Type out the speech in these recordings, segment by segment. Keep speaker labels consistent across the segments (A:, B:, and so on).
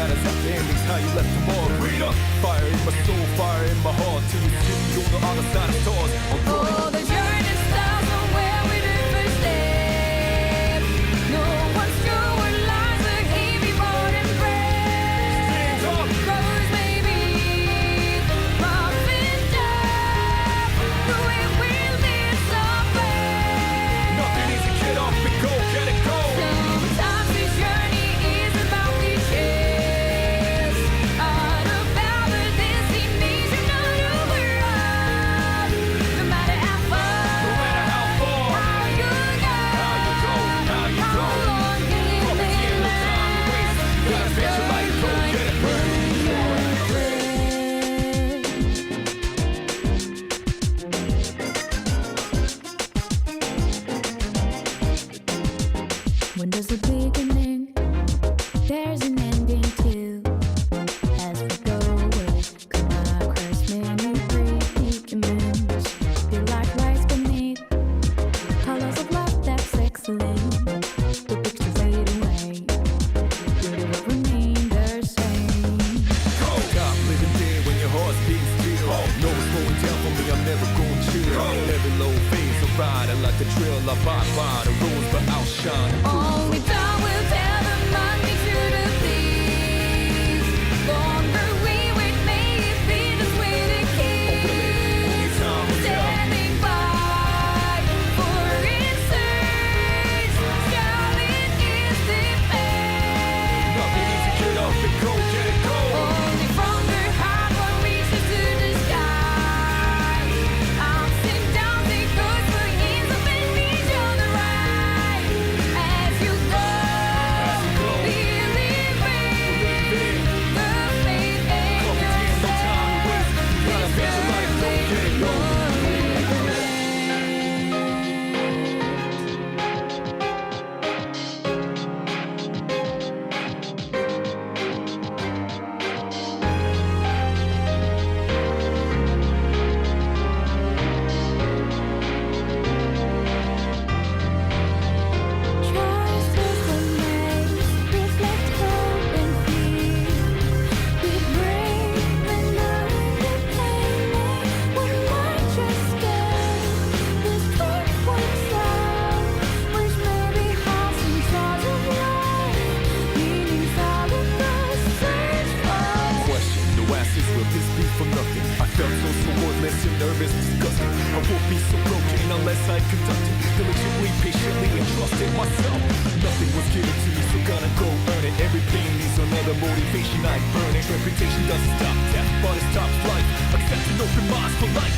A: matters after endings, how you left them all. Read up, fire in my soul, fire in my heart, till you see me on the other side of stars.
B: Oh, the journey starts from where we do first step. No one's sure what lies ahead before them breath. Rose may be rough and tough, but we will be somewhere.
A: Nothing easy, get up and go, get it go.
B: Sometimes this journey is about the chase, all about the destination of the world. No matter how far,
A: No matter how far,
B: how you go,
A: how you go,
B: how long can it
A: promise you no time to waste. You gotta bet your life, go get it right.
B: When there's a beginning, there's an ending too. As we go away, come across many predicaments. Feel like rice beneath colors of love that's excellent. The pictures fade away, beauty will remain the same.
A: Stop living there when your heart's beating still. No one's slowing down for me, I'm never gonna chill. Every low phase of riding like a trail. I buy by the rules, but outshine.
B: Only time will tell the money to the thieves. Longer we wait, may it be this way to keep.
A: Only time will tell.
B: Standing by for instance, challenge is defense.
A: Nothing easy, get up and go, get it go.
B: Only from the heart one reaches to the sky. Ups and downs it goes for years of each other right. As you go, believe in the faith in yourself.
A: Gotta bet your life, go get it go.
B: Trust is the maze, reflect hope and fear. Be brave and unindependent. One might just scared. This truth works out, which may be hard sometimes of life. Meanings all of the search for.
A: Question, no answers, will this be for nothing? I felt so worthless and nervous, disgusting. I won't be so broken unless I conducted diligently, patiently, and trusted myself. Nothing was given to me, so gonna go earn it. Every pain needs another motivation, I burn it. Reputation doesn't stop death, but it stops life. Accept an open mind for life.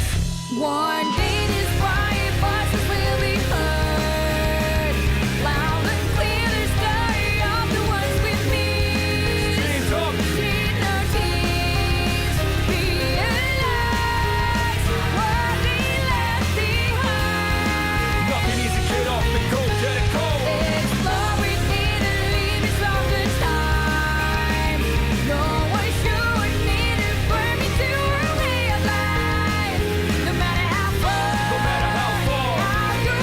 B: One day this quiet voices will be heard. Loud and clear the story of the ones with me.
A: Stand up.
B: Shed no tears, realize what we left behind.
A: Nothing easy, get up and go, get it go.
B: Explore within the limits of the time. No one should need to burn me to a way of life. No matter how far,
A: No matter how far,
B: how you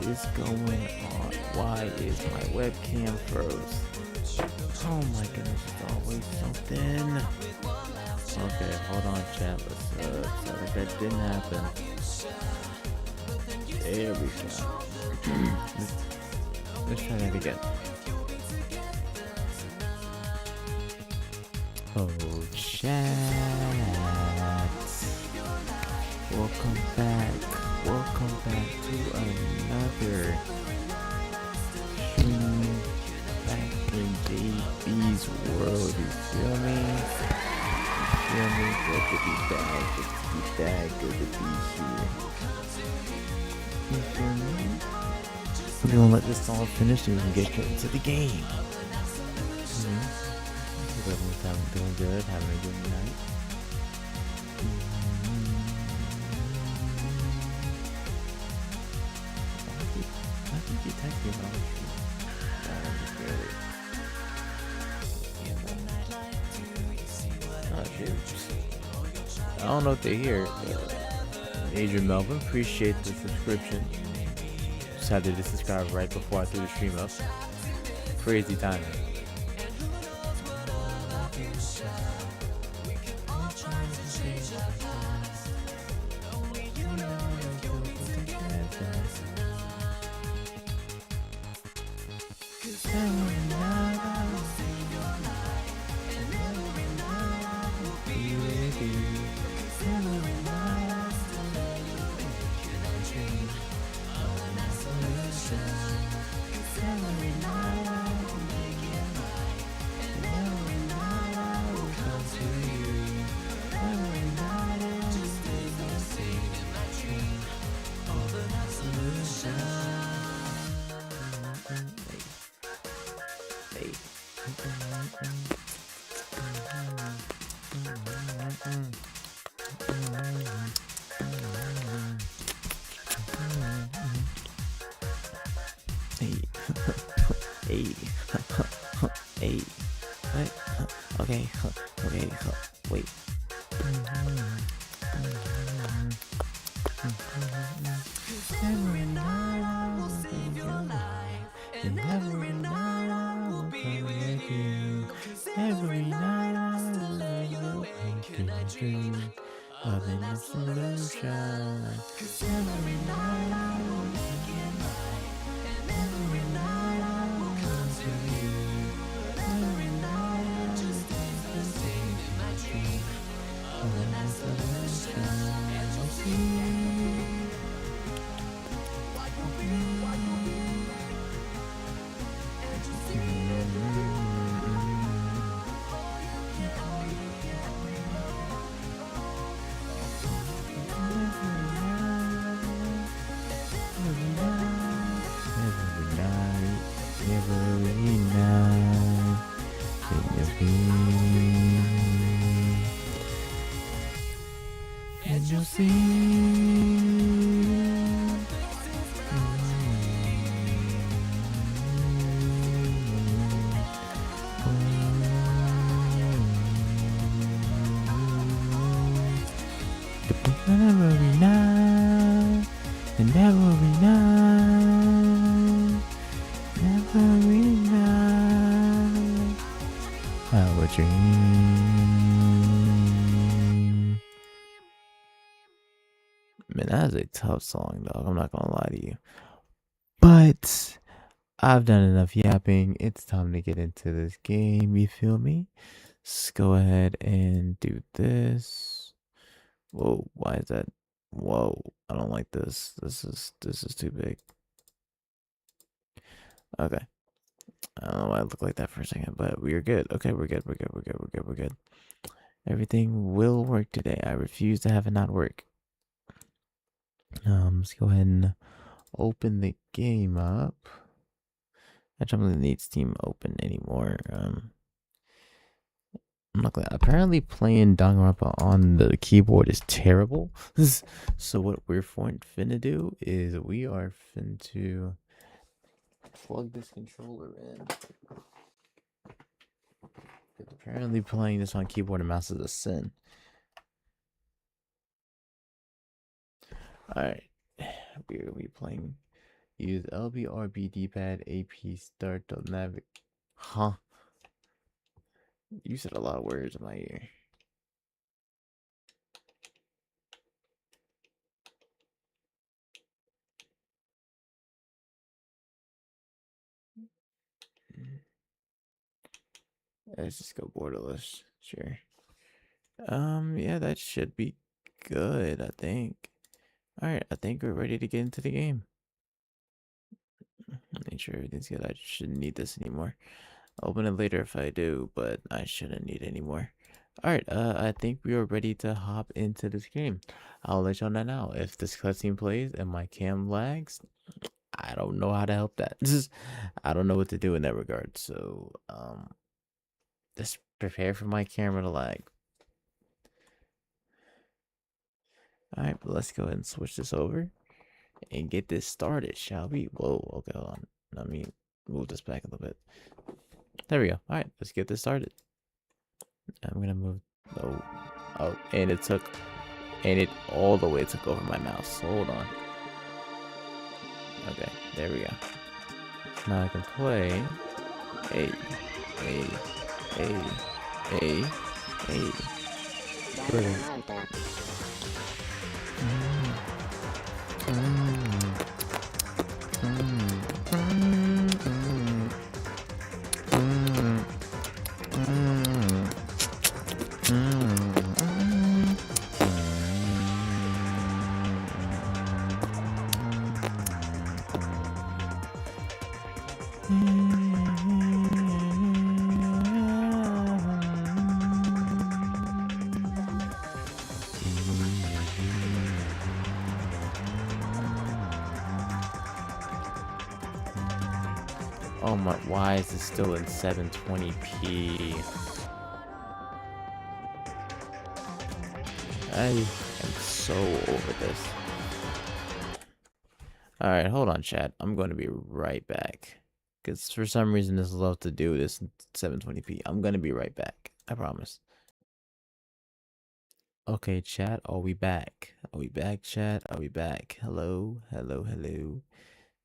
C: is going on? Why is my webcam froze? Oh my goodness, it's always something. Okay, hold on, chat. Let's like that didn't happen. There we go. Let's try that again. Oh, chat. Welcome back. Welcome back to another stream back in JB's world. You feel me? You feel me? Good to be back. Good to be back. Good to be here. You feel me? We're gonna let this all finish and we can get into the game. Everyone's doing good, having a good night. I think you text me about I don't know if they're here. Adrian Melvin, appreciate the subscription. Just had to subscribe right before I threw the stream up. Crazy timing. Okay, wait. Every night I will save your life, and every night I will be with you. Every night I will lay you awake and I dream of an solution. Every night I will make it right, and every night I will come to you. Every night I just think the same in my dream of an solution. And you'll see. And you'll see. Every night, and every night, every night, I will dream. Man, that is a tough song, dog. I'm not gonna lie to you. But I've done enough yapping. It's time to get into this game. You feel me? Let's go ahead and do this. Whoa, why is that? Whoa, I don't like this. This is too big. Okay. I don't know why I look like that for a second, but we're good. Okay, we're good. We're good. Everything will work today. I refuse to have it not work. Let's go ahead and open the game up. Actually, I'm gonna need Steam open anymore. I'm not glad. Apparently, playing Danganronpa on the keyboard is terrible. So what we're finna do is we are finna plug this controller in. Because apparently, playing this on keyboard and mouse is a sin. All right, we're gonna be playing Use LB, RB, D-pad, AP, start, to navigate. Huh? You said a lot of words in my ear. Let's just go borderless. Sure. Yeah, that should be good, I think. Alright, I think we're ready to get into the game. Make sure everything's good. I shouldn't need this anymore. I'll open it later if I do, but I shouldn't need it anymore. Alright, I think we are ready to hop into this game. I'll let y'all know now. If this cutscene plays and my cam lags, I don't know how to help that. I don't know what to do in that regard. So, just prepare for my camera to lag. Alright, but let's go ahead and switch this over and get this started, shall we? Whoa, okay, hold on. Let me move this back a little bit. There we go. Alright, let's get this started. I'm gonna move. Oh, and it all the way took over my mouse. Hold on. Okay, there we go. Now I can play. Hey. Brilliant. Oh my, why is this still in 720p? I am so over this. Alright, hold on, chat. I'm going to be right back. Because for some reason this loves to do this in 720p. I'm going to be right back. I promise. Okay, chat. Are we back? Are we back, chat? Are we back? Hello? Hello? Hello?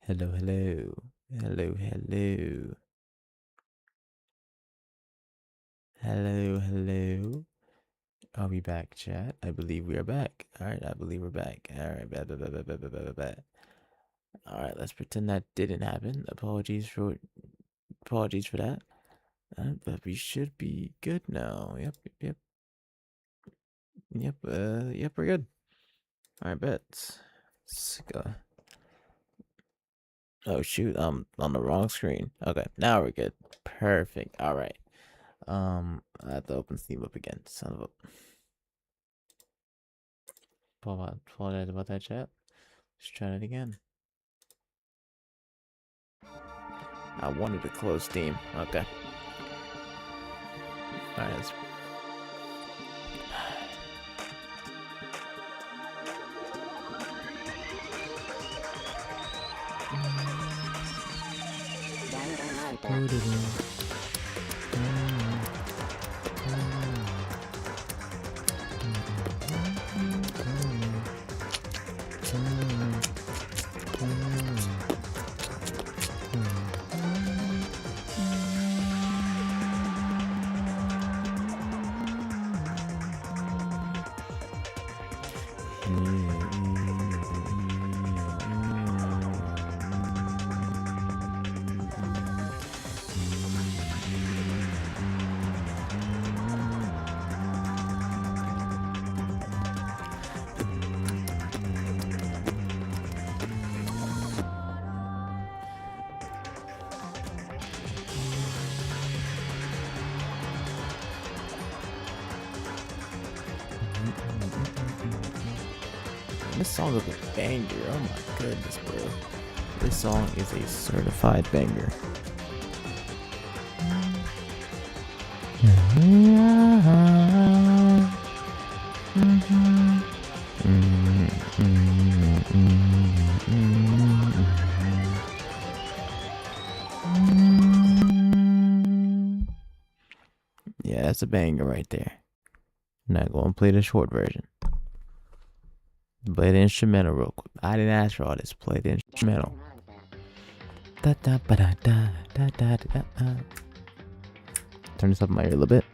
C: Hello? Hello? Hello? Hello? Hello? Hello? Are we back, chat? I believe we are back. Alright, I believe we're back. Alright, bad. Alright, let's pretend that didn't happen. Apologies for that. But we should be good now. Yep, we're good. Alright, bet. Let's go. Oh shoot, I'm on the wrong screen. Okay, now we're good. Perfect. Alright. I have to open Steam up again. Son of a... Apologize about that, chat. Let's try it again. I wanted to close Steam. Okay. Alright, let's... This song is a banger. Oh my goodness, bro. This song is a certified banger. Yeah, that's a banger right there. Now go and play the short version. Play the instrumental real quick. I didn't ask for all this. Play the instrumental. Turn this up in my ear a little bit.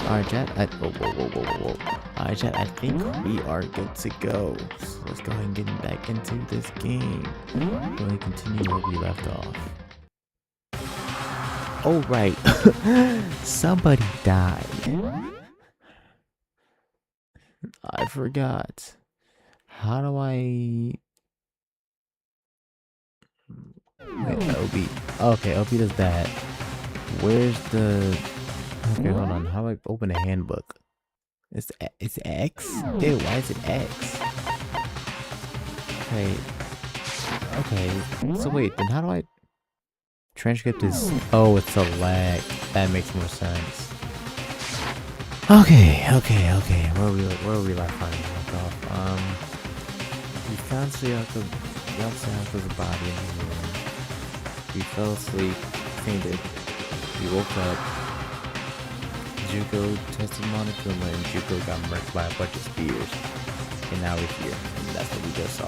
C: Alright, chat. Whoa. Alright, chat. I think we are good to go. So let's go ahead and get back into this game. Go ahead and continue where we left off. Oh, right. Somebody died. I forgot. How do I... Wait, OB. Okay, OB does that. Where's the... Okay, hold on. How do I open a handbook? It's X? Ew, why is it X? Okay. So wait, then how do I... Transcript is... Oh, it's select. That makes more sense. Okay. Where are we left off? We found Sayaka's body in the room. We fell asleep, fainted. We woke up. Junko tested Monokuma and Junko got murked by a bunch of spears. And now we're here. And that's what we just saw.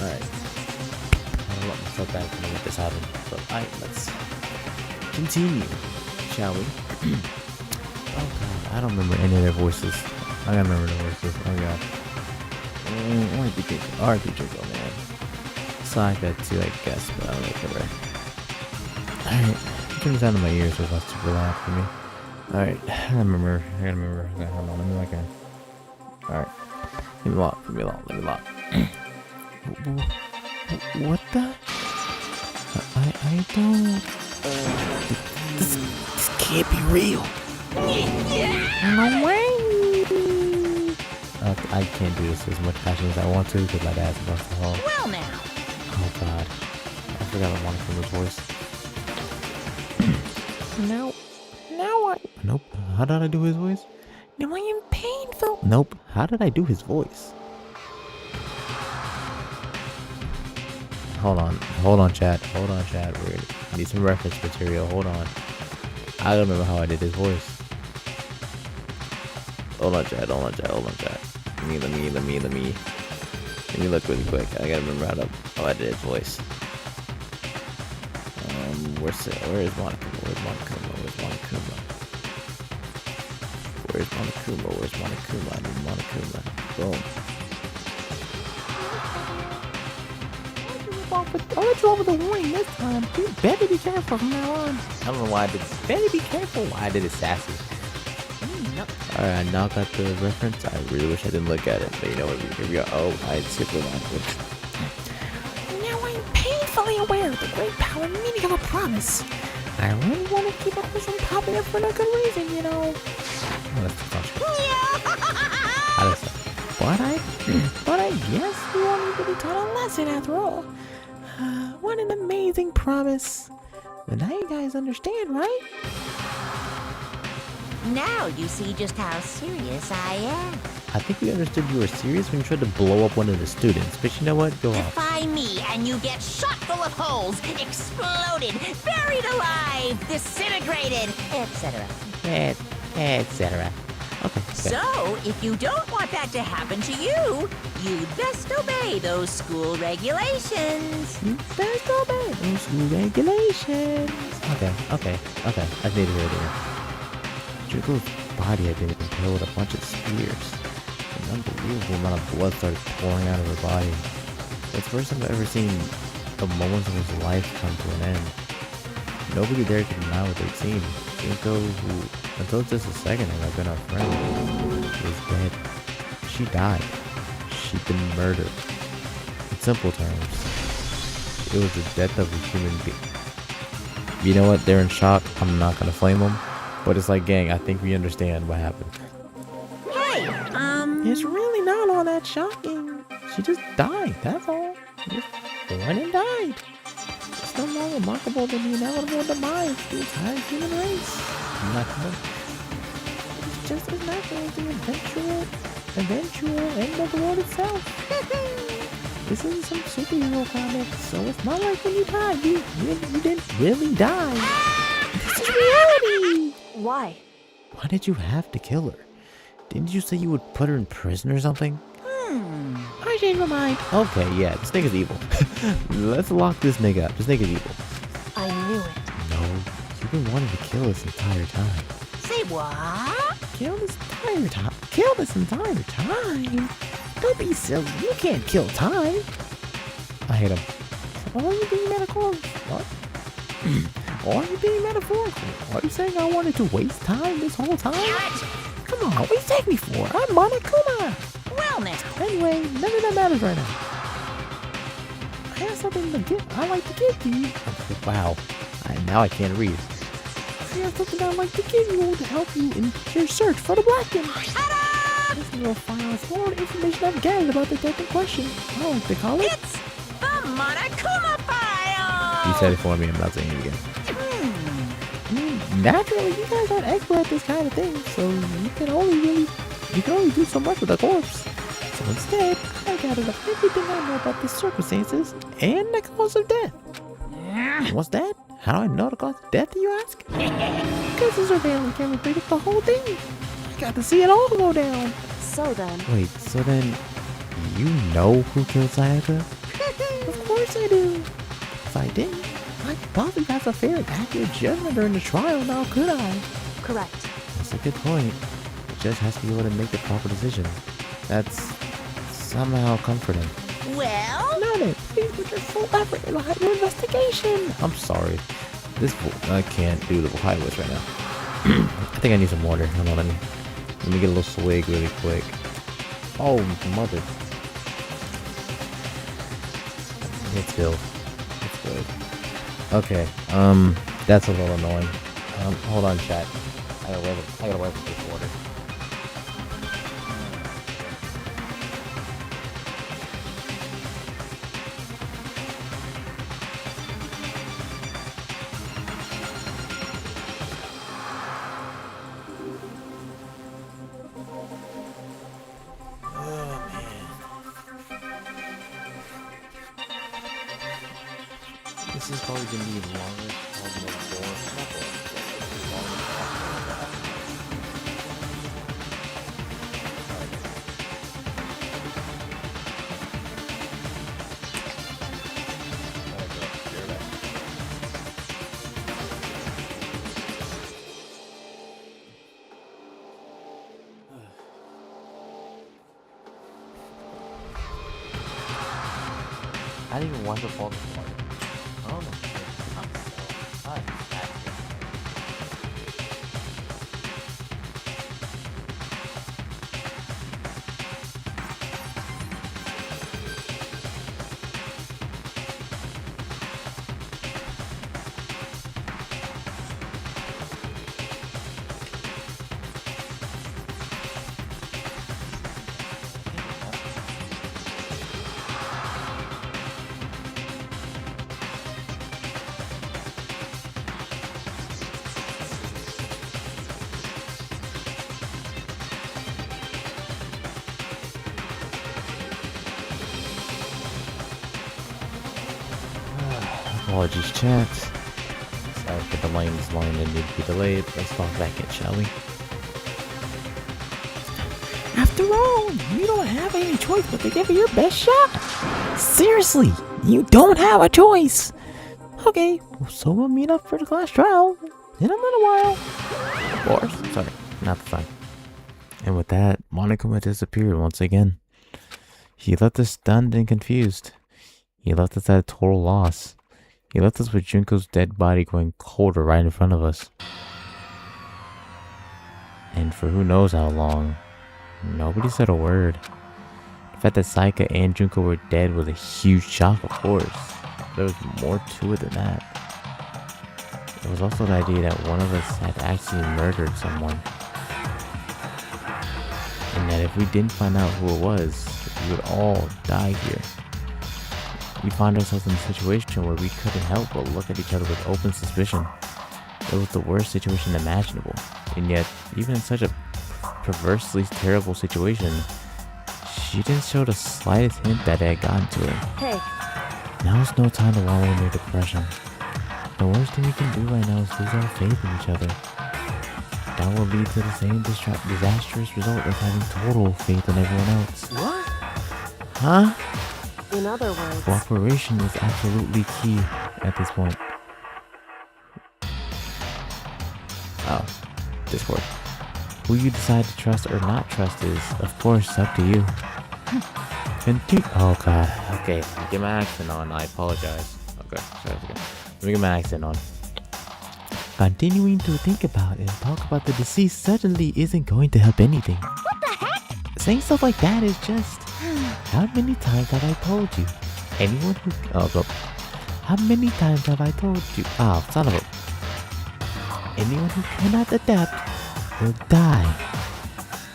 C: Alright. I don't let myself back to what this happened. So alright, let's continue. Shall we? Oh god, I don't remember any of their voices. I gotta remember their voices. Oh god. R.I.P. Junko, man. Sayaka too, I guess, but I don't really care. Alright. Turn this out of my ears so it's not super loud for me. Alright, I gotta remember. Hold on, let me look at it. Alright. Let me lock. What the? I don't... This can't be real. No way! I can't do this as much passion as I want to because my dad's across the hall.
D: Well now.
C: Oh god. I forgot I wanted from his voice. Now what? Nope. How did I do his voice? Now I am painful. Nope. How did I do his voice? Hold on, chat. We need some reference material. Hold on. I don't remember how I did his voice. Hold on, chat. Let me look really quick. I gotta remember how I did his voice. Where is Monokuma? I need Monokuma. Boom. I'll let you off with a warning this time. You better be careful from now on. I don't know why I did. Better be careful why I did it sassy. Alright, I now got the reference. I really wish I didn't look at it. But you know what? Here we go. Oh, I skipped the language.
D: Now I'm painfully aware of the great power and meaning of a promise. I really want to keep a person popping up for no good reason, you know.
C: Oh, that's too much.
D: But I guess we all need to be taught a lesson after all. What an amazing promise.
C: But now you guys understand, right?
E: Now you see just how serious I am.
C: I think we understood you were serious when you tried to blow up one of the students. But you know what? Go off.
E: Defy me and you get shot full of holes, exploded, buried alive, disintegrated, etc.
C: Etc. Okay.
E: So, if you don't want that to happen to you, you'd best obey those school regulations.
C: Okay. I need to hear it here. Junko's body had been impaled with a bunch of spears. An unbelievable amount of blood started pouring out of her body. It's the first time I've ever seen the moments of his life come to an end. Nobody there could deny what they'd seen. Junko, who, until just a second ago, had been our friend, was dead. She died. She'd been murdered. In simple terms, It was the death of a human being. You know what? They're in shock. I'm not gonna flame them. But it's like, gang, I think we understand what happened.
E: Hey,
C: It's really not all that shocking. She just died, that's all. Just born and died. It's no more remarkable than the inevitable demise of the entire human race. It's just as natural as the eventual end of the world itself. This isn't some superhero comic, so it's not like when you die, you didn't really die. This is reality!
F: Why?
C: Why did you have to kill her? Didn't you say you would put her in prison or something? I changed my mind. Okay, yeah, this nigga's evil. Let's lock this nigga up. This nigga's evil.
F: I knew it.
C: No, you've been wanting to kill this entire time.
E: say what?
C: Kill this entire time? Kill this entire time? Don't be silly. You can't kill time. I hate him. Why are you being metaphorical? What? Why are you being metaphorical? Are you saying I wanted to waste time this whole time?
E: Cut!
C: Come on, what do you take me for? I'm Monokuma.
E: Well now,
C: Anyway, none of that matters right now. I have something I like to give to you. Wow. Now I can't read. I have something I'd like to give you to help you in your search for the Blacken. This little file has all the information I've gathered about the death in question. I like to call it.
E: it's the Monokuma file!
C: You said it for me, I'm not saying it again. Naturally, you guys aren't expert at this kind of thing, so you can only do so much with a corpse. So instead, I gathered up everything I know about the circumstances and the cause of death. What's that? How do I know the cause of death, you ask? Because the surveillance camera predict the whole thing. I got to see it all go down.
F: So then,
C: Wait, so then you know who killed Sayaka? Of course I do. If I didn't, I could probably have a fair and accurate judgment during the trial now, could I?
F: correct.
C: That's a good point. The judge has to be able to make the proper decision. That's somehow comforting.
E: Well,
C: Noted. Please put your full effort behind your investigation. I'm sorry. I can't do the high voice right now. I think I need some water. Hold on, let me get a little swig really quick. Oh, mother. It's filled. It's good. Okay. That's a little annoying. Hold on, chat. I gotta wipe with this water. This is probably gonna be longer, probably more. I didn't even wipe up all the water. Oh my god. Apologies, chat. Sorry for the line that need to be delayed. Let's log back in, shall we? After all, you don't have any choice but to give it your best shot. Seriously, you don't have a choice. Okay, so we'll meet up for the class trial in a little while. Of course. Sorry, not the fun. And with that, Monokuma disappeared once again. He left us stunned and confused. He left us at a total loss. He left us with Junko's dead body going colder right in front of us. And for who knows how long, nobody said a word. The fact that Sayaka and Junko were dead was a huge shock, of course. there was more to it than that. There was also the idea that one of us had actually murdered someone. And that if we didn't find out who it was, we would all die here. We found ourselves in a situation where we couldn't help but look at each other with open suspicion. It was the worst situation imaginable. And yet, even in such a perversely terrible situation, she didn't show the slightest hint that it had gotten to her.
F: Hey,
C: Now is no time to wallow in your depression. The worst thing we can do right now is lose our faith in each other. That will lead to the same disastrous result as having total faith in everyone else.
D: What?
C: Huh?
F: in other words,
C: Cooperation is absolutely key at this point. Oh, Discord. Who you decide to trust or not trust is, of course, up to you. Oh god. Okay, let me get my accent on. I apologize. Okay, sorry again. Let me get my accent on. Continuing to think about and talk about the deceased certainly isn't going to help anything.
E: What the heck?
C: Saying stuff like that is just... How many times have I told you? Anyone who... How many times have I told you? Oh, son of a... Anyone who cannot adapt will die.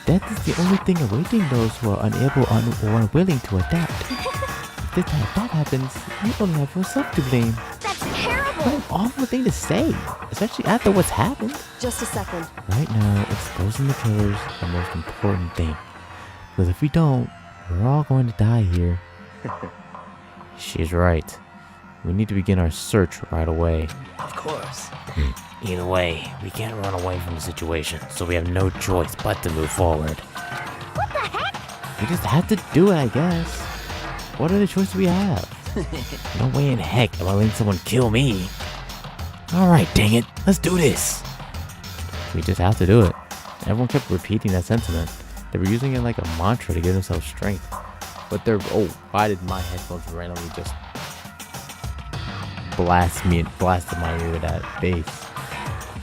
C: That is the only thing awaiting those who are unable or unwilling to adapt. If that happens, you only have yourself to blame.
E: That's terrible.
C: What an awful thing to say, especially after what's happened.
F: just a second.
C: Right now, exposing the killers is the most important thing. Because if we don't, we're all going to die here. She's right. We need to begin our search right away.
D: Of course.
C: Either way, we can't run away from the situation, so we have no choice but to move forward.
E: What the heck?
C: We just have to do it, I guess. What other choice do we have? No way in heck am I letting someone kill me. Alright, dang it. Let's do this. We just have to do it. Everyone kept repeating that sentiment. They were using it like a mantra to give themselves strength. But they're... Oh, why did my headphones randomly just blasted my ear with that bass?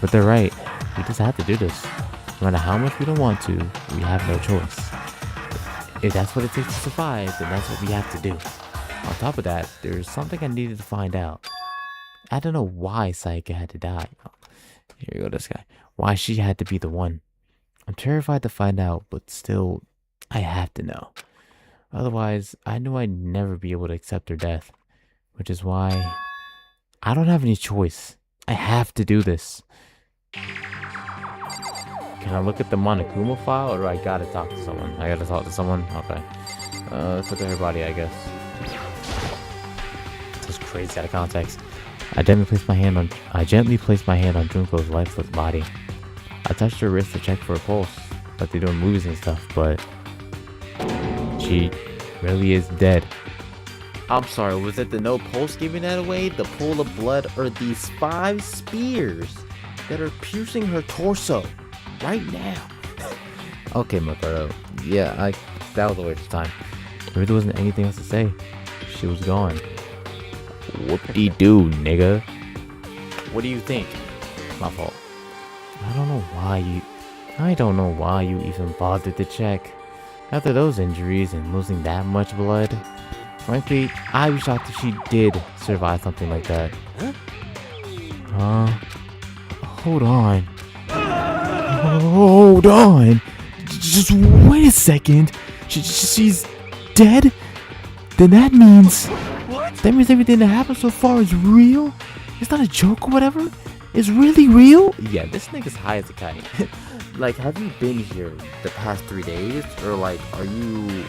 C: But they're right. We just have to do this. No matter how much we don't want to, we have no choice. If that's what it takes to survive, then that's what we have to do. On top of that, there's something I needed to find out. I don't know why Sayaka had to die. Oh, here you go, this guy. Why she had to be the one. I'm terrified to find out, but still, I have to know. Otherwise, I knew I'd never be able to accept her death. Which is why I don't have any choice. I have to do this. Can I look at the Monokuma file, or do I gotta talk to someone? I gotta talk to someone? Okay. Let's look at her body, I guess. This is crazy out of context. I gently placed my hand on Junko's lifeless body. I touched her wrist to check for a pulse, like they do in movies and stuff, but she really is dead. I'm sorry, was it the no pulse giving that away? The pool of blood, or these 5 spears that are piercing her torso right now? Okay, Makoto. Yeah, that was a waste of time. There really wasn't anything else to say. She was gone. Whoop-de-doo, nigga. What do you think? My fault. I don't know why you even bothered to check. After those injuries and losing that much blood, frankly, I'd be shocked if she did survive something like that. Hold on. Hold on. Just wait a second. She's dead? Then that means...
D: What?
C: That means everything that happened so far is real? It's not a joke or whatever? It's really real? Yeah, this nigga's high as a kite. Like, have you been here the past 3 days? Or like, are you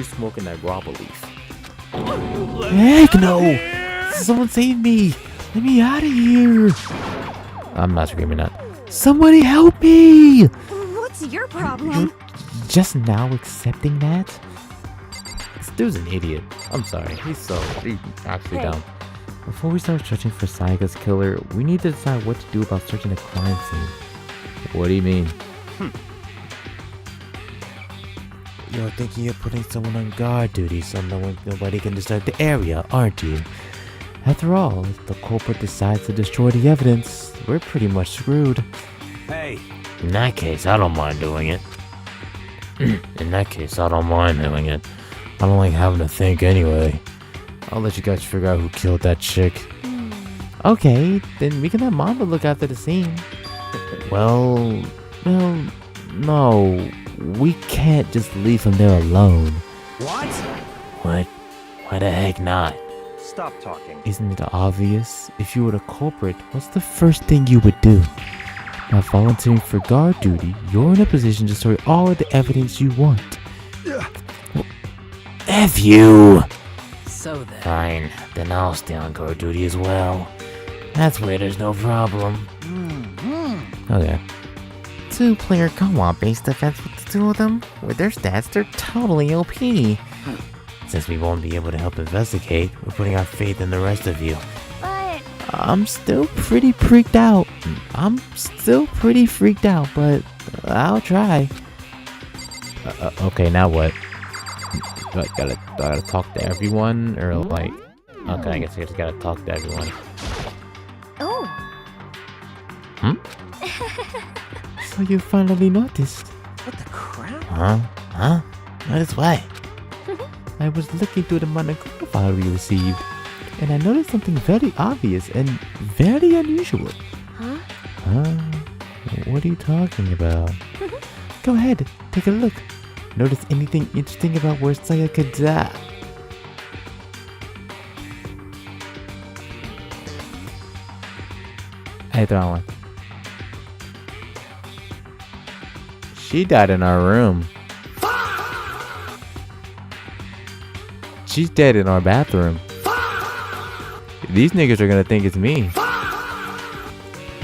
C: smoking that guava leaf? Heck no! Someone save me! Let me out of here! I'm not screaming that. Somebody help me!
E: What's your problem?
C: Just now accepting that? This dude's an idiot. I'm sorry. He's actually dumb. Before we start searching for Sayaka's killer, we need to decide what to do about searching the crime scene. What do you mean? You're thinking of putting someone on guard duty so nobody can disturb the area, aren't you? After all, if the culprit decides to destroy the evidence, we're pretty much screwed.
D: Hey.
C: In that case, I don't mind doing it. I don't like having to think anyway. I'll let you guys figure out who killed that chick. Okay, then we can have Mamba look after the scene. Well, no. We can't just leave him there alone.
A: What?
C: What? Why the heck not?
A: Stop talking.
C: Isn't it obvious? If you were the culprit, what's the first thing you would do? By volunteering for guard duty, you're in a position to destroy all of the evidence you want. F you!
D: So then.
C: Fine, then I'll stay on guard duty as well. That's where there's no problem. Okay. 2-player co-op based defense with the two of them? With their stats, they're totally OP. Since we won't be able to help investigate, we're putting our faith in the rest of you.
E: But
C: I'm still pretty freaked out. But I'll try. Okay, now what? Do I gotta talk to everyone? Or like... Okay, I guess I just gotta talk to everyone.
E: oh,
C: So you finally noticed.
D: What the crap?
C: Huh? Notice what? I was looking through the Monogatari file we received, and I noticed something very obvious and very unusual.
F: Huh?
C: Huh? What are you talking about? Go ahead, take a look. Notice anything interesting about where Sayaka died? Hey, throw one. She died in our room. She's dead in our bathroom. These niggas are gonna think it's me.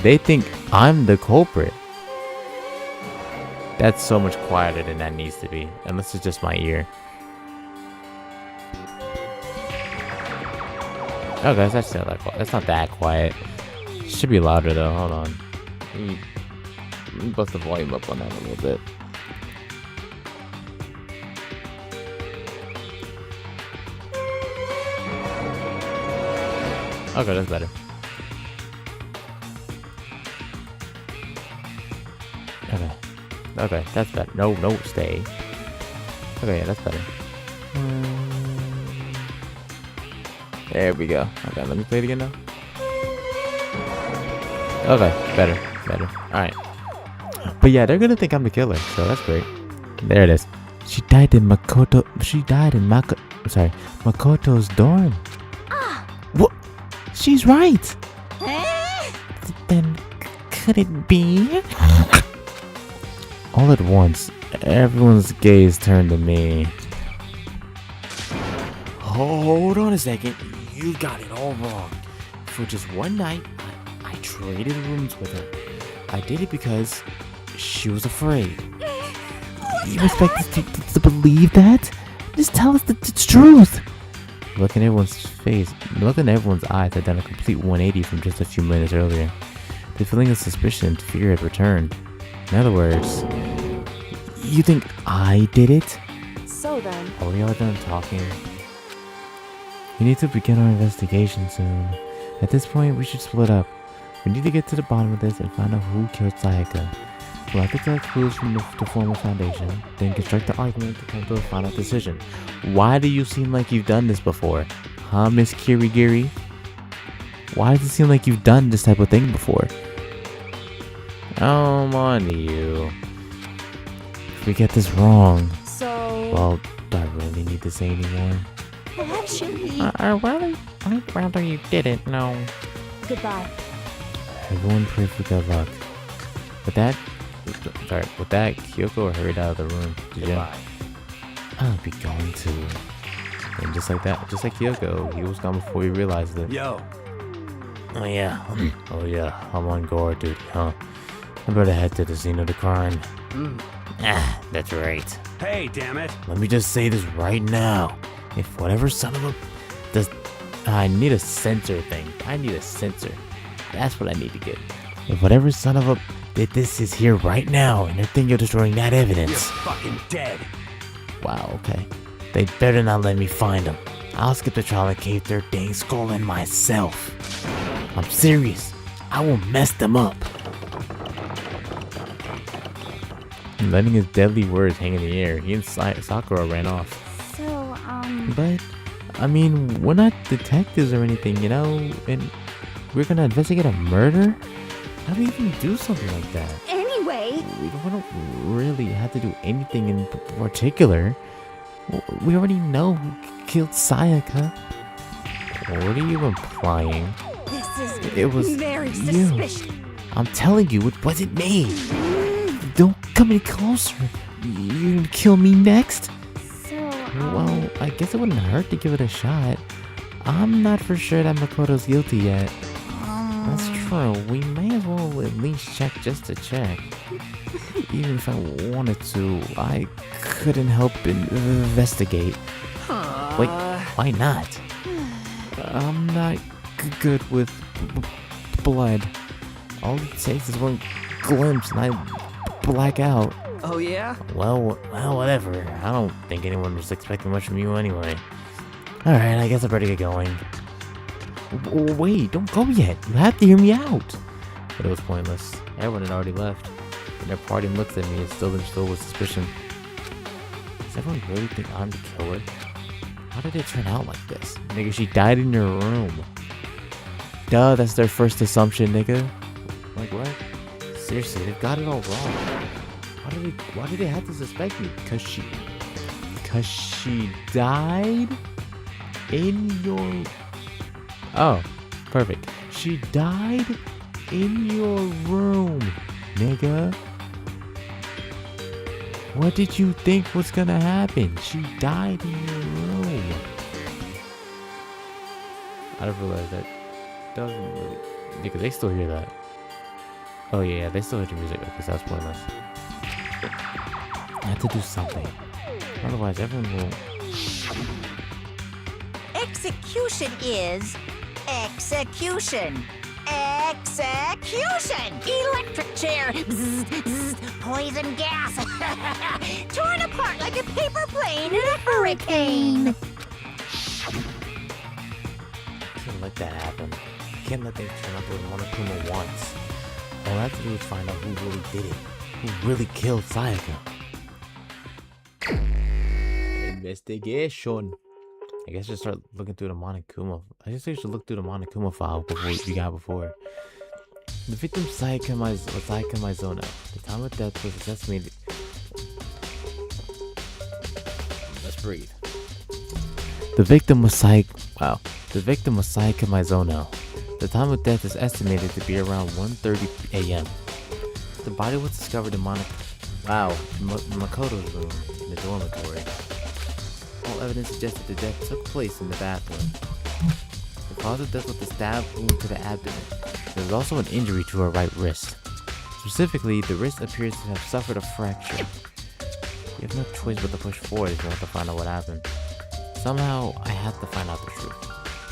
C: They think I'm the culprit. That's so much quieter than that needs to be. Unless it's just my ear. Oh, guys, that's not that quiet. That's not that quiet. Should be louder though. Hold on. Let me bust the volume up on that a little bit. Okay, that's better. Okay, that's better. No, stay. Okay, yeah, that's better. There we go. Okay, let me play it again now. Okay, better. Alright. But yeah, they're gonna think I'm the killer, so that's great. There it is. She died in Makoto's dorm. What? She's right! Then, could it be? All at once, everyone's gaze turned to me. Hold on a second. You got it all wrong. For just one night, I traded rooms with her. I did it because she was afraid. You expect us to believe that? Just tell us the truth. Look in everyone's eyes had done a complete 180 from just a few minutes earlier. The feeling of suspicion and fear had returned. In other words, you think I did it?
F: So then.
C: Are we all done talking? We need to begin our investigation soon. At this point, we should split up. We need to get to the bottom of this and find out who killed Sayaka. We'll have to collect clues from the formal foundation, then construct the argument to come to a final decision. Why do you seem like you've done this before? Huh, Miss Kirigiri? Why does it seem like you've done this type of thing before? I'm on to you. If we get this wrong, well, do I really need to say anymore?
E: actually,
C: I'd rather you didn't know.
F: Goodbye.
C: Everyone pray for good luck. With that, Kyoko hurried out of the room. Did you? I'll be going to. And just like that, just like Kyoko, he was gone before he realized it.
A: Yo.
C: Oh yeah, I'm on guard duty, huh? I better head to the scene of the crime. That's right.
A: Hey, damn it.
C: Let me just say this right now. If whatever son of a does, I need a sensor thing. I need a sensor. That's what I need to get. If whatever son of a did this is here right now, and they're thinking you're destroying that
A: You're
C: evidence.
A: fucking dead.
C: Wow, okay. They better not let me find them. I'll skip the trial and cave their dang skull in myself. I'm serious. I will mess them up. Letting his deadly words hang in the air, he and Sakura ran off.
B: So,
C: But I mean, we're not detectives or anything, you know? And we're gonna investigate a murder? How do we even do something like that?
F: Anyway,
C: We don't really have to do anything in particular. We already know who killed Sayaka. What are you implying?
F: this is
C: It was
F: very
C: you.
F: suspicious.
C: I'm telling you, it wasn't me. Don't come any closer. You're gonna kill me next?
F: So,
C: Well, I guess it wouldn't hurt to give it a shot. I'm not for sure that Makoto's guilty yet. That's true. We may as well at least check just to check. Even if I wanted to, I couldn't help but investigate. Wait, why not? I'm not good with blood. All it takes is one glimpse and I black out.
D: Oh, yeah?
C: Well, whatever. I don't think anyone was expecting much from you anyway. Alright, I guess I better get going. Wait, don't go yet. You have to hear me out. But it was pointless. Everyone had already left. And their party looked at me and still been filled with suspicion. Does everyone really think I'm the killer? How did it turn out like this? Nigga, she died in your room. Duh, that's their first assumption, nigga. Like, what? Seriously, they've got it all wrong. Why did they have to suspect me? Cause she died in your... Oh, perfect. She died in your room, nigga. What did you think was gonna happen? She died in your room. I didn't realize that doesn't really... Nigga, they still hear that. Oh yeah, they still hear the music because that's pointless. I have to do something. Otherwise, everyone will...
E: Execution is execution. Execution! Electric chair! Bzz, bzz, poison gas! Torn apart like a paper plane in a hurricane!
C: Can't let that happen. Can't let things turn out the way Monokuma wants. All I have to do is find out who really did it. Who really killed Sayaka. Investigation. I guess just start looking through the Monokuma. I guess I should look through the Monokuma file before you got before. The victim Sayaka Maizono. The time of death was estimated. Let's breathe. The victim was Sayaka Maizono. The time of death is estimated to be around 1:30 a.m. The body was discovered in Makoto's room in the dormitory. All evidence suggested the death took place in the bathroom. The cause of death was a stab wound to the abdomen. There was also an injury to her right wrist. Specifically, the wrist appears to have suffered a fracture. You have no choice but to push forward if you want to find out what happened. Somehow, I have to find out the truth,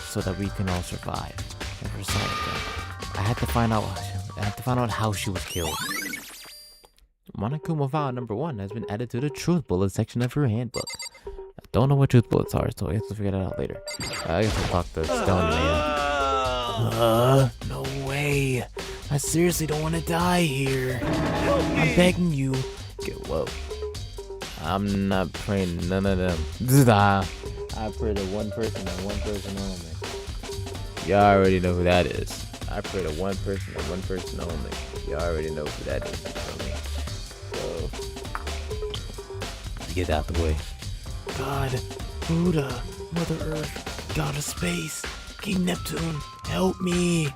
C: so that we can all survive. And for Sayaka, I had to find out how she was killed. Monokuma file number 1 has been added to the truth bullet section of your handbook. I don't know what truth bullets are, so I have to figure that out later. I guess I'll talk to Stone Man. No way. I seriously don't want to die here. I'm begging you. Get low. I'm not praying none of them. I pray to one person and one person only. Y'all already know who that is. I pray to one person and one person only. Y'all already know who that is. You feel me? So, get out the way. God, Buddha, Mother Earth, God of Space, King Neptune, help me. I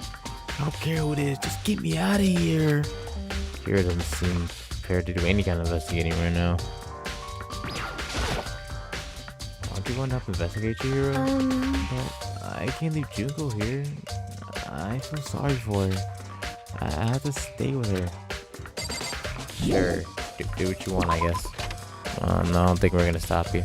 C: don't care who it is, just get me out of here. Kira doesn't seem prepared to do any kind of investigating right now. Aren't you going to help investigate your hero? I can't leave Junko here. I feel sorry for her. I have to stay with her. Sure, do what you want, I guess. No, I don't think we're gonna stop you.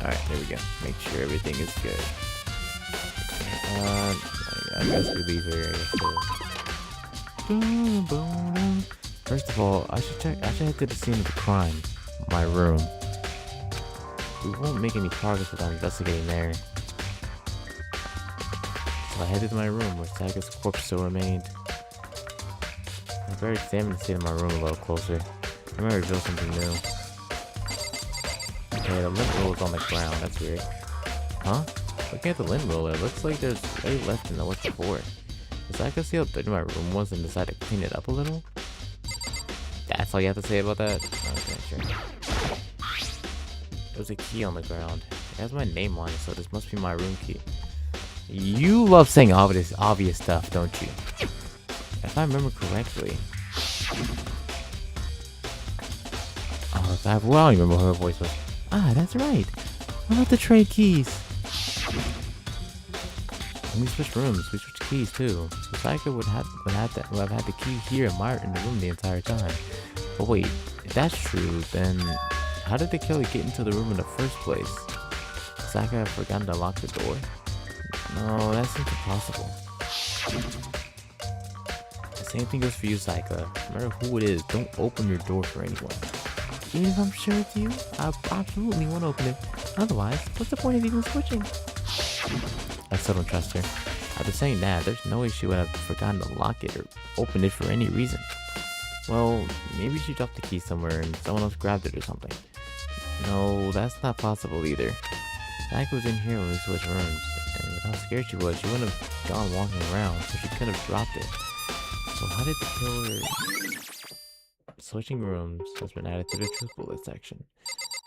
C: Alright, there we go. Make sure everything is good. I guess we leave here. First of all, I should head to the scene of the crime. My room. We won't make any progress without investigating there. So I headed to my room where Sayaka's corpse still remained. I better examine the state of my room a little closer. I might reveal something new. Okay, the lint roll is on the ground. That's weird. Huh? Looking at the lint roller, it looks like there's way less than there was before. Does Sayaka see how dirty my room was and decide to clean it up a little? That's all you have to say about that? Okay, sure. There's a key on the ground. It has my name on it, so this must be my room key. You love saying obvious stuff, don't you? If I remember correctly. Oh, I don't remember what her voice was. Ah, that's right. I'm about to trade keys. When we switch rooms, we switch keys too. So Sayaka would have had the key here in the room the entire time. But wait, if that's true, then how did the killer get into the room in the first place? Sayaka have forgotten to lock the door? No, that seems impossible. The same thing goes for you, Sayaka. No matter who it is, don't open your door for anyone. Even if I'm sure it's you, I absolutely won't open it. Otherwise, what's the point of even switching? I still don't trust her. After saying that, there's no way she would have forgotten to lock it or open it for any reason. Well, maybe she dropped the key somewhere and someone else grabbed it or something. No, that's not possible either. Sayaka was in here when we switched rooms, and with how scared she was, she wouldn't have gone walking around, so she could have dropped it. So how did the killer... Switching rooms has been added to the truth bullet section.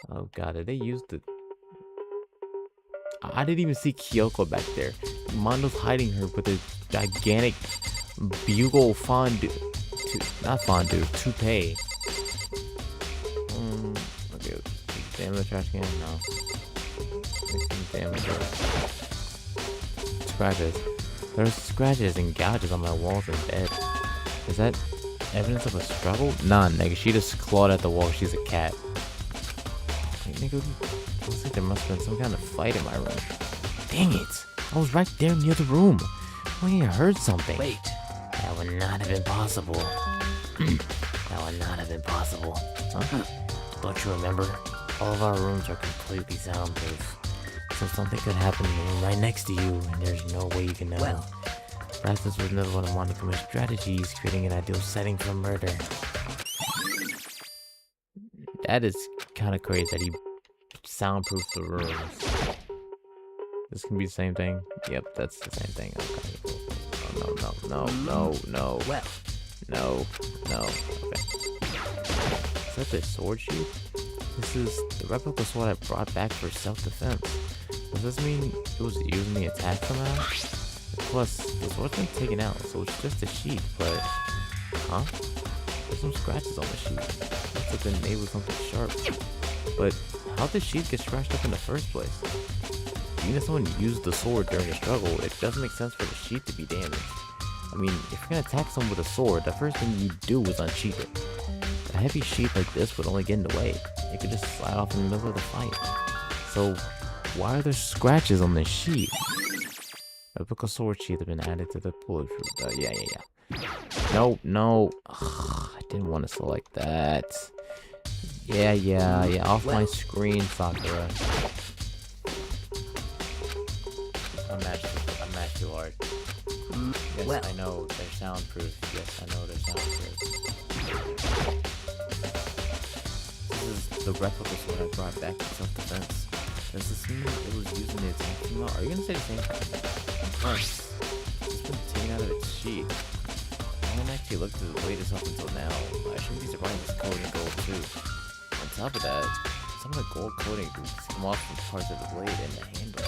C: Oh god, did they use the... I didn't even see Kyoko back there. Mondo's hiding her with a gigantic bugle fondue. Not fondue, toupee. Okay, damn the trash can? No. Damage. Scratches. There's scratches and gouges on my walls and bed. Is that evidence of a struggle? Nah, nigga, she just clawed at the wall. She's a cat. Hey, nigga, looks like there must have been some kind of fight in my room. Dang it! I was right there near the room. I heard something. Wait. That would not have been possible. That would not have been possible. Huh? Don't you remember? All of our rooms are completely soundproof. So something could happen in the room right next to you, and there's no way you can know. Well, perhaps this was another one of Moniko's strategies, creating an ideal setting for murder. That is kind of crazy that he soundproofed the rooms. This can be the same thing. Yep, that's the same thing. Okay. Oh, no. Well. No. Okay. Is that the sword sheath? This is the replica sword I brought back for self-defense. Does this mean it was used in the attack somehow? Plus, the sword's been taken out, so it's just a sheath, but... Huh? There's some scratches on the sheath. Must have been made with something sharp. But how did the sheath get scratched up in the first place? Even if someone used the sword during a struggle, it doesn't make sense for the sheath to be damaged. I mean, if you're gonna attack someone with a sword, the first thing you do is unsheath it. A heavy sheath like this would only get in the way. It could just slide off in the middle of the fight. So, why are there scratches on the sheath? A replica sword sheath has been added to the bulletproof. Yeah. No. Ugh, I didn't want to select that. Yeah. Off my screen, Sakura. I'm matched too hard. Yes, I know they're soundproof. Yes, I know they're soundproof. This is the replica sword I brought back for self-defense. Does this mean it was used in the attack team? Are you gonna say the same thing? Plus, it's been taken out of its sheath. I haven't actually looked at the latest up until now. I shouldn't be surprised it's coated in gold too. On top of that, some of the gold coating come off from parts of the blade and the handle.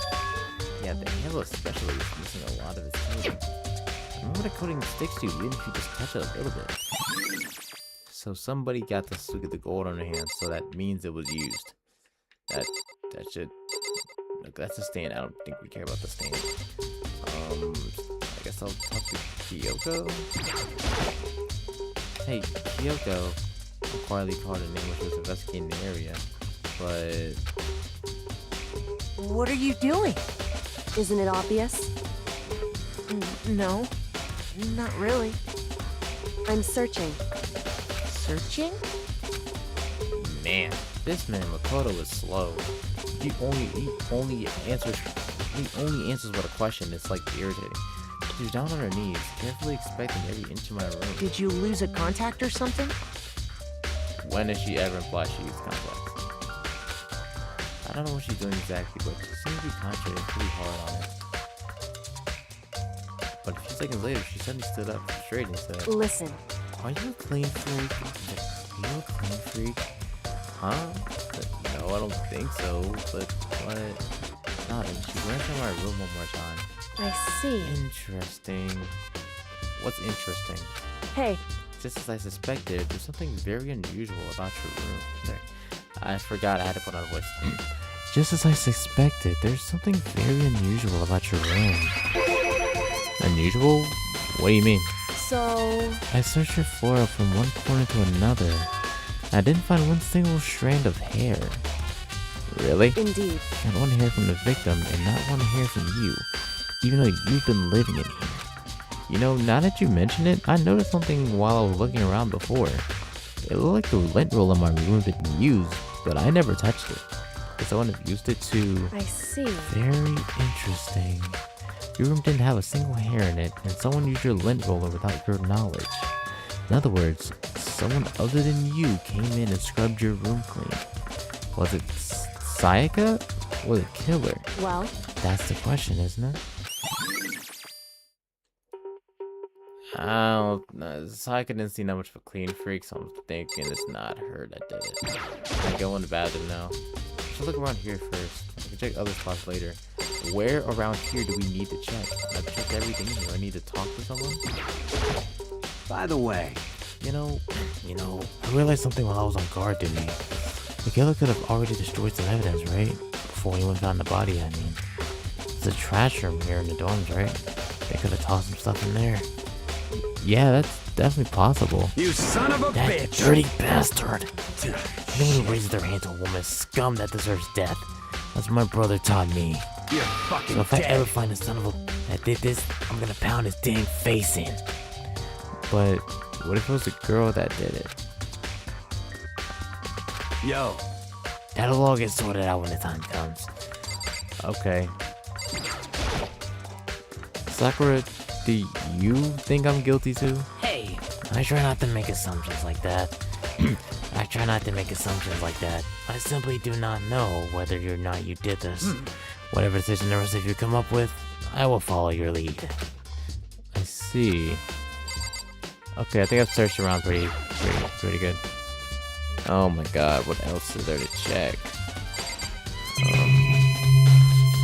C: Yeah, the handle especially is missing a lot of its coating. Remember the coating sticks to you even if you just touch it a little bit. So somebody got to look at the gold on their hands, so that means it was used. That should... Look, that's a stain. I don't think we care about the stain. I guess I'll talk to Kyoko. Hey, Kyoko. I quietly called her name when she was investigating the area, but...
F: What are you doing? Isn't it obvious? No, not really. I'm searching.
D: Searching?
C: Man, this man Makoto is slow. He only answers with a question. It's like irritating. She's down on her knees, carefully inspecting every inch of my room.
D: Did you lose a contact or something?
C: When has she ever implied she used contacts? I don't know what she's doing exactly, but she seems to be concentrating pretty hard on it. But a few seconds later, she suddenly stood up straight and said,
F: Listen,
C: "Are you a clean freak? Are you a clean freak? Huh? No, I don't think so, but what?" Nodding, she glanced around my room one more time.
F: I see.
C: Interesting. What's interesting?
F: Hey,
C: Just as I suspected, there's something very unusual about your room. There. I forgot I had to put on a voice. Just as I suspected, there's something very unusual about your room. Unusual? What do you mean?
F: so...
C: I searched your floor from one corner to another. I didn't find one single strand of hair. Really?
F: Indeed.
C: Not one hair from the victim and not one hair from you, even though you've been living in here. You know, now that you mention it, I noticed something while I was looking around before. It looked like the lint roll in my room had been used, but I never touched it. Could someone have used it to...
F: I see.
C: Very interesting. Your room didn't have a single hair in it, and someone used your lint roller without your knowledge. In other words, someone other than you came in and scrubbed your room clean. Was it Sayaka or the killer?
F: Well,
C: That's the question, isn't it? I don't know. Sayaka didn't seem that much of a clean freak, so I'm thinking it's not her that did it. I go in the bathroom now. I should look around here first. I can check other spots later. Where around here do we need to check? I've checked everything. Do I need to talk to someone?
G: By the way,
C: You know, I realized something while I was on guard, didn't he? The killer could have already destroyed some evidence, right? Before anyone found the body, I mean. It's a trash room here in the dorms, right? They could have tossed some stuff in there. Yeah, that's definitely possible.
G: you son of a
C: That
G: bitch!
C: dirty bastard! Anyone who raises their hand to a woman is scum that deserves death. That's what my brother taught me.
G: You're fucking
C: So if I
G: dead.
C: ever find a son of a that did this, I'm gonna pound his dang face in. But what if it was a girl that did it?
G: Yo,
C: That'll all get sorted out when the time comes. Okay. Sakura, do you think I'm guilty too?
D: Hey,
C: I try not to make assumptions like that. I simply do not know whether or not you did this. Whatever decision the rest of you come up with, I will follow your lead. I see. Okay, I think I've searched around pretty good. Oh my god, what else is there to check?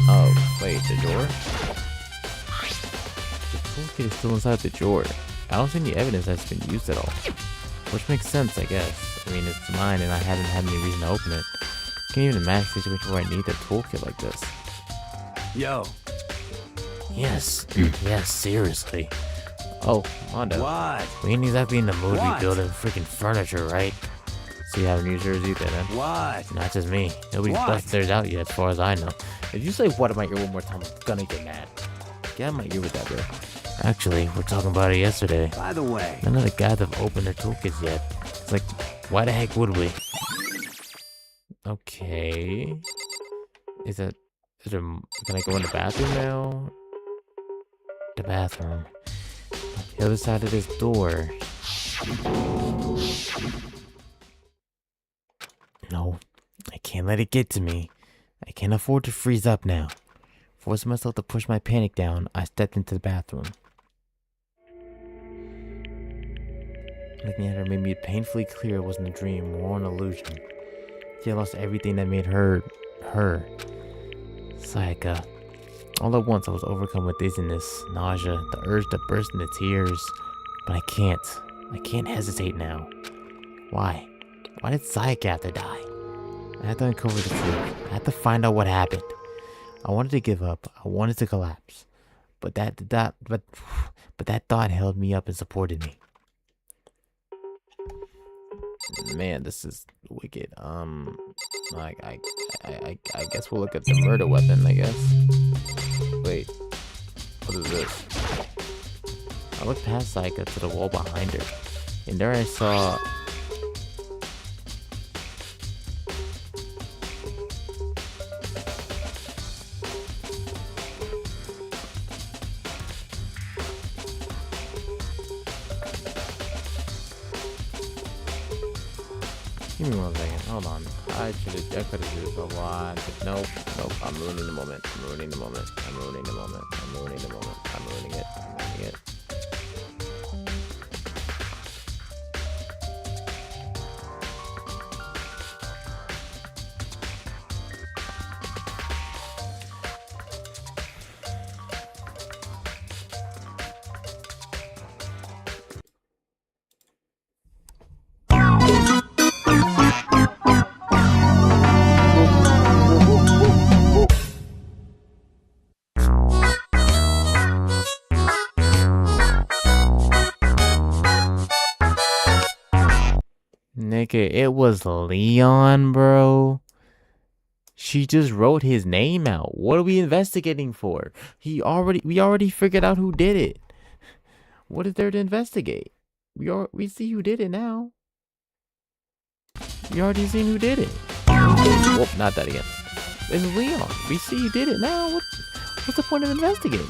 C: Oh, wait, the door? The toolkit is still inside the drawer. I don't see any evidence that's been used at all. Which makes sense, I guess. I mean, it's mine and I haven't had any reason to open it. I can't even imagine a situation where I need a toolkit like this.
G: yo,
C: Yes, yes, seriously. Oh, Mondo.
G: what?
C: We ain't exactly in the mood to be
G: What?
C: building freaking furniture, right? So you haven't used yours either, then?
G: What?
C: Not just me. Nobody's
G: What?
C: busted theirs out yet, as far as I know. If you say what in my ear one more time, I'm gonna get mad. Get out of my ear with that, bro. Actually, we're talking about it yesterday.
G: By the way,
C: None of the guys have opened their toolkits yet. It's like, why the heck would we? Okay. Can I go in the bathroom now? The bathroom. The other side of this door. No, I can't let it get to me. I can't afford to freeze up now. Forcing myself to push my panic down, I stepped into the bathroom. Looking at her made me painfully clear it wasn't a dream or an illusion. She had lost everything that made her. Sayaka. All at once I was overcome with dizziness, nausea, the urge to burst into tears. But I can't hesitate now. Why? Why did Sayaka have to die? I had to uncover the truth. I had to find out what happened. I wanted to give up. I wanted to collapse. But that thought held me up and supported me. Man, this is wicked. I guess we'll look at the murder weapon, I guess. Wait. What is this? I looked past Sayaka to the wall behind her, and there I saw. Give me 1 second. Hold on. I could have do this a lot, but nope. I'm ruining the moment. I'm ruining the moment. I'm ruining the moment. I'm ruining the moment. I'm ruining it. I'm ruining it. Nigga, it was Leon, bro. She just wrote his name out. What are we investigating for? We already figured out who did it. What is there to investigate? We see who did it now. We already seen who did it. Whoop, not that again. It's Leon. We see who did it now. What's the point of investigating?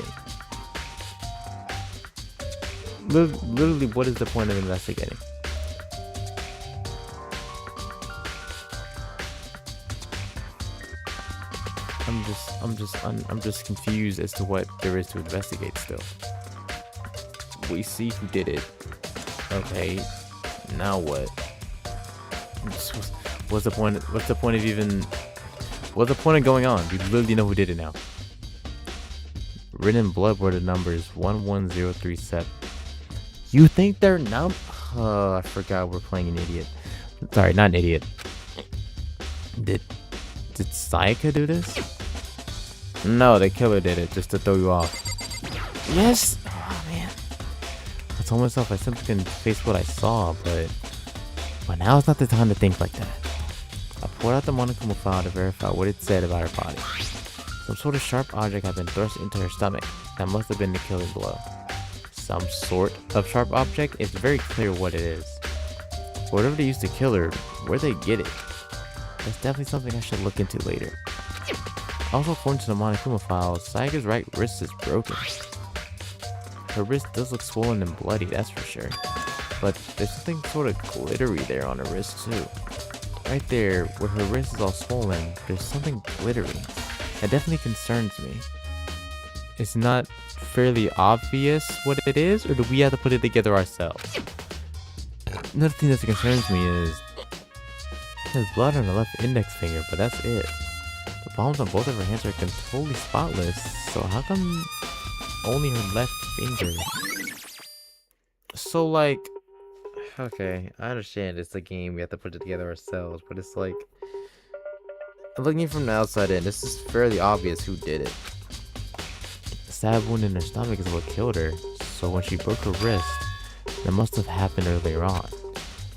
C: Literally, what is the point of investigating? I'm just confused as to what there is to investigate still. We see who did it. Okay, now what? What's the point of going on? We literally know who did it now. Written in blood were the numbers 11037. You think they're I forgot we're playing an idiot. Sorry, not an idiot. Did Sayaka do this? No, the killer did it just to throw you off. Yes! Oh man. I told myself I simply couldn't face what I saw, but now is not the time to think like that. I pulled out the Monokuma file to verify what it said about her body. Some sort of sharp object had been thrust into her stomach. That must have been the killing blow. Some sort of sharp object? It's very clear what it is. But whatever they used to kill her, where'd they get it? That's definitely something I should look into later. Also, according to the Monokuma file, Sayaka's right wrist is broken. Her wrist does look swollen and bloody, that's for sure. But there's something sort of glittery there on her wrist too. Right there, where her wrist is all swollen, there's something glittery. That definitely concerns me. It's not fairly obvious what it is, or do we have to put it together ourselves? Another thing that concerns me is there's blood on her left index finger, but that's it. The palms on both of her hands are totally spotless, so how come only her left finger? So like, okay, I understand it's a game, we have to put it together ourselves, but it's like, looking from the outside in, this is fairly obvious who did it. The stab wound in her stomach is what killed her, so when she broke her wrist, that must have happened earlier on.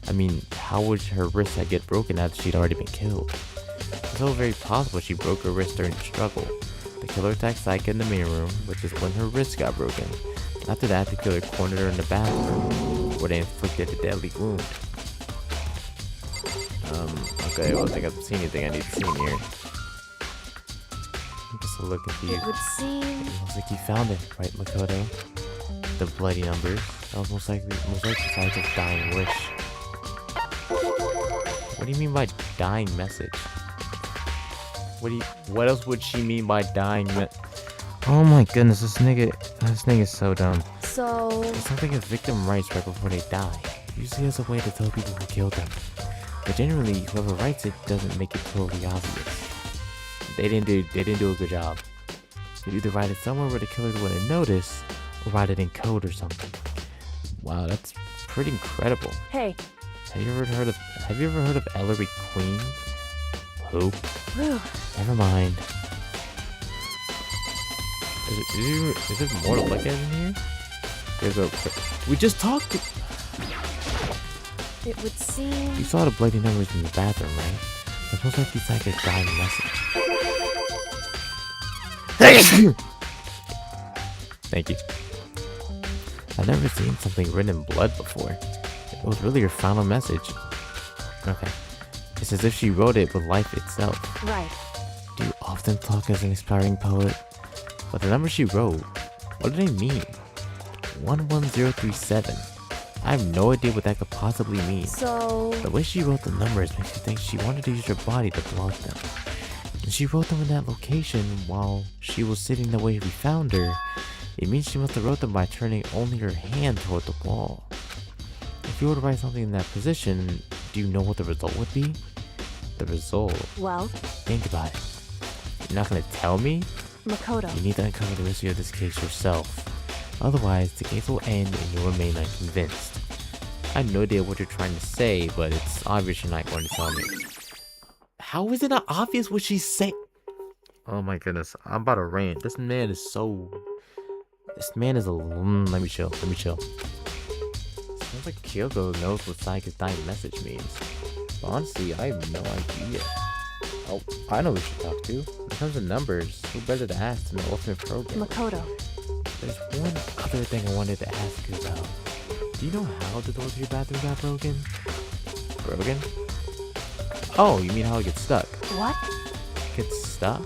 C: I mean, how would her wrist get broken after she'd already been killed? It's so very possible she broke her wrist during the struggle. The killer attacked Sayaka in the main room, which is when her wrist got broken. After that, the killer cornered her in the bathroom, where they inflicted a deadly wound. Okay, well, I think I've seen anything I need to see in here. I'm just a little confused.
F: It would seem...
C: It looks like you found it, right, Makoto? The bloody numbers. That was most likely Sayaka's dying wish. What do you mean by dying message? What else would she mean by dying Oh my goodness, this nigga is so dumb.
F: So...
C: It's something a victim writes right before they die. Usually has a way to tell people who killed them. But generally, whoever writes it doesn't make it totally obvious. They didn't do a good job. They either write it somewhere where the killer wouldn't notice, or write it in code or something. Wow, that's pretty incredible.
F: Hey.
C: Have you ever heard of Ellery Queen? Who? Never mind. Is there more to look at in here? We just talked to...
F: It would seem...
C: You saw the bloody numbers in the bathroom, right? That's most likely Sayaka's dying message. Thank you. I've never seen something written in blood before. It was really her final message. Okay. It's as if she wrote it with life itself.
F: Right.
C: Do you often talk as an aspiring poet? But the numbers she wrote, what do they mean? 11037. I have no idea what that could possibly mean.
F: So...
C: The way she wrote the numbers makes me think she wanted to use her body to block them. And she wrote them in that location while she was sitting the way we found her. It means she must have wrote them by turning only her hand toward the wall. If you were to write something in that position, do you know what the result would be? The result.
F: Well,
C: Think about it. You're not gonna tell me?
F: Makoto.
C: You need to uncover the mystery of this case yourself. Otherwise, the case will end and you'll remain unconvinced. I have no idea what you're trying to say, but it's obvious you're not going to tell me. How is it not obvious what she's saying? Oh my goodness, I'm about to rant. This man is so... This man is a... let me chill. Sounds like Kyoko knows what Sayaka's dying message means. But honestly, I have no idea. Oh, I know who we should talk to. In terms of numbers, who better to ask than the ultimate program?
F: Makoto.
C: There's one other thing I wanted to ask you about. Do you know how the door to your bathroom got broken? Broken? Oh, you mean how it gets stuck?
F: What?
C: Gets stuck?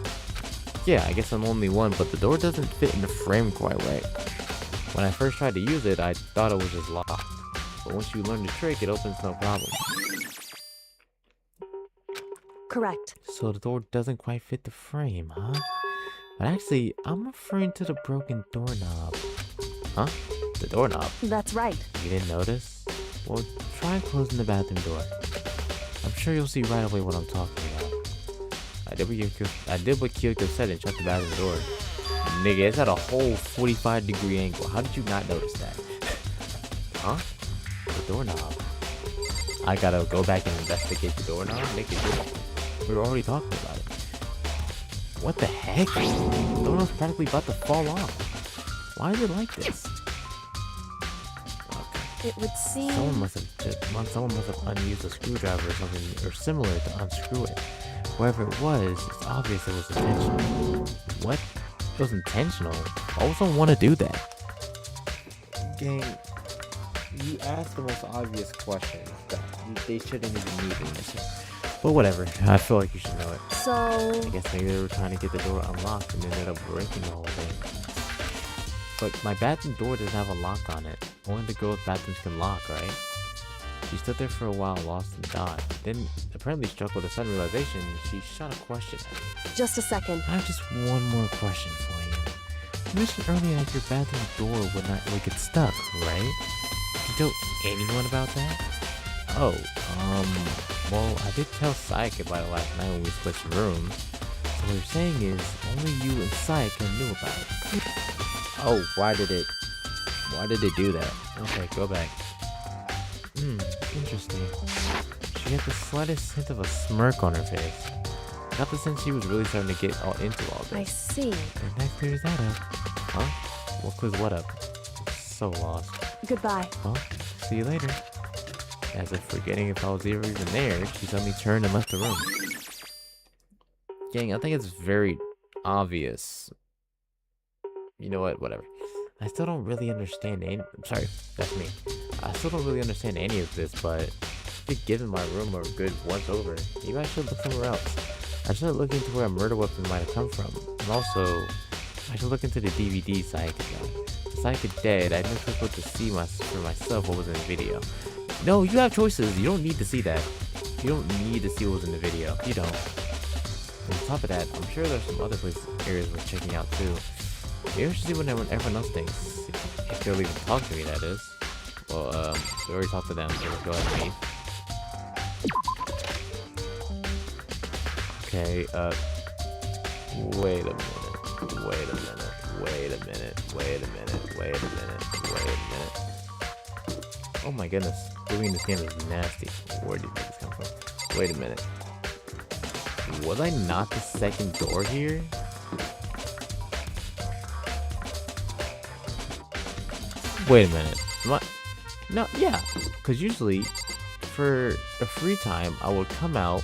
C: Yeah, I guess I'm only one, but the door doesn't fit in the frame quite right. When I first tried to use it, I thought it was just locked. But once you learn the trick, it opens no problem.
F: Correct.
C: So the door doesn't quite fit the frame, huh? But actually, I'm referring to the broken doorknob. Huh? The doorknob?
F: That's right.
C: You didn't notice? Well, try closing the bathroom door. I'm sure you'll see right away what I'm talking about. I did what Kyoko said and shut the bathroom door. Nigga, it's at a whole 45-degree angle. How did you not notice that? Huh? The doorknob. I gotta go back and investigate the doorknob? Make it good. We were already talking about it. What the heck? The doorknob's practically about to fall off. Why is it like this? Okay.
F: It would seem...
C: Someone must have unused a screwdriver or something or similar to unscrew it. Whoever it was, it's obvious it was intentional. What? It was intentional? Why would someone want to do that? Gang, you asked the most obvious questions that they shouldn't even need an answer. But whatever, I feel like you should know it.
F: So...
C: I guess maybe they were trying to get the door unlocked and ended up breaking the whole thing. But my bathroom door doesn't have a lock on it. Only the girls' bathrooms can lock, right? She stood there for a while, lost in thought. Then, apparently struck with a sudden realization, she shot a question at me.
F: Just a second.
C: I have just one more question for you. You mentioned earlier that your bathroom door would not really get stuck, right? Did you tell anyone about that? Oh, well, I did tell Sayaka about it last night when we switched rooms. So what you're saying is, only you and Sayaka knew about it. Oh, why did it do that? Okay, go back. Interesting. She had the slightest hint of a smirk on her face. Got the sense she was really starting to get all into all this.
F: I see.
C: And that clears that up. Huh? What clears what up? I'm so lost.
F: Goodbye.
C: Well, see you later. As if forgetting if I was even there, she suddenly turned and left the room. Gang, I think it's very obvious. You know what? Whatever. I still don't really understand any... I'm sorry, that's me. I still don't really understand any of this, but if you've given my room a good once over, maybe I should look somewhere else. I should look into where a murder weapon might have come from. And also, I should look into the DVD Sayaka got. With Sayaka dead, I had no choice but to see for myself what was in the video. No, you have choices. You don't need to see that. You don't need to see what was in the video. You don't. And on top of that, I'm sure there's some other areas worth checking out too. Maybe I should see what everyone else thinks. If they'll even talk to me, that is. Well, we already talked to them, so let's go ahead and leave. Okay, wait a minute. Oh my goodness, moving in this game is nasty. Where did this come from? Wait a minute. Was I not the second door here? Wait a minute. No, yeah. Because usually, for a free time, I would come out,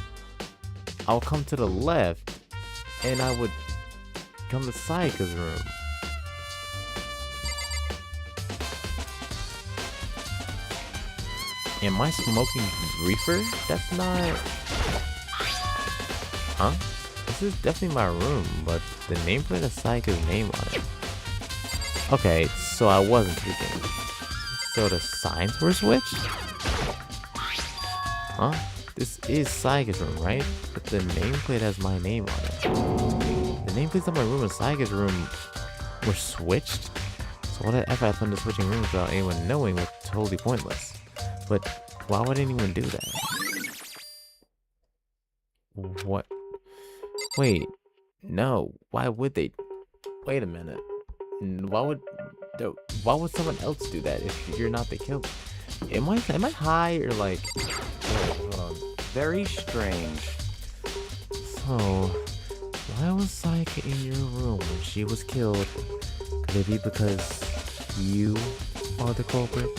C: I would come to the left, and I would come to Sayaka's room. Am I smoking reefer? That's not... Huh? This is definitely my room, but the nameplate has Sayaka's name on it. Okay, so I wasn't tweaking. So the signs were switched? Huh? This is Sayaka's room, right? But the nameplate has my name on it. The nameplates on my room and Sayaka's room were switched? So what if I planned to switching rooms without anyone knowing was totally pointless? But why would anyone do that? What? Wait, no. Why would they? Wait a minute. Why would someone else do that if you're not the killer? Am I high or like? Hold on. Very strange. So, why was Sayaka in your room when she was killed? Could it be because you are the culprit?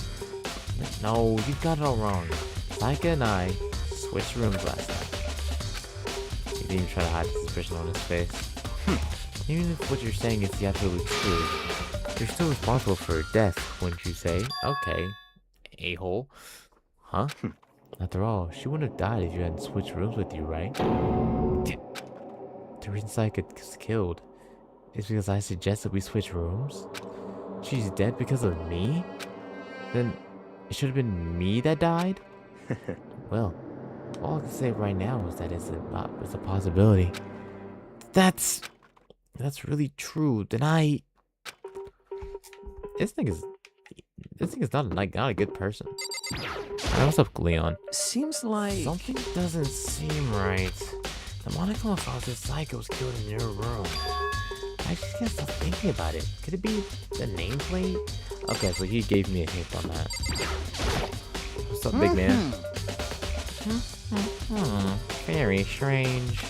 C: No, you got it all wrong. Sayaka and I switched rooms last night. He didn't even try to hide the suspicion on his face. Even if what you're saying is absolutely true, you're still responsible for her death, wouldn't you say? Okay, a-hole. Huh? After all, she wouldn't have died if you hadn't switched rooms with you, right? The reason Sayaka was killed is because I suggested we switch rooms? She's dead because of me? Then it should have been me that died? Well, all I can say right now is that it's a possibility. That's really true. Then this thing is not a good person. Alright, what's up, Leon?
G: Seems like
C: Something doesn't seem right. The monocle thought that Sayaka was killed in your room. I just can't stop thinking about it. Could it be the nameplate? Okay, so he gave me a hint on that. What's up, big man? Very strange.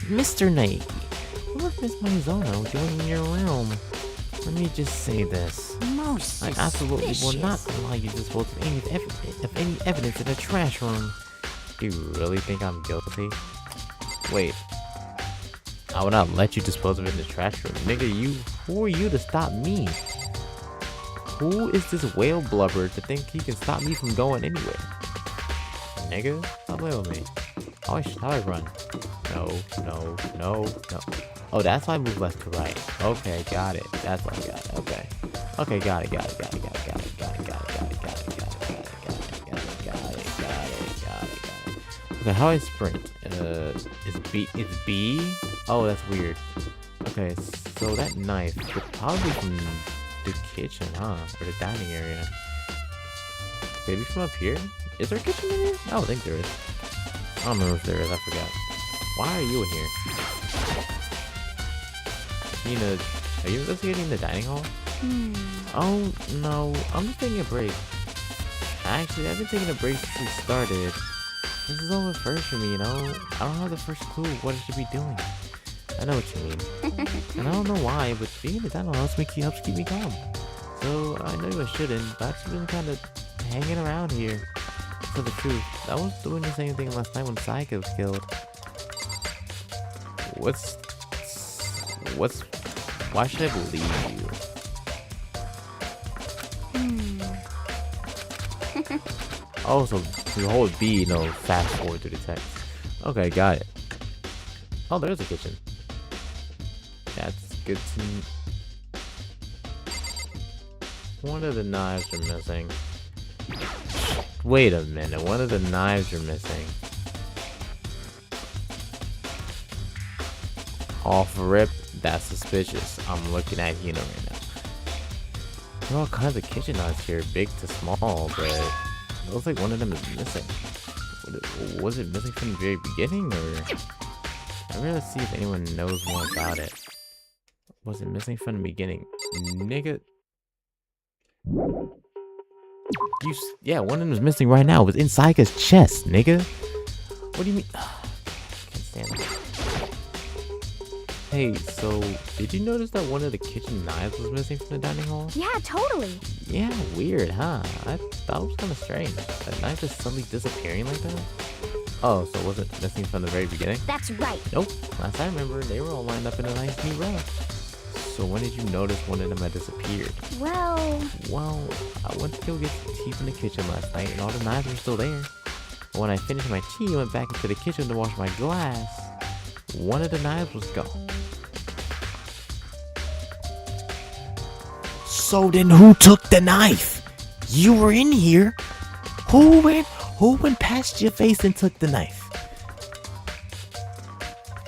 C: Mr. Nike, what if Miss Mizuno joined in your room? Let me just say this.
E: Most
C: I absolutely will not allow you to dispose of any evidence in the trash room. Do you really think I'm guilty? Wait. I will not let you dispose of it in the trash room. Nigga, who are you to stop me? Who is this whale blubber to think he can stop me from going anywhere? Nigga, stop playing with me. How I run? No. Oh, that's why I move left to right. Okay, got it. That's why I got it. Okay, got it. Okay, how I sprint? It's B? Oh, that's weird. Okay, so that knife could probably be from the kitchen, huh? Or the dining area. Maybe from up here? Is there a kitchen in here? I don't think there is. I don't remember if there is, I forgot. Why are you in here? Nina, are you investigating the dining hall? Oh, no, I'm just taking a break. Actually, I've been taking a break since we started. This is all at first for me, you know? I don't have the first clue what I should be doing. I know what you mean. And I don't know why, but being in the dining hall helps keep me calm. So, I know I shouldn't, but I've just been kind of hanging around here. For the truth, I was doing the same thing last night when Sayaka was killed. Why should I believe you? Oh, so you hold B, no, fast forward to the text. Okay, got it. Oh, there's a kitchen. That's good to... One of the knives are missing. Wait a minute, one of the knives are missing. Off rip, that's suspicious. I'm looking at Hina right now. There are all kinds of kitchen knives here, big to small, but it looks like one of them is missing. Was it missing from the very beginning, or... I'd rather see if anyone knows more about it. Was it missing from the beginning? Nigga... Yeah, one of them is missing right now. It was in Sayaka's chest, nigga. What do you mean? Can't stand it. Hey, so did you notice that one of the kitchen knives was missing from the dining hall?
E: Yeah, totally.
C: Yeah, weird, huh? I thought it was kind of strange. That knife is suddenly disappearing like that? Oh, so was it missing from the very beginning?
E: That's right.
C: Nope. Last I remember, they were all lined up in a nice neat row. So when did you notice one of them had disappeared?
B: Well,
C: Well, I went to go get some tea from the kitchen last night, and all the knives were still there. But when I finished my tea, I went back into the kitchen to wash my glass. One of the knives was gone.
H: So then who took the knife? You were in here. Who went past your face and took the knife?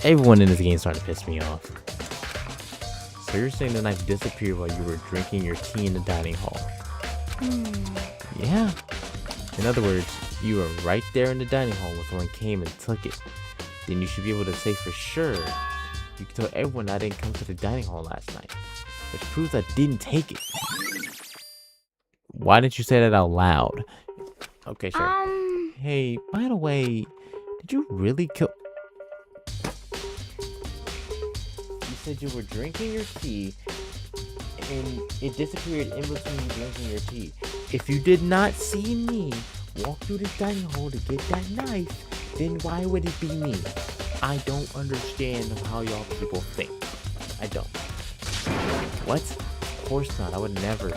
C: Everyone in this game started to piss me off. So you're saying the knife disappeared while you were drinking your tea in the dining hall? Yeah. In other words, you were right there in the dining hall when someone came and took it. Then you should be able to say for sure you can tell everyone I didn't come to the dining hall last night, which proves I didn't take it. Why didn't you say that out loud? Okay, sure. Hey, by the way, did you really kill... You said you were drinking your tea and it disappeared in between you drinking your tea. If you did not see me walk through the dining hall to get that knife, then why would it be me? I don't understand how y'all people think. I don't. What? Of course not. I would never.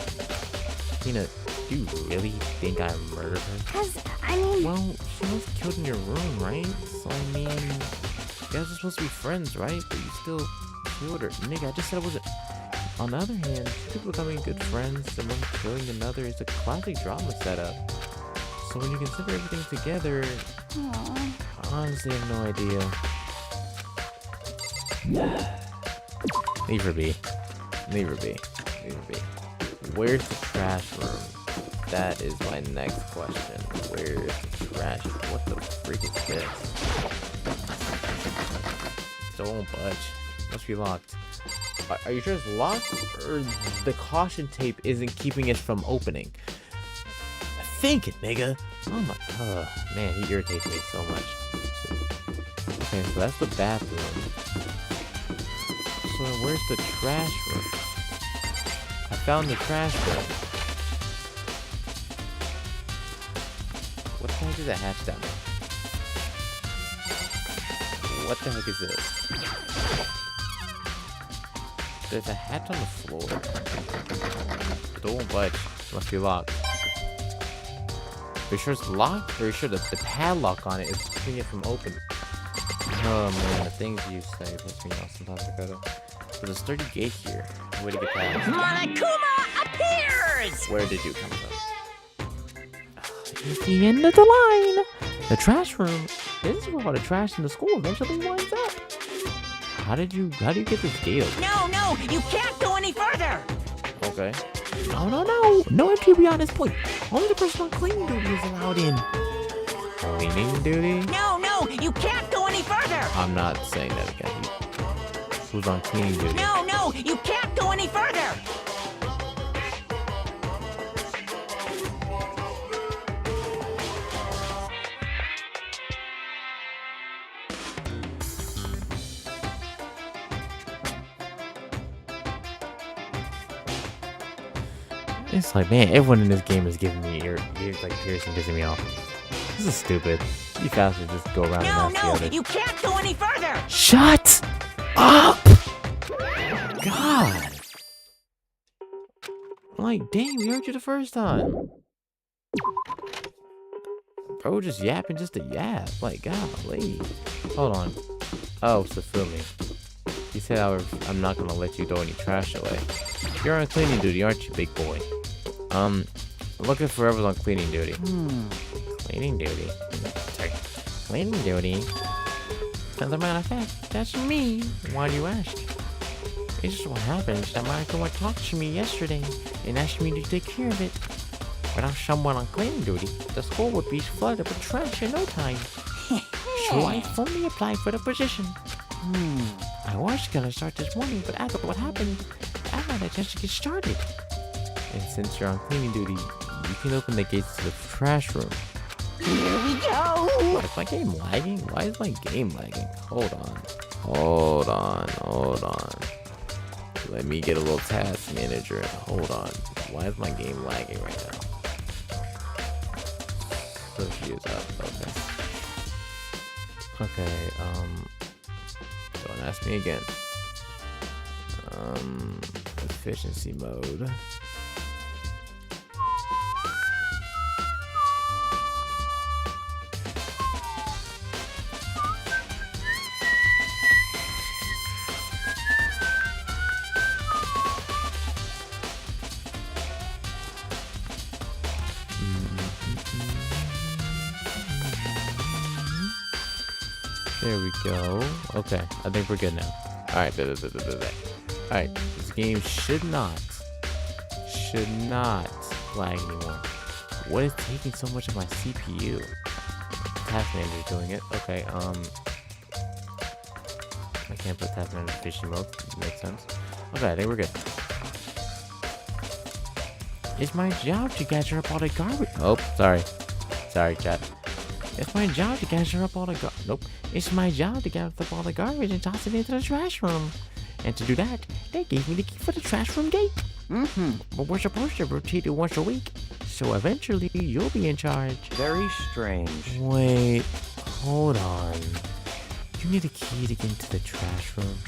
C: Tina, do you really think I murdered her?
B: 'cause, I mean,
C: Well, she was killed in your room, right? So, I mean, you guys are supposed to be friends, right? But you still killed her. Nigga, I just said I wasn't. On the other hand, two people becoming good friends and one killing another is a classic drama setup. So when you consider everything together, I honestly have no idea. Leave her be. Leave her be. Leave her be. Where's the trash room? That is my next question. Where's the trash room? What the freak is this? Still won't budge. Must be locked. Are you sure it's locked? Or the caution tape isn't keeping it from opening? Think it, nigga. Oh my god. Man, he irritates me so much. Okay, so that's the bathroom. So where's the trash room? I found the trash room. What the heck is that hatch down there? What the heck is this? There's a hatch on the floor. The door won't budge. It must be locked. Are you sure it's locked? Or are you sure that the padlock on it is keeping it from opening? Oh man, the things you say piss me off sometimes. I gotta. There's a sturdy gate here. Way to get past.
E: Monokuma appears!
C: Where did you come from?
H: It's the end of the line. The trash room. This is where all the trash in the school eventually winds up.
C: How do you get this gate open?
E: No, you can't go any further!
C: Okay.
H: No entry beyond this point. Only the person on cleaning duty is allowed in.
C: Cleaning duty?
E: No, you can't go any further!
C: I'm not saying that again. Who's on cleaning duty?
E: No, you can't go any further!
C: It's like, man, everyone in this game is giving me like piercing, pissing me off. This is stupid. You guys should just go around and ask the others.
E: You can't go any further!
H: Shut up!
C: God! Like, dang, we heard you the first time. Bro, just yapping just to yap. Like, golly. Hold on. Oh, so feel me. You said I'm not gonna let you throw any trash away. You're on cleaning duty, aren't you, big boy? Looking for whoever's on cleaning duty. Cleaning duty? Sorry. Cleaning duty? As a matter of fact, that's me. Why do you ask? It just what happens that Monica talked to me yesterday and asked me to take care of it. Without someone on cleaning duty, the school would be flooded with trash in no time. So I fully applied for the position. I was gonna start this morning, but after what happened, I had a chance to get started. And since you're on cleaning duty, you can open the gates to the trash room.
E: Here we go!
C: What, is my game lagging? Why is my game lagging? Hold on. Let me get a little task manager. Hold on. Why is my game lagging right now? So she is up. Okay. Don't ask me again. Efficiency mode. There we go. Okay, I think we're good now. Alright, alright, this game should not lag anymore. What is taking so much of my CPU? Task manager doing it. Okay, I can't put task manager fishing mode. Makes sense. Okay, I think we're good. It's my job to gather up all the garbage. Oh, sorry, chat. It's my job to gather up all the It's my job to gather up all the garbage and toss it into the trash room. And to do that, they gave me the key for the trash room gate. But we're supposed to rotate it once a week. So eventually, you'll be in charge.
G: Very strange.
C: Wait, hold on. You need a key to get into the trash room.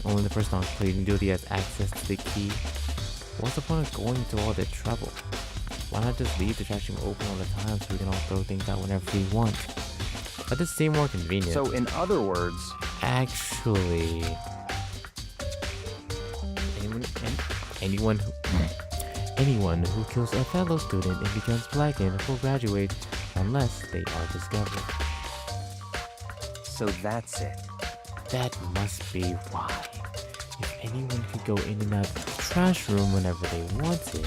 C: Only the person on cleaning duty has access to the key. What's the point of going to all the trouble? Why not just leave the trash room open all the time so we can all throw things out whenever we want? That just seems more convenient.
G: So in other words,
C: actually, anyone who kills a fellow student and becomes blackened will graduate unless they are discovered.
G: so that's it.
C: That must be why. If anyone could go in and out of the trash room whenever they wanted,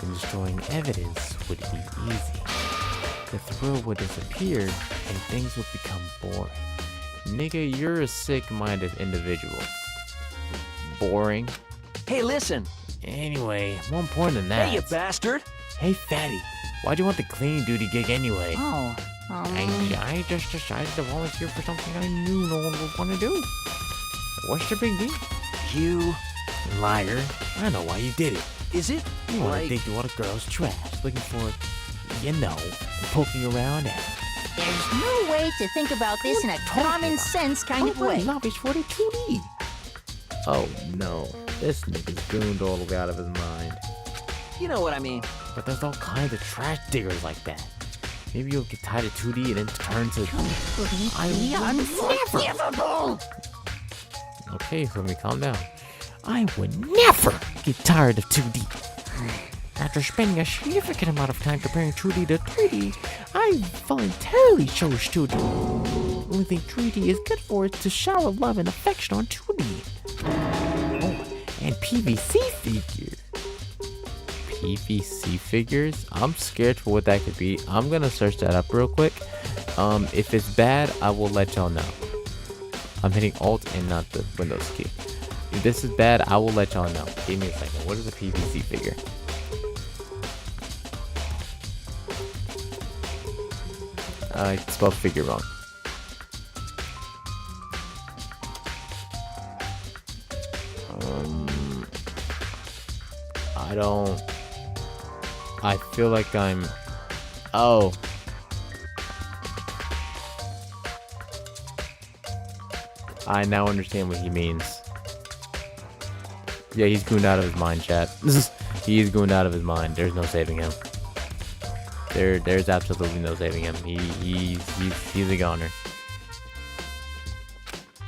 C: then destroying evidence would be easy. The thrill would disappear and things would become boring. Nigga, you're a sick-minded individual. Boring?
G: Hey, listen.
C: Anyway, more important than that.
G: Hey, you bastard.
C: Hey, fatty. Why'd you want the cleaning duty gig anyway?
E: Oh,
C: I just decided to volunteer for something I knew no one would want to do. What's the big deal?
G: You
C: Liar. I know why you did it.
G: is it?
C: You want to
G: Like,
C: dig through all the girls' trash, looking for, poking around at.
E: there's no way to think about this in a common sense kind of way.
C: Love is for the 2D. Oh no, this nigga's gooned all the way out of his mind.
G: you know what I mean.
C: But there's all kinds of trash diggers like that. Maybe you'll get tired of 2D and then turn to...
E: Unforgivable!
C: Okay, so let me calm down. I would never get tired of 2D. After spending a significant amount of time comparing 2D to 3D, I voluntarily chose 2D. The only thing 3D is good for is to shower love and affection on 2D. Oh, and PVC figures. PVC figures? I'm scared for what that could be. I'm gonna search that up real quick. If it's bad, I will let y'all know. I'm hitting Alt and not the Windows key. If this is bad, I will let y'all know. Give me a second. What is a PVC figure? I spelled figure wrong. I feel like I'm... Oh. I now understand what he means. Yeah, he's gooned out of his mind, chat. He's gooned out of his mind. There's no saving him. There's absolutely no saving him. He's a goner.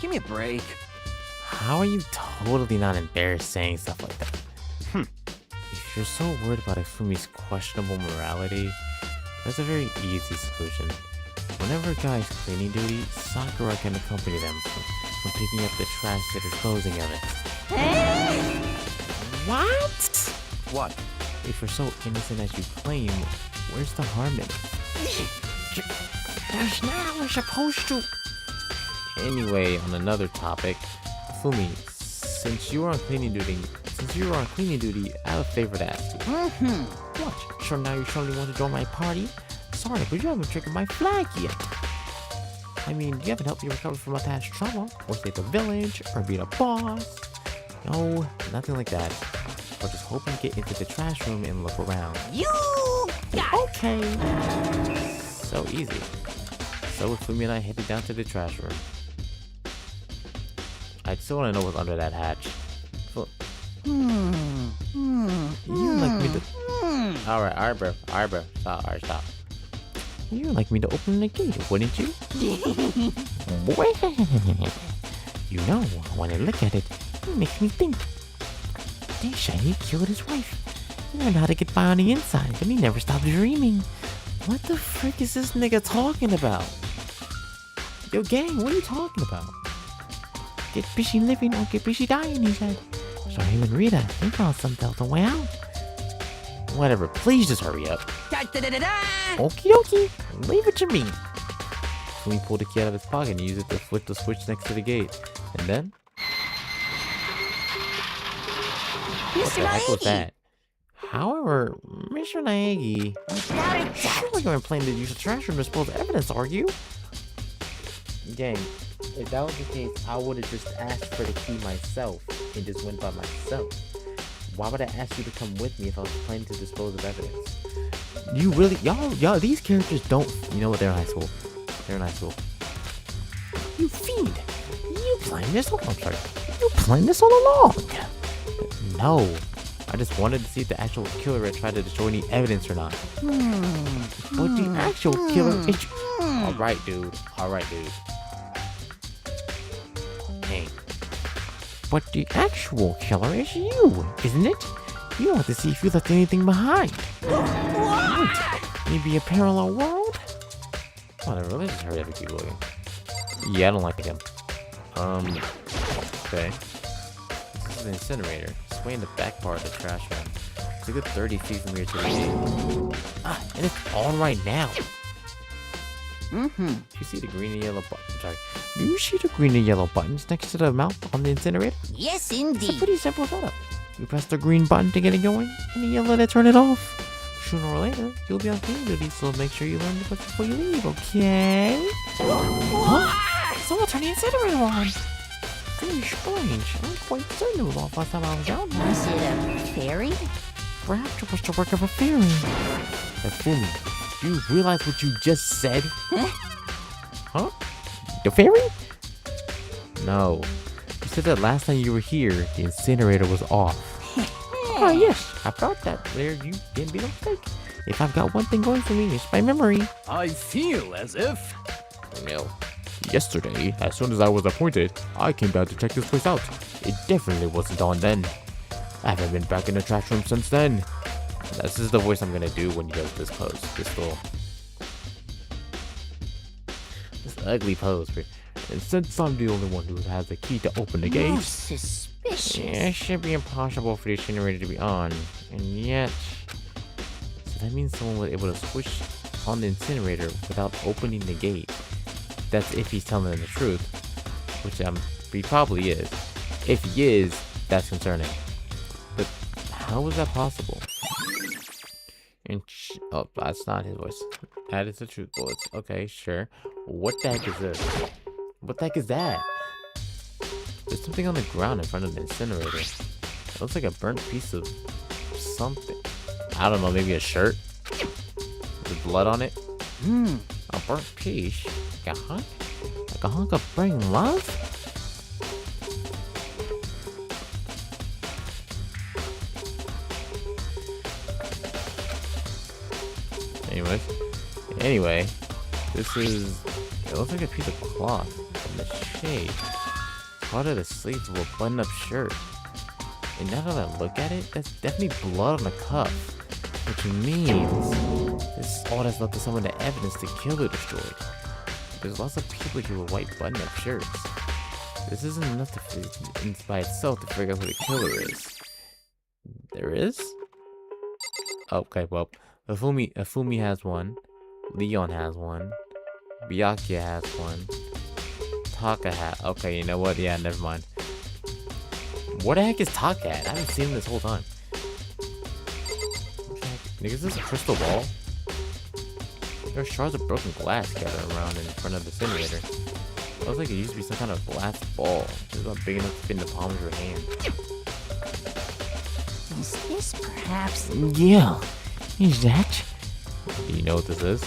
G: Give me a break.
C: How are you totally not embarrassed saying stuff like that? If you're so worried about Ifumi's questionable morality, there's a very easy solution. Whenever a guy is cleaning duty, Sakura can accompany them from picking up the trash to disposing of it. What?
G: What?
C: If you're so innocent as you claim, where's the harm in it? That's not how we're supposed to. Anyway, on another topic, Fumi, since you were on cleaning duty, I have a favor to ask you. What? So now you suddenly want to join my party? Sorry, but you haven't triggered my flag yet. I mean, you haven't helped me recover from my past trouble, or save the village, or beat a boss. No, nothing like that. But just hoping to get into the trash room and look around.
E: You got it.
C: Okay. So easy. So with Fumi and I headed down to the trash room. I still want to know what's under that hatch. You like me to... Alright, bro. Stop. You like me to open the gate, wouldn't you? Boy. You know, when I look at it, it makes me think. Shiny killed his wife. He learned how to get by on the inside, but he never stopped dreaming. What the frick is this nigga talking about? Yo, gang, what are you talking about? Get busy living or get busy dying, he said. So him and Rita, they found some Delta way out. Whatever, please just hurry up. Okie dokie, leave it to me. So he pulled the key out of his pocket and used it to flip the switch next to the gate. And then... what the heck was that? However, Mr. Naegi, surely you're planning to use the trash room to dispose of evidence, are you? Gang, if that was the case, I would have just asked for the key myself and just went by myself. Why would I ask you to come with me if I was planning to dispose of evidence? You really, y'all, these characters don't, you know what, they're in high school. You fiend! You planned this all, I'm sorry. You planned this all along! No. I just wanted to see if the actual killer had tried to destroy any evidence or not. But the actual killer is... Alright, dude. Hey. But the actual killer is you, isn't it? You want to see if you left anything behind. What? Maybe a parallel world? Whatever, let's just hurry up and keep looking. Yeah, I don't like him. Okay. This is an incinerator. It's way in the back part of the trash room. It's a good 30 feet from here to the gate. And it's on right now. You see the green and yellow button? Sorry. Do you see the green and yellow buttons next to the mouth on the incinerator?
E: Yes,
C: It's a
E: indeed.
C: pretty simple setup. You press the green button to get it going, and the yellow to turn it off. Sooner or later, you'll be on cleaning duty, so make sure you learn to put before you leave, okay? Huh? Someone turned the incinerator on! Very strange. I'm quite certain it was off last time I was down here.
E: Was it a fairy?
C: Perhaps it was the work of a fairy. Fumi, do you realize what you just said? Huh? The fairy? No. You said that last time you were here, the incinerator was off. Oh yes, I thought that there you didn't be no mistake. If I've got one thing going for me, it's my memory.
A: I feel as if...
C: No. Yesterday, as soon as I was appointed, I came down to check this place out. It definitely wasn't on then. I haven't been back in the trash room since then. This is the voice I'm gonna do when he does this pose. This ugly pose. And since I'm the only one who has the key to open the gate,
E: Most suspicious.
C: it should be impossible for the incinerator to be on. And yet... So that means someone was able to switch on the incinerator without opening the gate. That's if he's telling them the truth. Which he probably is. If he is, that's concerning. But how is that possible? And oh, that's not his voice. That is the truth bullets. Okay, sure. What the heck is this? What the heck is that? There's something on the ground in front of the incinerator. It looks like a burnt piece of something. I don't know, maybe a shirt? With blood on it? A burnt piece? Like a hunk of burning love? Anyway, this is... It looks like a piece of cloth in the shape. Part of the sleeve of a button-up shirt. And now that I look at it, that's definitely blood on the cuff. Which means this is all that's left of some of the evidence the killer destroyed. There's lots of people here with white button-up shirts. This isn't enough by itself to figure out who the killer is. There is? Okay, well, Afumi has one. Leon has one. Byakuya has one. Taka has... Okay, you know what? Yeah, never mind. What the heck is Taka at? I haven't seen him this whole time. What the heck? Nigga, is this a crystal ball? There are shards of broken glass scattered around in front of the incinerator. It looks like it used to be some kind of glass ball. It's about big enough to fit in the palm of your hand.
E: Is this perhaps...
C: Yeah. Is that? Do you know what this is?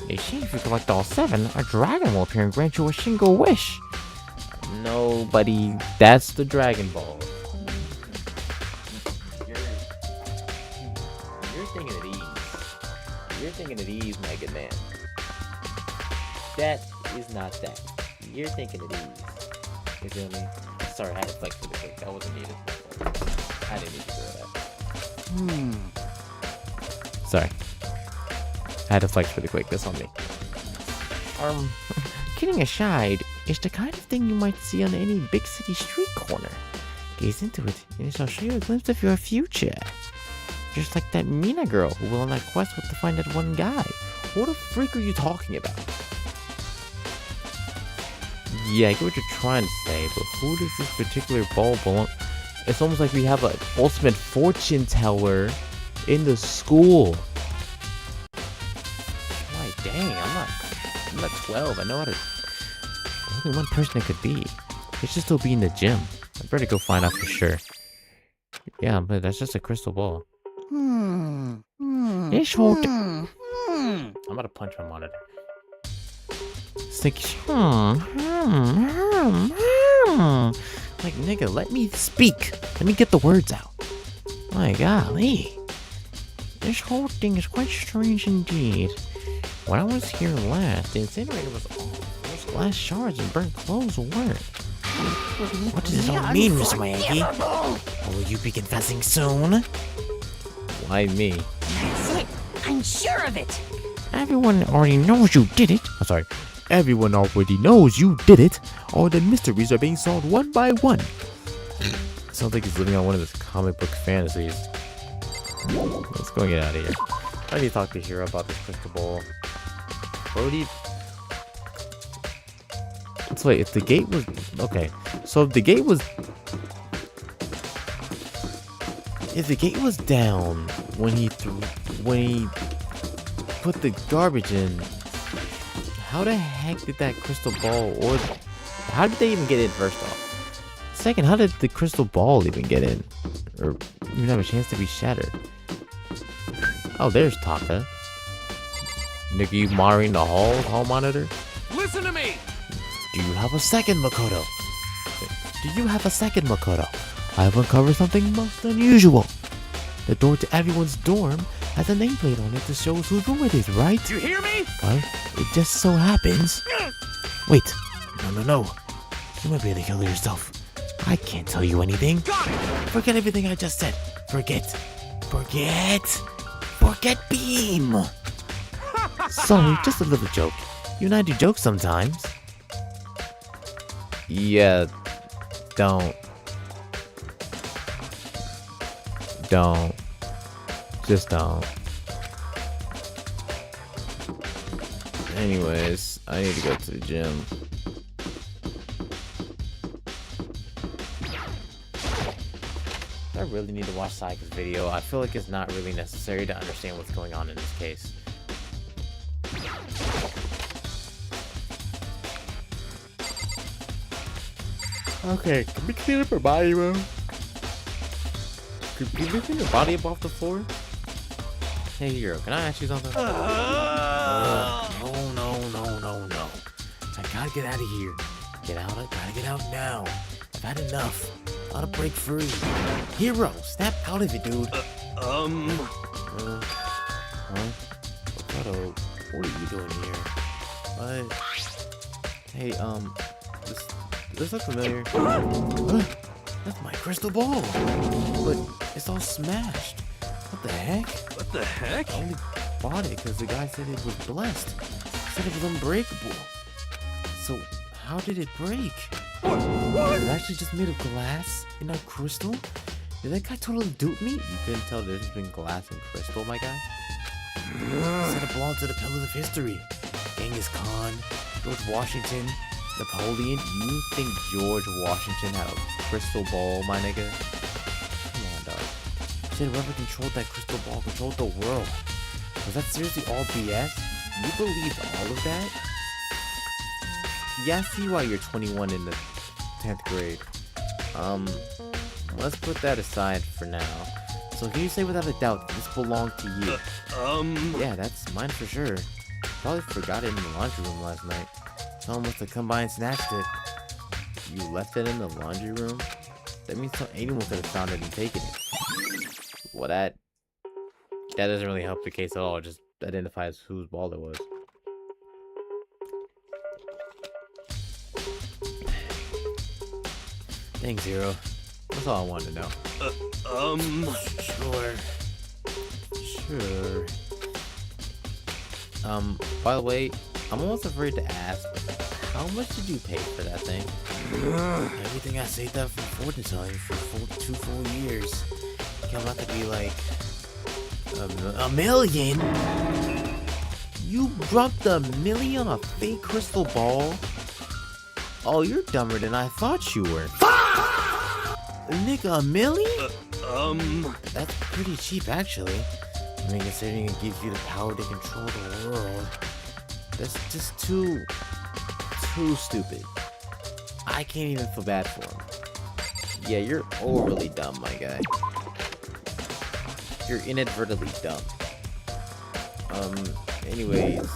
C: They say if you collect all 7, a dragon will appear and grant you a single wish. No, buddy. That's the Dragon Ball. thinking of these. You're thinking of these, Mega Man. That is not that. You're thinking of these. You feel me? Sorry, I had to flex really quick. That wasn't needed. I didn't need to do that. Sorry. I had to flex really quick. That's on me.
H: Kidding aside, it's the kind of thing you might see on any big city street corner. Gaze into it, and it shall show you a glimpse of your future. Just like that Mina girl who went on that quest with to find that one guy.
C: What the freak are you talking about?
H: Yeah, I get what you're trying to say, but who does this particular ball belong? It's almost like we have an ultimate fortune teller in the school. Like, dang, I'm not 12. I know how to. There's only one person it could be. It should still be in the gym. I better go find out for sure. Yeah, but that's just a crystal ball. This whole. I'm about to punch my monitor. Like, like, nigga, let me speak. Let me get the words out. My golly. This whole thing is quite strange indeed. When I was here last, the incinerator was all those glass shards and burnt clothes were. What does this all mean, Mr. Miyagi? Will you be confessing soon? Why me?
E: That's it. I'm sure of it.
H: Everyone already knows you did it. I'm sorry. Everyone already knows you did it. All the mysteries are being solved one by one. Sounds like he's living on one of his comic book fantasies. Let's go get out of here. I need to talk to Hiro about this crystal ball. Brody. Let's wait. If the gate was okay, so if the gate was down when he put the garbage in. How the heck did that crystal ball, or how did they even get in first off? Second, how did the crystal ball even get in? Or even have a chance to be shattered? Oh, there's Taka. Nigga, you monitoring the hall monitor?
A: Listen to me!
H: Do you have a second, Makoto? Do you have a second, Makoto? I have uncovered something most unusual. The door to everyone's dorm has a nameplate on it that shows whose room it is, right?
A: You hear me?
H: Well, it just so happens. Wait. No. You might be able to kill yourself. I can't tell you anything. Forget everything I just said. Forget Beam. Sorry, just a little joke. You and I do jokes sometimes. Yeah, don't. Just don't. Anyways, I need to go to the gym. I really need to watch Sayaka's video. I feel like it's not really necessary to understand what's going on in this case. Okay, can we clean up her body, bro? Can we clean her body up off the floor? Hey, Hiro, can I ask you something? No. I gotta get out of here. Gotta get out now. I've had enough. Gotta break free. Hiro, snap out of it, dude.
A: Huh?
H: What are you doing here? What? Hey, this looks familiar. That's my crystal ball. But it's all smashed. What the heck?
A: What the heck?
H: I only bought it because the guy said it was blessed. He said it was unbreakable. So, how did it break?
A: What?
H: Is it actually just made of glass and not crystal? Did that guy totally dupe me? You couldn't tell the difference between glass and crystal, my guy? He said it belonged to the pillars of history. Genghis Khan, George Washington, Napoleon. You think George Washington had a crystal ball, my nigga? Come on, dog. He said whoever controlled that crystal ball controlled the world. Was that seriously all BS? You believed all of that? Yeah, I see why you're 21 in the 10th grade. Let's put that aside for now. So can you say without a doubt that this belonged to you? Yeah, that's mine for sure. Probably forgot it in the laundry room last night. Someone must have come by and snatched it. You left it in the laundry room? That means anyone could have found it and taken it. Well, that that doesn't really help the case at all. It just identifies whose ball it was. Thanks, Zero. That's all I wanted to know. Sure. Sure. By the way, I'm almost afraid to ask, but how much did you pay for that thing? Everything I saved up from fortune telling for 2 full years. Come out to be like a million. You dropped $1 million on a fake crystal ball? Oh, you're dumber than I thought you were. Nigga, $1 million? That's pretty cheap, actually. I mean, considering it gives you the power to control the world. That's just too stupid. I can't even feel bad for him. Yeah, you're overly dumb, my guy. You're inadvertently dumb. Anyways,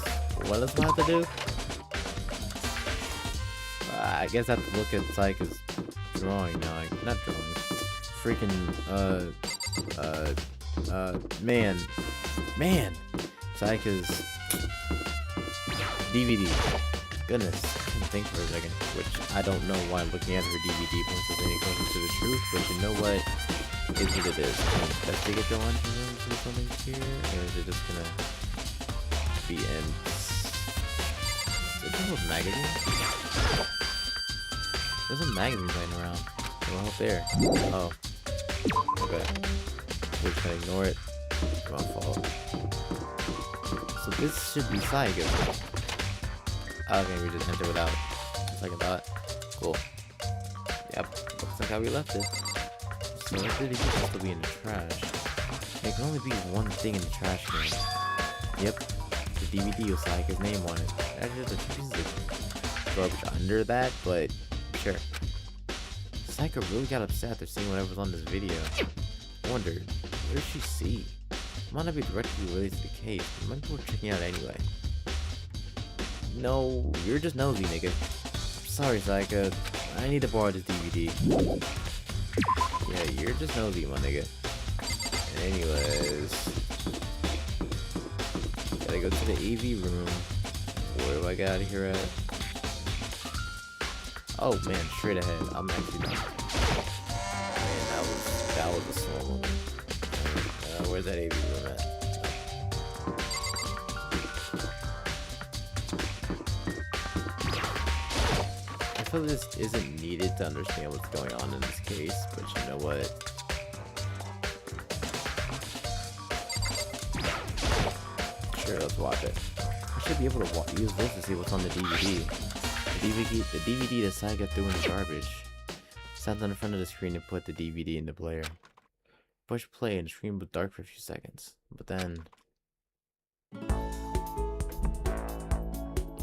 H: what else do I have to do? I guess I have to look at Sayaka's drawing now. Like, not drawing. Freaking, man. Sayaka's DVD. Goodness, I couldn't think for a second. Which, I don't know why looking at her DVD points us any closer to the truth, but you know what? It is what it is. Let's take it to lunch and then do something here, or is it just gonna be in... Is it a magazine? There's a magazine laying around. Well, up there. Oh. Okay. We're just gonna ignore it. Come on, follow. So this should be Sayaka. Okay, we just enter without second thought. Cool. Yep, looks like how we left it. So what did it supposed to be in the trash? There can only be one thing in the trash can. Yep, the DVD with Sayaka's name on it. Actually, there's a piece of garbage under that, but sure. Sayaka really got upset after seeing whatever was on this video. Wondered, what did she see? Might not be directly related to the case, but might be worth checking out anyway. No, you're just nosy, nigga. Sorry, Sayaka. I need to borrow this DVD. Yeah, you're just nosy, my nigga. Anyways, gotta go to the AV room. Where do I get out of here at? Oh man, straight ahead. I'm actually not. Man, that was a slow one. Where's that AV room at? I feel this isn't needed to understand what's going on in this case, but you know what? Sure, let's watch it. I should be able to use this to see what's on the DVD. The DVD that Sayaka threw in the garbage. Sat on the front of the screen and put the DVD in the player. Push play and the screen was dark for a few seconds, but then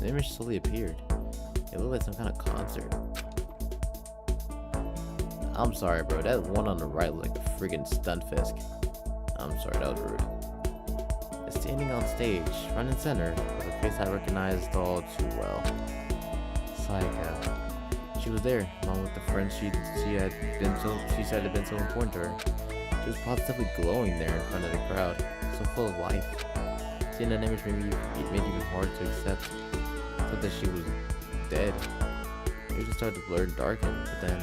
H: the image slowly appeared. It looked like some kind of concert. I'm sorry, bro. That one on the right looked like a friggin' stunfisk. I'm sorry, that was rude. Standing on stage, front and center, with a face I recognized all too well. Sayaka. She was there, along with the friends she said had been so important to her. She was positively glowing there in front of the crowd, so full of life. Seeing that image made it even harder to accept. I thought that she was dead. It just started to blur and darken, but then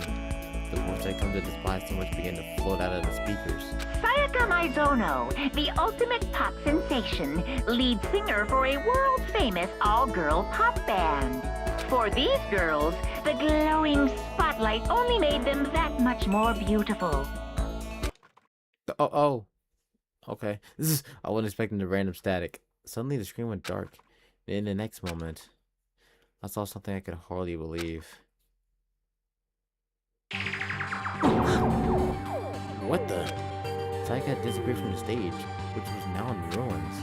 H: the voice I come to despise so much began to float out of the speakers.
E: Sayaka Maizono, the ultimate pop sensation, lead singer for a world-famous all-girl pop band. For these girls, the glowing spotlight only made them that much more beautiful.
H: Oh. Okay. I wasn't expecting the random static. Suddenly the screen went dark. And in the next moment, I saw something I could hardly believe. What the? Sayaka had disappeared from the stage, which was now in ruins.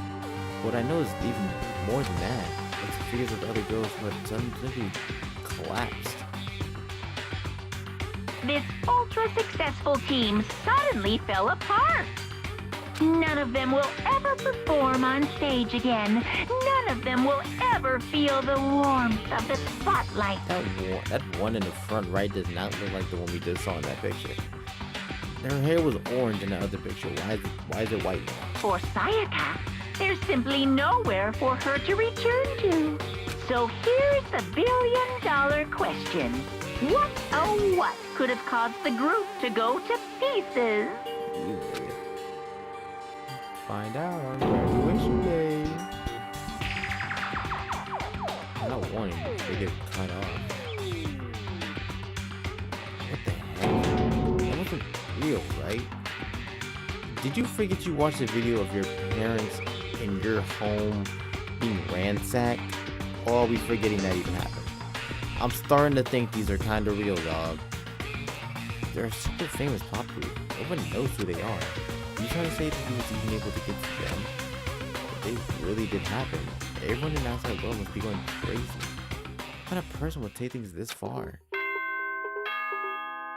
H: What I know is even more than that. It's the figures of the other girls who had suddenly collapsed.
E: This ultra-successful team suddenly fell apart. None of them will ever perform on stage again. None of them will ever feel the warmth of the spotlight.
H: That one in the front right does not look like the one we just saw in that picture. her hair was orange in the other picture. Why is it white now?
E: For Sayaka, there's simply nowhere for her to return to. So here's the billion-dollar question. What, oh what, could have caused the group to go to pieces?
H: Find out on graduation day. Not wanting to get cut off. What the heck? That wasn't real, right? Did you forget you watched a video of your parents in your home being ransacked? Or are we forgetting that even happened? I'm starting to think these are kind of real, dog. They're a super famous pop group. Everyone knows who they are. You trying to say that he was even able to get to them? But they really did happen. Everyone in the outside world must be going crazy. What kind of person would take things this far?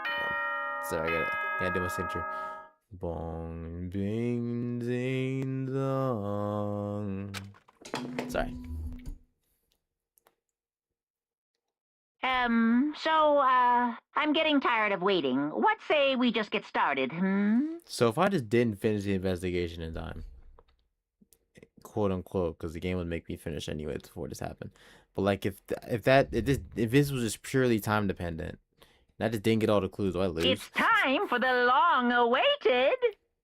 H: Oh, sorry, I gotta do my signature. Bong bing ding dong. Sorry.
E: I'm getting tired of waiting. What say we just get started,
H: So if I just didn't finish the investigation in time, quote unquote, because the game would make me finish anyways before this happened. But like if this was just purely time dependent, and I just didn't get all the clues, do I lose?
E: It's time for the long-awaited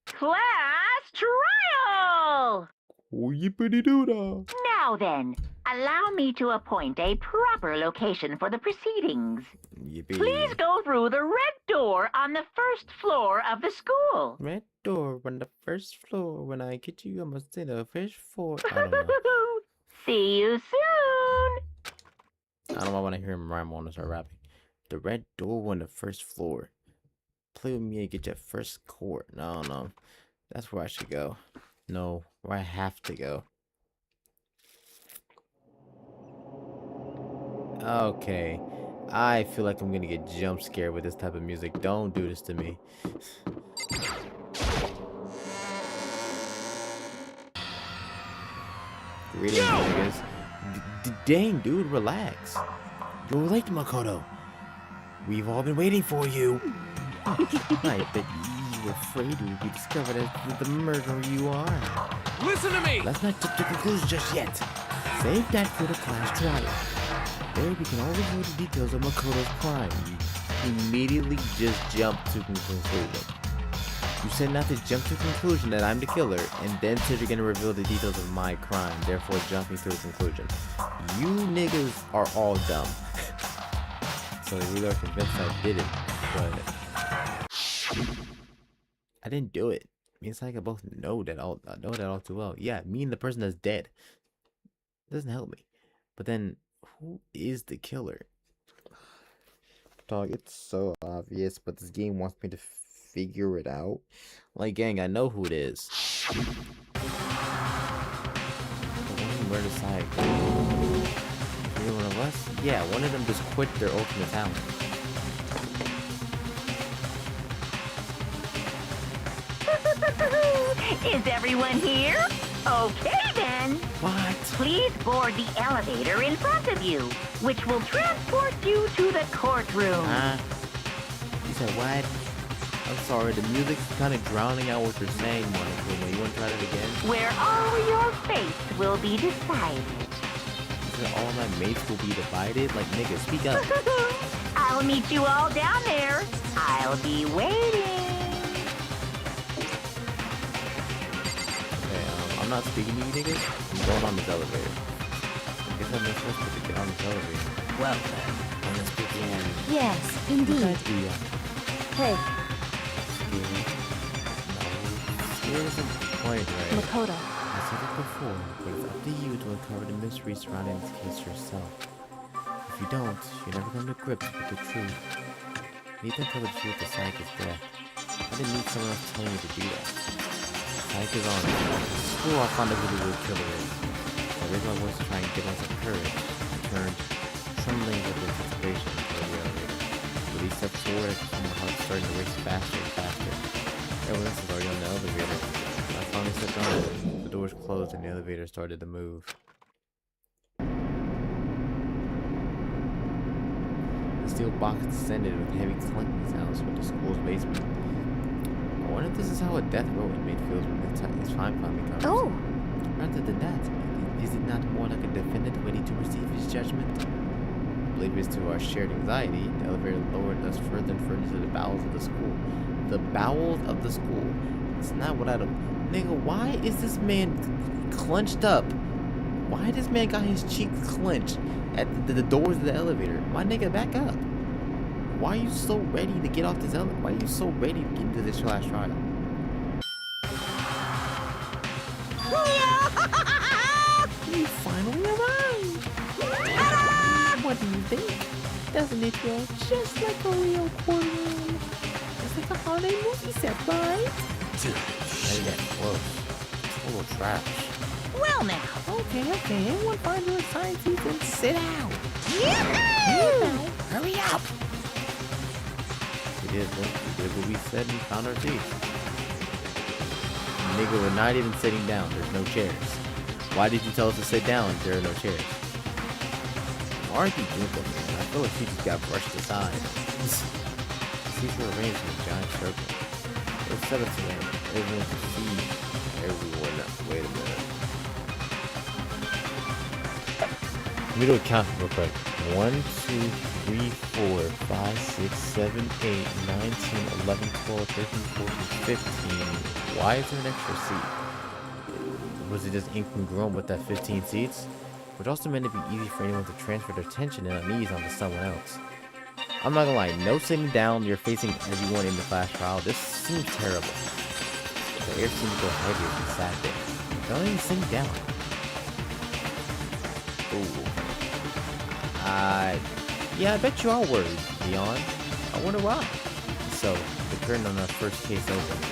E: class trial!
H: Oh, yippity-doo-dah.
E: Now then, allow me to appoint a proper location for the proceedings.
H: Yippee.
E: Please go through the red door on the first floor of the school.
H: Red door on the first floor. When I get you, I must say the first floor. I don't know.
E: See you soon!
H: I don't know why when I hear him rhyme, I want to start rapping. The red door on the first floor. Play with me and get your first court. No. That's where I should go. No, where I have to go. Okay. I feel like I'm gonna get jump scared with this type of music. Don't do this to me. Greetings, niggas. Dang, dude, relax. You're late, Makoto. We've all been waiting for you. I bet you were afraid we would be discovered as the murderer you are.
A: Listen to me!
H: Let's not jump to conclusions just yet. Save that for the class trial. There we can all review the details of Makoto's crime. You immediately just jump to conclusion. You said not to jump to conclusion that I'm the killer, and then said you're gonna reveal the details of my crime, therefore jumping to a conclusion. You niggas are all dumb. So they really are convinced I did it, but I didn't do it. Me and Sayaka both know that all too well. Yeah, me and the person that's dead. Doesn't help me. But then, who is the killer? Dog, it's so obvious, but this game wants me to figure it out. Like, gang, I know who it is. Where the Sayaka? One of us? Yeah, one of them just quit their ultimate talent.
E: Is everyone here? Okay then.
H: What?
E: Please board the elevator in front of you, which will transport you to the courtroom.
H: You said what? I'm sorry, the music's kind of drowning out what you're saying, Monica. You want to try that again?
E: Where all your fate will be decided.
H: All my mates will be divided? Like, nigga, speak up.
E: I'll meet you all down there. I'll be waiting.
H: Okay, I'm not speaking to you niggas. I'm going on this elevator. I guess I'm not supposed to get on this elevator.
G: Well then, I'm gonna speak in.
F: Yes, indeed. Hey,
H: Scary isn't the point, right?
F: Makoto.
H: I said it before, but it's up to you to uncover the mystery surrounding this case yourself. If you don't, you'll never come to grips with the truth. You need to uncover the truth of Sayaka's death. I didn't need someone else telling me to do that. Sayaka's on it. Screw off on the who the real killer is. I raised my voice to try and give myself courage. I turned, trembling with anticipation toward the elevator. With each step forward, my heart started to race faster and faster. Everyone else was already on the elevator. I finally stepped on it. The doors closed and the elevator started to move. The steel box descended with heavy clunking sounds from the school's basement. wonder if this is how a death row inmate feels when his time finally comes.
F: Oh,
H: Rather than that, is it not more like a defendant waiting to receive his judgment? Oblivious to our shared anxiety, the elevator lowered us further and further to the bowels of the school. The bowels of the school. It's not what I don't... Nigga, why is this man clenched up? Why this man got his cheeks clenched at the doors of the elevator? My nigga, back up. Why are you so ready to get off this elevator? Why are you so ready to get into this last trial?
D: You finally arrived! What do you think? Doesn't it feel just like a real courtroom? It's like a holiday movie set, right?
H: Dude, not even close. It's a little trash.
E: Well now.
D: Okay, everyone find your assigned seats and sit down.
E: Yoo-hoo!
D: Hurry up!
H: We did what we said and found our seats. Nigga, we're not even sitting down. There's no chairs. Why did you tell us to sit down if there are no chairs? Why are you Junko, man? I feel like she just got brushed aside. Seats were arranged in a giant circle. It was set up to everyone to see everyone. Wait a minute. Let me do a count real quick. 1, 2, 3, 4, 5, 6, 7, 8, 9, 10, 11, 12, 13, 14, 15. Why is there an extra seat? Was it just incongruent with that 15 seats? Which also meant it'd be easy for anyone to transfer their tension and unease onto someone else. I'm not gonna lie, no sitting down, you're facing everyone in the flash trial. This seems terrible. The air seemed to go heavier as we sat there. Don't even sitting down. Ooh. Yeah, I bet you are worried, Leon. I wonder why. So, the curtain on our first case opened.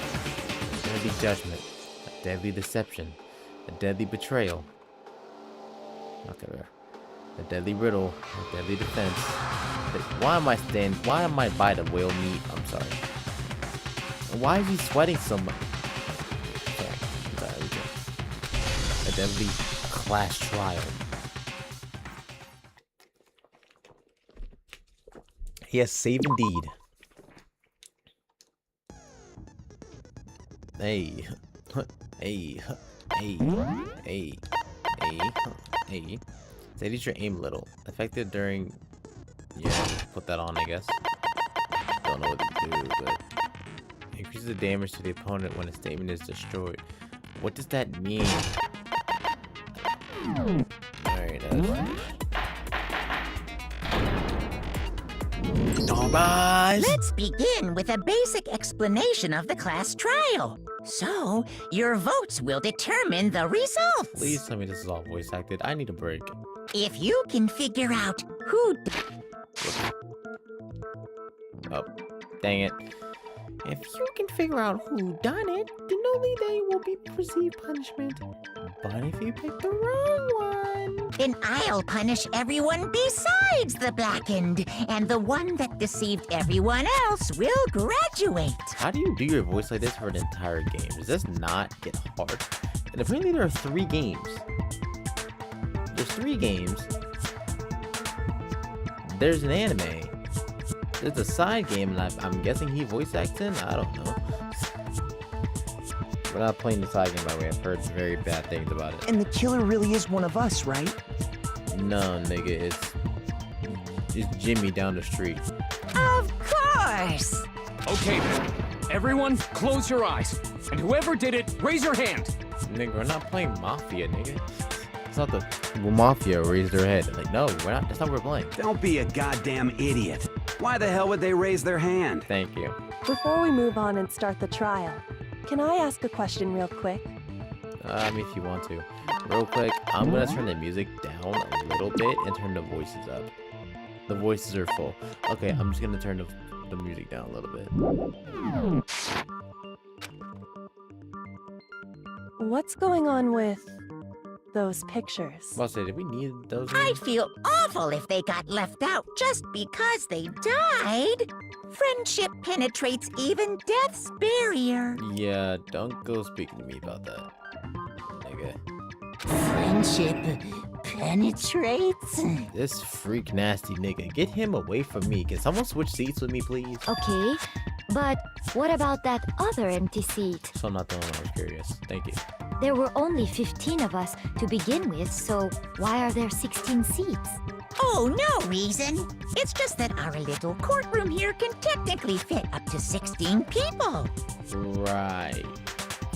H: There's gonna be judgment, a deadly deception, a deadly betrayal. Okay, a deadly riddle, a deadly defense. Why am I by the whale meat? I'm sorry. Why is he sweating so much? Sorry, a deadly class trial. Yes, save indeed. Hey. Hey. Hey. Hey. Hey. Steadies your aim a little. Effective during... Yeah, put that on, I guess. Don't know what to do, but... Increases the damage to the opponent when a statement is destroyed. What does that mean? Alright,
E: Alright. Let's begin with a basic explanation of the class trial. So, your votes will determine the results.
H: Please tell me this is all voice acted. I need a break.
E: If you can figure out who...
H: Oh, dang it.
D: If you can figure out who done it, then only they will be received punishment. But if you pick the wrong one...
E: Then I'll punish everyone besides the blackened, and the one that deceived everyone else will graduate.
H: How do you do your voice like this for an entire game? Does this not get hard? And apparently there are 3 games. There's 3 games. There's an anime. There's a side game, and I'm guessing he voice acts in? I don't know. We're not playing the side game, by the way. I've heard very bad things about it.
I: And the killer really is one of us, right?
H: No, nigga, it's Jimmy down the street.
E: Of course!
J: Okay then, everyone close your eyes, and whoever did it, raise your hand!
H: Nigga, we're not playing Mafia, nigga. It's not the Mafia raise their head. Like, no, we're not. That's not what we're playing.
K: Don't be a goddamn idiot. Why the hell would they raise their hand?
H: Thank you.
F: Before we move on and start the trial, can I ask a question real quick?
H: I mean, if you want to. Real quick, I'm gonna turn the music down a little bit and turn the voices up. The voices are full. Okay, I'm just gonna turn the music down a little bit.
F: What's going on with those pictures?
H: I'll say, did we need those?
E: I'd feel awful if they got left out just because they died. Friendship penetrates even death's barrier.
H: Yeah, don't go speaking to me about that. Nigga.
E: Friendship penetrates?
H: This freak nasty nigga. Get him away from me. Can someone switch seats with me, please?
F: Okay,
B: But what about that other empty seat?
H: So I'm not the only one who was curious. Thank you.
B: There were only 15 of us to begin with, so why are there 16 seats?
L: Oh, no reason. It's just that our little courtroom here can technically fit up to 16 people.
H: Right.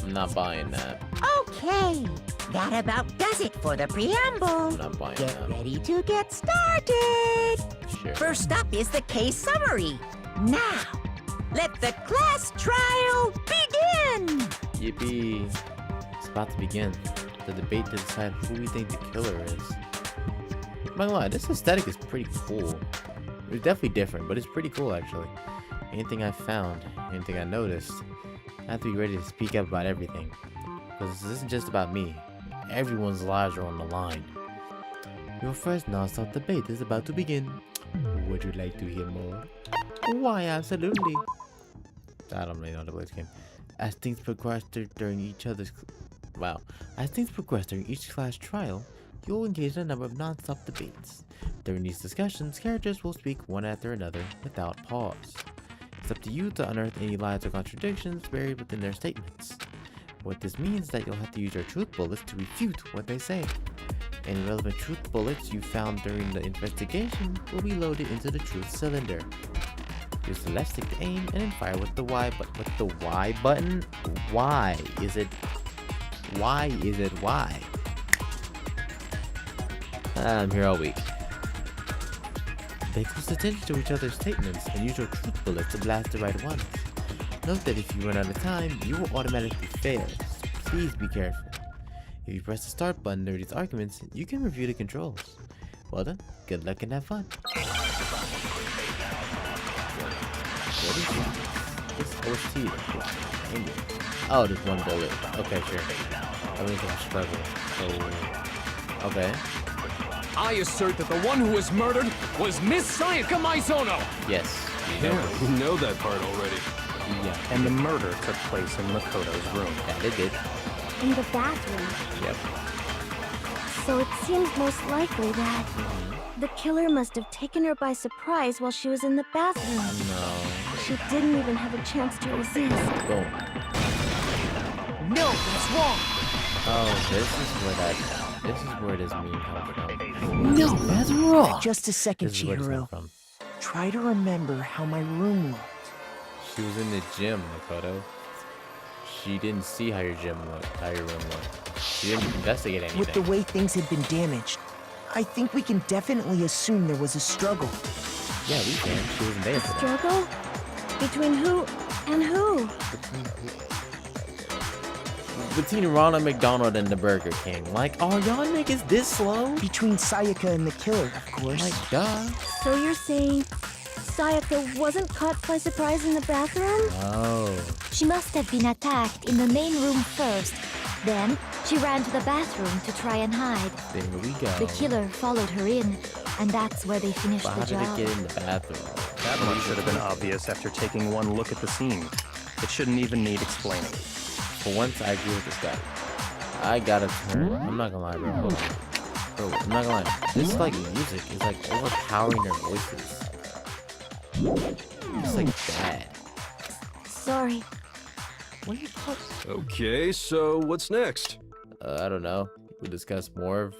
H: I'm not buying that.
L: Okay, that about does it for the preamble.
H: I'm not buying
L: Get
H: that.
L: ready to get started.
H: Sure.
L: First up is the case summary. Now, let the class trial begin.
H: Yippee. It's about to begin. The debate to decide who we think the killer is. I'm not gonna lie, this aesthetic is pretty cool. It's definitely different, but it's pretty cool actually. Anything I found, anything I noticed, I have to be ready to speak up about everything. Because this isn't just about me. Everyone's lives are on the line. Your first non-stop debate is about to begin. Would you like to hear more? Why, absolutely. I don't really know how to play this game. As things progress during each class trial, you'll engage in a number of non-stop debates. During these discussions, characters will speak one after another without pause. It's up to you to unearth any lies or contradictions buried within their statements. What this means is that you'll have to use your truth bullets to refute what they say. Any relevant truth bullets you found during the investigation will be loaded into the truth cylinder. Use the left stick to aim and then fire with the Y button. With the Y button? Why is it Y? I'm here all week. Pay close attention to each other's statements and use your truth bullets to blast the right ones. Note that if you run out of time, you will automatically fail, so please be careful. If you press the start button during these arguments, you can review the controls. Well done, good luck and have fun. What is this? OST. Oh, there's one bullet. Okay, sure. Everything's struggle. So, okay.
J: I assert that the one who was murdered was Miss Sayaka Maizono!
H: Yes.
A: We know that part already.
H: Yeah.
M: And the murder took place in Makoto's room.
H: That it did.
B: In the bathroom.
H: Yep.
B: So it seems most likely that the killer must have taken her by surprise while she was in the bathroom.
H: No.
B: She didn't even have a chance to resist.
H: Boom.
J: No, that's wrong!
H: Oh, this is where this meme comes from. No, that's wrong!
I: Just a second,
H: This is where this comes
I: Chihiro.
H: from.
I: Try to remember how my room looked.
H: She was in the gym, Makoto. She didn't see how your room looked. She didn't investigate anything.
I: With the way things had been damaged, I think we can definitely assume there was a struggle.
H: Yeah, we can. She wasn't there for that.
B: Struggle? Between who and who?
H: Between Ronald McDonald and the Burger King. Like, are y'all niggas this slow?
I: Between Sayaka and the killer, of course.
H: Like, duh.
B: So you're saying Sayaka wasn't caught by surprise in the bathroom?
H: Oh.
B: She must have been attacked in the main room first. Then, she ran to the bathroom to try and hide.
H: There we go.
B: The killer followed her in, and that's where they finished
H: But
B: the
H: how did
B: job.
H: it get in the bathroom?
M: That much should have been obvious after taking one look at the scene. It shouldn't even need explaining.
H: For once, I agree with this guy. I gotta turn. I'm not gonna lie, bro. Hold on. Bro, I'm not gonna lie. This like music is like overpowering their voices. It's like bad.
B: Sorry.
H: What are you talking?
A: Okay, so what's next?
H: I don't know. We'll discuss more of,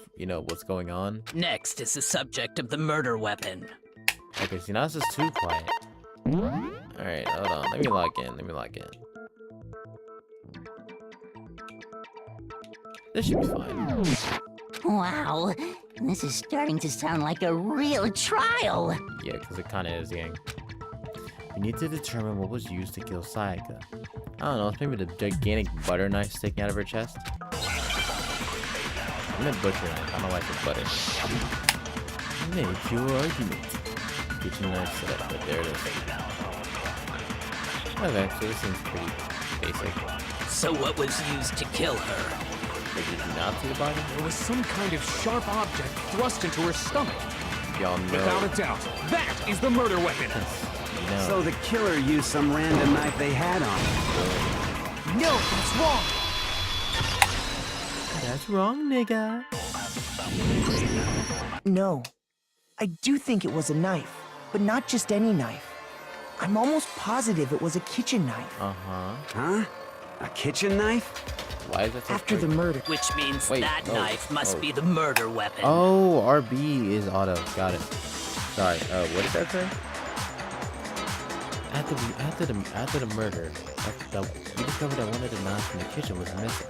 H: what's going on.
N: Next is the subject of the murder weapon.
H: Okay, see, now it's just too quiet. Alright, hold on. Let me log in. This should be fine.
L: Wow, this is starting to sound like a real trial.
H: Yeah, because it kind of is, gang. We need to determine what was used to kill Sayaka. I don't know, it's maybe the gigantic butter knife sticking out of her chest. I meant butcher knife, I don't like the butter. Make your argument. Get your knife set up, but there it is. Okay, so this seems pretty basic.
N: So what was used to kill her?
H: Did you not see the body?
J: There was some kind of sharp object thrust into her stomach.
H: Y'all know.
J: Without a doubt, that is the murder weapon.
K: So the killer used some random knife they had on him.
J: No, that's wrong.
H: That's wrong, nigga.
I: No. I do think it was a knife, but not just any knife. I'm almost positive it was a kitchen knife.
K: Huh? A kitchen knife?
H: Why is that so
I: After the murder.
N: Which means
H: Wait,
N: that
H: oh,
N: knife must
H: oh.
N: be the murder weapon.
H: Oh, RB is auto. Got it. Sorry. What did that say? After the murder, we discovered that one of the knives from the kitchen was missing.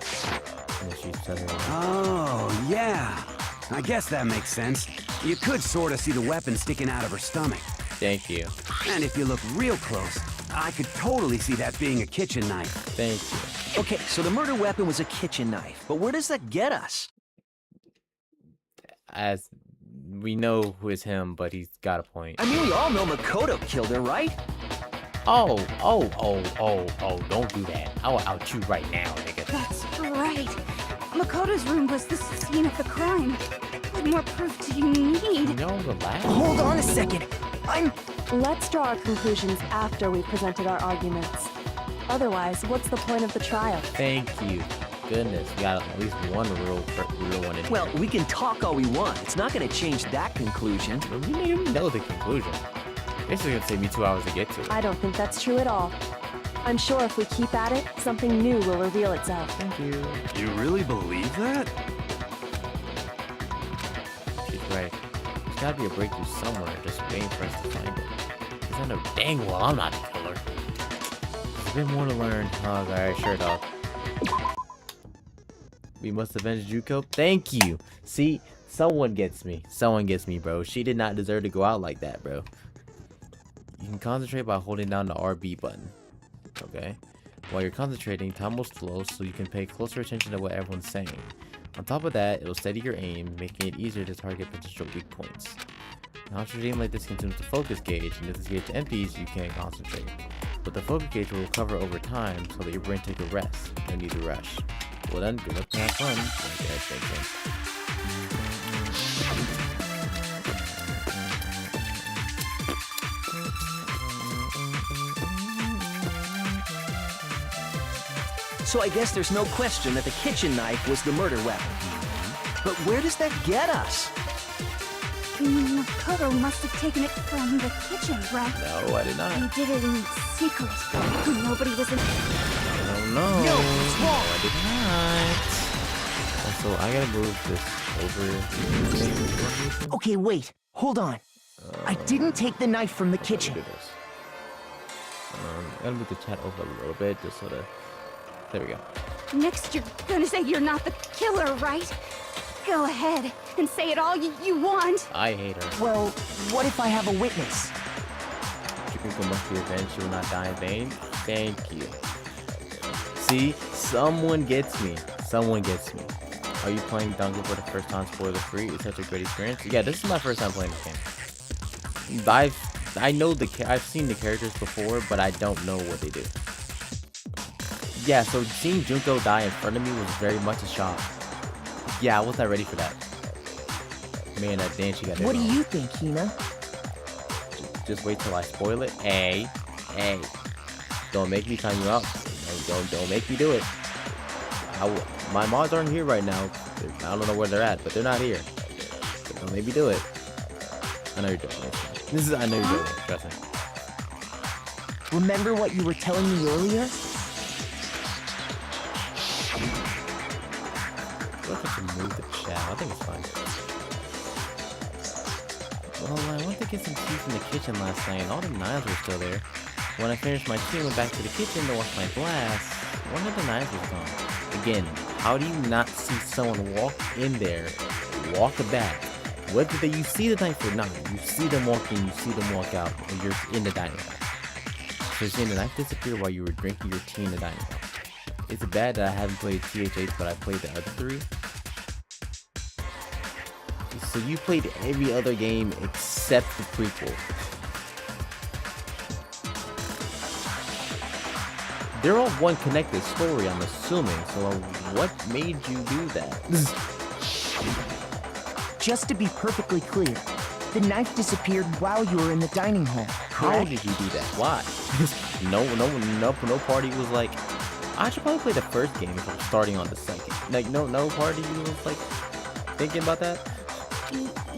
H: And then she said,
K: Oh, yeah. I guess that makes sense. You could sort of see the weapon sticking out of her stomach.
H: Thank you.
K: And if you look real close, I could totally see that being a kitchen knife.
H: Thank you.
G: Okay, so the murder weapon was a kitchen knife, but where does that get us?
H: As we know who is him, but he's got a point.
G: I mean, we all know Makoto killed her, right?
H: Oh, don't do that. I'll out you right now, nigga.
O: That's right. Makoto's room was the scene of the crime. What more proof do you need?
H: No, relax.
I: Hold on a second.
F: Let's draw our conclusions after we presented our arguments. Otherwise, what's the point of the trial?
H: Thank you. Goodness, we got at least one real one in
G: Well,
H: here.
G: we can talk all we want. It's not going to change that conclusion.
H: We didn't even know the conclusion. This is gonna take me 2 hours to get to it.
F: I don't think that's true at all. I'm sure if we keep at it, something new will reveal itself.
H: Thank you.
K: You really believe that?
H: She's right. There's gotta be a breakthrough somewhere, just waiting for us to find it. Because I know dang well I'm not a killer. There's a bit more to learn. Oh, alright, sure, dog. We must avenge Junko. Thank you. See, someone gets me. Someone gets me, bro. She did not deserve to go out like that, bro. You can concentrate by holding down the RB button. Okay? While you're concentrating, time will slow so you can pay closer attention to what everyone's saying. On top of that, it will steady your aim, making it easier to target potential weak points. Concentrating like this consumes the focus gauge, and if this gauge empties, you can't concentrate. But the focus gauge will recover over time so that your brain takes a rest. No need to rush. Well then, good luck and have fun. Okay,
G: So I guess there's no question that the kitchen knife was the murder weapon. But where does that get us?
O: Makoto must have taken it from the kitchen, right?
H: No, I did not.
O: He did it in secret. Nobody was in.
H: Oh no.
I: No, it's wrong.
H: No, I did not. Also, I gotta move this over.
I: Okay, wait. Hold on. I didn't take the knife from the kitchen.
H: I gotta move the chat over a little bit just so that. There we go.
O: Next, you're gonna say you're not the killer, right? Go ahead and say it all you want.
H: I hate her.
I: Well, what if I have a witness?
H: Junko must be avenged. She will not die in vain. Thank you. See, someone gets me. Someone gets me. Are you playing Danganronpa for the first time, spoiler free? It's such a great experience. Yeah, this is my first time playing this game. I've seen the characters before, but I don't know what they do. Yeah, so seeing Junko die in front of me was very much a shock. Yeah, I was not ready for that. Man, that dance you got there.
I: What do you think, Hina?
H: Just wait till I spoil it. Hey, don't make me time you out. Don't make me do it. My mods aren't here right now. I don't know where they're at, but they're not here. Don't make me do it. I know you're joking. I know you're joking. Trust me.
I: Remember what you were telling me earlier?
H: Look at you move the chat. I think it's fine. Well, I went to get some tea from the kitchen last night, and all the knives were still there. When I finished my tea and went back to the kitchen to wash my glass, one of the knives was gone. Again, how do you not see someone walk in there, walk back? Whether you see the knife or not, you see them walk in, you see them walk out, and you're in the dining hall. So you're saying the knife disappeared while you were drinking your tea in the dining hall. Is it bad that I haven't played THH, but I played the other 3? So you played every other game except the prequel. They're all one connected story, I'm assuming. So what made you do that?
I: Just to be perfectly clear, the knife disappeared while you were in the dining hall.
H: How did you do that? Why? no party was like, I should probably play the first game if I'm starting on the second. Like, no party was like thinking about that?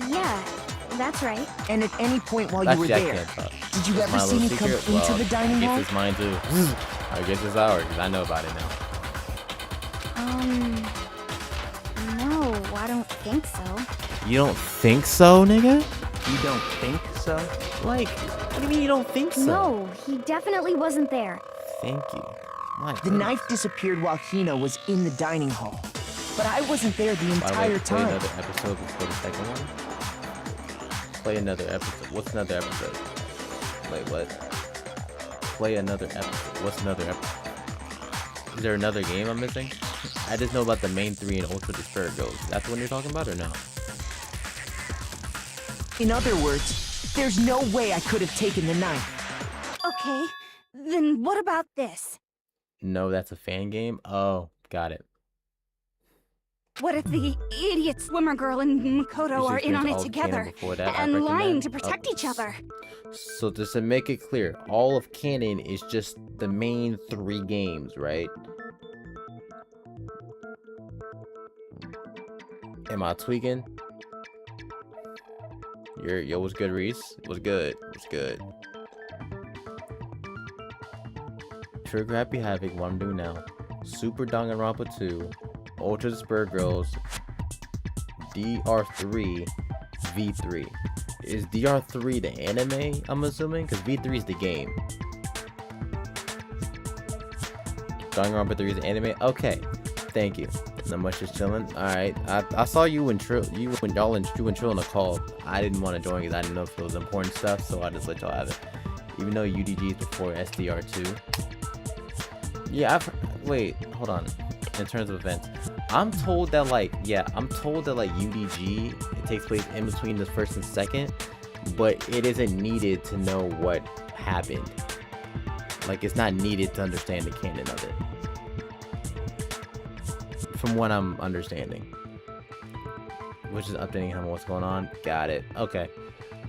O: Yeah, That's right.
I: And at any point while you were
H: Actually, I
I: there,
H: can't talk.
I: did you
H: That's
I: ever
H: my
I: see me
H: little
I: come
H: secret.
I: into the dining
H: I
I: hall?
H: guess it's mine too. I guess it's ours, because I know about it now.
O: No, I don't think so.
H: You don't think so, nigga?
M: You don't think so?
H: Like, what do you mean you don't think so?
O: No, he definitely wasn't there.
H: Thank you. My
I: The
H: goodness.
I: knife disappeared while Hina was in the dining hall. But I wasn't there the
H: By the way,
I: entire
H: play
I: time.
H: another episode before the second one. Play another episode. What's another episode? Wait, what? Play another episode. What's another episode? Is there another game I'm missing? I just know about the main three and Ultra Despair Girls. That's the one you're talking about, or no?
I: In other words, there's no way I could have taken the knife.
O: Okay, then what about this?
H: No, that's a fan game? Oh, got it.
O: What if the idiot swimmer girl and Makoto are in on it together and lying to protect each other?
H: So just to make it clear, all of canon is just the main three games, right? Am I tweaking? Yo, what's good, Reese? What's good? What's good? Trigger Happy Havoc, what I'm doing now. Super Danganronpa 2, Ultra Despair Girls, DR3, V3. Is DR3 the anime, I'm assuming? Because V3 is the game. Danganronpa 3 is the anime? Okay. Thank you. Not much, just chilling. Alright. I saw you and Trill in a call. I didn't want to join because I didn't know if it was important stuff, so I just let y'all have it. Even though UDG is before SDR2. Yeah, wait, hold on. In terms of events, I'm told that UDG, it takes place in between the first and second, but it isn't needed to know what happened. Like, it's not needed to understand the canon of it. From what I'm understanding. Which is updating him on what's going on. Got it. Okay.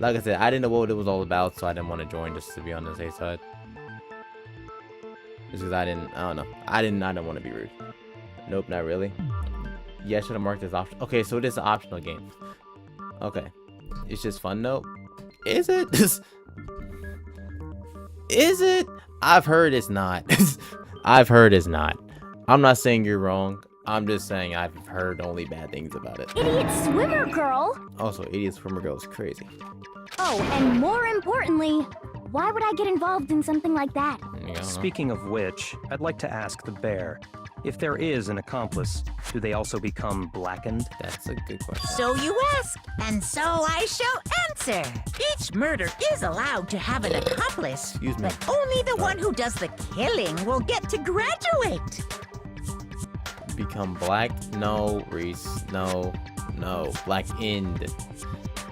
H: Like I said, I didn't know what it was all about, so I didn't want to join just to be on the safe side. Just because I don't know. I didn't want to be rude. Nope, not really. Yeah, I should have marked this option. Okay, so it is an optional game. Okay. It's just fun, though. Is it? Is it? I've heard it's not. I've heard it's not. I'm not saying you're wrong. I'm just saying I've heard only bad things about it.
O: Idiot swimmer girl!
H: Also, Idiot Swimmer Girl is crazy.
O: Oh, and more importantly, why would I get involved in something like that?
M: Speaking of which, I'd like to ask the bear, if there is an accomplice, do they also become blackened?
H: That's a good question.
L: So you ask, and so I shall answer. Each murder is allowed to have an accomplice, but only the one who does the killing will get to graduate.
H: Become black? No, Reese. No. Blackened.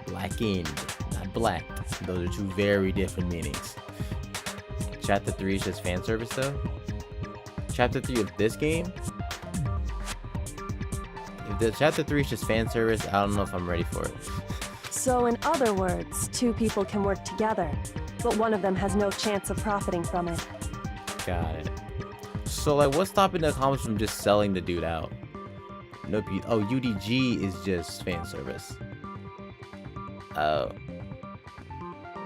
H: Blackened, not black. Those are two very different meanings. Chapter 3 is just fan service, though. Chapter 3 of this game. If the chapter 3 is just fan service, I don't know if I'm ready for it.
F: So in other words, two people can work together, but one of them has no chance of profiting from it.
H: Got it. So, like, what's stopping the accomplice from just selling the dude out? Nope. Oh, UDG is just fan service. Oh.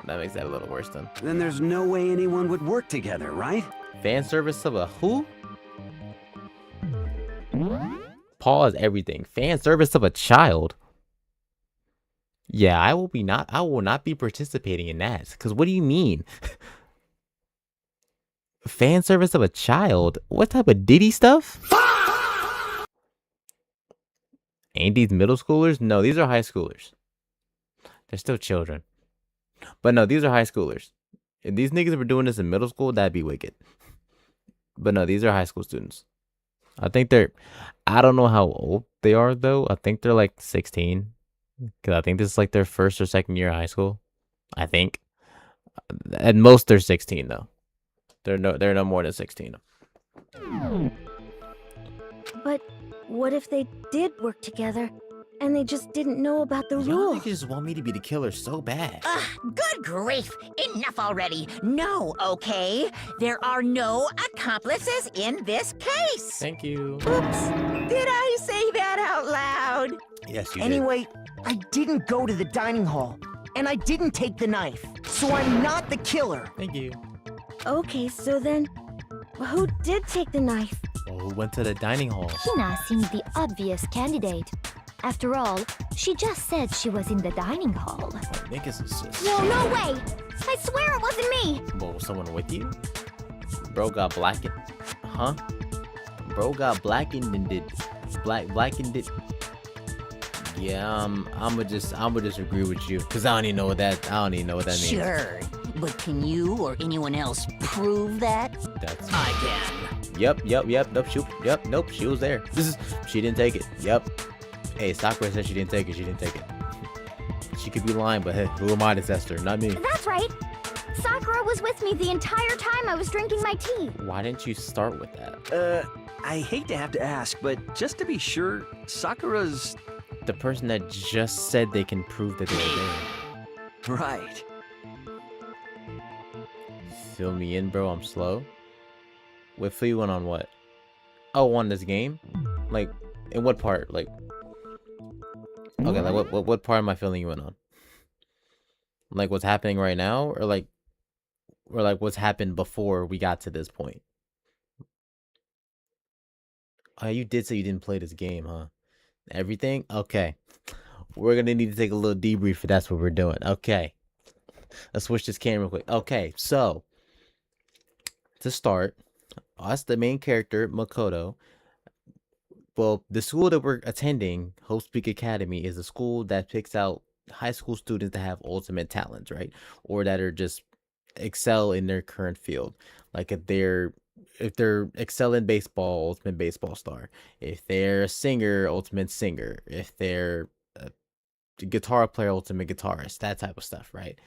H: That makes that a little worse then.
K: Then there's no way anyone would work together, right?
H: Fan service of a who? Pause everything. Fan service of a child. Yeah, I will not be participating in that. Cause what do you mean? Fan service of a child? What type of Diddy stuff? Ain't these middle schoolers? No, these are high schoolers. They're still children. But no, these are high schoolers. If these niggas were doing this in middle school, that'd be wicked. But no, these are high school students. I don't know how old they are, though. I think they're like 16. Because I think this is like their first or second year of high school. I think. At most, they're 16, though. They're no more than 16.
O: But what if they did work together and they just didn't know about the
H: Y'all
O: rules?
H: niggas just want me to be the killer so bad.
L: Good grief! Enough already! No, okay? There are no accomplices in this case!
H: Thank you.
L: Oops! Did I say that out loud?
H: Yes, you
I: Anyway, I didn't go to the dining hall. and I didn't take the knife, so I'm not the killer.
H: Thank you.
P: Okay, so then, who did take the knife?
H: Well, who went to the dining hall?
B: Hina seems the obvious candidate. After all, she just said she was in the dining hall.
H: Niggas is just...
P: No way! I swear it wasn't me!
H: Well, was someone with you? Bro got blackened. Huh? Bro got blackened and did... Blackened it. Yeah, I'ma just agree with you. Cause I don't even know what that means.
L: Sure. But can you or anyone else prove that?
N: I can.
H: Yep. Nope, she was there. She didn't take it. Yep. Hey, Sakura said she didn't take it. She could be lying, but hey, who am I to test her? Not me.
P: That's right. Sakura was with me the entire time I was drinking my tea.
H: Why didn't you start with that?
G: I hate to have to ask, but just to be sure, Sakura's...
H: The person that just said they can prove that they were there.
G: Right.
H: Fill me in, bro. I'm slow. Wait, fill you in on what? Oh, on this game? Like, in what part? Like, okay, like what part am I filling you in on? Like what's happening right now, or like what's happened before we got to this point? Oh, you did say you didn't play this game, huh? Everything? Okay. We're gonna need to take a little debrief if that's what we're doing. Okay. Let's switch this camera real quick. Okay, so to start, us, the main character, Makoto. Well, the school that we're attending, Hope Speak Academy, is a school that picks out high school students that have ultimate talents, right? Or that are just excel in their current field. Like if they're excel in baseball, ultimate baseball star. If they're a singer, ultimate singer. If they're a guitar player, ultimate guitarist. That type of stuff, right?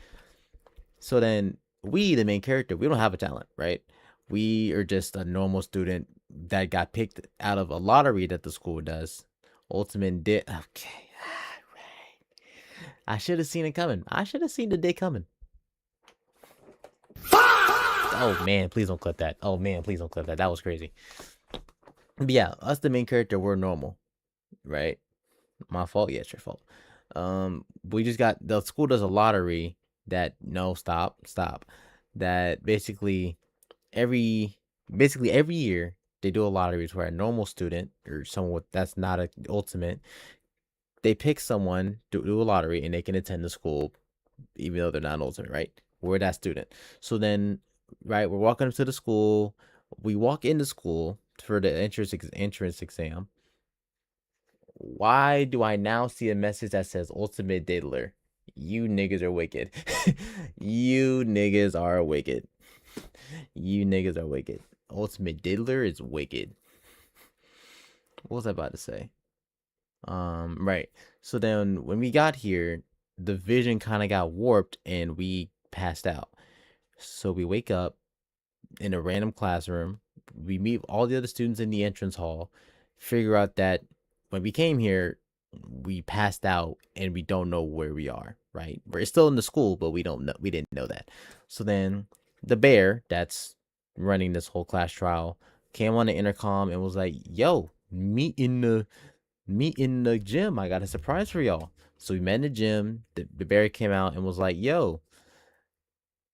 H: So then we, the main character, we don't have a talent, right? We are just a normal student that got picked out of a lottery that the school does. Ultimate did. Okay. Right. I should have seen it coming. I should have seen the day coming. Oh man, please don't clip that. Oh man, please don't clip that. That was crazy. But yeah, us, the main character, we're normal, right? My fault. Yeah, it's your fault. We just got, the school does a lottery that, no, stop. That basically every year they do a lottery where a normal student or someone that's not an ultimate, they pick someone to do a lottery and they can attend the school even though they're not an ultimate, right? We're that student. So then, right, we're walking up to the school. We walk into school for the entrance exam. Why do I now see a message that says ultimate diddler? You niggas are wicked. You niggas are wicked. You niggas are wicked. Ultimate diddler is wicked. What was I about to say? Right. So then when we got here, the vision kind of got warped and we passed out. So we wake up in a random classroom. We meet all the other students in the entrance hall, figure out that when we came here, we passed out and we don't know where we are, right? We're still in the school, but we didn't know that. So then the bear that's running this whole class trial came on the intercom and was like, yo, meet in the gym. I got a surprise for y'all. So we met in the gym. The bear came out and was like, yo,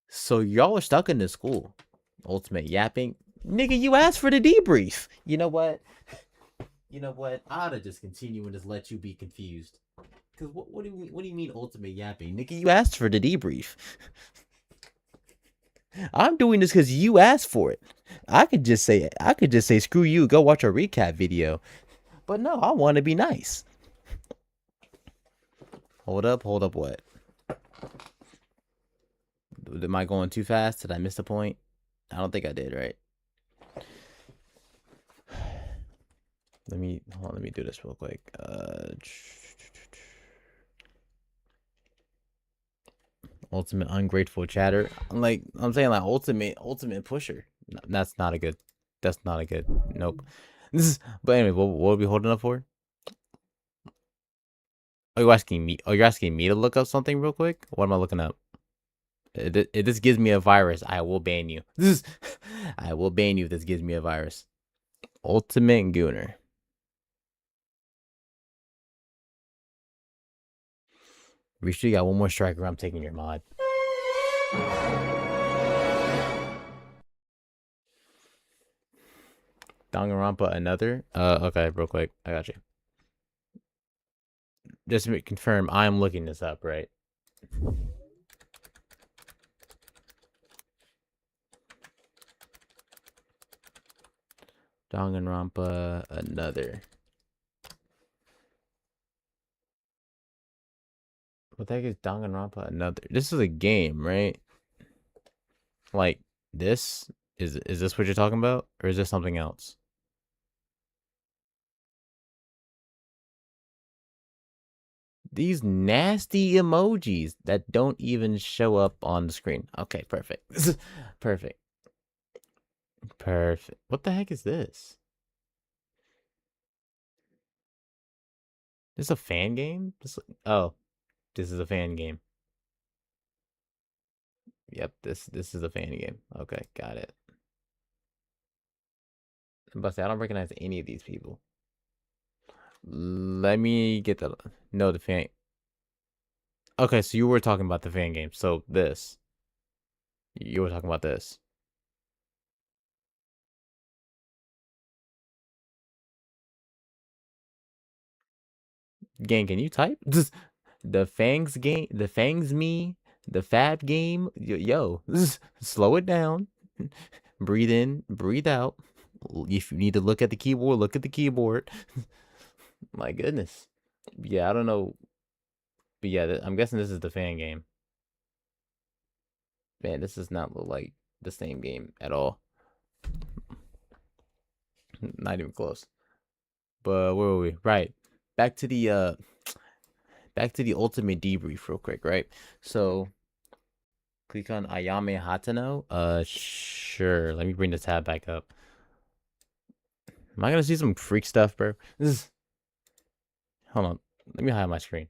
H: so y'all are stuck in this school. Ultimate yapping. Nigga, you asked for the debrief. You know what? I ought to just continue and just let you be confused. Because what do you mean ultimate yapping? Nigga, you asked for the debrief. I'm doing this because you asked for it. I could just say screw you, go watch a recap video. But no, I want to be nice. Hold up what? Am I going too fast? Did I miss the point? I don't think I did, right? Let me do this real quick. Ultimate ungrateful chatter. I'm saying like ultimate pusher. No, that's not a good. Nope. But anyway, what are we holding up for? Are you asking me? Oh, you're asking me to look up something real quick? What am I looking up? If this gives me a virus, I will ban you. I will ban you if this gives me a virus. Ultimate Gooner. Reach, you got one more striker. I'm taking your mod. Danganronpa another? Okay, real quick. I got you. Just to confirm, I'm looking this up, right? Danganronpa another. What the heck is Danganronpa another? This is a game, right? Like this? Is this what you're talking about? Or is this something else? These nasty emojis that don't even show up on the screen. Okay, perfect. Perfect. Perfect. What the heck is this? This is a fan game? Oh, this is a fan game. Yep, this is a fan game. Okay, got it. But I don't recognize any of these people. Let me get the no the fan. Okay, so you were talking about the fan game. So this. You were talking about this. Gang, can you type? The Fangs game, the Fangs me, the Fab game. Yo, slow it down. Breathe in, breathe out. If you need to look at the keyboard, look at the keyboard. My goodness. Yeah, I don't know. But yeah, I'm guessing this is the fan game. Man, this does not look like the same game at all. Not even close. But where were we? Right. Back to the ultimate debrief real quick, right? So click on Ayame Hatano. Sure. Let me bring the tab back up. Am I gonna see some freak stuff, bro? Hold on. Let me hide my screen.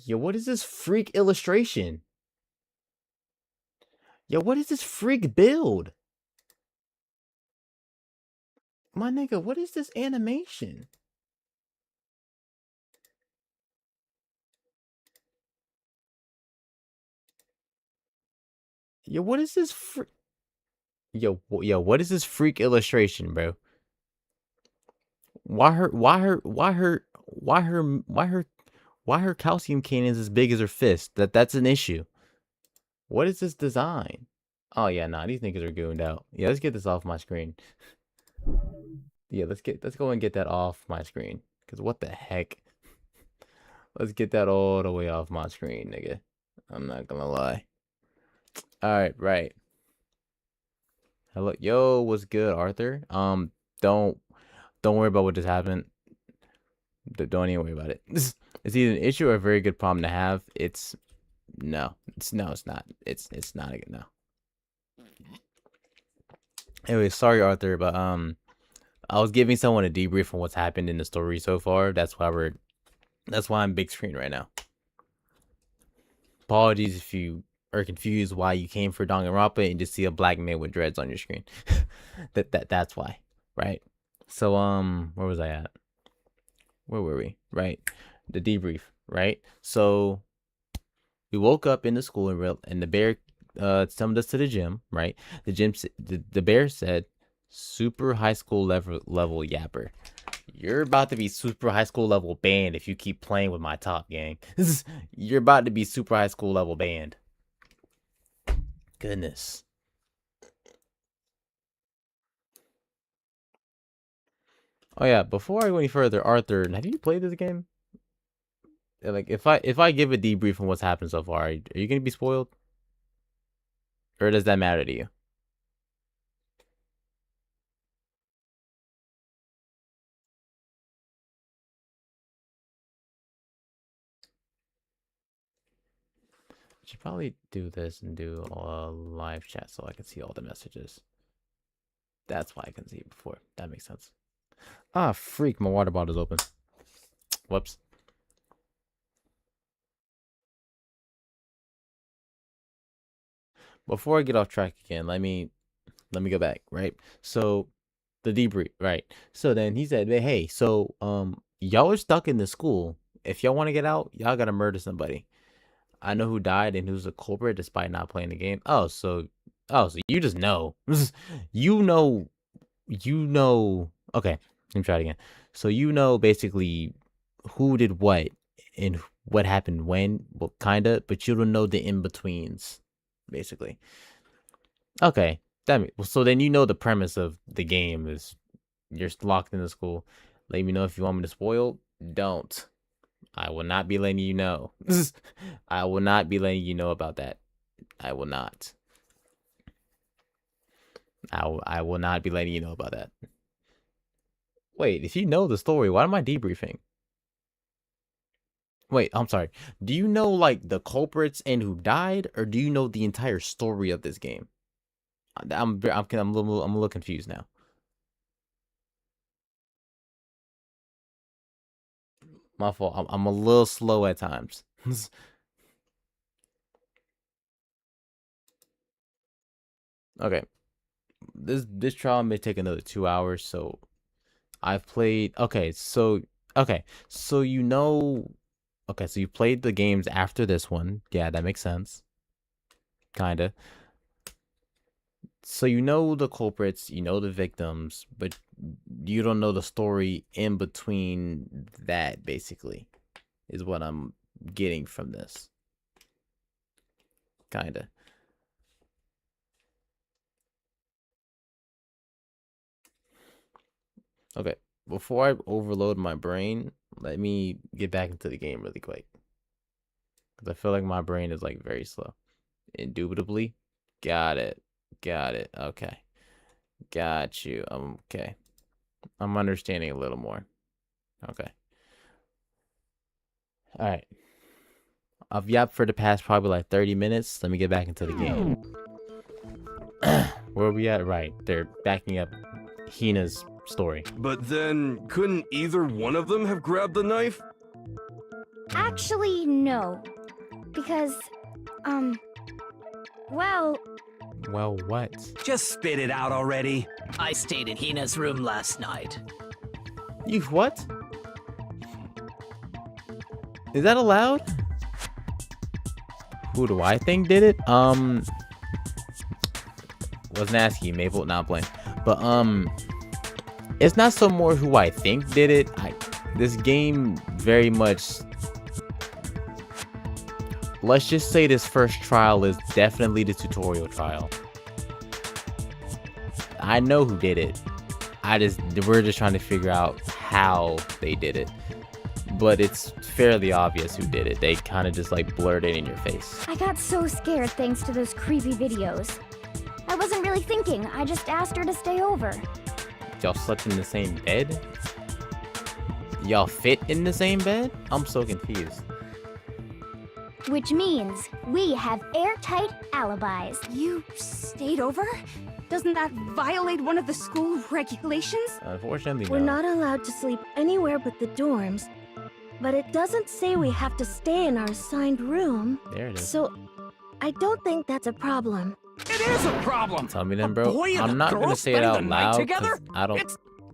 H: Yo, what is this freak illustration? Yo, what is this freak build? My nigga, what is this animation? Yo, what is this Yo, what is this freak illustration, bro? Why her calcium cannons as big as her fist? That's an issue. What is this design? Oh yeah, nah, these niggas are gooned out. Yeah, let's get this off my screen. Yeah, let's go and get that off my screen. Cause what the heck? Let's get that all the way off my screen, nigga. I'm not gonna lie. Alright, right. Hello, yo, what's good, Arthur? Don't worry about what just happened. Don't even worry about it. It's either an issue or a very good problem to have. It's not. It's not. It's not a good no. Anyway, sorry, Arthur, but I was giving someone a debrief on what's happened in the story so far. That's why I'm big screen right now. Apologies if you are confused why you came for Danganronpa and just see a black man with dreads on your screen. That's why, right? So where was I at? Where were we? Right, the debrief, right? So we woke up in the school and the bear summoned us to the gym, right? The bear said, "Super high school level yapper. You're about to be super high school level banned if you keep playing with my top, gang. You're about to be super high school level banned." Goodness. Oh yeah, before I go any further, Arthur, have you played this game? Like, if I give a debrief on what's happened so far, are you gonna be spoiled? Or does that matter to you? I should probably do this and do a live chat so I can see all the messages. That's why I can see it before. That makes sense. Ah, freak, my water bottle's open. Whoops. Before I get off track again, let me go back, right? So the debrief, right? So then he said, "Hey, so y'all are stuck in the school if y'all want to get out, y'all gotta murder somebody. I know who died and who's the culprit despite not playing the game. So you just know. you know. Okay, let me try it again. So you know basically who did what and what happened when, well, kinda, but you don't know the in-betweens, basically. Okay, so then you know the premise of the game is you're locked in the school. Let me know if you want me to spoil. Don't. I will not be letting you know. I will not be letting you know about that. I will not. I will not be letting you know about that. Wait, if you know the story, why am I debriefing? Wait, I'm sorry. Do you know like the culprits and who died, or do you know the entire story of this game? I'm a little confused now. My fault. I'm a little slow at times. Okay. This trial may take another 2 hours, so I've played. Okay, so you know. Okay, so you played the games after this one. Yeah, that makes sense. Kinda. So you know the culprits, you know the victims, but you don't know the story in between that, basically, is what I'm getting from this. Kinda. Okay, before I overload my brain, let me get back into the game really quick. Because I feel like my brain is like very slow. Indubitably. Got it. Okay. Got you. Okay. I'm understanding a little more. Okay. Alright. I've yapped for the past probably like 30 minutes. Let me get back into the game. Where are we at? Right. They're backing up Hina's story.
Q: But then, couldn't either one of them have grabbed the knife?
P: Actually, no. Because, well...
H: Well, what?
K: Just spit it out already.
N: I stayed in Hina's room last night.
H: You what? Is that allowed? Who do I think did it? Wasn't asking Maple, not playing. But it's not so more who I think did it. This game very much, let's just say this first trial is definitely the tutorial trial. I know who did it. We're just trying to figure out how they did it. But it's fairly obvious who did it. They kind of just like blurred it in your face.
P: I got so scared thanks to those creepy videos. I wasn't really thinking. I just asked her to stay over.
H: Y'all slept in the same bed? Y'all fit in the same bed? I'm so confused.
P: Which means we have airtight alibis.
O: You stayed over? Doesn't that violate one of the school regulations?
H: Unfortunately,
R: We're not allowed to sleep anywhere but the dorms. But it doesn't say we have to stay in our assigned room.
H: There it is.
R: So, I don't think that's a problem.
J: It is a problem!
H: Tell me then, bro. I'm not gonna say it out loud,
J: together?
H: I don't...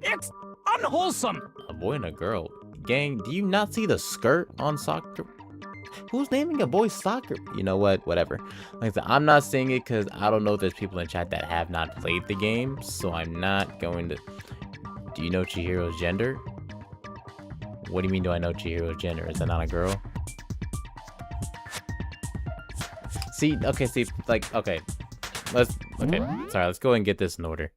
J: It's unwholesome!
H: A boy and a girl. Gang, do you not see the skirt on soccer? Who's naming a boy soccer? You know what? Whatever. Like I said, I'm not saying it because I don't know if there's people in chat that have not played the game, so I'm not going to... Do you know Chihiro's gender? What do you mean, do I know Chihiro's gender? Is that not a girl? See, like, okay. Sorry, let's go and get this in order.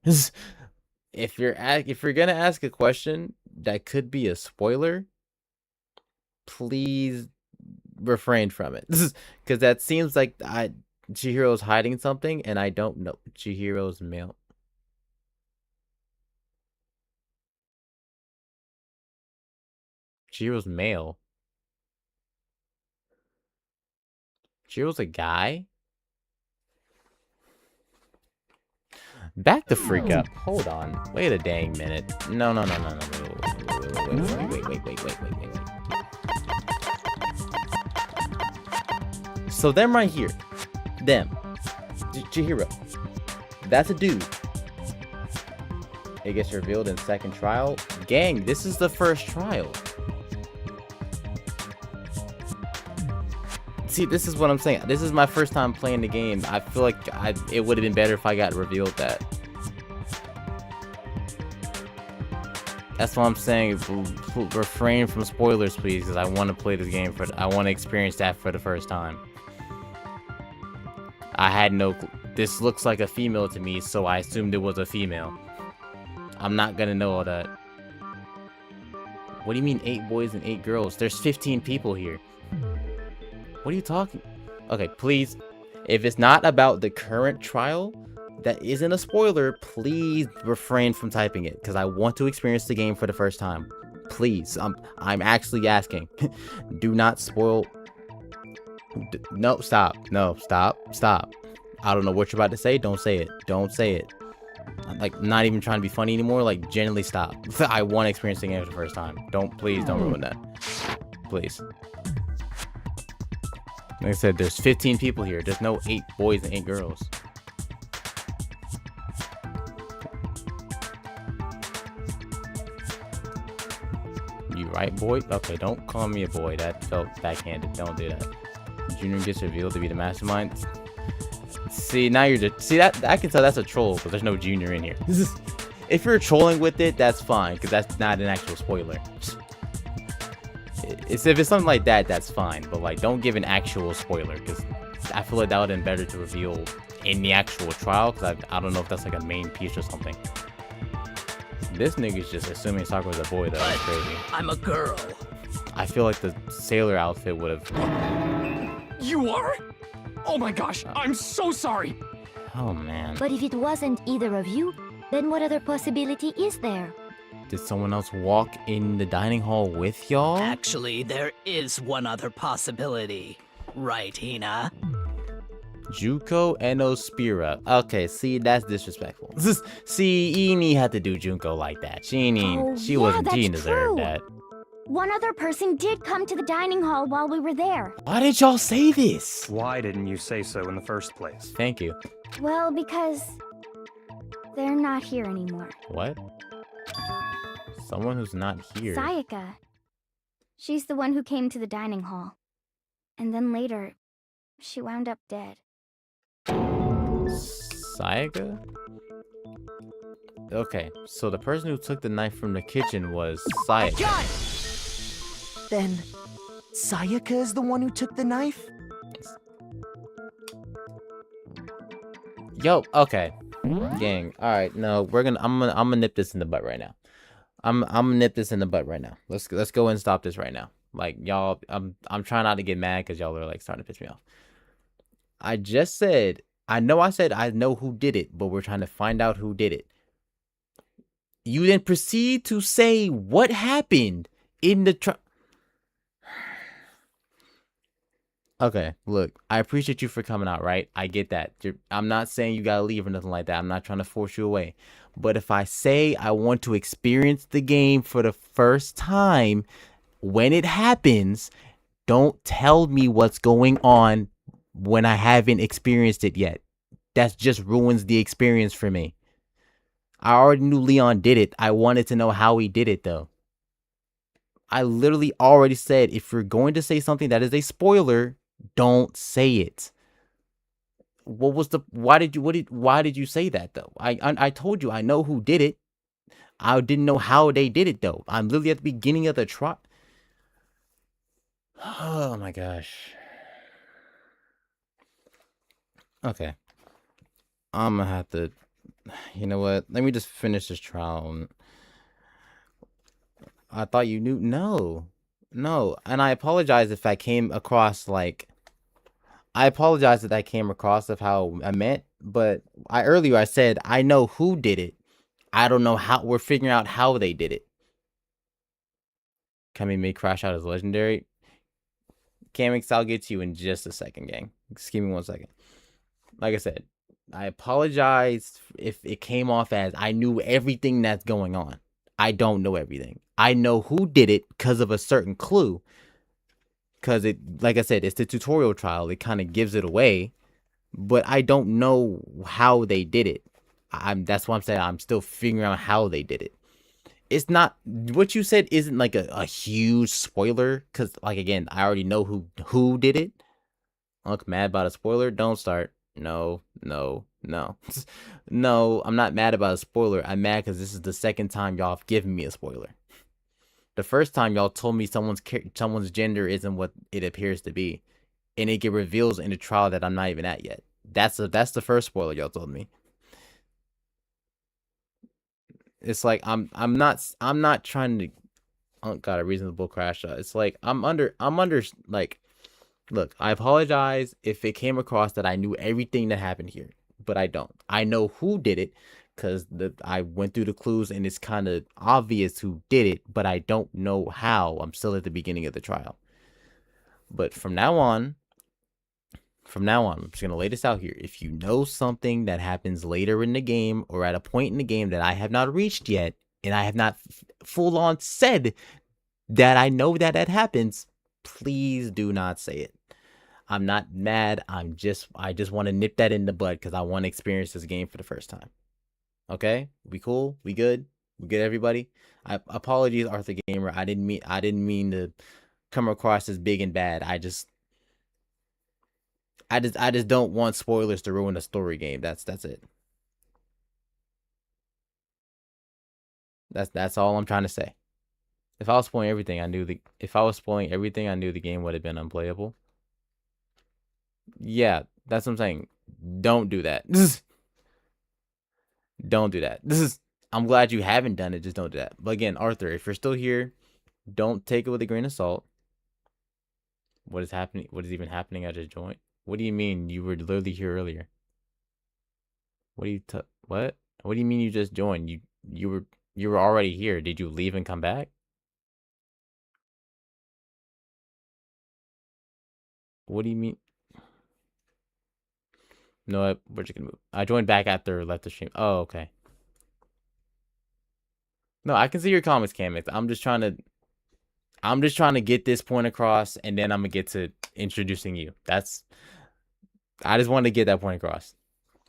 H: If you're gonna ask a question that could be a spoiler, please refrain from it. Because that seems like Chihiro's hiding something, and I don't know. Chihiro's male. Chihiro's male. Chihiro's a guy? Back the freak up. Hold on. Wait a dang minute. No. Wait. So them right here. Them. Chihiro. That's a dude. It gets revealed in second trial. Gang, this is the first trial. See, this is what I'm saying. This is my first time playing the game. I feel like it would have been better if I got revealed that. That's what I'm saying. Refrain from spoilers, please, because I want to play this game I want to experience that for the first time. I had no. This looks like a female to me, so I assumed it was a female. I'm not gonna know all that. What do you mean 8 boys and 8 girls? There's 15 people here. What are you talking? Okay, please. If it's not about the current trial, that isn't a spoiler, please refrain from typing it, because I want to experience the game for the first time. Please, I'm actually asking. Do not spoil. No, stop. No, stop. I don't know what you're about to say. Don't say it. Don't say it. I'm like not even trying to be funny anymore. Like, genuinely stop. I want to experience the game for the first time. Please don't ruin that. Please. Like I said, there's 15 people here. There's no 8 boys and 8 girls. You right, boy? Okay, don't call me a boy. That felt backhanded. Don't do that. Junior gets revealed to be the mastermind. See, now you're just... See, that I can tell that's a troll, because there's no Junior in here. If you're trolling with it, that's fine, because that's not an actual spoiler. If it's something like that, that's fine. But, like, don't give an actual spoiler, because I feel like that would have been better to reveal in the actual trial, because I don't know if that's, like, a main piece or something. This nigga's just assuming Sakura's a boy, though. That's crazy.
N: I'm a girl.
H: I feel like the sailor outfit would have...
J: You are? Oh my gosh, I'm so sorry.
H: Oh, man.
P: But if it wasn't either of you, then what other possibility is there?
H: Did someone else walk in the dining hall with y'all?
N: Actually, there is one other possibility. Right, Hina?
H: Junko and Ospira. Okay, see, that's disrespectful. See, Ini had to do Junko like that. She didn't deserve that.
P: One other person did come to the dining hall while we were there.
H: Why did y'all say this?
M: Why didn't you say so in the first place?
H: Thank you.
P: Well, because they're not here anymore.
H: What? Someone who's not here.
P: Sayaka. She's the one who came to the dining hall. And then later, she wound up dead.
H: Sayaka? Okay, so the person who took the knife from the kitchen was Sayaka.
I: Then, Sayaka is the one who took the knife?
H: Yo, okay. Gang, alright, no, I'm gonna nip this in the butt right now. I'm gonna nip this in the butt right now. Let's go and stop this right now. Like, y'all, I'm trying not to get mad because y'all are like starting to piss me off. I just said, I said I know who did it, but we're trying to find out who did it. You then proceed to say what happened in the Okay, look, I appreciate you for coming out, right? I get that. I'm not saying you gotta leave or nothing like that. I'm not trying to force you away. But if I say I want to experience the game for the first time, when it happens, don't tell me what's going on when I haven't experienced it yet. That just ruins the experience for me. I already knew Leon did it. I wanted to know how he did it, though. I literally already said, if you're going to say something that is a spoiler, don't say it. Why did you say that, though? I told you I know who did it. I didn't know how they did it, though. I'm literally at the beginning of the trial. Oh my gosh. Okay. I'm gonna have to, you know what? Let me just finish this trial. I thought you knew. No. And I apologize if I came across like, I apologize that I came across of how I meant, but earlier I said, I know who did it. I don't know how. We're figuring out how they did it. Kami may crash out as legendary. Kamix, I'll get to you in just a second, gang. Just give me 1 second. Like I said, I apologize if it came off as I knew everything that's going on. I don't know everything. I know who did it because of a certain clue. Because it, like I said, it's the tutorial trial. It kind of gives it away. But I don't know how they did it. That's why I'm saying I'm still figuring out how they did it. It's not, what you said isn't like a huge spoiler. Because, like, again, I already know who did it. Unc mad about a spoiler? Don't start. No, no, no. No, I'm not mad about a spoiler. I'm mad because this is the second time y'all have given me a spoiler. The first time y'all told me someone's gender isn't what it appears to be, and it get reveals in a trial that I'm not even at yet. That's the first spoiler y'all told me. It's like I'm not trying to. Oh god, a reasonable crash shot. It's like I'm under like. Look, I apologize if it came across that I knew everything that happened here, but I don't. I know who did it because I went through the clues and it's kind of obvious who did it, but I don't know how. I'm still at the beginning of the trial. But from now on, I'm just going to lay this out here. If you know something that happens later in the game or at a point in the game that I have not reached yet, and I have not full on said that I know that happens, please do not say it. I'm not mad. I just want to nip that in the bud because I want to experience this game for the first time. Okay? We cool? We good? We good, everybody? Apologies, Arthur Gamer. I didn't mean to come across as big and bad. I just don't want spoilers to ruin the story game. That's it. That's all I'm trying to say. If I was spoiling everything, I knew the game would have been unplayable. Yeah, that's what I'm saying. Don't do that. Don't do that. I'm glad you haven't done it. Just don't do that. But again, Arthur, if you're still here, don't take it with a grain of salt. What is happening? What is even happening? I just joined. What do you mean? You were literally here earlier. What do you mean you just joined? You were already here. Did you leave and come back? What do you mean? No, we're just gonna move. I joined back after left the stream. Oh, okay. No, I can see your comments, Kamix. I'm just trying to get this point across, and then I'm gonna get to introducing you. I just wanted to get that point across.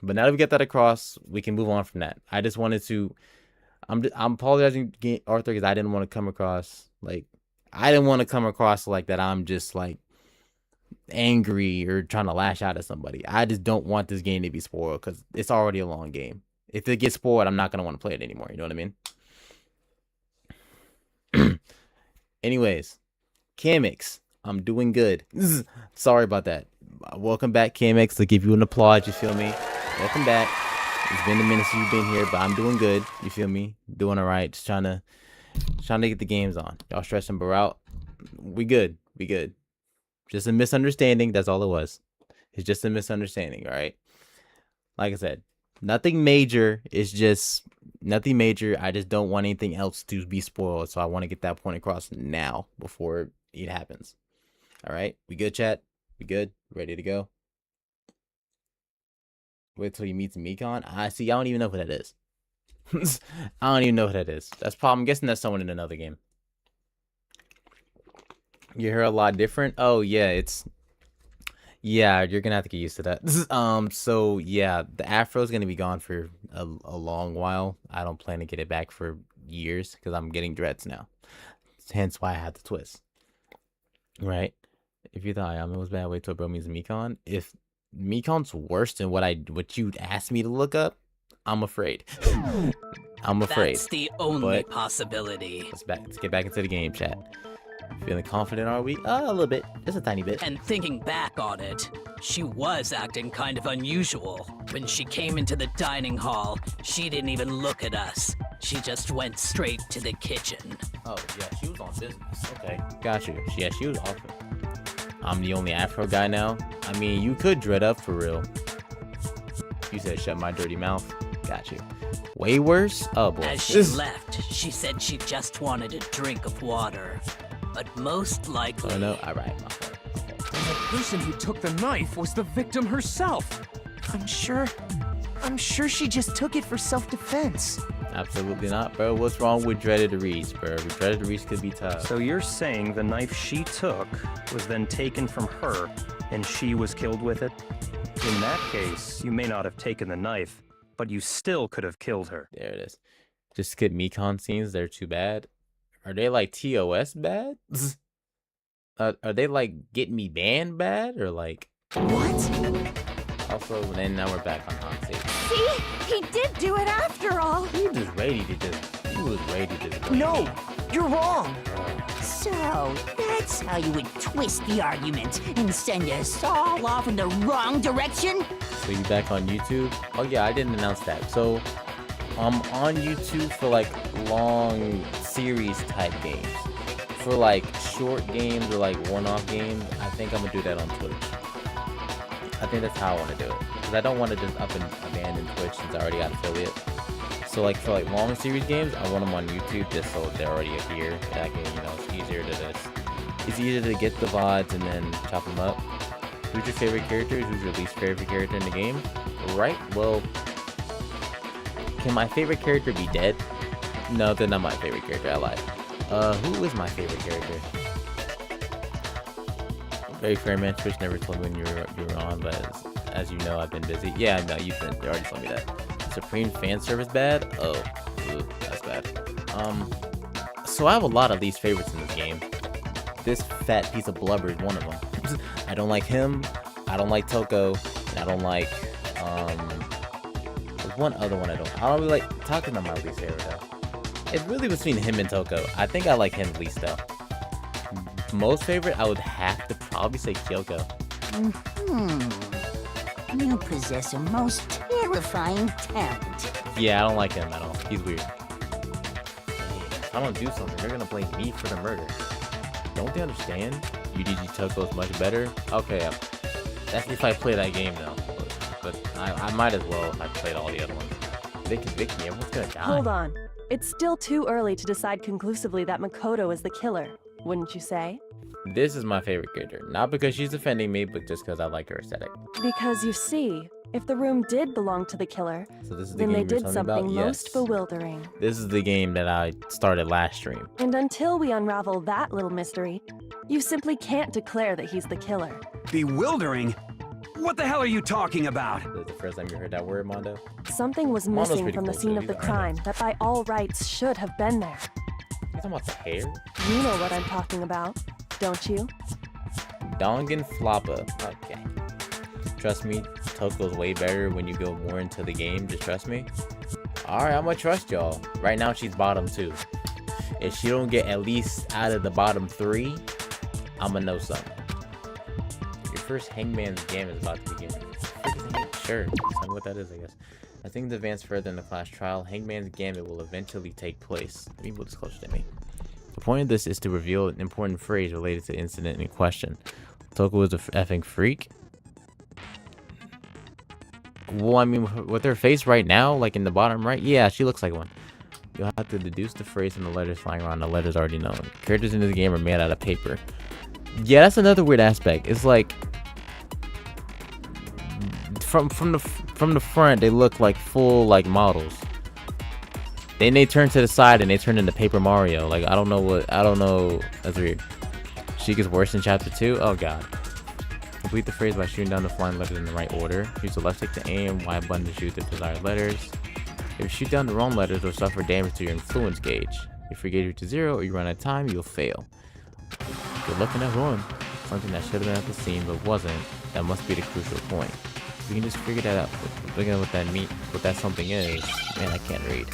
H: But now that we get that across, we can move on from that. I just wanted to. I'm apologizing, Arthur, because I didn't want to come across like that. I'm just like angry or trying to lash out at somebody. I just don't want this game to be spoiled because it's already a long game. If it gets spoiled, I'm not gonna want to play it anymore. You know what I mean? Anyways, Kamix, I'm doing good. Sorry about that. Welcome back, Kamix. To give you an applause. You feel me? Welcome back. It's been a minute since you've been here, but I'm doing good. You feel me? Doing all right. Just trying to get the games on. Y'all stressing bro out. We good. Just a misunderstanding. That's all it was. It's just a misunderstanding, all right? Like I said, nothing major. It's just nothing major. I just don't want anything else to be spoiled. So I want to get that point across now before it happens. All right? We good, chat? We good? Ready to go? Wait till you meet Mikon. I see. I don't even know who that is. I don't even know who that is. That's probably. I'm guessing that's someone in another game. You hear a lot different. Oh yeah, you're gonna have to get used to that. So yeah, the afro is gonna be gone for a long while. I don't plan to get it back for years because I'm getting dreads now. Hence why I had the twist. Right? If you thought Ayame was bad, wait till bro means Mikon. If Mikon's worse than what you asked me to look up, I'm afraid.
N: That's the only possibility.
H: Let's get back into the game, chat. Feeling confident, are we? A little bit. Just a tiny bit.
N: And thinking back on it, she was acting kind of unusual. When she came into the dining hall, she didn't even look at us. She just went straight to the kitchen.
H: Oh, yeah, she was on business. Okay, got you. Yeah, she was awesome. I'm the only Afro guy now. I mean, you could dread up for real. You said shut my dirty mouth. Got you. Way worse? Oh, boy.
N: As she left, she said she just wanted a drink of water. But most likely...
H: Oh, no. All right.
J: The person who took the knife was the victim herself.
I: I'm sure she just took it for self-defense.
H: Absolutely not, bro. What's wrong with dreaded Reese, bro? Dreaded Reese could be tough.
M: So you're saying the knife she took was then taken from her, and she was killed with it? In that case, you may not have taken the knife, but you still could have killed her.
H: There it is. Just skip Mikon scenes. They're too bad. Are they like TOS bad? Are they like get me banned bad? Or like What? Also, then now we're back on hot seat.
R: See? He did do it after all.
H: He was ready to just.
I: No, you're wrong.
L: So, that's how you would twist the argument and send us all off in the wrong direction?
H: So you back on YouTube? Oh yeah, I didn't announce that. So I'm on YouTube for like long series type games. For like short games or like one-off games, I think I'm gonna do that on Twitch. I think that's how I want to do it. Because I don't want to just up and abandon Twitch since I already got affiliate. So like for like long series games, I want them on YouTube just so they're already here. And I can, it's easier to just, it's easier to get the VODs and then chop them up. Who's your favorite character? Who's your least favorite character in the game? Right? Well, can my favorite character be dead? No, they're not my favorite character. I lied. Who is my favorite character? Very fair, man. Twitch never told me when you were on, but as you know, I've been busy. Yeah, no, you already told me that. Supreme fan service bad? Oh, ooh, that's bad. So I have a lot of least favorites in this game. This fat piece of blubber is one of them. I don't like him, I don't like Toko, and I don't like, there's one other one I don't really like. Tako's not my least favorite though. It's really between him and Toko. I think I like him least though. Most favorite, I would have to probably say Kyoko.
L: You possess a most terrifying talent.
H: Yeah, I don't like him at all. He's weird. If I don't do something, they're gonna blame me for the murder. Don't they understand? UDG Toko is much better? Okay, that's if I play that game though. But I might as well if I played all the other ones. If they convict me, everyone's gonna die.
F: Hold on. It's still too early to decide conclusively that Makoto is the killer, wouldn't you say?
H: This is my favorite character. Not because she's offending me, but just because I like her aesthetic.
F: Because you see, if the room did belong to the killer,
H: so this is
F: then they did something most bewildering.
H: This is the game that I started last stream.
F: And until we unravel that little mystery, you simply can't declare that he's the killer.
K: Bewildering? What the hell are you talking about?
H: This is the first time you heard that word, Mondo?
F: Something was missing from the scene of the crime that by all rights should have been there.
H: You talking about the hair?
F: You know what I'm talking about, don't you?
H: Danganronpa. Okay. Trust me, Toko's way better when you go more into the game. Just trust me. Alright, I'm gonna trust y'all. Right now, she's bottom 2. If she don't get at least out of the bottom 3, I'm gonna know something. Your first Hangman's game is about to begin. Sure, tell me what that is, I guess. As things advance further in the class trial, Hangman's Gambit will eventually take place. Let me move this closer to me. The point of this is to reveal an important phrase related to the incident in question. Toko is a effing freak? Well, I mean, with her face right now, like in the bottom right, yeah, she looks like one. You'll have to deduce the phrase from the letters flying around. The letters already known. Characters in this game are made out of paper. Yeah, that's another weird aspect. It's like from the front, they look like full like models. Then they turn to the side and they turn into Paper Mario. Like I don't know. That's weird. She gets worse in chapter 2. Oh god. Complete the phrase by shooting down the flying letters in the right order. Use the left stick to aim, Y button to shoot the desired letters. If you shoot down the wrong letters, you'll suffer damage to your influence gauge. If your gauge reaches 0 or you run out of time, you'll fail. Good luck in everyone. Something that should have been at the scene but wasn't. That must be the crucial point. If you can just figure that out, figure out what that something is. Man, I can't read.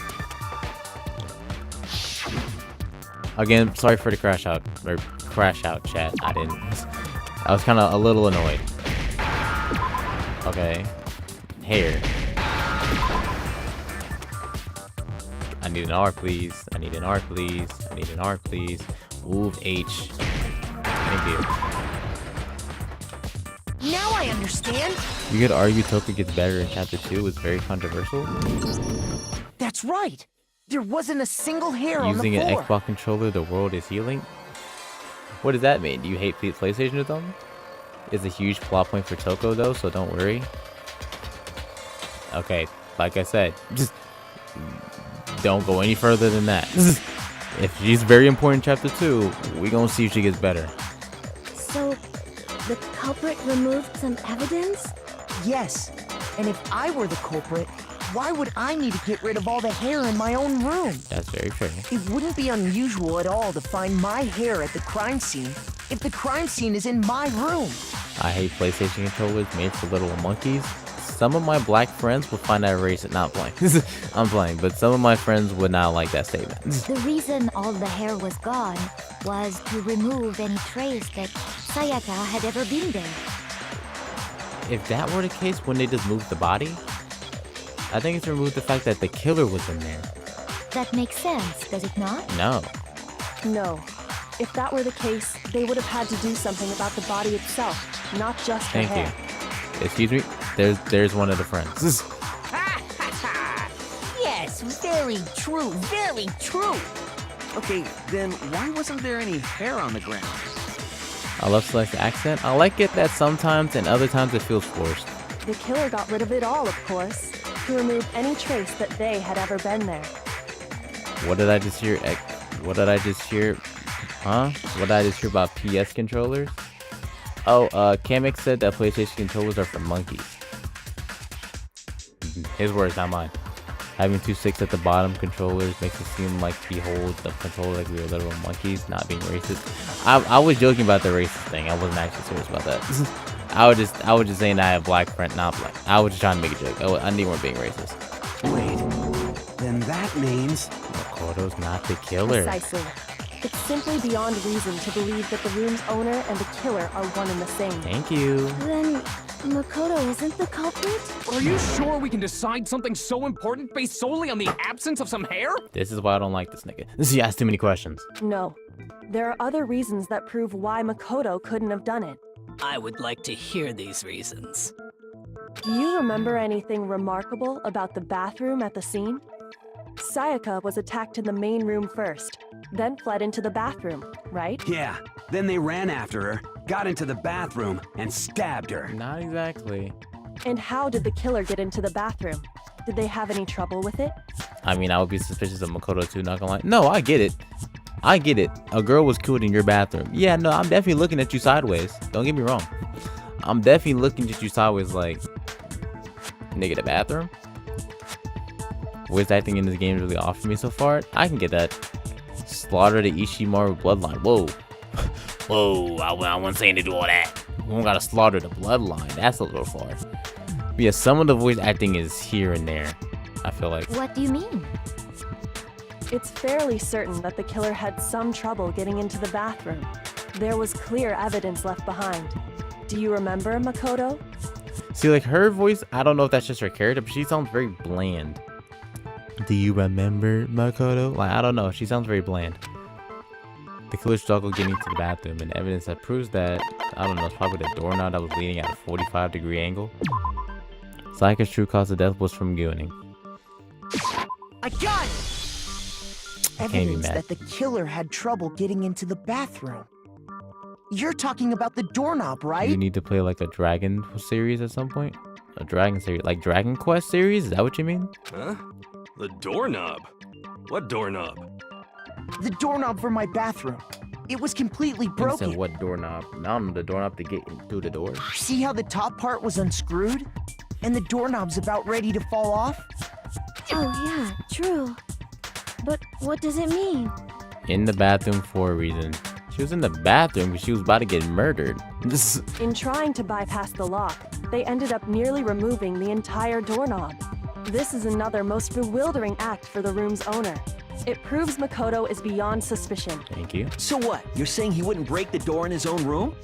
H: Again, sorry for the crash out chat. I was kind of a little annoyed. Okay. Hair. I need an R, please. I need an R, please. I need an R, please. Move H. Thank you.
I: Now I understand.
H: You could argue Toko gets better in chapter 2. It's very controversial.
I: That's right. There wasn't a single hair on the floor.
H: Using an Xbox controller, the world is healing. What does that mean? Do you hate PlayStation or something? It's a huge plot point for Toko though, so don't worry. Okay, like I said, just don't go any further than that. If she's very important in chapter 2, we gonna see if she gets better.
R: So, the culprit removed some evidence?
I: Yes, and if I were the culprit, why would I need to get rid of all the hair in my own room?
H: That's very fair.
I: It wouldn't be unusual at all to find my hair at the crime scene if the crime scene is in my room.
H: I hate PlayStation controllers made for little monkeys. Some of my black friends would find that racist. Not playing. I'm playing, but some of my friends would not like that statement.
B: The reason all the hair was gone was to remove any trace that Sayaka had ever been there.
H: If that were the case, wouldn't they just move the body? I think it's removed the fact that the killer was in there.
B: That makes sense, does it not?
H: No.
F: No. If that were the case, they would have had to do something about the body itself, not just her
H: Thank
F: hair.
H: you. Excuse me? There's one of the friends.
L: Yes, very true, very true.
G: Okay, then why wasn't there any hair on the ground?
H: I love Select's accent. I like it that sometimes and other times it feels forced.
F: The killer got rid of it all, of course, to remove any trace that they had ever been there.
H: What did I just hear? What did I just hear? Huh? What did I just hear about PS controllers? Oh, Kamek said that PlayStation controllers are for monkeys. His words, not mine. Having 2 sticks at the bottom controllers makes it seem like he holds the controller like we were literal monkeys, not being racist. I was joking about the racist thing. I wasn't actually serious about that. I was just saying I have black friend, not black. I was just trying to make a joke. I knew we weren't being racist.
K: Wait, then that means
H: Makoto's not the killer.
F: Precisely. It's simply beyond reason to believe that the room's owner and the killer are one and the same.
H: Thank you.
R: Then Makoto isn't the culprit?
J: Are you sure we can decide something so important based solely on the absence of some hair?
H: This is why I don't like this nigga. He asks too many questions.
F: No. There are other reasons that prove why Makoto couldn't have done it.
N: I would like to hear these reasons.
F: Do you remember anything remarkable about the bathroom at the scene? Sayaka was attacked in the main room first, then fled into the bathroom, right?
K: Yeah, then they ran after her, got into the bathroom, and stabbed her.
H: Not exactly.
F: And how did the killer get into the bathroom? Did they have any trouble with it?
H: I mean, I would be suspicious of Makoto too, not gonna lie. No, I get it. I get it. A girl was killed in your bathroom. Yeah, no, I'm definitely looking at you sideways. Don't get me wrong. I'm definitely looking at you sideways like, nigga, the bathroom? Voice acting in this game is really off for me so far. I can get that. Slaughter the Ishimaru bloodline. Whoa. Whoa, I wasn't saying to do all that. We don't gotta slaughter the bloodline. That's a little far. But yeah, some of the voice acting is here and there, I feel like.
B: What do you mean?
F: It's fairly certain that the killer had some trouble getting into the bathroom. There was clear evidence left behind. Do you remember, Makoto?
H: See, like her voice, I don't know if that's just her character, but she sounds very bland. Do you remember, Makoto? Like, I don't know. She sounds very bland. The killer struggled getting to the bathroom, and evidence that proves that, I don't know, it's probably the doorknob that was leaning at a 45-degree angle. Sayaka's true cause of death was from gooning.
I: I got it!
H: Can't be
I: Evidence
H: mad.
I: that the killer had trouble getting into the bathroom. You're talking about the doorknob, right?
H: You need to play like a Dragon series at some point? A Dragon series, like Dragon Quest series? Is that what you mean?
Q: Huh? The doorknob? What doorknob?
I: The doorknob for my bathroom. It was completely broken.
H: Said what doorknob? I don't know, the doorknob to get through the door.
I: See how the top part was unscrewed? And the doorknob's about ready to fall off?
R: Oh yeah, true. But what does it mean?
H: In the bathroom for a reason. She was in the bathroom because she was about to get murdered.
F: In trying to bypass the lock, they ended up nearly removing the entire doorknob. This is another most bewildering act for the room's owner. It proves Makoto is beyond suspicion.
H: Thank you.
G: So what? You're saying he wouldn't break the door in his own room?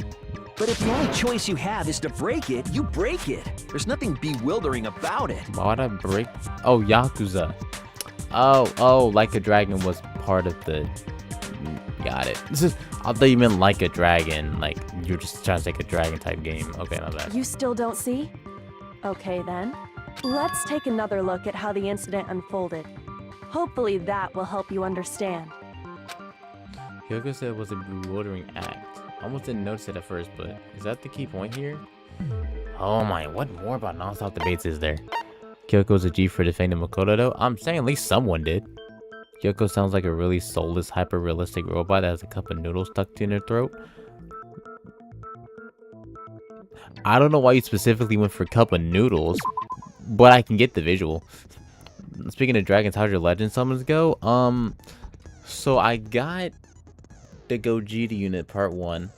G: But if the only choice you have is to break it, you break it. There's nothing bewildering about it.
H: Why would I break? Oh, Yakuza. Oh, Like a Dragon was part of the... Got it. I thought you meant Like a Dragon. Like, you're just trying to take a dragon type game. Okay, my bad.
F: You still don't see? Okay then. Let's take another look at how the incident unfolded. Hopefully that will help you understand.
H: Kyoko said it was a bewildering act. I almost didn't notice it at first, but is that the key point here? Oh my, what more about non-stop debates is there? Kyoko's a G for defending Makoto though? I'm saying at least someone did. Kyoko sounds like a really soulless, hyper-realistic robot that has a cup of noodles tucked in her throat. I don't know why you specifically went for cup of noodles. but I can get the visual. Speaking of dragons, how'd your legend summons go? So I got the Gogeta unit part 1.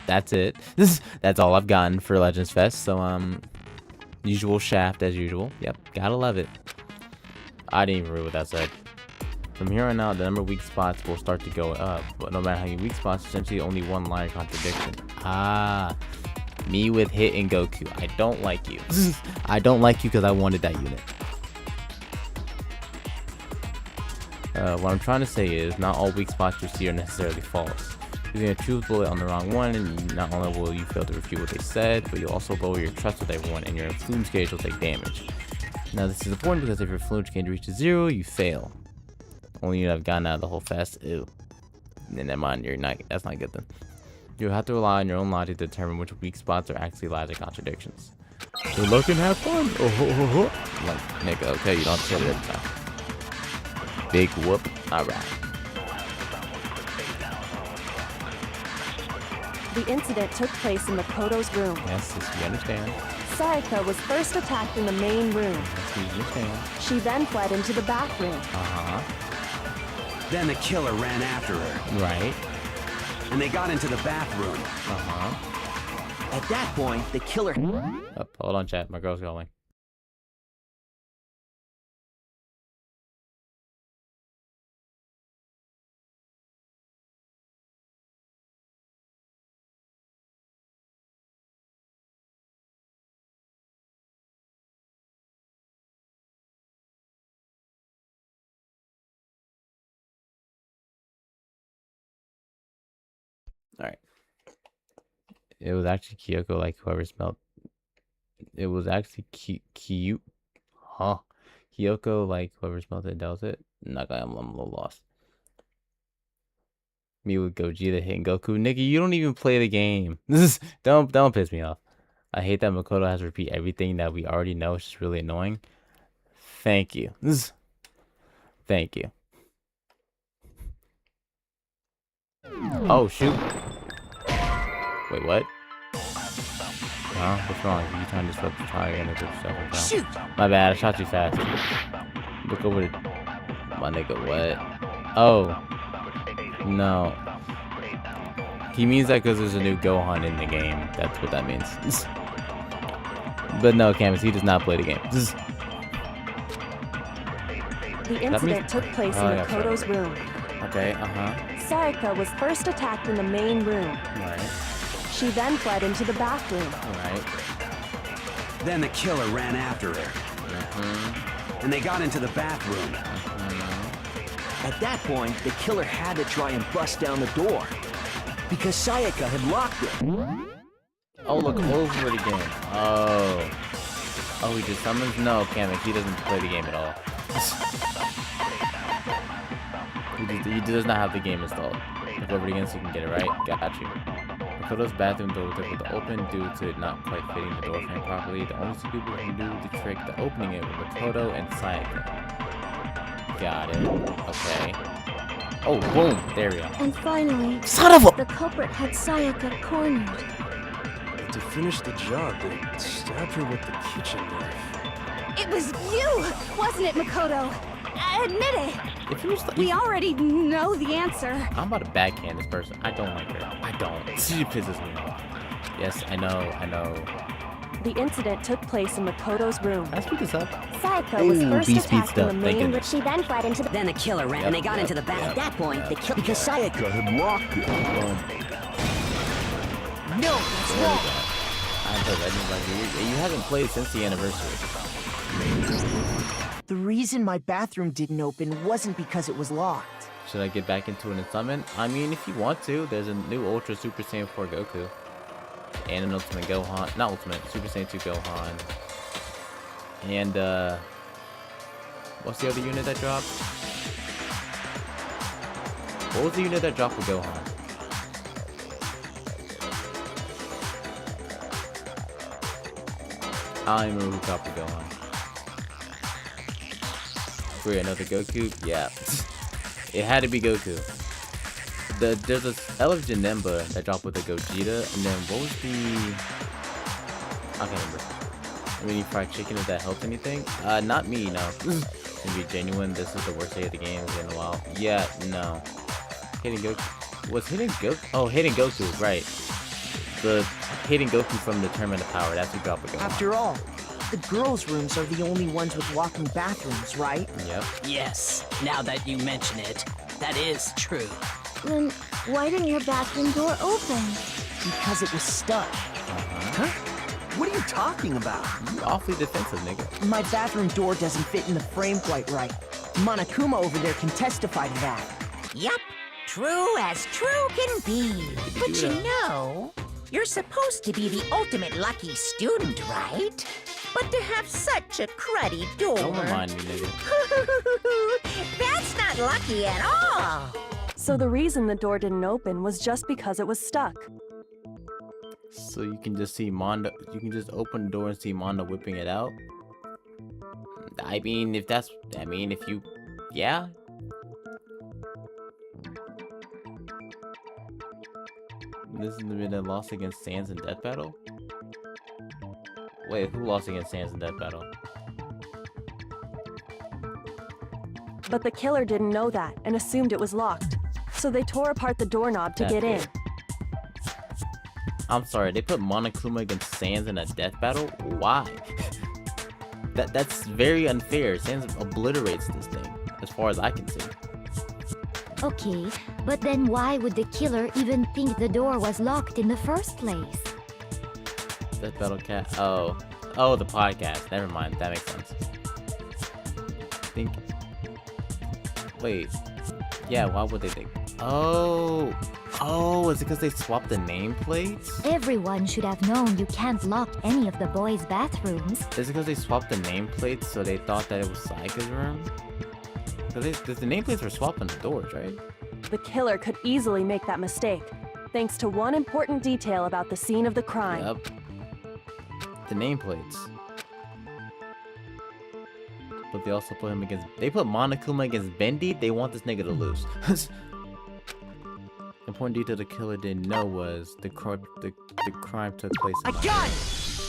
H: That's it. That's all I've gotten for Legends Fest. So usual shaft as usual. Yep, gotta love it. I didn't even read what that said. From here on out, the number of weak spots will start to go up, but no matter how many weak spots, essentially only one line of contradiction. Ah, me with Hit and Goku. I don't like you. I don't like you because I wanted that unit. What I'm trying to say is, not all weak spots you see are necessarily false. Using a truth bullet on the wrong one, and not only will you fail to refute what they said, but you'll also lower your trust with everyone, and your influence gauge will take damage. Now this is important because if your influence gauge reaches 0, you fail. Only you have gotten out of the whole fest. Ew. And never mind, you're not. That's not good then. You'll have to rely on your own logic to determine which weak spots are actually lies or contradictions. Good luck and have fun. Oh ho ho ho. Like, nigga, okay, you don't say it every time. Big whoop. Alright.
F: The incident took place in Makoto's room.
H: Yes, we understand.
F: Sayaka was first attacked in the main room.
H: Yes, we understand.
F: She then fled into the bathroom.
H: Uh-huh.
K: Then the killer ran after her.
H: Right.
K: And they got into the bathroom.
H: Uh-huh.
G: At that point, the killer...
H: Oh, hold on, chat. My girl's calling. Alright. It was actually Kyoko, like whoever smelled. It was actually cute. Huh. Kyoko, like whoever smelled it, dealt it. Not gonna, I'm a little lost. Me with Gogeta hitting Goku. Nigga, you don't even play the game. Don't piss me off. I hate that Makoto has to repeat everything that we already know. It's just really annoying. Thank you. Thank you. Oh, shoot. Wait, what? Huh? What's wrong? You trying to disrupt the tire and it yourself? Shoot! My bad, I shot too fast. Look over the... My nigga, what? Oh. No. He means that because there's a new Gohan in the game. That's what that means. But no, Camus, he does not play the game.
F: The incident took place in Makoto's room.
H: Okay, uh-huh.
F: Sayaka was first attacked in the main room.
H: Right.
F: She then fled into the bathroom.
H: Alright.
K: Then the killer ran after her. And they got into the bathroom.
G: At that point, the killer had to try and bust down the door. Because Sayaka had locked it.
H: Oh, look over it again. Oh. Oh, he just summons? No, Kamek, he doesn't play the game at all. He does not have the game installed. Look over it again so you can get it right. Got you. Makoto's bathroom door was able to open due to it not quite fitting the door frame properly. The only two people who knew the trick to opening it were Makoto and Sayaka. Got it. Okay. Oh, boom. There we go.
R: And finally,
H: son of a...
R: the culprit had Sayaka cornered.
Q: And to finish the job, they stabbed her with the kitchen knife.
O: It was you, wasn't it, Makoto? Admit it.
H: If it was like,
O: we already know the answer.
H: I'm about to backhand this person. I don't like her. I don't. She pisses me off. Yes, I know.
F: The incident took place in Makoto's room.
H: Let's speed this up.
F: Sayaka was first attacked in the main room.
G: She then fled into the... Then the killer ran and they got into the bath. At that point, the killer... Because Sayaka had locked it.
O: No, that's wrong.
H: You haven't played since the anniversary.
I: The reason my bathroom didn't open wasn't because it was locked.
H: Should I get back into an summon? I mean, if you want to, there's a new Ultra Super Saiyan 4 Goku. And an Ultimate Gohan. Not Ultimate, Super Saiyan 2 Gohan. And, what's the other unit that dropped? What was the unit that dropped with Gohan? I don't even remember who dropped with Gohan. Wait, another Goku? Yeah. It had to be Goku. There's a Elf Janemba that dropped with the Gogeta, and then what was the... I can't remember. I mean, fried chicken, if that helps anything. Not me, no. To be genuine, this is the worst day of the game in a while. Yeah, no. Hitting Goku. Was hitting Goku? Oh, hitting Goku, right. The hitting Goku from the Tournament of Power. That's who got the
I: After all, the girls' rooms are the only ones with walk-in bathrooms, right?
H: Yep.
N: Yes, now that you mention it, that is true.
R: Then why didn't your bathroom door open?
I: Because it was stuck.
G: Huh? What are you talking about?
H: You awfully defensive, nigga.
I: My bathroom door doesn't fit in the frame quite right. Monokuma over there can testify to that.
L: Yup, true as true can be. But you know, you're supposed to be the ultimate lucky student, right? But to have such a cruddy door...
H: Don't remind me, nigga.
L: That's not lucky at all.
F: So the reason the door didn't open was just because it was stuck.
H: So you can just see Mondo, you can just open the door and see Mondo whipping it out? I mean, if that's, I mean, if you, yeah. This is the bit that lost against Sans in Death Battle? Wait, who lost against Sans in Death Battle?
F: But the killer didn't know that and assumed it was locked. So they tore apart the doorknob to get in.
H: I'm sorry, they put Monokuma against Sans in a death battle? Why? That's very unfair. Sans obliterates this thing, as far as I can see.
B: Okay, but then why would the killer even think the door was locked in the first place?
H: Death Battle Cat. Oh. Oh, the podcast. Never mind. That makes sense. Wait. Yeah, why would they think? Oh. Oh, is it because they swapped the nameplates?
B: Everyone should have known you can't lock any of the boys' bathrooms.
H: Is it because they swapped the nameplates so they thought that it was Sayaka's room? Because the nameplates were swapped on the doors, right?
F: The killer could easily make that mistake, thanks to one important detail about the scene of the crime.
H: Yep. The nameplates. But they also put him against... They put Monokuma against Bendy? They want this nigga to lose. Important detail the killer didn't know was the crime took place in my room.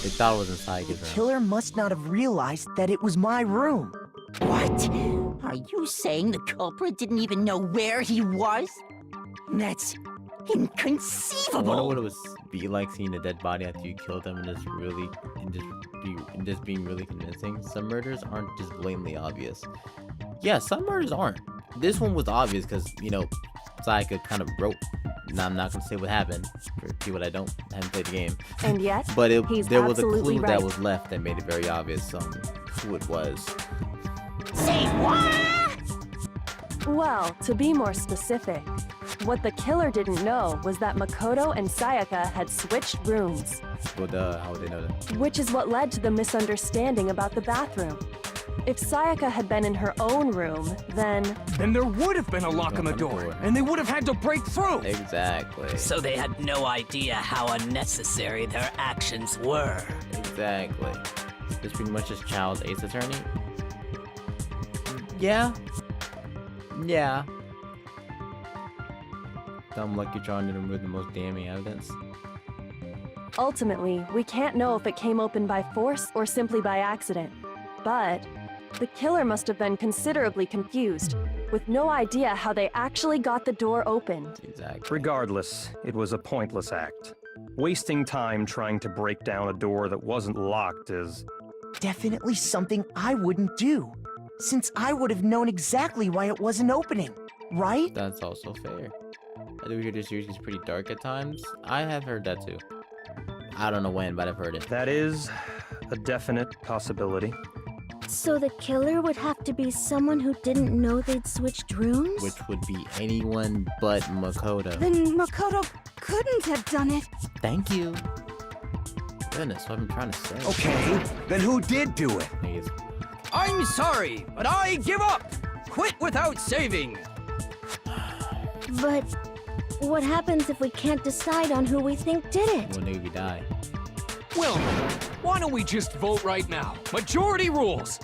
H: They thought it was inside his room.
I: The killer must not have realized that it was my room.
L: What? Are you saying the culprit didn't even know where he was? That's inconceivable.
H: I wonder what it would be like seeing a dead body after you killed them and just being really convincing. Some murders aren't just blatantly obvious. Yeah, some murders aren't. This one was obvious because, you know, Sayaka kind of wrote. Now I'm not gonna say what happened for people that haven't played the game.
F: And yet,
H: but there was a
F: absolutely
H: clue
F: right.
H: that was left that made it very obvious who it was.
L: Say what?
F: Well, to be more specific, what the killer didn't know was that Makoto and Sayaka had switched rooms.
H: Well, how would they know that?
F: Which is what led to the misunderstanding about the bathroom. If Sayaka had been in her own room, then
J: there would have been a lock on the door, and they would have had to break through.
H: Exactly.
N: So they had no idea how unnecessary their actions were.
H: Exactly. This pretty much is Child's Ace Attorney. Yeah. Yeah. Dumb lucky trying to remove the most damning evidence.
F: ultimately, we can't know if it came open by force or simply by accident. But the killer must have been considerably confused, with no idea how they actually got the door opened.
H: Exactly.
M: Regardless, it was a pointless act. Wasting time trying to break down a door that wasn't locked is...
I: definitely something I wouldn't do, since I would have known exactly why it wasn't opening, right?
H: That's also fair. I do hear this series is pretty dark at times. I have heard that too. I don't know when, but I've heard it.
M: That is a definite possibility.
R: So the killer would have to be someone who didn't know they'd switched rooms?
H: Which would be anyone but Makoto.
O: Then Makoto couldn't have done it.
H: Thank you. Goodness, what I'm trying to say.
K: Okay, then who did do it?
J: I'm sorry, but I give up. Quit without saving.
R: But what happens if we can't decide on who we think did it?
H: Well, maybe we die.
J: Well, why don't we just vote right now? Majority rules.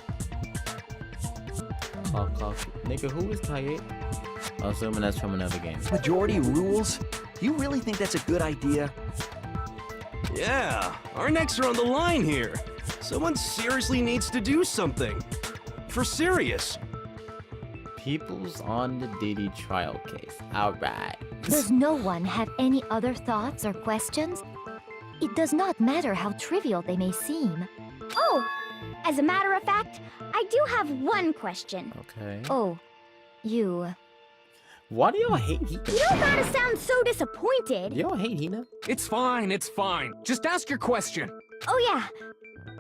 H: Clock. Nigga, who is Kaye? I'm assuming that's from another game.
G: Majority rules? You really think that's a good idea?
Q: Yeah, our necks are on the line here. Someone seriously needs to do something. For serious.
H: People's on the Diddy trial case. Alright.
S: Does no one have any other thoughts or questions? It does not matter how trivial they may seem.
P: Oh, as a matter of fact, I do have one question.
H: Okay.
S: Oh, you.
H: Why do y'all hate Hina?
P: You don't gotta sound so disappointed.
H: Y'all hate Hina?
J: It's fine, it's fine. Just ask your question.
P: Oh yeah.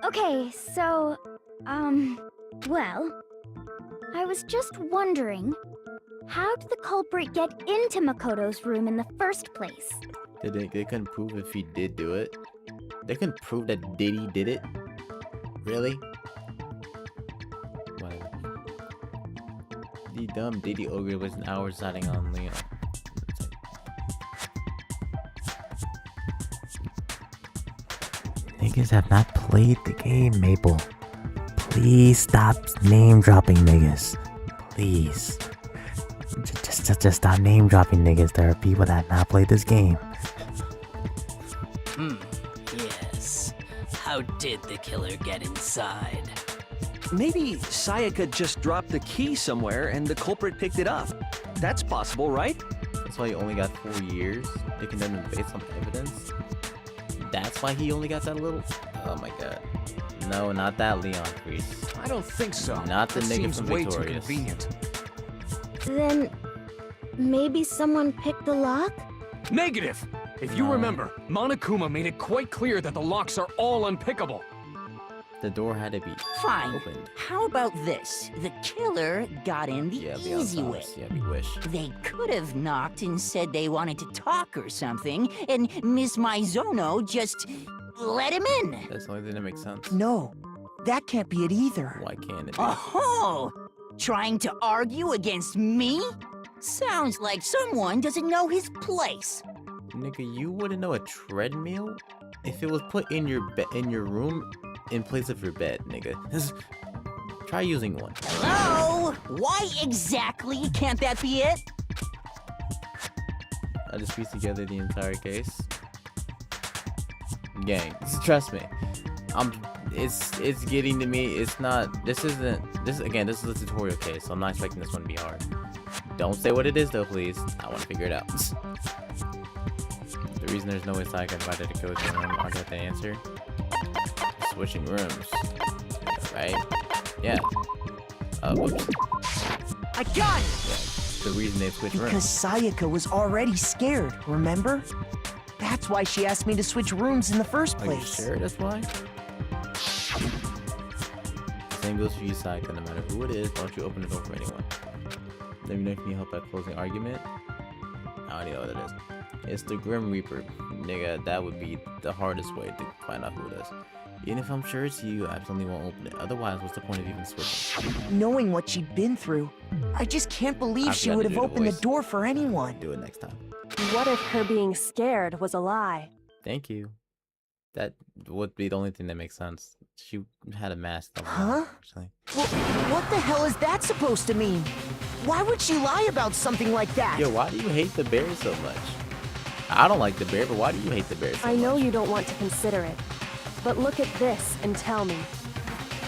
P: Okay, so, well, I was just wondering, how did the culprit get into Makoto's room in the first place?
H: They couldn't prove if he did do it. They couldn't prove that Diddy did it. Really? Whatever. The dumb Diddy ogre was now residing on Leon. Niggas have not played the game, Maple. Please stop name dropping niggas. Please. Just stop name dropping niggas. There are people that have not played this game.
N: Yes. How did the killer get inside?
G: Maybe Sayaka just dropped the key somewhere and the culprit picked it up. That's possible, right?
H: That's why he only got 4 years. They condemned him based on evidence. That's why he only got that little. Oh my god. No, not that Leon priest.
J: I don't think so.
H: Not the
J: that
H: nigga
J: seems
H: from
J: way too
H: Victorious.
J: convenient.
R: Then maybe someone picked the lock?
J: Negative! If you remember, Monokuma made it quite clear that the locks are all unpickable.
H: The door had to be
L: Fine.
H: opened.
L: How about this? The killer got in the easy way.
H: Yeah, we wish.
L: They could have knocked and said they wanted to talk or something, and Miss Maizono just let him in.
H: That's the only thing that makes sense.
I: No, that can't be it either.
H: Why can't it be?
L: Oh, trying to argue against me? Sounds like someone doesn't know his place.
H: Nigga, you wouldn't know a treadmill if it was put in your room in place of your bed, nigga. Try using one.
L: Hello? Why exactly can't that be it?
H: I just pieced together the entire case. Gang, trust me. It's getting to me. It's not. This is a tutorial case, so I'm not expecting this one to be hard. Don't say what it is though, please. I want to figure it out. The reason there's no way Sayaka invited a coach in room, I'll get the answer. Switching rooms. Right? Yeah. Whoops.
I: I got it!
H: Yeah, the reason they switched rooms.
I: Because Sayaka was already scared, remember? That's why she asked me to switch rooms in the first
H: Are you
I: place.
H: sure that's why? Same goes for you, Sayaka. No matter who it is, don't you open the door for anyone. Let me know if you need help at closing argument. I don't know what it is. It's the Grim Reaper. Nigga, that would be the hardest way to find out who it is. Even if I'm sure it's you, I absolutely won't open it. Otherwise, what's the point of even switching?
I: Knowing what she'd been through, I just can't believe she would have opened the door for anyone.
H: Do it next time.
F: What if her being scared was a lie?
H: Thank you. That would be the only thing that makes sense. She had a mask on.
I: Huh?
H: Actually.
I: What the hell is that supposed to mean? Why would she lie about something like that?
H: Yo, why do you hate the bear so much? I don't like the bear, but why do you hate the bear so
F: I know you don't want to consider it, but look at this and tell me.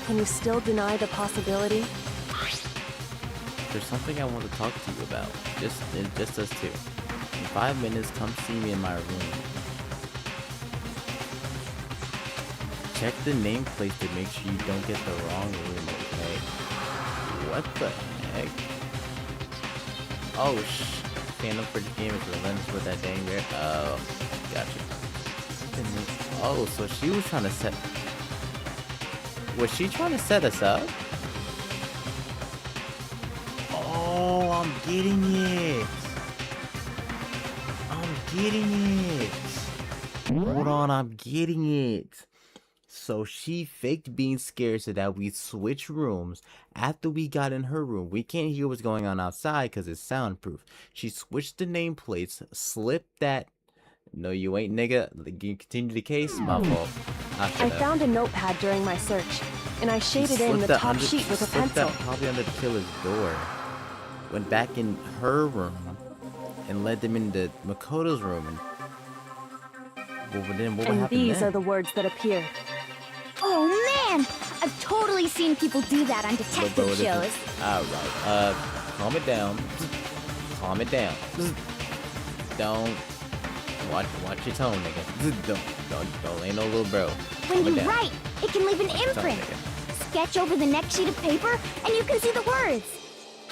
F: Can you still deny the possibility?
H: There's something I want to talk to you about. Just us two. In 5 minutes, come see me in my room. Check the nameplate to make sure you don't get the wrong room, okay? What the heck? Oh, stand up for the game is relentless with that dang bear. Oh, gotcha. Oh, so she was trying to set... Was she trying to set us up? Oh, I'm getting it. I'm getting it. Hold on, I'm getting it. So she faked being scared so that we switch rooms. After we got in her room, we can't hear what's going on outside because it's soundproof. She switched the nameplates, slipped that. No, you ain't, nigga. Continue the case. My fault.
F: I found a notepad during my search, and I shaded in the top sheet with a pencil.
H: That probably under the killer's door. Went back in her room and led them into Makoto's room. And Well, but then what
F: And
H: happened
F: these
H: then?
F: are the words that appeared.
P: Oh man! I've totally seen people do that on
H: Look,
P: detective
H: bro, this is-
P: shows.
H: Alright, calm it down. Calm it down. Don't watch your tone, nigga. Don't ain't no little bro.
P: When
H: Calm it
P: you
H: down.
P: write, it can leave an
H: Watch your tone,
P: imprint.
H: nigga.
P: Sketch over the next sheet of paper, and you can see the words.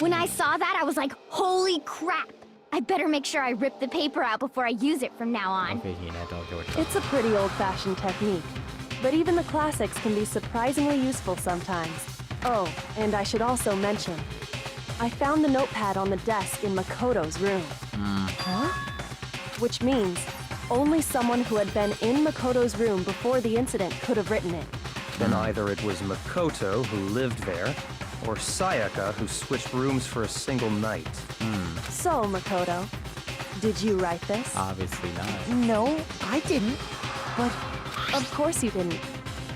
P: When I saw that, I was like, holy crap! I better make sure I rip the paper out before I use it from now on.
H: Okay, Hina, don't do it.
F: It's a pretty old-fashioned technique, but even the classics can be surprisingly useful sometimes. Oh, and I should also mention, I found the notepad on the desk in Makoto's room. Huh? Which means only someone who had been in Makoto's room before the incident could have written it.
M: Then either it was Makoto who lived there, or Sayaka who switched rooms for a single night.
F: So, Makoto, did you write this?
H: Obviously not.
I: No, I didn't. But
F: Of course you didn't,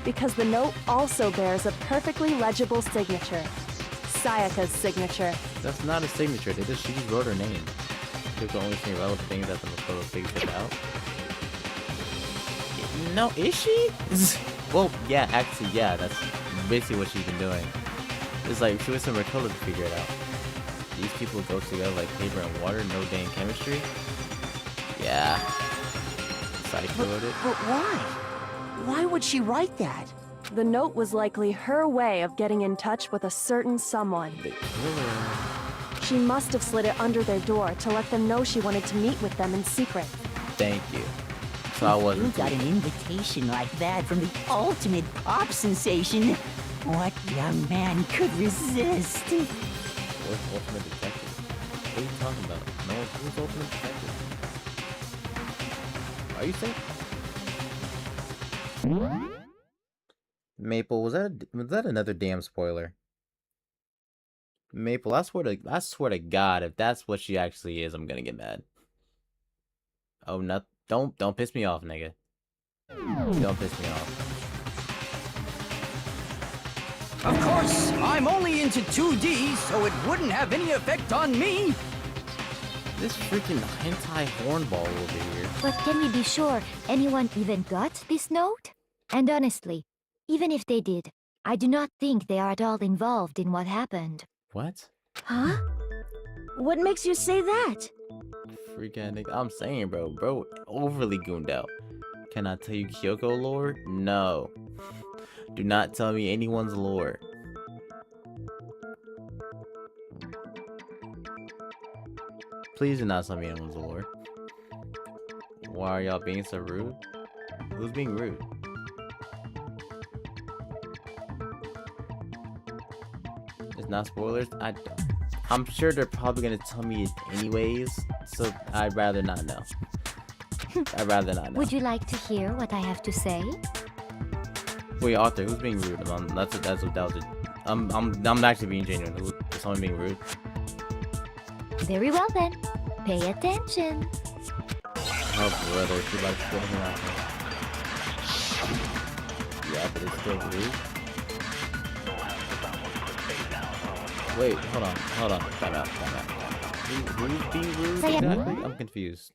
F: because the note also bears a perfectly legible signature. Sayaka's signature.
H: That's not a signature. She just wrote her name. It's the only thing relevant thing that the Makoto figured out. No, is she? Well, yeah, actually, yeah, that's basically what she's been doing. It's like she was some Makoto to figure it out. These people go together like paper and water, no dang chemistry. Yeah. Psycho wrote it.
I: But why? Why would she write that?
F: The note was likely her way of getting in touch with a certain someone.
H: The killer.
F: She must have slid it under their door to let them know she wanted to meet with them in secret.
H: Thank you. So I wasn't.
L: You got an invitation like that from the ultimate pop sensation. What young man could resist?
H: What's Ultimate Detective? What are you talking about? No, who's Ultimate Detective? Are you saying? Maple, was that another damn spoiler? Maple, I swear to God, if that's what she actually is, I'm gonna get mad. Oh no, don't piss me off, nigga. Don't piss me off.
T: Of course, I'm only into 2D, so it wouldn't have any effect on me.
H: This freaking hentai hornball over here.
S: But can we be sure anyone even got this note? And honestly, even if they did, I do not think they are at all involved in what happened.
H: What?
R: Huh? What makes you say that?
H: Freaking nigga, I'm saying, bro, overly gooned out. Can I tell you Kyoko lore? No. Do not tell me anyone's lore. Please do not tell me anyone's lore. Why are y'all being so rude? Who's being rude? It's not spoilers? I'm sure they're probably gonna tell me it anyways, so I'd rather not know. I'd rather not know.
S: Would you like to hear what I have to say?
H: Wait, Arthur, who's being rude? That was it. I'm actually being genuine. Is someone being rude?
S: Very well then. Pay attention.
H: Oh brother, she likes to me out. Yeah, but it's still rude. Wait, hold on. Time out. Who's being rude exactly? I'm confused.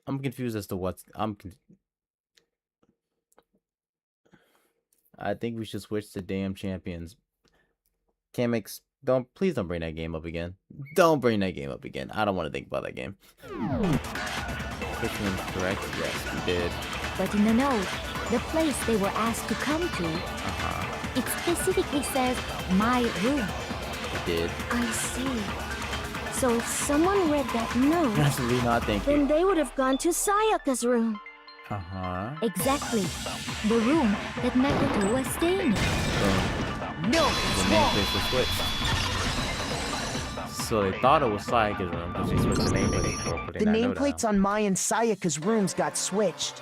H: I'm confused as to what's. I think we should switch to damn champions. Kamix, please don't bring that game up again. Don't bring that game up again. I don't want to think about that game. Which one's correct? Yes, we did.
S: But in the note, the place they were asked to come to, it specifically says my room.
H: It did.
R: I see. So if someone read that note,
H: Absolutely not, thank
R: then
H: you.
R: they would have gone to Sayaka's room.
S: Exactly. The room that Makoto was staying in.
L: No,
H: The nameplate was switched. So they thought it was Sayaka's room, but she switched the nameplate before
I: the
H: putting that note out.
I: nameplates on Mai and Sayaka's rooms got switched.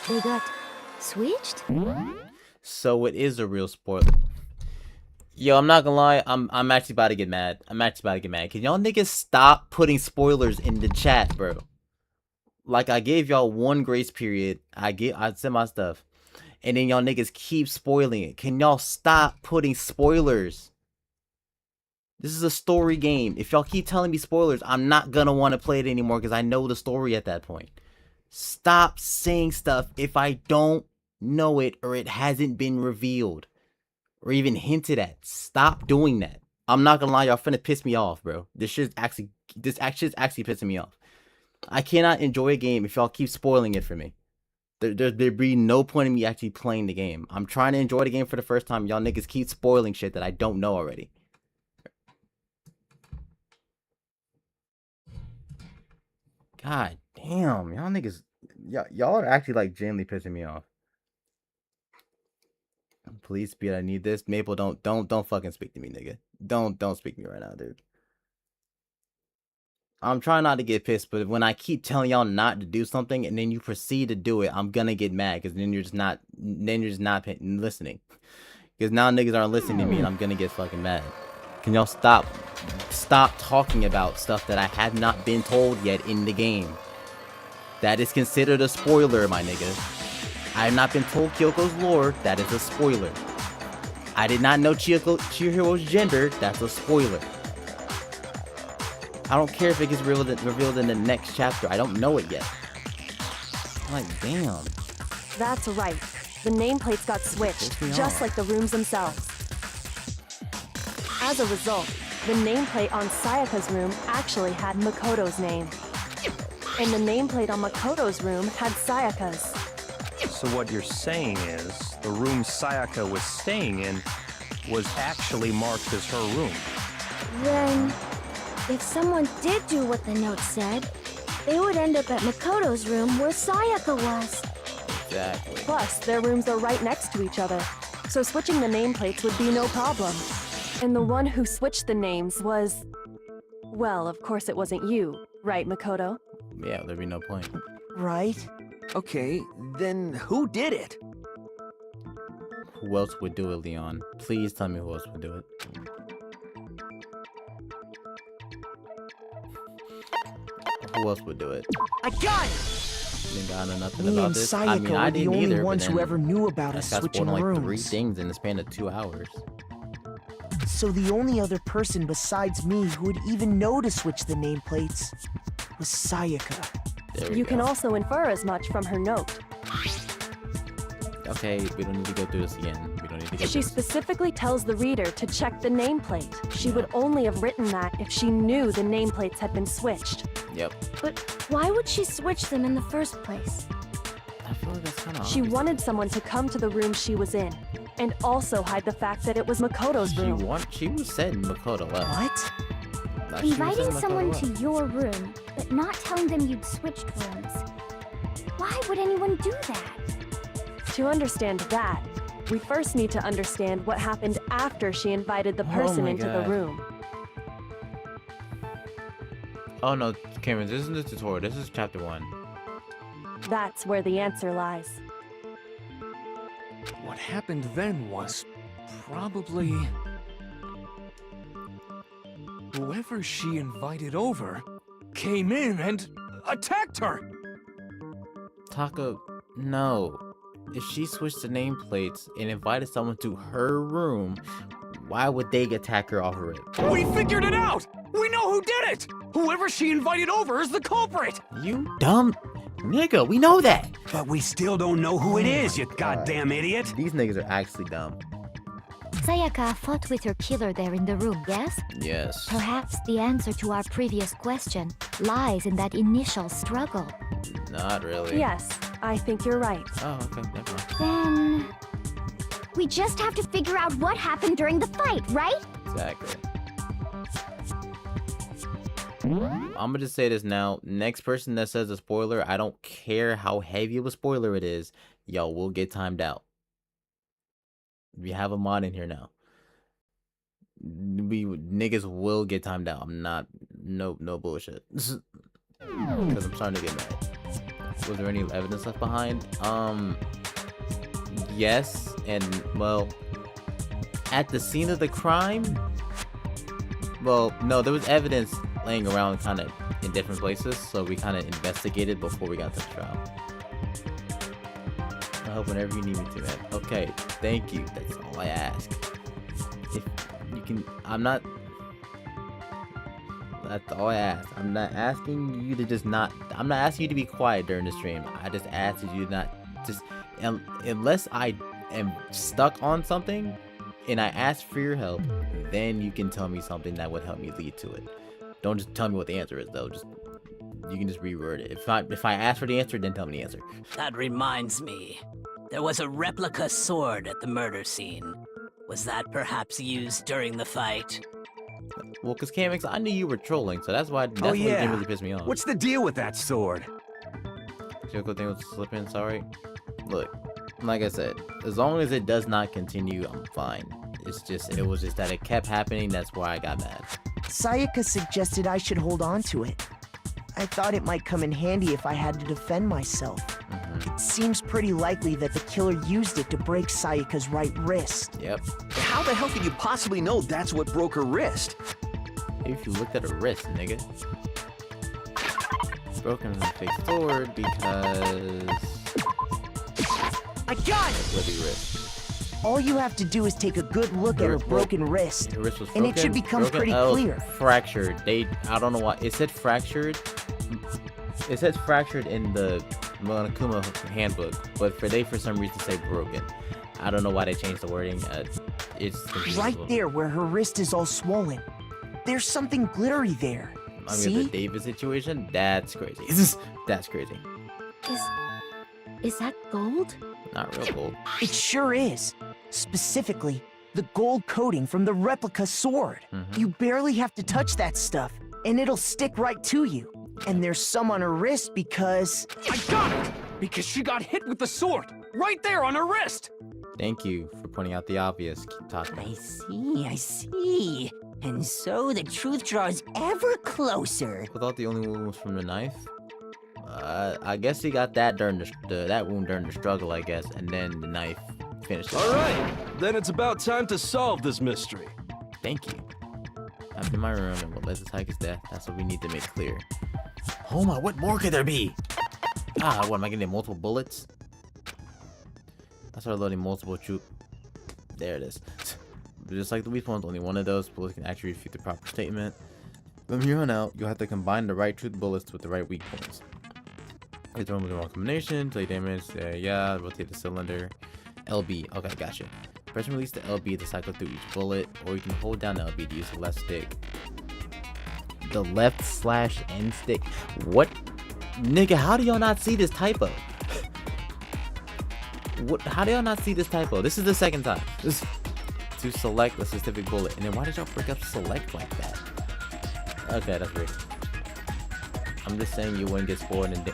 S: They got switched?
H: So it is a real spoiler. Yo, I'm not gonna lie, I'm actually about to get mad. Can y'all niggas stop putting spoilers in the chat, bro? Like, I gave y'all one grace period. I said my stuff. And then y'all niggas keep spoiling it. Can y'all stop putting spoilers? This is a story game. If y'all keep telling me spoilers, I'm not gonna want to play it anymore because I know the story at that point. Stop saying stuff if I don't know it or it hasn't been revealed or even hinted at. Stop doing that. I'm not gonna lie, y'all finna piss me off, bro. This shit's actually pissing me off. I cannot enjoy a game if y'all keep spoiling it for me. There'd be no point in me actually playing the game. I'm trying to enjoy the game for the first time. Y'all niggas keep spoiling shit that I don't know already. God damn, y'all niggas, y'all are actually like genuinely pissing me off. Please, speed, I need this. Maple, don't fucking speak to me, nigga. Don't speak to me right now, dude. I'm trying not to get pissed, but when I keep telling y'all not to do something and then you proceed to do it, I'm gonna get mad because then you're just not listening. Because now niggas aren't listening to me and I'm gonna get fucking mad. Can y'all stop talking about stuff that I have not been told yet in the game? That is considered a spoiler, my nigga. I have not been told Kyoko's lore. That is a spoiler. I did not know Chihiro's gender. That's a spoiler. I don't care if it gets revealed in the next chapter. I don't know it yet. I'm like, damn.
F: That's right. The nameplates got switched, just like the rooms themselves. As a result, the nameplate on Sayaka's room actually had Makoto's name. And the nameplate on Makoto's room had Sayaka's.
M: So what you're saying is, the room Sayaka was staying in was actually marked as her room.
R: Then, if someone did do what the note said, they would end up at Makoto's room where Sayaka was.
H: Exactly.
F: Plus, their rooms are right next to each other, so switching the nameplates would be no problem. And the one who switched the names was... Well, of course it wasn't you, right, Makoto?
H: Yeah, there'd be no point.
I: Right? Okay, then who did it?
H: Who else would do it, Leon? Please tell me who else would do it. Who else would do it?
I: I got it!
H: Didn't got nothing
I: Me
H: about
I: and
H: this.
I: Sayaka
H: I mean, I
I: were the
H: didn't
I: only
H: either,
I: ones
H: but
I: who
H: then
I: ever knew about
H: I
I: us
H: got
I: switching
H: spoiled, like
I: rooms.
H: 3 things in the span of 2 hours.
I: So the only other person besides me who would even know to switch the nameplates was Sayaka.
F: You can also infer as much from her note.
H: Okay, we don't need to go through this again. We don't need to go
F: She specifically tells the reader to check the nameplate. She would only have written that if she knew the nameplates had been switched.
H: Yep.
R: But why would she switch them in the first place?
H: I feel like that's kind of
F: She wanted someone to come to the room she was in, and also hide the fact that it was Makoto's room.
H: She was setting Makoto up.
I: What?
H: Like, she was
P: Inviting
H: setting Makoto
P: someone
H: up.
P: to your room, but not telling them you'd switched rooms. Why would anyone do that?
F: To understand that, we first need to understand what happened after she invited the person
H: my
F: into
H: God.
F: the room.
H: Oh no, Cameron, this isn't the tutorial. This is chapter 1.
F: That's where the answer lies.
J: What happened then was probably... whoever she invited over came in and attacked her!
H: Taka, no. If she switched the nameplates and invited someone to her room, why would they attack her off of it?
J: We figured it out! We know who did it! Whoever she invited over is the culprit!
H: You dumb nigga, we know that!
K: But we still don't know who it is, you goddamn idiot!
H: These niggas are actually dumb.
S: Sayaka fought with her killer there in the room, yes?
H: Yes.
S: Perhaps the answer to our previous question lies in that initial struggle.
H: Not really.
F: Yes, I think you're right.
H: Oh, okay, never mind.
P: Then... we just have to figure out what happened during the fight, right?
H: Exactly. I'm gonna just say this now. Next person that says a spoiler, I don't care how heavy of a spoiler it is, yo, we'll get timed out. We have a mod in here now. Niggas will get timed out. I'm not, no bullshit. Because I'm starting to get mad. Was there any evidence left behind? Yes, and well, at the scene of the crime, well, no, there was evidence laying around kind of in different places, so we kind of investigated before we got to the trial. I help whenever you need me to, man. Okay, thank you. That's all I ask. If you can, I'm not. That's all I ask. I'm not asking you to just not. I'm not asking you to be quiet during the stream. I just asked you to not just unless I am stuck on something and I ask for your help, then you can tell me something that would help me lead to it. Don't just tell me what the answer is though. Just you can just reword it. If I ask for the answer, then tell me the answer.
N: That reminds me. There was a replica sword at the murder scene. Was that perhaps used during the fight?
H: Well, because Kamix, I knew you were trolling, so that's why. That's
K: Oh
H: why
K: yeah.
H: it didn't really piss me off.
K: What's the deal with that sword?
H: Junko thing was slipping. Sorry. Look, like I said, as long as it does not continue, I'm fine. It was just that it kept happening. That's why I got mad.
I: Sayaka suggested I should hold on to it. I thought it might come in handy if I had to defend myself. It seems pretty likely that the killer used it to break Sayaka's right wrist.
H: Yep.
G: How the hell could you possibly know that's what broke her wrist?
H: Maybe if you looked at her wrist, nigga. Broken in the fake sword because
I: I got it!
H: bloody wrist.
I: All you have to do is take a good look at her broken wrist,
H: Her wrist was
I: and it should
H: broken?
I: become
H: Broken?
I: pretty
H: Oh,
I: clear.
H: Fractured. I don't know why. It said fractured. It says fractured in the Monokuma handbook, but for some reason say broken. I don't know why they changed the wording. It's confusing.
I: Right there where her wrist is all swollen. There's something glittery there.
H: I mean,
I: See?
H: the David situation, that's crazy. That's crazy.
S: Is that gold?
H: Not real gold.
I: It sure is. Specifically, the gold coating from the replica sword. You barely have to touch that stuff, and it'll stick right to you. And there's some on her wrist because...
J: I got it! Because she got hit with the sword! Right there on her wrist!
H: Thank you for pointing out the obvious. Keep talking.
L: I see. And so the truth draws ever closer.
H: I thought the only wound was from the knife. I guess he got that during that wound during the struggle, I guess, and then the knife finished it.
Q: All right, then it's about time to solve this mystery.
H: Thank you. I'm in my room, and what led to Sayaka's death? That's what we need to make clear. Oh my, what more could there be? What am I getting? Multiple bullets? I started loading multiple troop. There it is. Just like the weak ones, only one of those bullets can actually refute the proper statement. From here on out, you'll have to combine the right truth bullets with the right weak points. Hit the one with the wrong combination, play damage, rotate the cylinder. LB, okay, gotcha. Press and release the LB to cycle through each bullet, or you can hold down the LB to use the left stick. The left/N stick. What? Nigga, how do y'all not see this typo? What? How do y'all not see this typo? This is the second time. To select a specific bullet. And then why did y'all break up select like that? Okay, that's weird. I'm just saying you wouldn't get spoiled and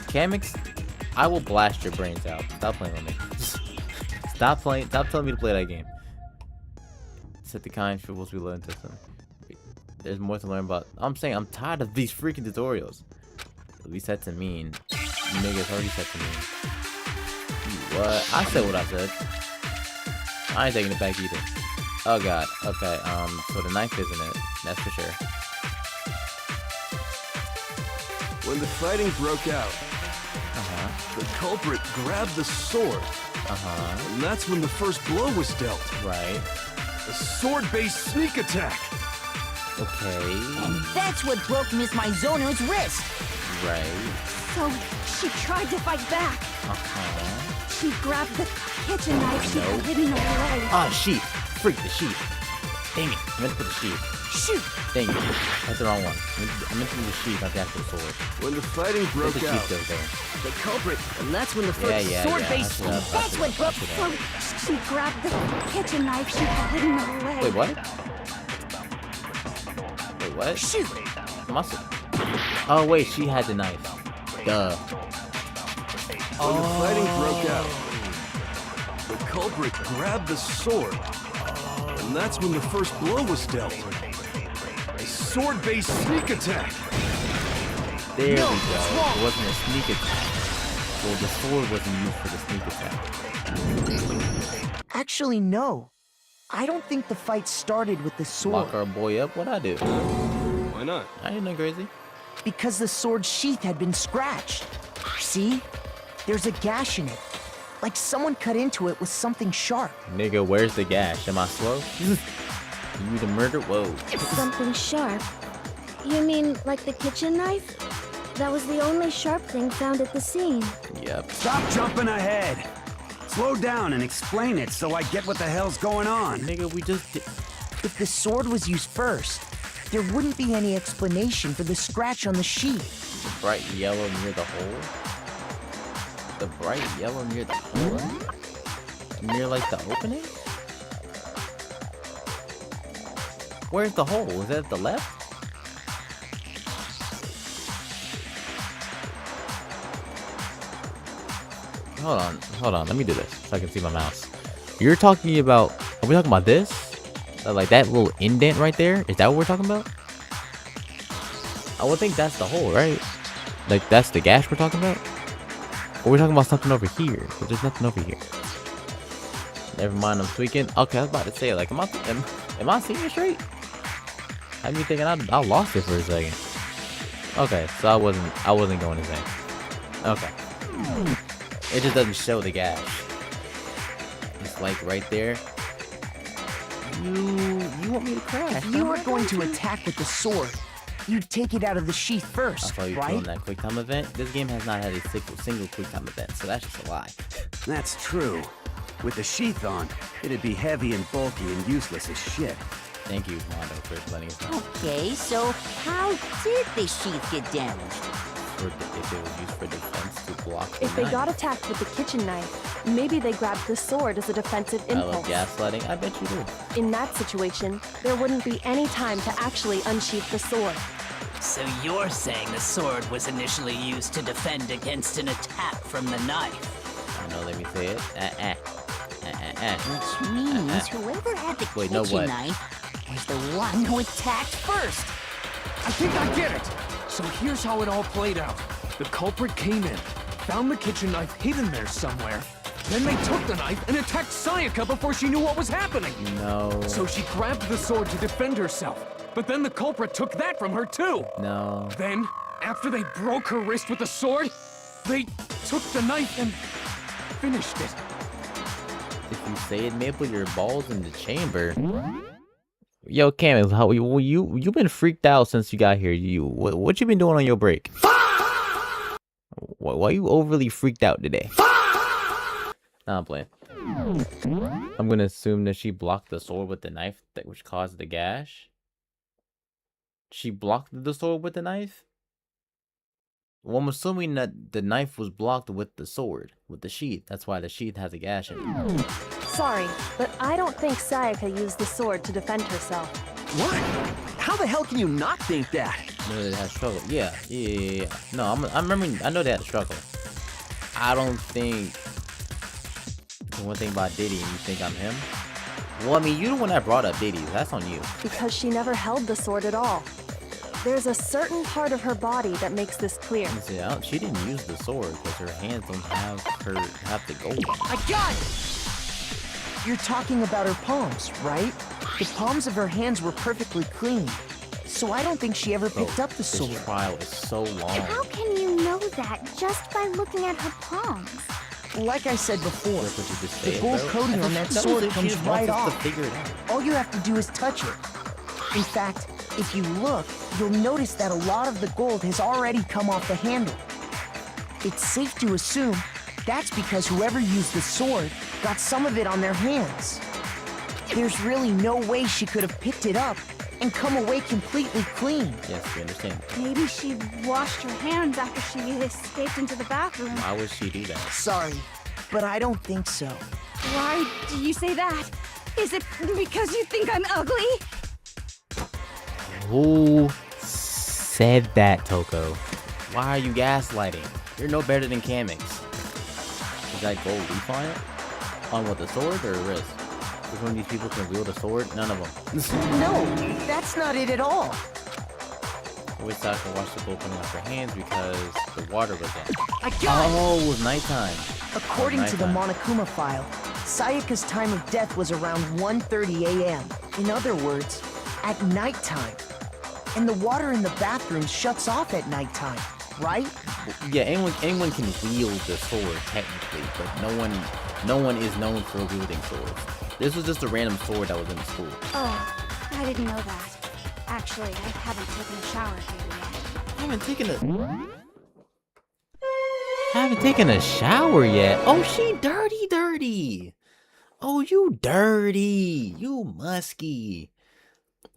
H: Kamix, I will blast your brains out. Stop playing with me. Stop playing. Stop telling me to play that game. Set the kind triples we learn system. There's more to learn about. I'm saying I'm tired of these freaking tutorials. It'll be set to mean. Nigga, it's already set to mean. What? I said what I said. I ain't taking it back either. Oh god. Okay. So the knife isn't it? That's for sure.
Q: When the fighting broke out, the culprit grabbed the sword. And that's when the first blow was dealt.
H: Right.
Q: A sword-based sneak attack.
H: Okay.
L: And that's what broke Miss Mizono's wrist.
H: Right.
O: So she tried to fight back. She grabbed the kitchen knife she had hidden away.
H: Oh, sheath. Freak the sheath. Dang it. I meant to put the sheath.
O: Shoot.
H: Dang it. That's the wrong one. I meant to do the sheath, not the actual sword.
Q: When the fighting broke
H: the
Q: out,
H: sheath goes there.
L: The culprit, and that's when the first sword-based... That's what broke...
O: So she grabbed the kitchen knife she had hidden away.
H: Wait, what? Wait, what?
L: Shoot.
H: Muscle. Oh, wait, she had the knife. Duh.
Q: when the fighting broke out, the culprit grabbed the sword. And that's when the first blow was dealt. A sword-based sneak attack.
H: There we go. It wasn't a sneak attack. Well, the sword wasn't used for the sneak attack.
I: Actually, no. I don't think the fight started with the sword.
H: Lock our boy up? What'd I do?
Q: Why not?
H: I ain't no crazy.
I: Because the sword's sheath had been scratched. See? There's a gash in it. Like someone cut into it with something sharp.
H: Nigga, where's the gash? Am I slow? You the murder? Whoa.
R: Something sharp. You mean like the kitchen knife? That was the only sharp thing found at the scene.
H: Yep.
K: Stop jumping ahead. Slow down and explain it so I get what the hell's going on.
H: Nigga, we just did.
I: If the sword was used first, there wouldn't be any explanation for the scratch on the sheet.
H: The bright yellow near the hole? The bright yellow near the hole? Near like the opening? Where's the hole? Is that at the left? Hold on, let me do this so I can see my mouse. You're talking about, are we talking about this? Like that little indent right there? Is that what we're talking about? I would think that's the hole, right? Like that's the gash we're talking about? Or we're talking about something over here? But there's nothing over here. Never mind, I'm tweaking. Okay, I was about to say, like, am I seeing it straight? I be thinking I lost it for a second. Okay, so I wasn't going insane. Okay. It just doesn't show the gash. It's like right there. You want me to crash?
I: If you were going to attack with the sword, you'd take it out of the sheath first,
H: I saw you
I: right?
H: doing that quick time event. This game has not had a single quick time event, so that's just a lie.
K: That's true. With the sheath on, it'd be heavy and bulky and useless as shit.
H: Thank you, Mondo, for explaining it.
L: Okay, so how did the sheath get damaged?
H: If it was used for defense to block the
F: If they
H: knife.
F: got attacked with the kitchen knife, maybe they grabbed the sword as a defensive
H: I love
F: impulse.
H: gaslighting. I bet you do.
F: In that situation, there wouldn't be any time to actually unsheath the sword.
N: So you're saying the sword was initially used to defend against an attack from the knife?
H: I know, let me say it.
L: Which means whoever had the
H: Wait, no,
L: kitchen
H: what?
L: knife was the one who attacked first.
J: I think I get it. So here's how it all played out. The culprit came in, found the kitchen knife hidden there somewhere. Then they took the knife and attacked Sayaka before she knew what was happening.
H: No.
J: So she grabbed the sword to defend herself. But then the culprit took that from her too.
H: No.
J: Then, after they broke her wrist with the sword, they took the knife and finished it.
H: If you say it may put your balls in the chamber. Yo, Cam, how you been freaked out since you got here? What you been doing on your break? Why you overly freaked out today? Nah, I'm playing. I'm gonna assume that she blocked the sword with the knife, which caused the gash. She blocked the sword with the knife? Well, I'm assuming that the knife was blocked with the sword, with the sheath. That's why the sheath has a gash in it.
F: Sorry, but I don't think Sayaka used the sword to defend herself.
G: What? How the hell can you not think that?
H: No, they had struggle. Yeah. No, I know they had a struggle. I don't think. One thing about Diddy, and you think I'm him? Well, I mean, you're the one that brought up Diddy. That's on you.
F: Because she never held the sword at all. There's a certain part of her body that makes this clear.
H: See, she didn't use the sword because her hands don't have the gold on.
I: I got it! You're talking about her palms, right? The palms of her hands were perfectly clean. So I don't think she ever picked up the sword.
H: This trial is so long.
P: How can you know that just by looking at her palms?
I: Like I said before, the
H: it,
I: gold
H: bro.
I: coating on that sword
H: She
I: comes
H: just
I: right
H: wants us
I: off.
H: to figure it out.
I: All you have to do is touch it. In fact, if you look, you'll notice that a lot of the gold has already come off the handle. It's safe to assume that's because whoever used the sword got some of it on their hands. There's really no way she could have picked it up and come away completely clean.
H: Yes, we understand.
O: Maybe she washed her hands after she escaped into the bathroom.
H: Why would she do that?
I: Sorry, but I don't think so.
O: Why do you say that? Is it because you think I'm ugly?
H: Who said that, Toko? Why are you gaslighting? You're no better than Kamix. Is that gold leaf on it? On what, the sword or wrist? Which one of these people can wield a sword? None of them.
I: No, that's not it at all.
H: I wish I could watch the gold coming off her hands because the water was on.
I: I got it!
H: Oh, it was nighttime.
I: According to the Monokuma file, Sayaka's time of death was around 1:30 a.m. In other words, at nighttime. And the water in the bathroom shuts off at nighttime, right?
H: Yeah, anyone can wield the sword technically, but no one is known for wielding swords. This was just a random sword that was in the school.
O: Oh, I didn't know that. Actually, I haven't taken a shower here yet.
H: I haven't taken a shower yet. Oh, she dirty. Oh, you dirty. You musky.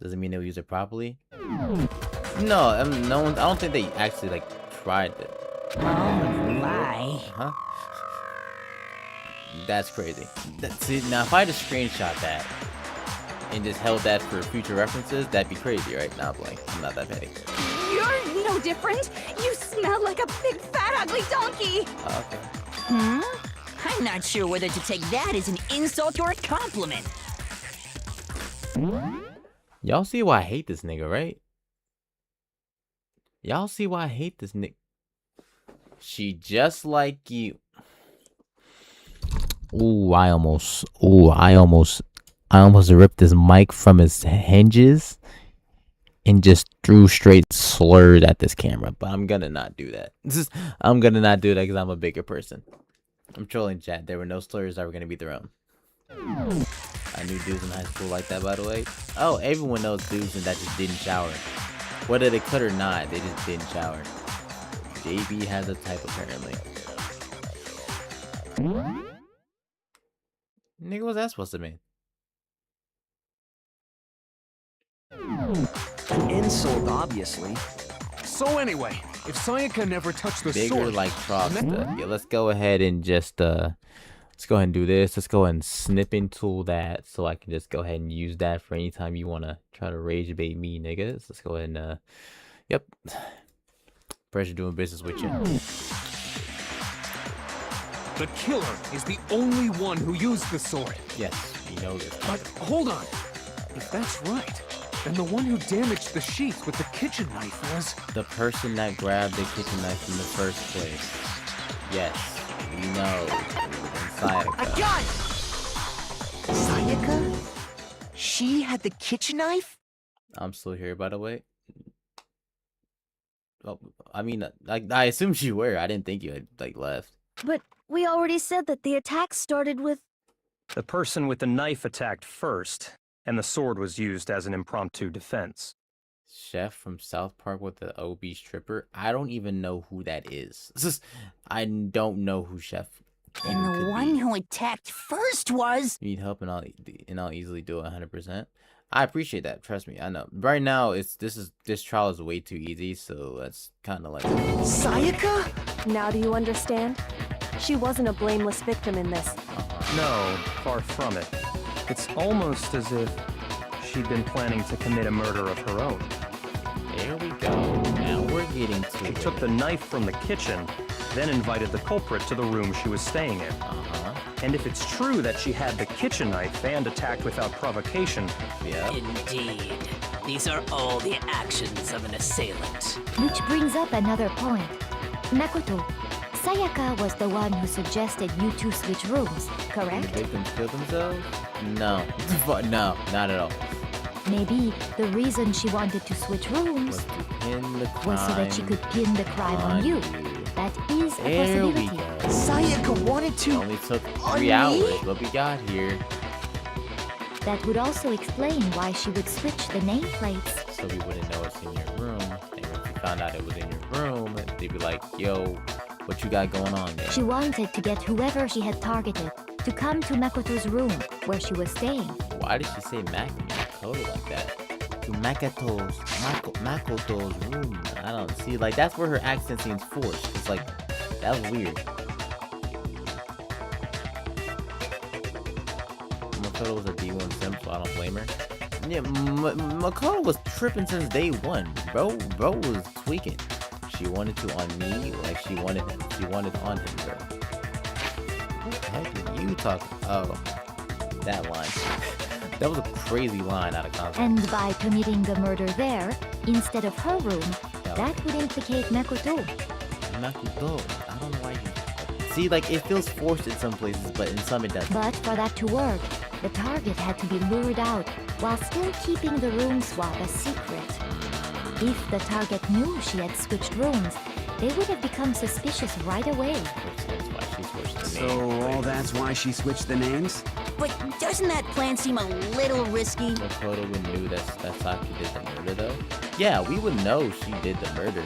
H: Doesn't mean they'll use it properly. No, no one. I don't think they actually like tried it.
L: Oh my.
H: Huh? That's crazy. That's it. Now, if I just screenshot that and just held that for future references, that'd be crazy, right? Nah, blank. I'm not that petty.
O: You're no different. You smell like a big, fat, ugly donkey.
H: Okay.
L: I'm not sure whether to take that as an insult or a compliment.
H: Y'all see why I hate this nigga, right? Y'all see why I hate this nigga? She just like you. Ooh, I almost ripped this mic from his hinges and just threw straight slurs at this camera. But I'm gonna not do that. I'm gonna not do that because I'm a bigger person. I'm trolling chat. There were no slurs that were gonna be thrown. I knew dudes in high school like that, by the way. Oh, everyone knows dudes that just didn't shower. Whether they could or not, they just didn't shower. JB has a type, apparently. Nigga, what's that supposed to mean?
I: An insult, obviously.
J: So anyway, if Sayaka never touched the
H: Bigger
J: sword...
H: like frog stuff. Yeah, let's go ahead and just, let's go ahead and do this. Let's go ahead and snip and tool that so I can just go ahead and use that for any time you want to try to rage bait me, niggas. Let's go ahead and, yep. Pressure doing business with you.
J: The killer is the only one who used the sword.
H: Yes, you know this.
J: But hold on. If that's right, then the one who damaged the sheath with the kitchen knife was...
H: the person that grabbed the kitchen knife in the first place. Yes, we know. Sayaka.
I: A gun! Sayaka? She had the kitchen knife?
H: I'm still here, by the way. Oh, I mean, I assumed you were. I didn't think you had, like, left.
R: But we already said that the attack started with...
M: The person with the knife attacked first, and the sword was used as an impromptu defense.
H: Chef from South Park with the OB stripper? I don't even know who that is. I don't know who Chef
L: And the one who attacked first was...
H: You need help and I'll easily do it 100%. I appreciate that. Trust me. I know. Right now, this trial is way too easy, so that's kind of like...
F: Sayaka? Now do you understand? She wasn't a blameless victim in this.
M: No, far from it. It's almost as if she'd been planning to commit a murder of her own.
H: There we go. Now we're getting to
M: She took the knife from the kitchen, then invited the culprit to the room she was staying in. And if it's true that she had the kitchen knife and attacked without provocation...
H: Yeah.
N: Indeed. These are all the actions of an assailant.
S: Which brings up another point. Makoto, Sayaka was the one who suggested you two switch rooms, correct?
H: Did the victims kill themselves? No. No, not at all.
S: Maybe the reason she wanted to switch rooms was so that she could pin the crime on you. That is a
H: There we
S: possibility.
H: go.
I: Sayaka wanted to...
H: It only took 3 hours, but we got here.
S: That would also explain why she would switch the nameplates.
H: So we wouldn't know it's in your room. And if we found out it was in your room, they'd be like, yo, what you got going on there?
S: She wanted to get whoever she had targeted to come to Makoto's room where she was staying.
H: Why did she say Makoto like that? To Makoto's room. I don't see. Like, that's where her accent seems forced. It's like, that was weird. Makoto was a D1 simp, so I don't blame her. Yeah, Makoto was tripping since day one. Bro was tweaking. She wanted to on me like she wanted him. She wanted on him, bro. What the heck are you talking? Oh, that line. That was a crazy line out of context.
S: And by committing the murder there, instead of her room, that would implicate Makoto.
H: Makoto, I don't know why you... See, like, it feels forced in some places, but in some it doesn't.
S: But for that to work, the target had to be lured out while still keeping the room swap a secret. If the target knew she had switched rooms, they would have become suspicious right away.
K: So all that's why she switched the names?
L: But doesn't that plan seem a little risky?
H: Makoto would knew that Saki did the murder, though? Yeah, we would know she did the murder.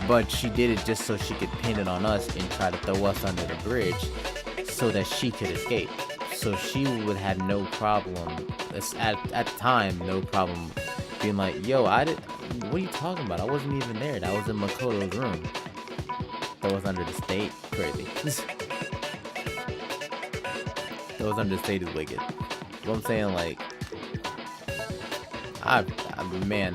H: But she did it just so she could pin it on us and try to throw us under the bridge so that she could escape. So she would have no problem, at the time, no problem being like, yo, what are you talking about? I wasn't even there. That was in Makoto's room. That was under the state. Crazy. That was under the state is wicked. What I'm saying, like, man,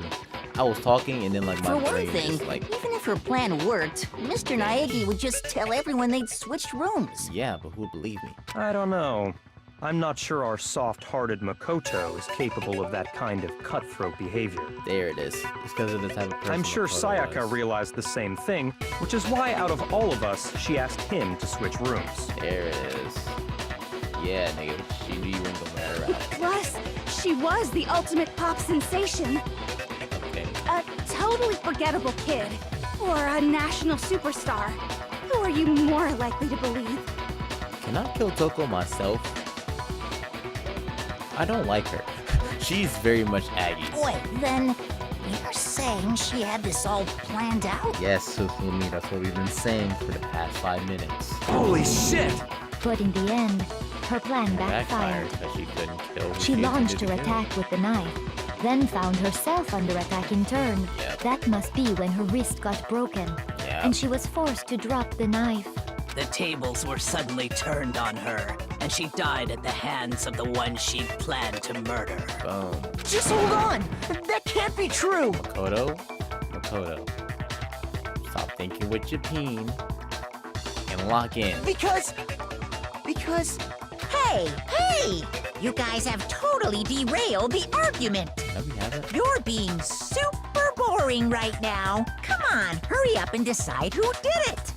H: I was talking and then like my
L: For one
H: brain
L: thing,
H: just like,
L: even if her plan worked, Mr. Naegi would just tell everyone they'd switched rooms.
H: yeah, but who'd believe me?
M: I don't know. I'm not sure our soft-hearted Makoto is capable of that kind of cutthroat behavior.
H: There it is. It's because of the type of person
M: I'm sure
H: Makoto
M: Sayaka
H: was.
M: realized the same thing, which is why out of all of us, she asked him to switch rooms.
H: There it is. Yeah, nigga, she knew you weren't gonna let her out.
O: Plus, she was the ultimate pop sensation.
H: Okay.
O: A totally forgettable kid. Or a national superstar. Who are you more likely to believe?
H: Can I kill Toko myself? I don't like her. She's very much Aggie.
L: Wait, then you're saying she had this all planned out?
H: Yes, Susumi, that's what we've been saying for the past 5 minutes.
K: Holy shit!
S: But in the end, her plan backfired.
H: Because she couldn't kill who
S: She launched her
H: intended to kill.
S: attack with the knife, then found herself under attack in turn.
H: Yep.
S: That must be when her wrist got broken,
H: Yeah.
S: and she was forced to drop the knife.
N: The tables were suddenly turned on her, and she died at the hands of the one she'd planned to murder.
H: Boom.
I: Just hold on! That can't be true!
H: Makoto? Stop thinking with your peen and lock in.
I: Because...
L: Hey! You guys have totally derailed the argument.
H: No, we haven't.
L: You're being super boring right now. Come on, hurry up and decide who did it.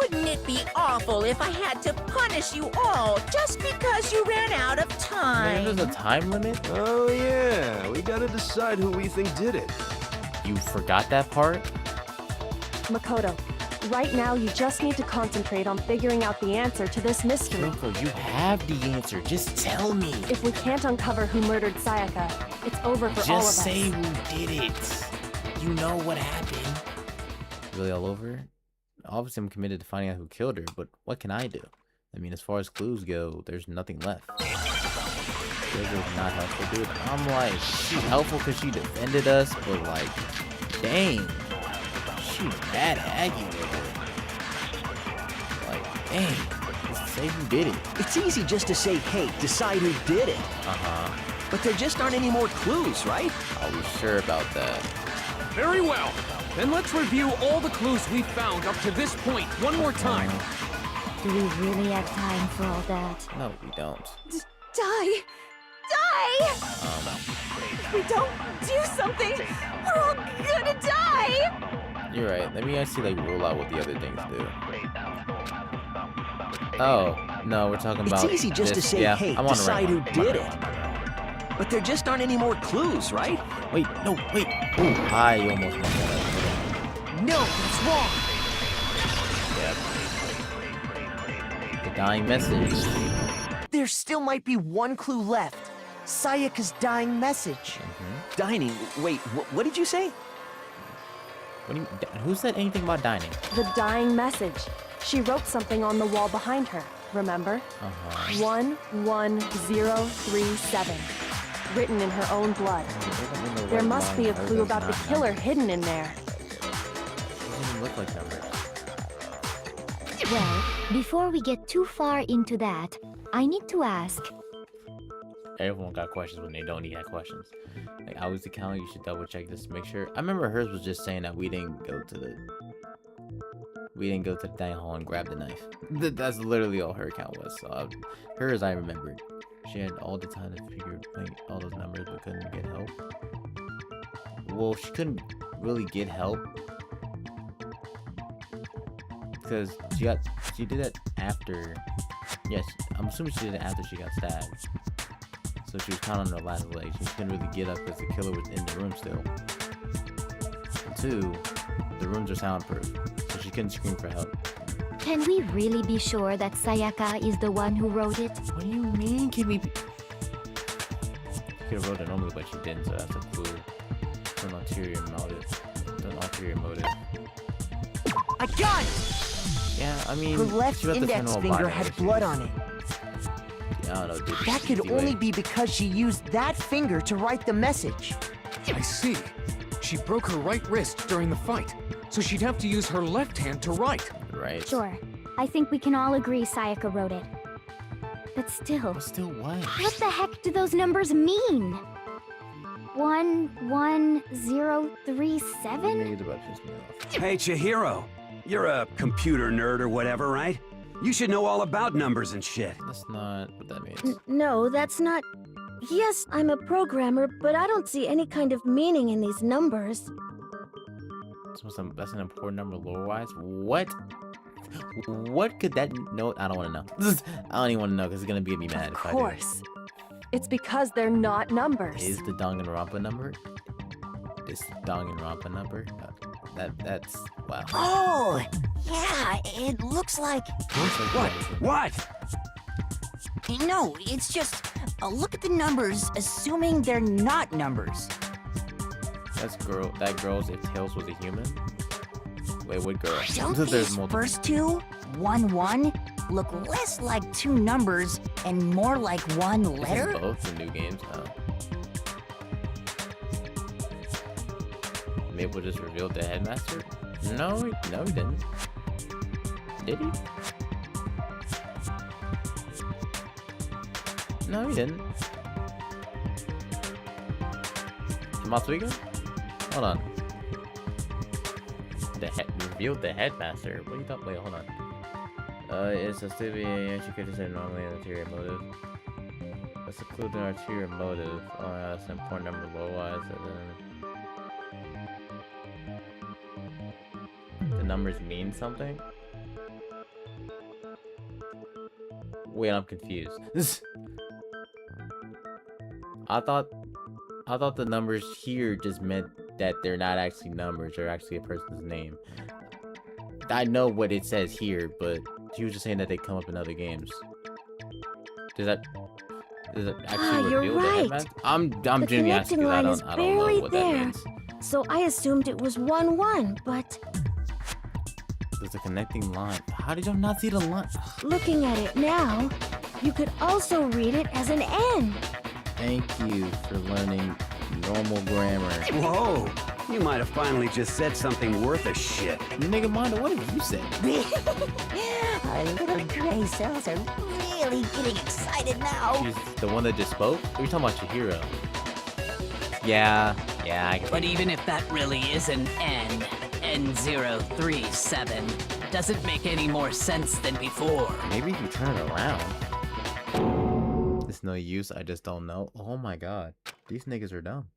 L: Wouldn't it be awful if I had to punish you all just because you ran out of
H: Man,
L: time?
H: there's a time limit?
Q: Oh yeah, we gotta decide who we think did it.
H: You forgot that part?
F: Makoto, right now you just need to concentrate on figuring out the answer to this mystery.
H: Junko, you have the answer. Just tell me.
F: If we can't uncover who murdered Sayaka, it's over for all of us.
H: Just say who did it. You know what happened. Really all over? Obviously, I'm committed to finding out who killed her, but what can I do? I mean, as far as clues go, there's nothing left. This is not helpful, dude. I'm like, she's helpful because she defended us, but like, dang. She's bad Aggie with it. Like, dang. Just say who did it.
G: It's easy just to say, hey, decide who did it.
H: Uh-huh.
G: But there just aren't any more clues, right?
H: Are we sure about that?
J: Very well. Then let's review all the clues we've found up to this point one more time.
S: Do we really have time for all that?
H: No, we don't.
O: Die! If we don't do something, we're all gonna die!
H: You're right. Let me actually like rule out what the other things do. Oh, no, we're talking about
G: It's easy just
H: this.
G: to say,
H: Yeah,
G: hey,
H: I'm on the
G: decide who
H: right one.
G: did it. But there just aren't any more clues, right?
H: Wait, no, wait. Ooh, I almost won that.
I: No, it's wrong!
H: Yep. The dying message.
I: There still might be one clue left. Sayaka's dying message.
G: Dining? Wait, what did you say?
H: What do you, who said anything about dining?
F: The dying message. She wrote something on the wall behind her, remember? 11037. Written in her own blood. There must be a clue about the killer hidden in there.
H: Doesn't even look like numbers.
S: Well, before we get too far into that, I need to ask.
H: Everyone got questions when they don't need that questions. Like, I was the counter, you should double check this to make sure. I remember hers was just saying that we didn't go to the dining hall and grab the knife. That's literally all her account was. So hers I remembered. She had all the time to figure all those numbers but couldn't get help. Well, she couldn't really get help because she did it after. Yes, I'm assuming she did it after she got stabbed. So she was kind of on her last leg. She couldn't really get up because the killer was in the room still. And 2, the rooms are soundproof, so she couldn't scream for help.
S: Can we really be sure that Sayaka is the one who wrote it?
H: What do you mean? Can we be... She could have wrote it normally, but she didn't, so that's a clue. It's an ulterior motive.
I: I got it!
H: Yeah, I mean...
I: Her left index finger had blood on it.
H: Yeah, I don't know, dude.
I: That could only be because she used that finger to write the message.
J: I see. She broke her right wrist during the fight, so she'd have to use her left hand to write.
H: Right.
P: Sure. I think we can all agree Sayaka wrote it. But still...
H: But still what?
P: What the heck do those numbers mean? 11037?
K: Hey, Chihiro. You're a computer nerd or whatever, right? You should know all about numbers and shit.
H: That's not what that means.
R: No, that's not... Yes, I'm a programmer, but I don't see any kind of meaning in these numbers.
H: That's an important number lore-wise? What? What could that note? I don't want to know. I don't even want to know because it's going to get me mad if I do.
F: Of course. It's because they're not numbers.
H: Is the Danganronpa number? This Danganronpa number? That's... Wow.
L: Oh! Yeah, it looks like...
K: What?
L: No, it's just... look at the numbers, assuming they're not numbers.
H: That girl's if Tails was a human? Wait, what girl?
L: Don't these first two, 1-1, look less like two numbers and more like one letter?
H: This is both the new games, huh? Maple just revealed the headmaster? No, he didn't. Did he? No, he didn't. Matsuiga? Hold on. Revealed the headmaster? What are you talking? Wait, hold on. It's a stupid she could have said normally an ulterior motive. Let's include an ulterior motive. That's an important number low-wise, and then... The numbers mean something? Wait, I'm confused. I thought the numbers here just meant that they're not actually numbers, they're actually a person's name. I know what it says here, but she was just saying that they come up in other games. Does that actually
R: you're
H: reveal
R: right.
H: the headmaster? I'm
R: The
H: genuinely asking
R: connecting
H: because
R: line
H: I
R: is
H: don't know
R: barely
H: what that
R: there,
H: means.
R: so I assumed it was 1-1, but
H: There's a connecting line. How did y'all not see the line?
R: looking at it now, you could also read it as an N.
H: Thank you for learning normal grammar.
K: Whoa! You might have finally just said something worth a shit.
H: Nigga, Mondo, what have you said?
L: Our little gray cells are really getting excited now.
H: She's the one that just spoke? Or are you talking about Chihiro? Yeah, I can.
N: But even if that really is an N037, doesn't make any more sense than before.
H: Maybe if you turn it around. It's no use, I just don't know. Oh my god. These niggas are dumb.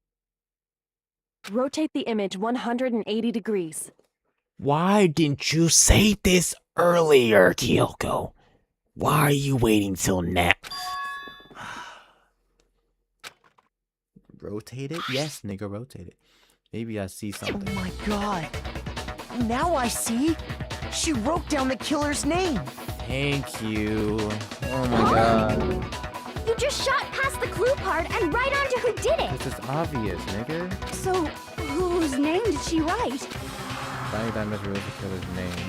F: Rotate the image 180 degrees.
C: Why didn't you say this earlier, Kyoko? Why are you waiting till now?
H: Rotate it? Yes, nigga, rotate it. Maybe I see something.
I: Oh my god. Now I see. She wrote down the killer's name.
H: Thank you. Oh my god.
P: You just shot past the clue part and right onto who did it!
H: This is obvious, nigga.
O: So, whose name did she write?
H: Finding that Mr. Rose killer's name.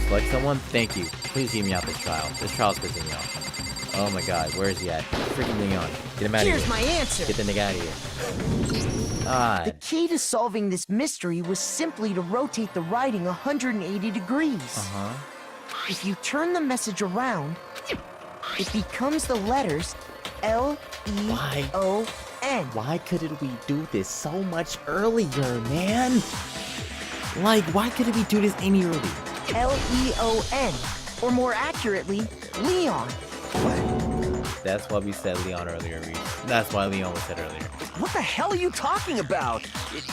H: Select someone? Thank you. Please get me out this trial. This trial's pissing me off. Oh my god, where is he at? Freaking Leon. Get him out of here.
I: Here's my answer.
H: Get the nigga out of here. God.
I: The key to solving this mystery was simply to rotate the writing 180 degrees.
H: Uh-huh.
I: If you turn the message around, it becomes the letters L-E-O-N.
C: Why couldn't we do this so much earlier, man? Like, why couldn't we do this any earlier?
I: L-E-O-N, or more accurately, Leon.
H: That's why we said Leon earlier, Reese. That's why Leon was said earlier.
G: What the hell are you talking about?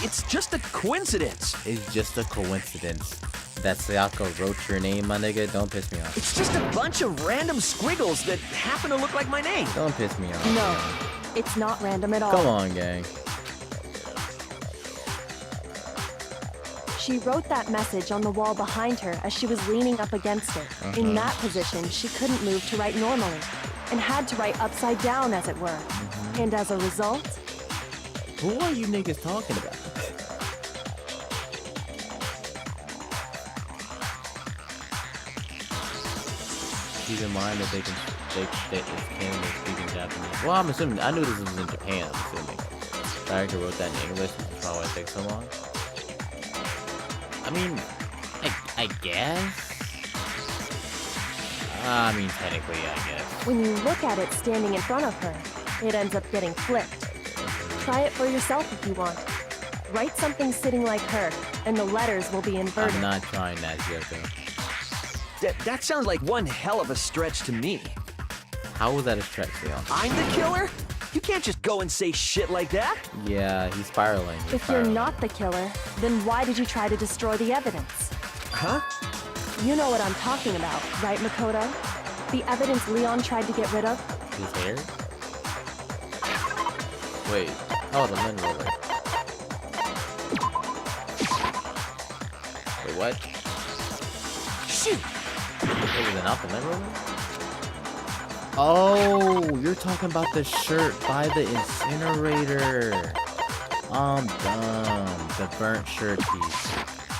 G: It's just a coincidence.
H: It's just a coincidence. That Sayaka wrote your name, my nigga. Don't piss me off.
G: It's just a bunch of random squiggles that happen to look like my name.
H: Don't piss me off.
F: No, it's not random at all.
H: Come on, gang.
F: She She wrote that message on the wall behind her as she was leaning up against it. In that position, she couldn't move to write normally, and had to write upside down, as it were. And as a result...
H: Who are you niggas talking about? Keep in mind that it's canon to speak in Japanese. Well, I'm assuming, I knew this was in Japan, I'm assuming. The director wrote that in English, which is probably why it takes so long. I mean, I guess? I mean, technically, I guess.
F: When you look at it standing in front of her, it ends up getting flipped. Try it for yourself if you want. Write something sitting like her, and the letters will be inverted.
H: I'm not trying that, Junko.
G: That sounds like one hell of a stretch to me.
H: How was that a stretch, Leon?
G: I'm the killer? You can't just go and say shit like that.
H: Yeah, he's spiraling.
F: If you're not the killer, then why did you try to destroy the evidence?
G: Huh?
F: You know what I'm talking about, right, Makoto? The evidence Leon tried to get rid of?
H: His hair? Wait. Oh, the men roller. Wait, what?
G: Shoot!
H: Wait, was it not the men roller? Oh, you're talking about the shirt by the incinerator. I'm dumb. The burnt shirt piece.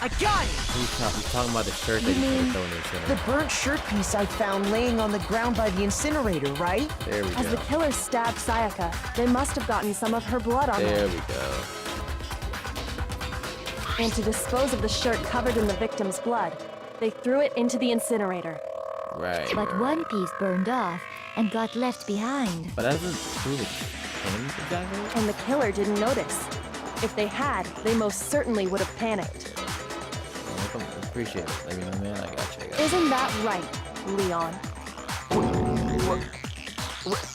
I: I got it!
H: He's talking about the shirt that
I: You
H: you
I: mean
H: put in the incinerator.
I: the burnt shirt piece I found laying on the ground by the incinerator, right?
H: There we
F: As
H: go.
F: the killer stabbed Sayaka, they must have gotten some of her blood on
H: There
F: them.
H: we go.
F: And to dispose of the shirt covered in the victim's blood, they threw it into the incinerator.
H: Right.
S: But one piece burned off and got left behind.
H: But that doesn't prove it's him exactly.
F: And the killer didn't notice. If they had, they most certainly would have panicked.
H: Welcome. Appreciate it. Let me know, man. I got you.
F: Isn't that right, Leon?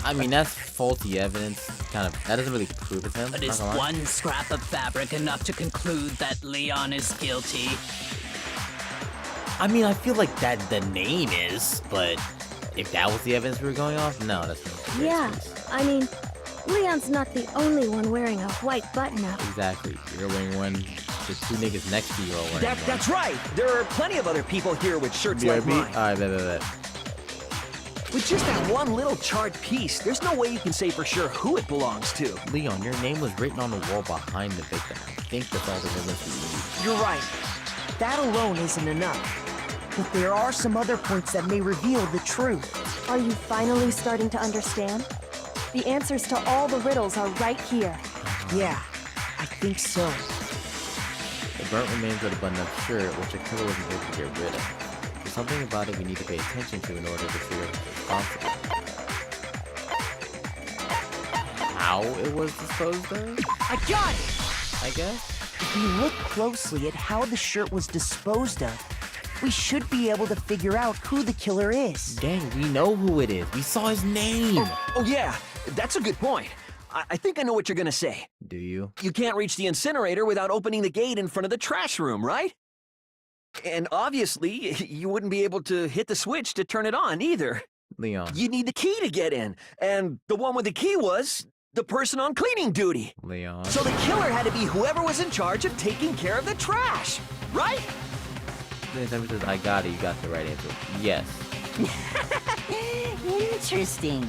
H: I mean, that's faulty evidence. Kind of. That doesn't really prove it's him.
N: But
H: not
N: is
H: gonna lie.
N: one scrap of fabric enough to conclude that Leon is guilty?
H: I mean, I feel like that the name is, but if that was the evidence we were going off, no, that's not.
R: Yeah, I mean, Leon's not the only one wearing a white button-up.
H: Exactly. You're wearing one. The two niggas next to you are wearing one.
G: That's right. There are plenty of other people here with shirts like
H: BRB?
G: mine.
H: Alright, bet.
G: With just that one little charred piece, there's no way you can say for sure who it belongs to.
H: Leon, your name was written on the wall behind the victim. I think that's all the evidence we need.
I: You're right. That alone isn't enough. But there are some other points that may reveal the truth.
F: Are you finally starting to understand? The answers to all the riddles are right here.
I: Yeah, I think so.
H: The burnt remains of the button-up shirt, which the killer wasn't able to get rid of. There's something about it we need to pay attention to in order to figure out who's responsible. How it was disposed of?
I: I got it!
H: I guess?
I: If we look closely at how the shirt was disposed of, we should be able to figure out who the killer is.
H: Gang, we know who it is. We saw his name.
G: Oh yeah, that's a good point. I think I know what you're gonna say.
H: Do you?
G: You can't reach the incinerator without opening the gate in front of the trash room, right? And obviously, you wouldn't be able to hit the switch to turn it on either.
H: Leon.
G: You need the key to get in, and the one with the key was the person on cleaning duty.
H: Leon.
G: So the killer had to be whoever was in charge of taking care of the trash, right?
H: Anytime he says, I got it, you got the right answer. Yes.
L: Interesting.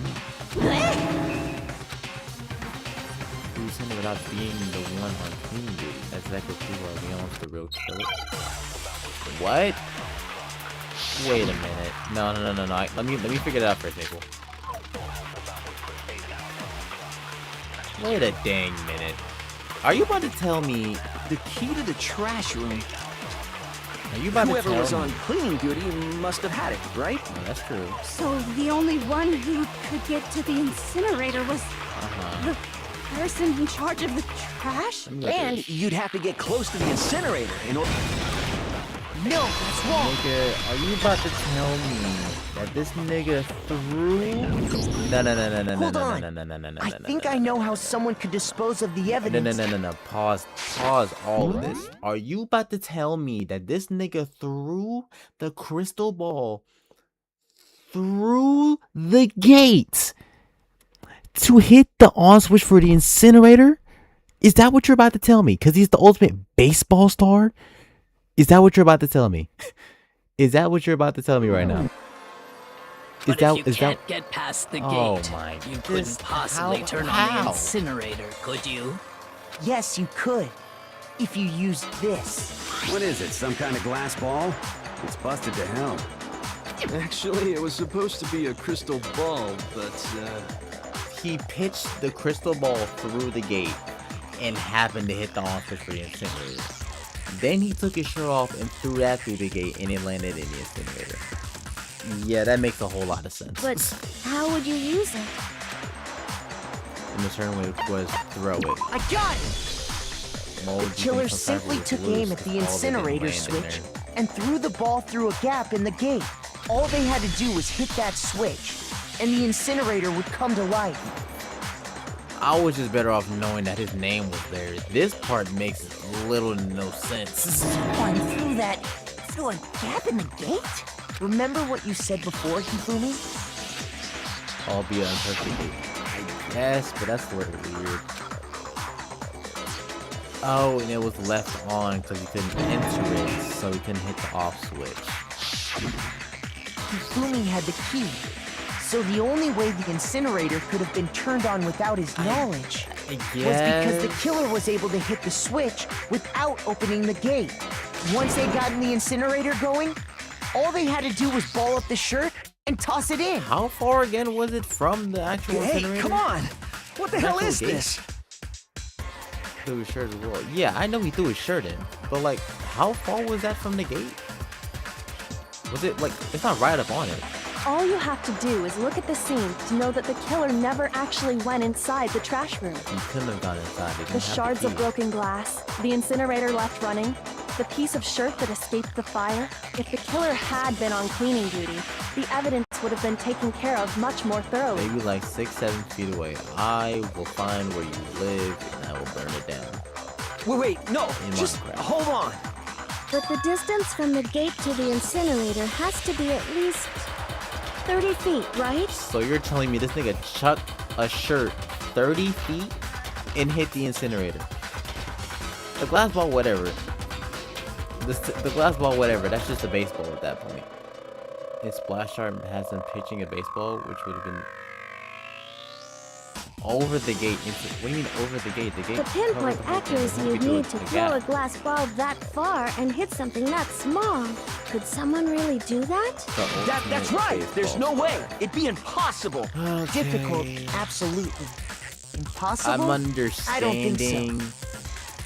H: Who's saying it without being the one on cleaning duty? That's exactly who Leon's the real killer. What? Wait a minute. No. Let me figure it out first, Nickel. Wait a dang minute. Are you about to tell me
G: the key to the trash room?
H: Are you about
G: Whoever
H: to tell
G: was
H: me?
G: on cleaning duty must have had it, right?
H: Oh, that's true.
O: So the only one who could get to the incinerator was the person in charge of the trash?
G: And you'd have to get close to the incinerator in order.
I: No, that's wrong.
H: Nigga, are you about to tell me that this nigga threw? No.
I: Hold on. I think I know how someone could dispose of the evidence.
H: No. Pause all of this. Are you about to tell me that this nigga threw the crystal ball through the gate to hit the on switch for the incinerator? Is that what you're about to tell me? Because he's the ultimate baseball star? Is that what you're about to tell me? Is that what you're about to tell me right now?
N: But if you can't get past the
H: Oh
N: gate,
H: my
N: you couldn't possibly turn on the incinerator, could you?
I: Yes, you could. If you used this.
K: What is it, some kind of glass ball? It's busted to hell.
Q: Actually, it was supposed to be a crystal ball, but,
H: He pitched the crystal ball through the gate and happened to hit the office for the incinerator. Then he took his shirt off and threw that through the gate and it landed in the incinerator. Yeah, that makes a whole lot of sense.
R: But how would you use it?
H: And the turn was throw it.
I: I got it! The killer simply took aim at the incinerator switch and threw the ball through a gap in the gate. All they had to do was hit that switch, and the incinerator would come to life.
H: I was just better off knowing that his name was there. This part makes little to no sense.
I: Someone through a gap in the gate? Remember what you said before, Hifumi?
H: Albeit imperfectly. I guess, but that's sort of weird. Oh, and it was left on because he couldn't enter it, so he couldn't hit the off switch.
I: Hifumi had the key, so the only way the incinerator could have been turned on without his knowledge was because the killer was able to hit the switch without opening the gate. Once they got the incinerator going, all they had to do was ball up the shirt and toss it in.
H: How far again was it from the actual incinerator?
Q: Hey, come on! What the hell is
H: gate?
Q: this?
H: Threw his shirt as well. Yeah, I know he threw his shirt in, but like, how far was that from the gate? Was it like, it's not right up on it.
F: All you have to do is look at the scene to know that the killer never actually went inside the trash room.
H: He couldn't have gone inside. He didn't
F: The
H: have
F: shards
H: the
F: of
H: key.
F: broken glass, the incinerator left running, the piece of shirt that escaped the fire. If the killer had been on cleaning duty, the evidence would have been taken care of much more thoroughly.
H: Maybe like 6-7 feet away. I will find where you live and I will burn it down.
Q: Wait, no, just hold on.
R: But the distance from the gate to the incinerator has to be at least 30 feet, right?
H: So you're telling me this nigga chucked a shirt 30 feet and hit the incinerator? The glass ball, whatever. The glass ball, whatever. That's just a baseball at that point. His splash art has him pitching a baseball, which would have been over the gate. What do you mean over the gate? The gate.
R: The pinpoint accuracy you need to throw a glass ball that far and hit something that small. Could someone really do that?
Q: That's right. There's no way. It'd be impossible.
I: Difficult, absolutely. Impossible?
H: I'm understanding.
I: I don't think so.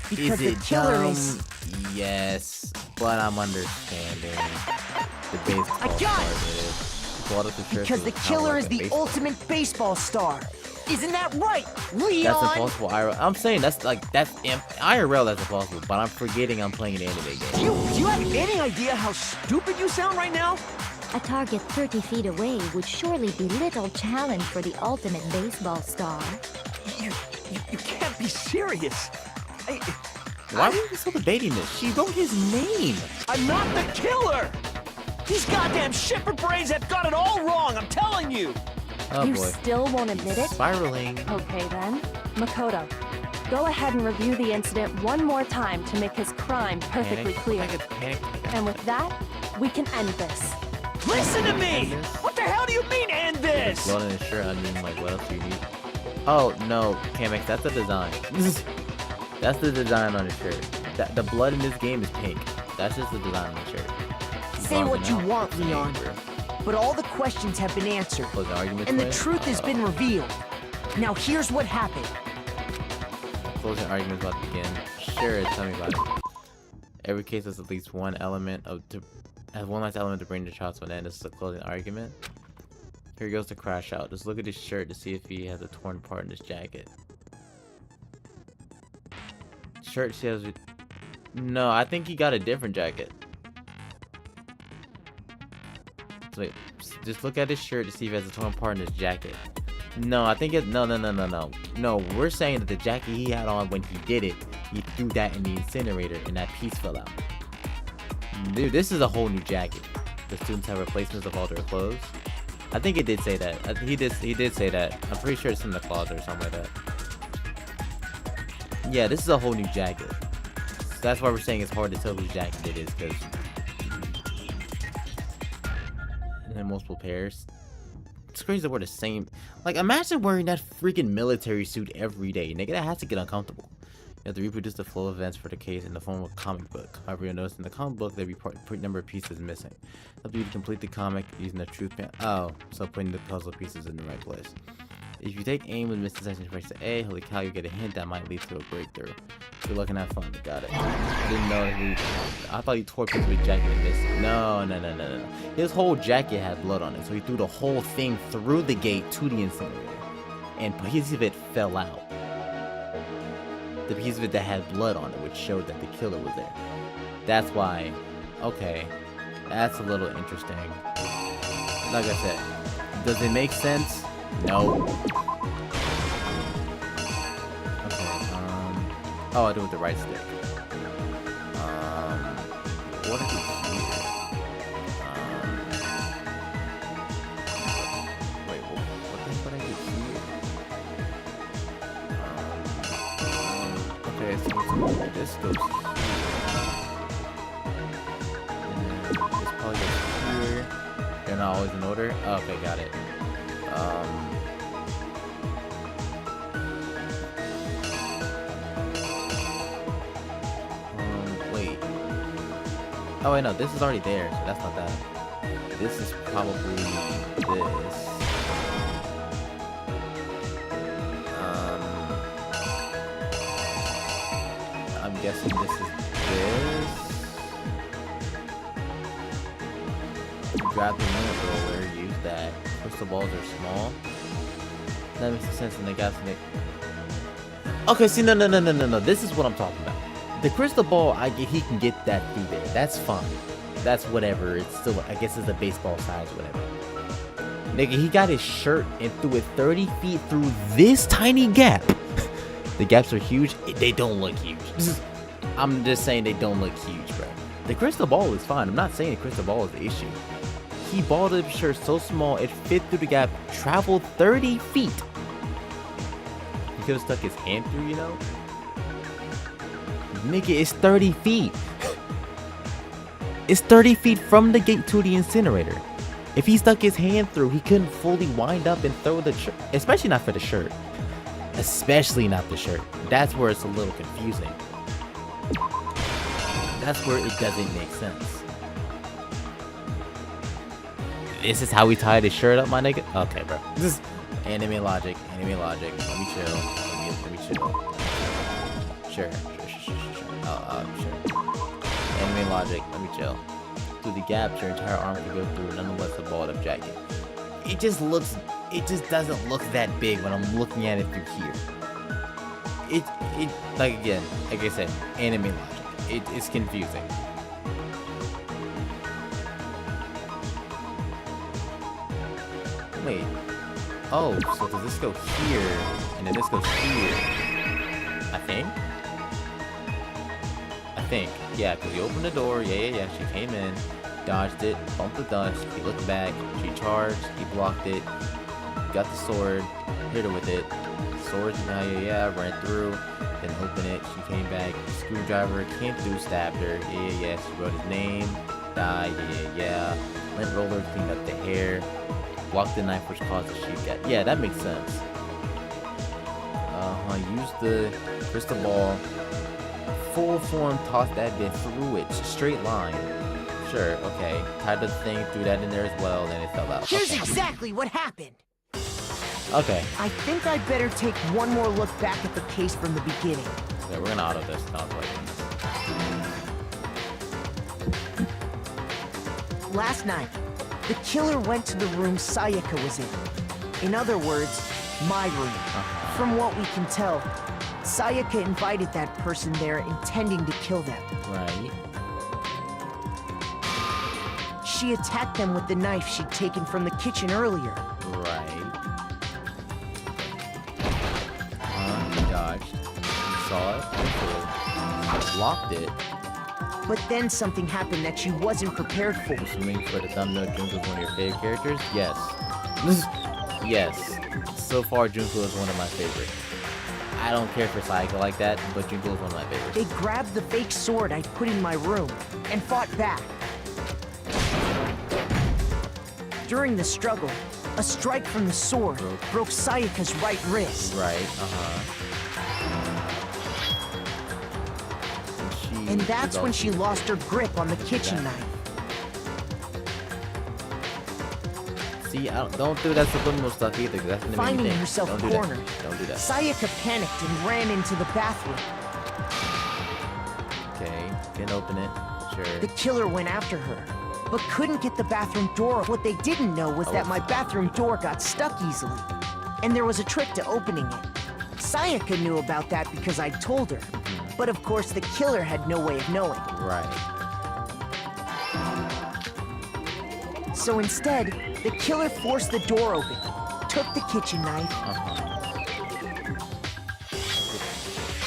I: Because
H: Is it
I: the killer
H: dumb?
I: is...
H: Yes, but I'm understanding. The baseball
I: I got
H: part of it. Brought up the shirt
I: Because the
H: was kinda
I: killer
H: like
I: is
H: a
I: the
H: baseball.
I: ultimate baseball star. Isn't that right, Leon?
H: That's impossible. I'm saying that's IRL. That's impossible. But I'm forgetting I'm playing an anime game.
Q: Do you have any idea how stupid you sound right now?
S: A target 30 feet away would surely be little challenge for the ultimate baseball star.
Q: You can't be serious.
H: Why are you so debating this? She wrote his name.
Q: I'm not the killer. These goddamn shipper brains have got it all wrong. I'm telling you.
H: Oh
F: You
H: boy.
F: still won't admit it?
H: Spiraling.
F: Okay then. Makoto, go ahead and review the incident one more time to make his crime perfectly clear. And with that, we can end this.
Q: Listen to me! What the hell do you mean, end this?
H: Blood in his shirt. I mean, like, what else do you need? Oh no, Kamex, that's the design. That's the design on his shirt. The blood in this game is pink. That's just the design on the shirt.
I: Say what you want, Leon. But all the questions have been answered. And the truth has been revealed. Now here's what happened.
H: Closing arguments about to begin. Sure, tell me about it. Every case has at least one element has one last element to bring the trial to an end. This is a closing argument. Here goes to crash out. Just look at his shirt to see if he has a torn part in his jacket. Shirt says, no, I think he got a different jacket. So wait, just look at his shirt to see if he has a torn part in his jacket. No, I think no. No, we're saying that the jacket he had on when he did it, he threw that in the incinerator and that piece fell out. Dude, this is a whole new jacket. The students have replacements of all their clothes. I think it did say that. He did say that. I'm pretty sure it's in the closet or something like that. Yeah, this is a whole new jacket. That's why we're saying it's hard to tell whose jacket it is, because... And then multiple pairs. It's crazy that we're the same. Like, imagine wearing that freaking military suit every day, nigga. That has to get uncomfortable. You have to reproduce the flow of events for the case in the form of a comic book. However, you'll notice in the comic book, every number of pieces is missing. Help you to complete the comic using the truth pan. Oh, so putting the puzzle pieces in the right place. If you take aim with missing section press to A, holy cow, you get a hint that might lead to a breakthrough. Good luck and have fun. Got it. I didn't know I thought he tore pieces of his jacket and missed. No. His whole jacket had blood on it, so he threw the whole thing through the gate to the incinerator. And a piece of it fell out. The piece of it that had blood on it, which showed that the killer was there. That's why. Okay. That's a little interesting. Like I said, does it make sense? No. Okay, oh, I do it with the right stick. What is it here? Wait, what the heck did I do here? Okay, so this goes here. And then this probably goes here. They're not always in order? Oh, okay, got it. Wait. Oh wait, no, this is already there, so that's not that. This is probably this. I'm guessing this is this. Grab the limit roller, use that. Crystal balls are small. That makes sense when they got some. Okay, see, no. This is what I'm talking about. The crystal ball, he can get that through there. That's fine. That's whatever. It's still, I guess it's a baseball size, whatever. Nigga, he got his shirt and threw it 30 feet through this tiny gap. The gaps are huge. They don't look huge. I'm just saying they don't look huge, bro. The crystal ball is fine. I'm not saying the crystal ball is the issue. He balled up his shirt so small it fit through the gap, traveled 30 feet. He could have stuck his hand through, you know? Nigga, it's 30 feet. It's 30 feet from the gate to the incinerator. If he stuck his hand through, he couldn't fully wind up and throw the shirt. Especially not for the shirt. Especially not the shirt. That's where it's a little confusing. That's where it doesn't make sense. This is how we tied his shirt up, my nigga? Okay, bro. This is anime logic. Let me chill. Let me chill. Sure. Sure. Anime logic. Let me chill. Through the gaps, your entire arm can go through, nonetheless a balled up jacket. It just doesn't look that big when I'm looking at it through here. Like I said, anime logic. It's confusing. Wait. Oh, so does this go here? And then this goes here. I think. Yeah, because you opened the door. Yeah. She came in, dodged it, bumped the dust. He looked back. She charged. He blocked it. Got the sword. Hit her with it. Sword, ran through. Then opened it. She came back. Screwdriver came through, stabbed her. Yeah. She wrote his name. Died. Yeah. Lint roller cleaned up the hair. Blocked the knife, which caused the sheep death. Yeah, that makes sense. Use the crystal ball. Full form, toss that bit through it. Straight line. Sure, okay. Tied the thing, threw that in there as well, then it fell out.
I: Here's exactly what happened.
H: Okay.
I: I think I'd better take one more look back at the case from the beginning.
H: Okay, we're gonna auto this.
I: Last night, the killer went to the room Sayaka was in. In other words, my room. From what we can tell, Sayaka invited that person there intending to kill them.
H: Right.
I: She attacked them with the knife she'd taken from the kitchen earlier.
H: Right. He dodged. He saw it. Blocked it.
I: But then something happened that she wasn't prepared for.
H: Assuming for the thumbnail, Junko is one of your favorite characters? Yes. Yes. So far, Junko is one of my favorites. I don't care for Sayaka like that, but Junko is one of my favorites.
I: They grabbed the fake sword I put in my room and fought back. During the struggle, a strike from the sword broke Sayaka's right wrist.
H: Right,
I: And that's when she lost her grip on the kitchen knife.
H: See, don't do that subliminal stuff either, because that's gonna make me
I: Finding
H: think.
I: herself
H: Don't do
I: cornered,
H: that. Don't do that.
I: Sayaka panicked and ran into the bathroom.
H: Okay, can open it. Sure.
I: The killer went after her, but couldn't get the bathroom door. What they didn't know was that my bathroom door got stuck easily, and there was a trick to opening it. Sayaka knew about that because I told her, but of course the killer had no way of knowing.
H: Right.
I: So instead, the killer forced the door open, took the kitchen knife,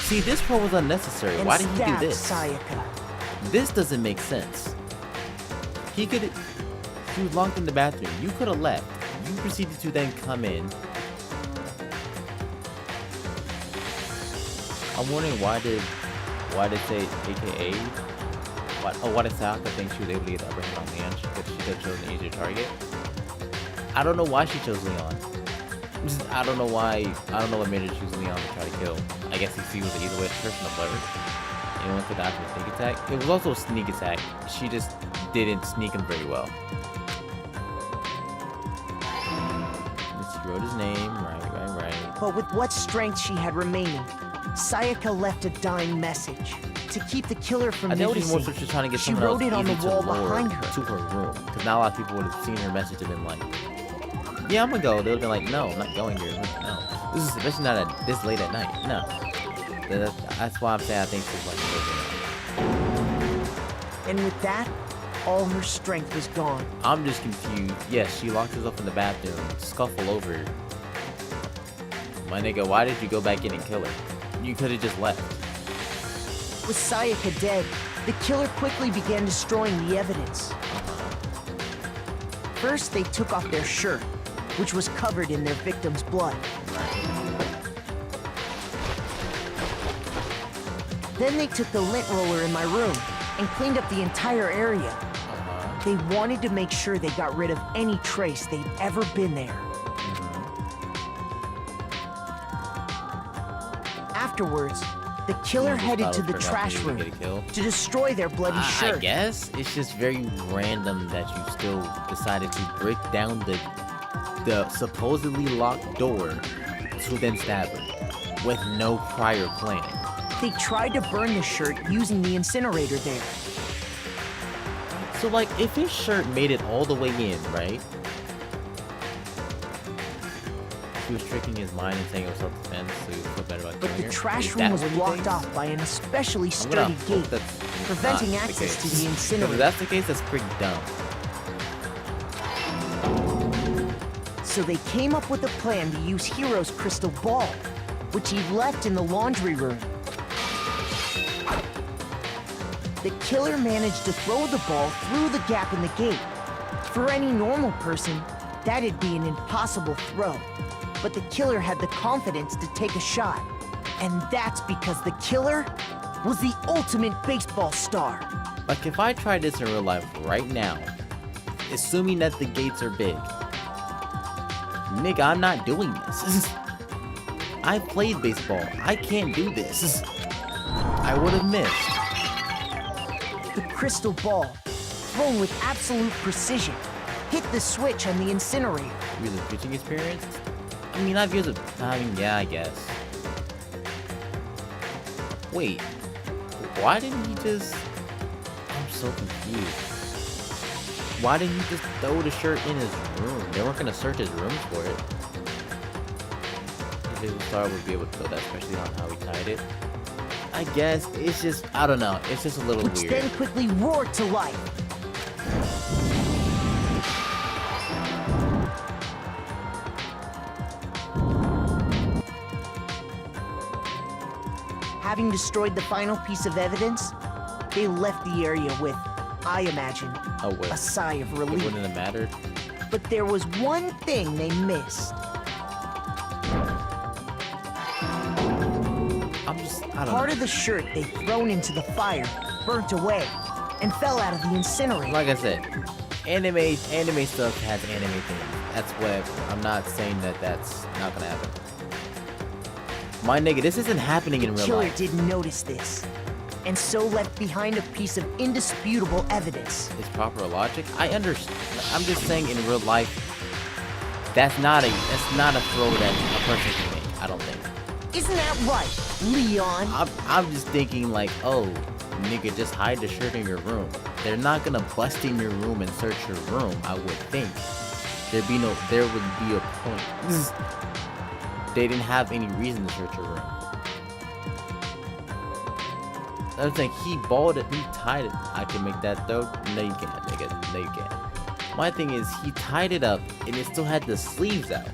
H: See, this part was unnecessary.
I: and
H: Why did he do
I: stabbed
H: this?
I: Sayaka.
H: This doesn't make sense. He was locked in the bathroom. You could have left. You proceeded to then come in. I'm wondering why did say AKA? Why did Sayaka think she was able to get the upper hand on Leon? She could have chosen an easier target. I don't know why she chose Leon. I don't know why. I don't know what made her choose Leon to try to kill. I guess he was the easy way to person to blur. And went to the after sneak attack. It was also a sneak attack. She just didn't sneak him very well. She wrote his name. Right.
I: But with what strength she had remaining, Sayaka left a dying message. To keep the killer from
H: I think
I: noticing,
H: she's more so trying to get
I: she
H: someone else
I: wrote it on the
H: easy to
I: wall
H: lure
I: behind her.
H: to her room. Because now a lot of people would have seen her message and been like, yeah, I'm gonna go. They would have been like, no, I'm not going to your room. No. This is especially not at this late at night. No. That's why I'm saying I think she's like
I: And with that, all her strength was gone.
H: I'm just confused. Yes, she locked herself in the bathroom, scuffle over. My nigga, why did you go back in and kill her? You could have just left.
I: With Sayaka dead, the killer quickly began destroying the evidence. First, they took off their shirt, which was covered in their victim's blood. Then they took the lint roller in my room and cleaned up the entire area. They wanted to make sure they got rid of any trace they'd ever been there. Afterwards, the killer headed to the trash room to destroy their bloody shirt.
H: I guess it's just very random that you still decided to break down the supposedly locked door to then stab her with no prior plan.
I: They tried to burn the shirt using the incinerator there.
H: So like, if his shirt made it all the way in, right? He was tricking his mind and saying it was self-defense, so he would feel better about
I: But
H: killing
I: the
H: her.
I: trash
H: Is
I: room
H: that
I: was
H: what he
I: blocked
H: thinks?
I: off by an especially
H: I'm gonna
I: sturdy
H: hope
I: gate,
H: that's
I: preventing
H: not the
I: access to
H: case.
I: the
H: 'Cause
I: incinerator.
H: if that's the case, that's pretty dumb.
I: So they came up with a plan to use Hero's crystal ball, which he left in the laundry room. The killer managed to throw the ball through the gap in the gate. For any normal person, that'd be an impossible throw. But the killer had the confidence to take a shot. And that's because the killer was the ultimate baseball star.
H: Like, if I try this in real life right now, assuming that the gates are big, nigga, I'm not doing this. I played baseball. I can't do this. I would have missed.
I: The crystal ball, thrown with absolute precision, hit the switch on the incinerator.
H: Years of pitching experience? I mean, yeah, I guess. Wait, why didn't he just... I'm so confused. Why didn't he just throw the shirt in his room? They weren't gonna search his room for it. The visual star would be able to tell that, especially on how he tied it. I guess it's just, I don't know, it's just a little
I: Which
H: weird.
I: then quickly roared to life. Having destroyed the final piece of evidence, they left the area with, I imagine, a sigh of relief.
H: It wouldn't have mattered.
I: But there was one thing they missed.
H: I don't
I: Part
H: know.
I: of the shirt they thrown into the fire burnt away and fell out of the incinerator.
H: Like I said, anime stuff has anime things. That's what I'm not saying that that's not gonna happen. My nigga, this isn't happening in
I: The
H: real
I: killer
H: life.
I: didn't notice this, and so left behind a piece of indisputable evidence.
H: It's proper logic. I understand. I'm just saying in real life, that's not a throw that a person can make. I don't think.
I: Isn't that right, Leon?
H: I'm just thinking like, oh, nigga, just hide the shirt in your room. They're not gonna bust in your room and search your room. I would think there would be a point. They didn't have any reason to search your room. I was saying he balled it, he tied it. I can make that though. No, you can't, nigga. No, you can't. My thing is, he tied it up and it still had the sleeves out.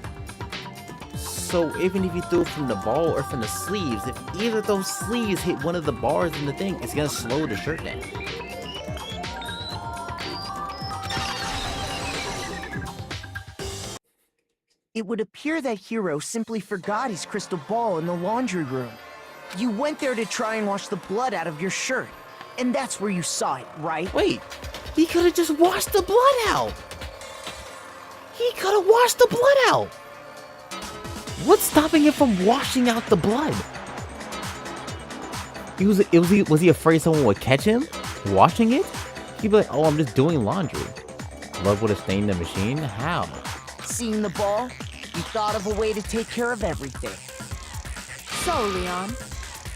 H: So even if you threw it from the ball or from the sleeves, if either of those sleeves hit one of the bars in the thing, it's gonna slow the shirt down.
I: It would appear that Hiro simply forgot his crystal ball in the laundry room. You went there to try and wash the blood out of your shirt, and that's where you saw it, right?
H: Wait, he could have just washed the blood out. He could have washed the blood out. What's stopping him from washing out the blood? Was he afraid someone would catch him washing it? He'd be like, oh, I'm just doing laundry. Blood would have stained the machine? How?
I: Seeing the ball, you thought of a way to take care of everything.
F: So, Leon,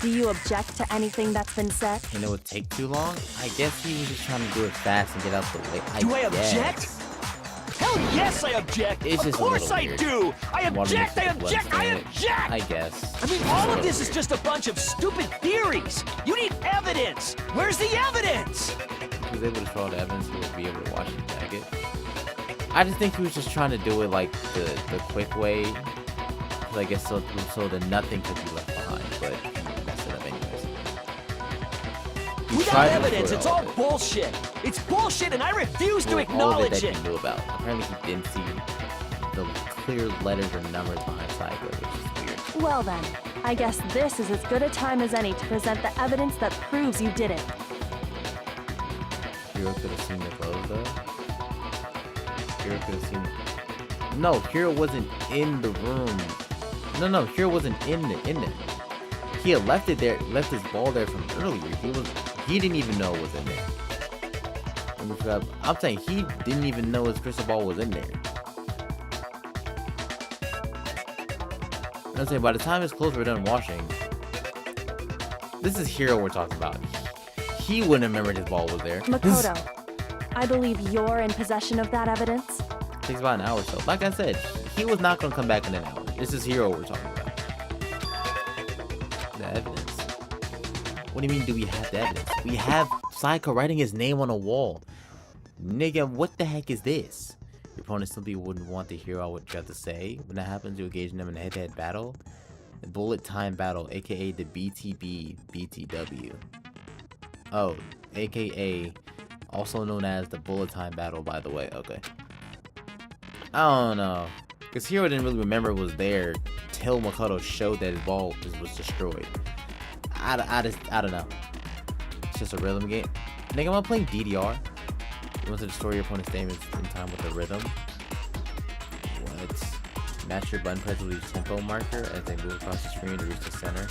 F: do you object to anything that's been said?
H: And it would take too long? I guess he was just trying to do it fast and get out the way.
G: Do I
H: guess.
G: object? Hell yes, I object!
H: It's
G: Of
H: just a
G: course
H: little
G: I
H: weird.
G: do! I
H: Wanted to
G: object, I
H: make the blood
G: object, I
H: stain it.
G: object!
H: I guess.
G: I mean, all of this is just a bunch of stupid theories! You need evidence! Where's the evidence?
H: If he was able to show all the evidence, he would be able to wash his jacket. I just think he was just trying to do it like the quick way. I guess so that nothing could be left behind, but he messed it up anyways. He
G: Without
H: tried to
G: evidence,
H: destroy
G: it's
H: all
G: all
H: of it.
G: bullshit! It's bullshit and I refuse to
H: Well, all of
G: acknowledge
H: that
G: it!
H: he knew about. Apparently he didn't see the clear letters or numbers behind Psycho, which is weird.
F: Well then, I guess this is as good a time as any to present the evidence that proves you did it.
H: Hiro could have seen the clothes though. Hiro could have seen. No, Hiro wasn't in the room. No, Hiro wasn't in it. He had left it there, left his ball there from earlier. He didn't even know it was in there. I'm saying he didn't even know his crystal ball was in there. I'm saying by the time his clothes were done washing, this is Hiro we're talking about. He wouldn't have remembered his ball was there.
F: Makoto, I believe you're in possession of that evidence.
H: Takes about an hour or so. Like I said, he was not gonna come back in an hour. This is Hiro we're talking about. The evidence. What do you mean do we have the evidence? We have Sayaka writing his name on a wall. Nigga, what the heck is this? Your opponent simply wouldn't want to hear all what you have to say. When that happens, you engage them in a head-to-head battle. A bullet time battle, aka the BTW. Oh, aka also known as the bullet time battle, by the way. Okay. I don't know. Because Hiro didn't really remember it was there till Makoto showed that his ball was destroyed. I don't know. It's just a rhythm game. Nigga, I'm playing DDR. You want to destroy your opponent's statements in time with a rhythm. What? Match your button press with each tempo marker as they move across the screen to reach the center.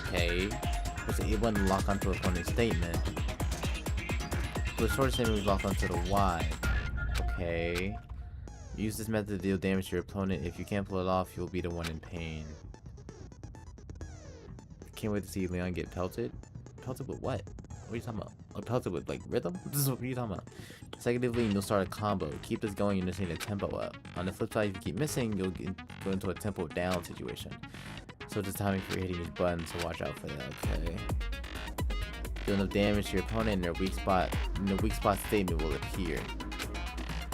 H: Okay. Press the A button to lock onto opponent's statement. The short statement is locked onto the Y. Okay. Use this method to deal damage to your opponent. If you can't pull it off, you'll be the one in pain. Can't wait to see Leon get pelted. Pelted with what? What are you talking about? Oh, pelted with like rhythm? What are you talking about? Secondly, you'll start a combo. Keep this going, you just need a tempo up. On the flip side, if you keep missing, you'll go into a tempo down situation. So just timing for hitting these buttons, so watch out for that, okay? Do enough damage to your opponent and their weak spot statement will appear.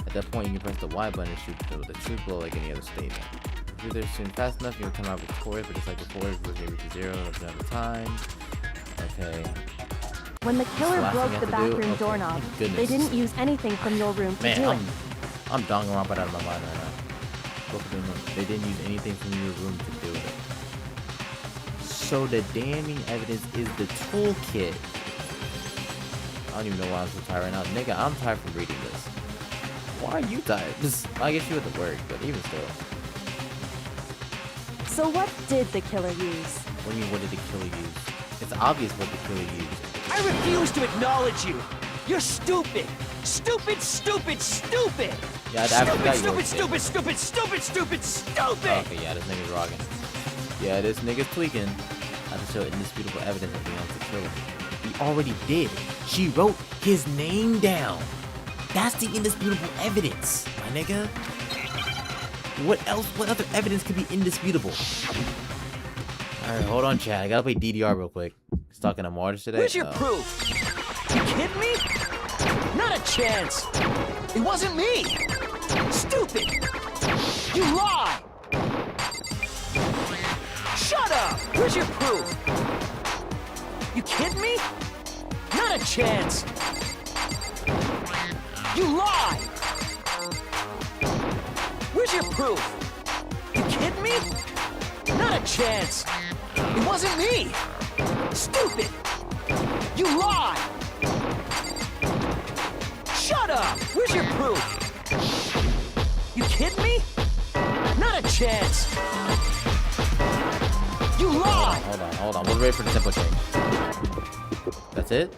H: At that point, you can press the Y button and shoot the truth blow like any other statement. If you're there soon fast enough, you'll come out victorious, but just like before, if you reach 0, that's another time. Okay.
F: When the killer
H: Last
F: broke
H: thing I
F: the
H: have to do?
F: bathroom
H: Okay,
F: doorknob,
H: thank goodness.
F: they didn't use anything from your room to do it.
H: Man, I'm Danganronpa out of my mind right now. Both of them, they didn't use anything from your room to do it. So the damning evidence is the toolkit. I don't even know why I'm so tired right now. Nigga, I'm tired from reading this. Why are you tired? I guess you at the work, but even still.
F: So what did the killer use?
H: What do you mean, what did the killer use? It's obvious what the killer used.
G: I refuse to acknowledge you. You're stupid. Stupid, stupid, stupid.
H: Yeah, I forgot you were
G: stupid, stupid, stupid, stupid, stupid.
H: Okay, yeah, this nigga's rocking. Yeah, this nigga's tweaking. I have to show indisputable evidence of Leon's the killer. He already did. She wrote his name down. That's the indisputable evidence, my nigga. What else? What other evidence could be indisputable? Alright, hold on, chat. I gotta play DDR real quick. Stuck in a mortgage today.
G: Where's your proof? You kidding me? Not a chance. It wasn't me. Stupid. You lie. Shut up. Where's your proof? You kidding me? Not a chance. You lie. Where's your proof? You kidding me? Not a chance. It wasn't me. Stupid. You lie. Shut up. Where's your proof? You kidding me? Not a chance. You lie.
H: Hold on. We're ready for the tempo change. That's it?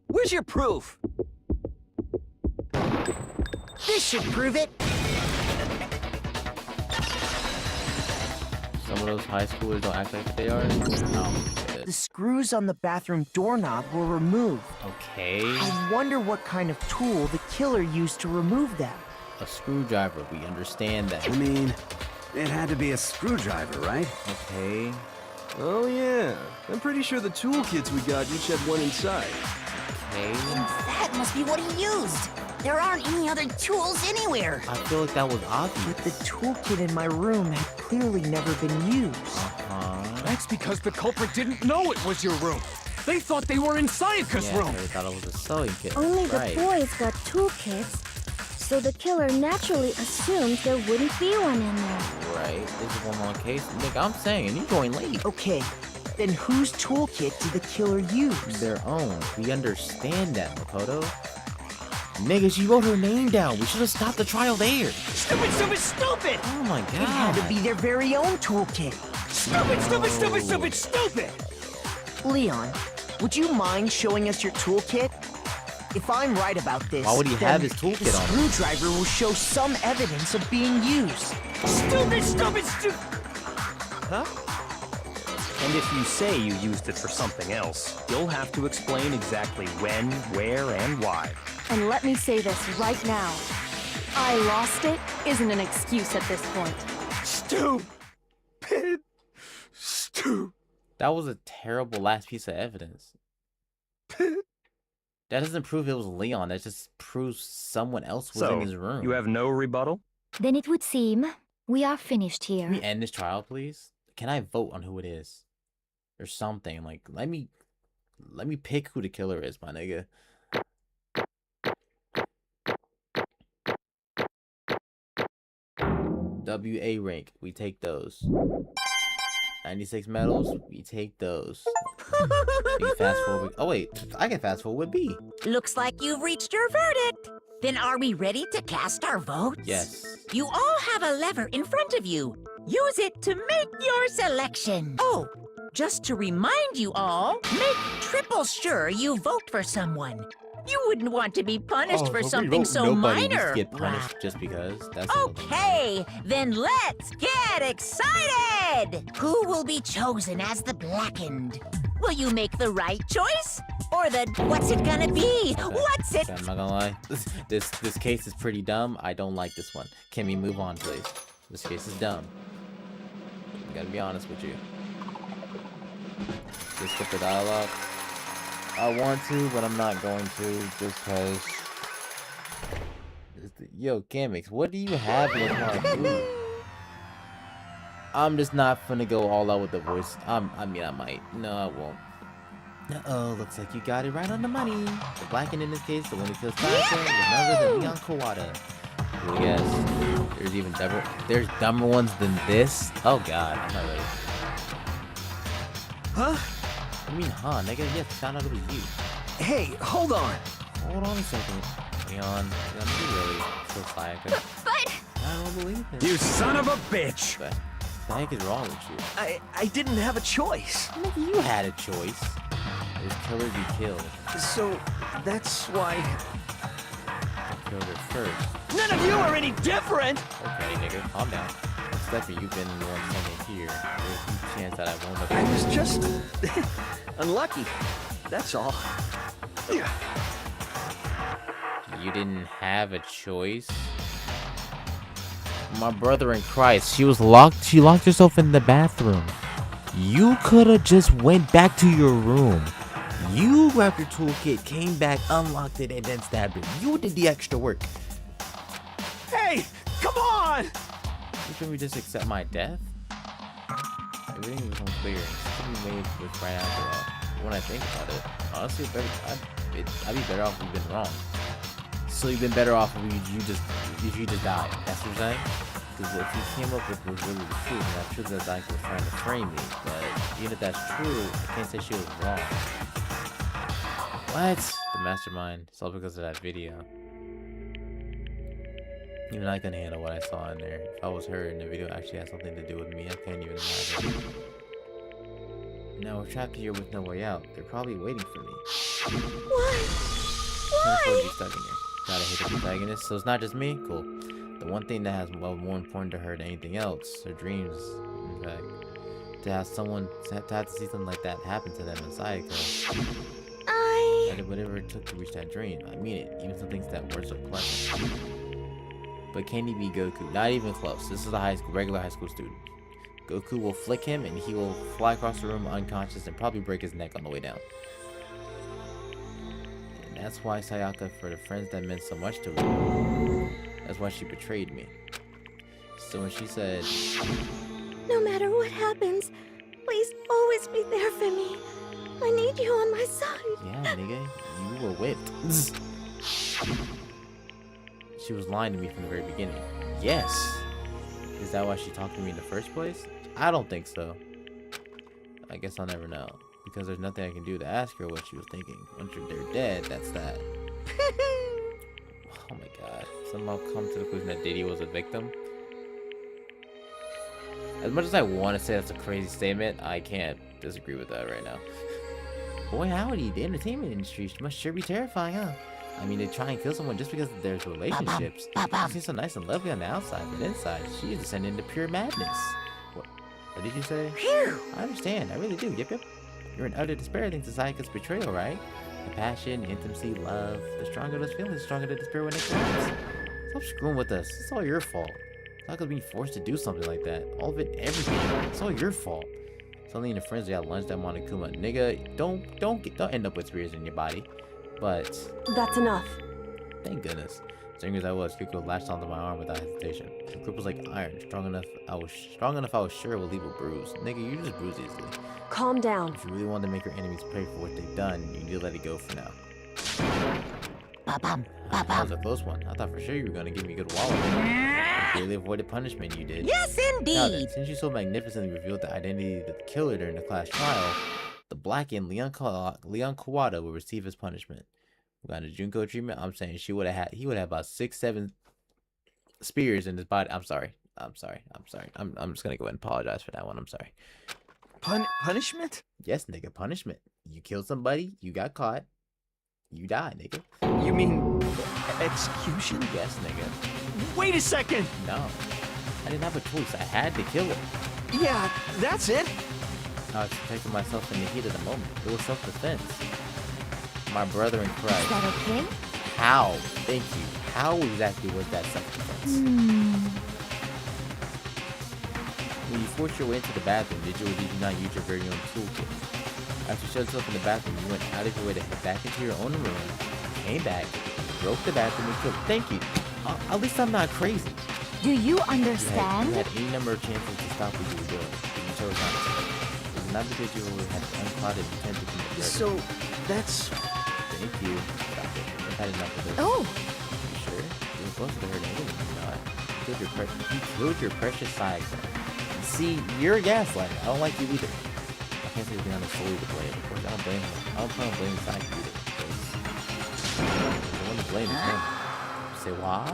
G: Where's your proof? This should prove it.
H: Some of those high schoolers don't act like they are. No.
I: The screws on the bathroom doorknob were removed.
H: Okay.
I: I wonder what kind of tool the killer used to remove them.
H: A screwdriver, we understand that.
K: I mean, it had to be a screwdriver, right?
H: Okay.
Q: Oh yeah, I'm pretty sure the toolkits we got each had one inside.
H: Okay.
L: That must be what he used. There aren't any other tools anywhere.
H: I feel like that was obvious.
I: But the toolkit in my room had clearly never been used.
J: That's because the culprit didn't know it was your room. They thought they were in Sayaka's room.
H: They thought it was a sewing kit.
R: Only
H: right.
R: the boys got toolkits, so the killer naturally assumed there wouldn't be one in there.
H: Right. This is one more case. Nick, I'm saying, you going late.
I: Okay, then whose toolkit did the killer use?
H: Their own. We understand that, Makoto. Nigga, she wrote her name down. We should have stopped the trial there.
G: Stupid, stupid, stupid!
H: Oh my god.
I: It had to be their very own toolkit.
G: Stupid, stupid, stupid, stupid, stupid!
I: Leon, would you mind showing us your toolkit? If I'm right about this,
H: why would he
I: then
H: have his toolkit
I: the
H: on him?
I: screwdriver will show some evidence of being used.
G: Stupid, stupid, stupid!
M: Huh? And if you say you used it for something else, you'll have to explain exactly when, where, and why.
F: And let me say this right now. I lost it isn't an excuse at this point.
Q: Stupid.
H: That was a terrible last piece of evidence. That doesn't prove it was Leon. That just proves someone else was in his room.
M: You have no rebuttal?
S: Then it would seem we are finished here.
H: Can we end this trial, please? Can I vote on who it is? Or something. Like, let me pick who the killer is, my nigga. WA rank, we take those. 96 medals, we take those. We can fast forward. Oh wait, I can fast forward with B.
L: Looks like you've reached your verdict. Then are we ready to cast our votes?
H: Yes.
L: You all have a lever in front of you. Use it to make your selection. Oh, just to remind you all, make triple sure you vote for someone. You wouldn't want to be punished for something so
H: Nobody
L: minor.
H: needs to get punished just because. That's
L: Okay, then let's get excited! Who will be chosen as the blackened? Will you make the right choice? Or the what's it gonna be? What's it?
H: I'm not gonna lie. This case is pretty dumb. I don't like this one. Can we move on, please? This case is dumb. I gotta be honest with you. Just skip the dialogue. I want to, but I'm not going to, just cause. Yo, Gamix, what do you have in my food? I'm just not finna go all out with the voice. I mean, I might. No, I won't. Uh-oh, looks like you got it right on the money. The blackened in this case, the one who kills Tasha, was none other than Leon Kawada. Yes, there's dumber ones than this. Oh god, I'm not ready.
G: Huh?
H: I mean, huh, nigga? Yes, found out it was you.
G: Hey, hold on.
H: Hold on a second. Leon, you really still sayaka.
O: But
H: I don't believe it.
K: You son of a bitch!
H: What the heck is wrong with you?
G: I didn't have a choice.
H: Nigga, you had a choice. This killer be killed.
G: So, that's why...
H: I killed her first.
G: None of you are any different!
H: Okay, nigga, calm down. Steffi, you've been the one sending here. There's a huge chance that I won't have...
G: I was just... unlucky. That's all.
H: You didn't have a choice? My brother in Christ, she locked herself in the bathroom. You could have just went back to your room. You grabbed your toolkit, came back, unlocked it, and then stabbed her. You did the extra work.
G: Hey, come on!
H: You can we just accept my death? Everything was unclear. Something made was right after that. When I think about it, honestly, I'd be better off if you've been wrong. So you've been better off if you just died. That's what you're saying? Because if you came up with was really the truth, and that's true that Sayaka was trying to frame me. But even if that's true, I can't say she was wrong. What? The mastermind. It's all because of that video. Even I couldn't handle what I saw in there. If I was her and the video actually had something to do with me, I can't even imagine. Now we're trapped here with no way out. They're probably waiting for me.
R: Why? Why?
H: Be stuck in here. Gotta hit the protagonist. So it's not just me? Cool. The one thing that has more important to her than anything else, her dreams, in fact. To have to see something like that happen to them in Sayaka. I did whatever it took to reach that dream. I mean it. Even some things that words are pleasant. But can he be Goku? Not even close. This is a regular high school student. Goku will flick him and he will fly across the room unconscious and probably break his neck on the way down. And that's why Sayaka, for the friends that meant so much to her, that's why she betrayed me. So when she said,
R: no matter what happens, please always be there for me. I need you on my side.
H: yeah, nigga, you were whipped. She was lying to me from the very beginning. Yes. Is that why she talked to me in the first place? I don't think so. I guess I'll never know. Because there's nothing I can do to ask her what she was thinking. Once they're dead, that's that. Oh my god. Somehow come to the conclusion that Diddy was a victim. As much as I want to say that's a crazy statement, I can't disagree with that right now. Boy, howdy, the entertainment industry must sure be terrifying, huh? I mean, they try and kill someone just because there's relationships. She seems so nice and lovely on the outside, but inside, she is descending into pure madness. What did you say? I understand, I really do, yep. You're in utter despair thanks to Sayaka's betrayal, right? The passion, intimacy, love, the stronger those feelings, the stronger the despair when it comes. Stop screwing with us, it's all your fault. Sayaka's being forced to do something like that. All of it, everything, it's all your fault. Suddenly in the frenzy, I lunged at Monokuma. Nigga, don't end up with spears in your body. But
F: that's enough.
H: Thank goodness. Strong as I was, Kiko latched onto my arm without hesitation. The grip was like iron, strong enough I was sure it would leave a bruise. Nigga, you just bruise easily.
F: Calm down.
H: If you really want to make your enemies pay for what they've done, you need to let it go for now. That was a close one. I thought for sure you were gonna give me a good wallop. You barely avoided punishment, you did.
L: Yes, indeed.
H: Now then, since you so magnificently revealed the identity of the killer during the class trial, the blackened Leon Kawada will receive his punishment. We got a Junko treatment. I'm saying he would have about 6-7 spears in his body. I'm sorry. I'm just gonna go ahead and apologize for that one. I'm sorry.
G: Punishment?
H: Yes, nigga, punishment. You killed somebody, you got caught, you die, nigga.
G: You mean execution?
H: Yes, nigga.
G: Wait a second!
H: No. I didn't have a choice. I had to kill him.
G: Yeah, that's it.
H: I was protecting myself in the heat of the moment. It was self-defense. My brother in Christ.
S: Is that okay?
H: How? Thank you. How exactly was that self-defense? When you forced your way into the bathroom, did you or did you not use your very own toolkit? After you shut yourself in the bathroom, you went out of your way to head back into your own room, came back, broke the bathroom, and killed. Thank you. At least I'm not crazy.
S: Do you understand?
H: You had any number of chances to stop what you were doing, but you chose not to. It was not because you had unclouded intent to commit murder.
G: So, that's...
H: Thank you. Stop it. I've had enough of this.
S: Oh!
H: You sure? You were supposed to hurt anyone, you're not. You killed your precious Sayaka. See, you're a gaslighter. I don't like you either. I can't say anything on the solely to blame. Of course, I don't blame him. I don't plan on blaming Sayaka either. The one to blame is him. Say why?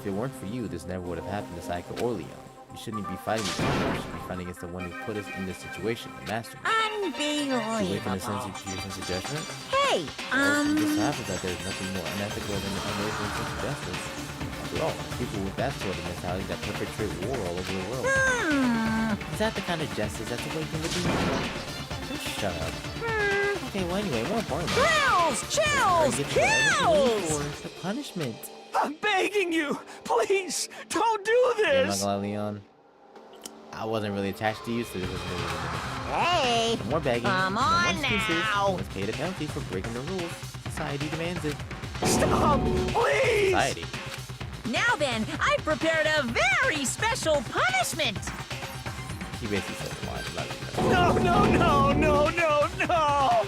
H: If it weren't for you, this never would have happened to Sayaka or Leon. You shouldn't be fighting each other. You should be fighting against the one who put us in this situation, the master.
L: Unbelievable.
H: You awaken a sense of judgment?
L: Hey,
H: It just happens that there's nothing more unethical than the unwavering sense of justice. After all, people with that sort of mentality that perpetrate war all over the world. Is that the kind of justice that's awakened within you? Just shut up. Okay, well anyway, more importantly.
L: Chills!
H: The punishment.
G: I'm begging you! Please, don't do
H: I'm not
G: this!
H: gonna lie, Leon. I wasn't really attached to you, so this wasn't really.
L: Hey!
H: No more begging.
L: Come
H: no
L: on
H: more excuses.
L: now.
H: You must pay the penalty for breaking the rules. Society demands it.
G: Stop, please!
H: Society.
L: Now then, I've prepared a very special punishment!
H: He basically said the line. I'm not even
G: No!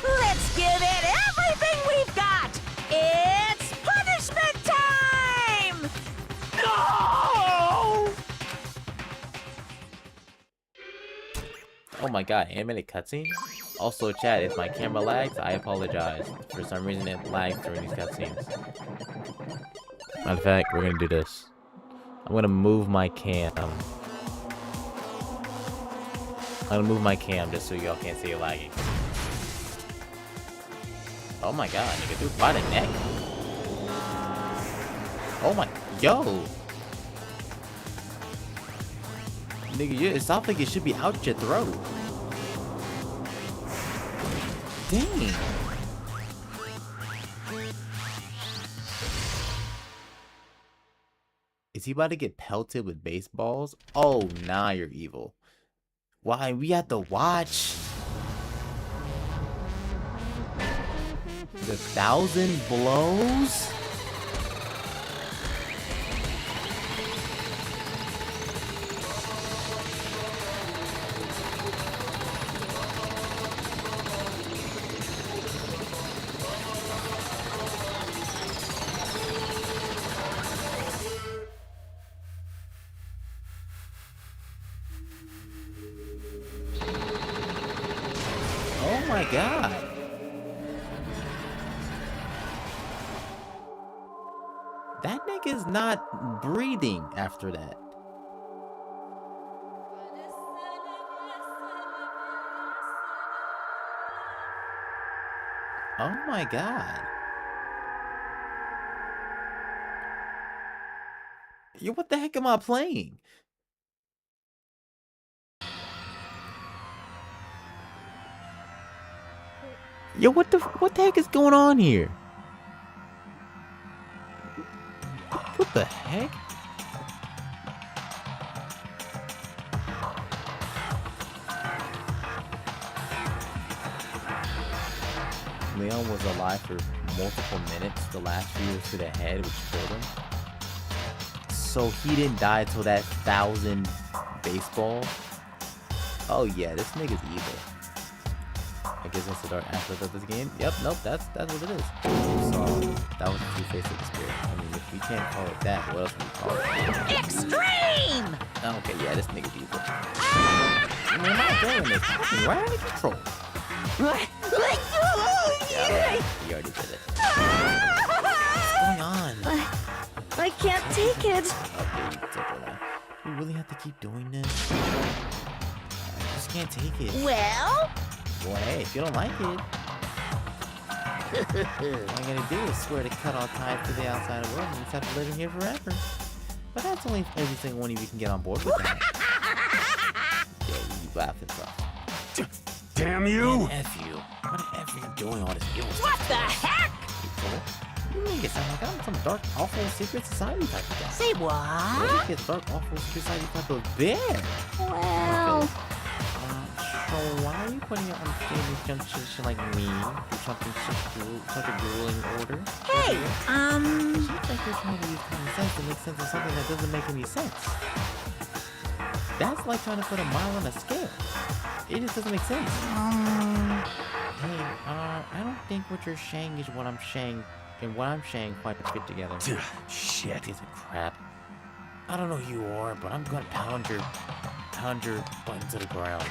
L: Let's give it everything we've got! It's punishment time!
G: No!
H: Oh my god, animated cutscene? Also, chat, if my camera lags, I apologize. For some reason, it lags during these cutscenes. Matter of fact, we're gonna do this. I'm gonna move my cam. I'm gonna move my cam just so y'all can't see it lagging. Oh my god, nigga, dude, by the neck? Oh my, yo! Nigga, it sounds like it should be out your throat. Dang. Is he about to get pelted with baseballs? Oh, nah, you're evil. Why, we have to watch the 1,000 blows? Oh my god. That nigga's not breathing after that. Oh my god. Yo, what the heck am I playing? Yo, what the heck is going on here? What the heck? Leon was alive for multiple minutes. The last few was to the head, which killed him. So he didn't die till that 1,000 baseball. Oh yeah, this nigga's evil. I guess that's the dark aspect of this game. Yep, nope, that's what it is. So that was the true face of the spirit. I mean, if we can't call it that, what else can we call it?
L: Extreme!
H: Okay, yeah, this nigga's evil. I mean, I'm not doing this. I'm right out of control. Yeah, you already did it. What's going on?
R: I can't take it.
H: Okay, you can take it now. We really have to keep doing this? I just can't take it.
L: Well,
H: hey, if you don't like it, all I'm gonna do is swear to cut all ties to the outside world and just have to live in here forever. But that's only if every single one of you can get on board with that. Yeah, you laughing stuff.
K: Damn you!
H: Man, F you. What the F are you doing all this evil stuff?
L: what the heck?
H: You make it sound like I'm some dark, awful secret society type of guy.
L: Say what?
H: What is dark, awful secret society type of bear?
R: Well,
H: So why are you putting it on the same junction like me? Do something such a grueling order?
L: Hey,
H: It seems like you're trying to use common sense to make sense of something that doesn't make any sense. That's like trying to put a mile on a scale. It just doesn't make sense. Hey, I don't think what you're saying is what I'm saying, and what I'm saying quite fit together.
K: Shit.
H: Piece of crap. I don't know who you are, but I'm gonna pound your pound your butt into the ground.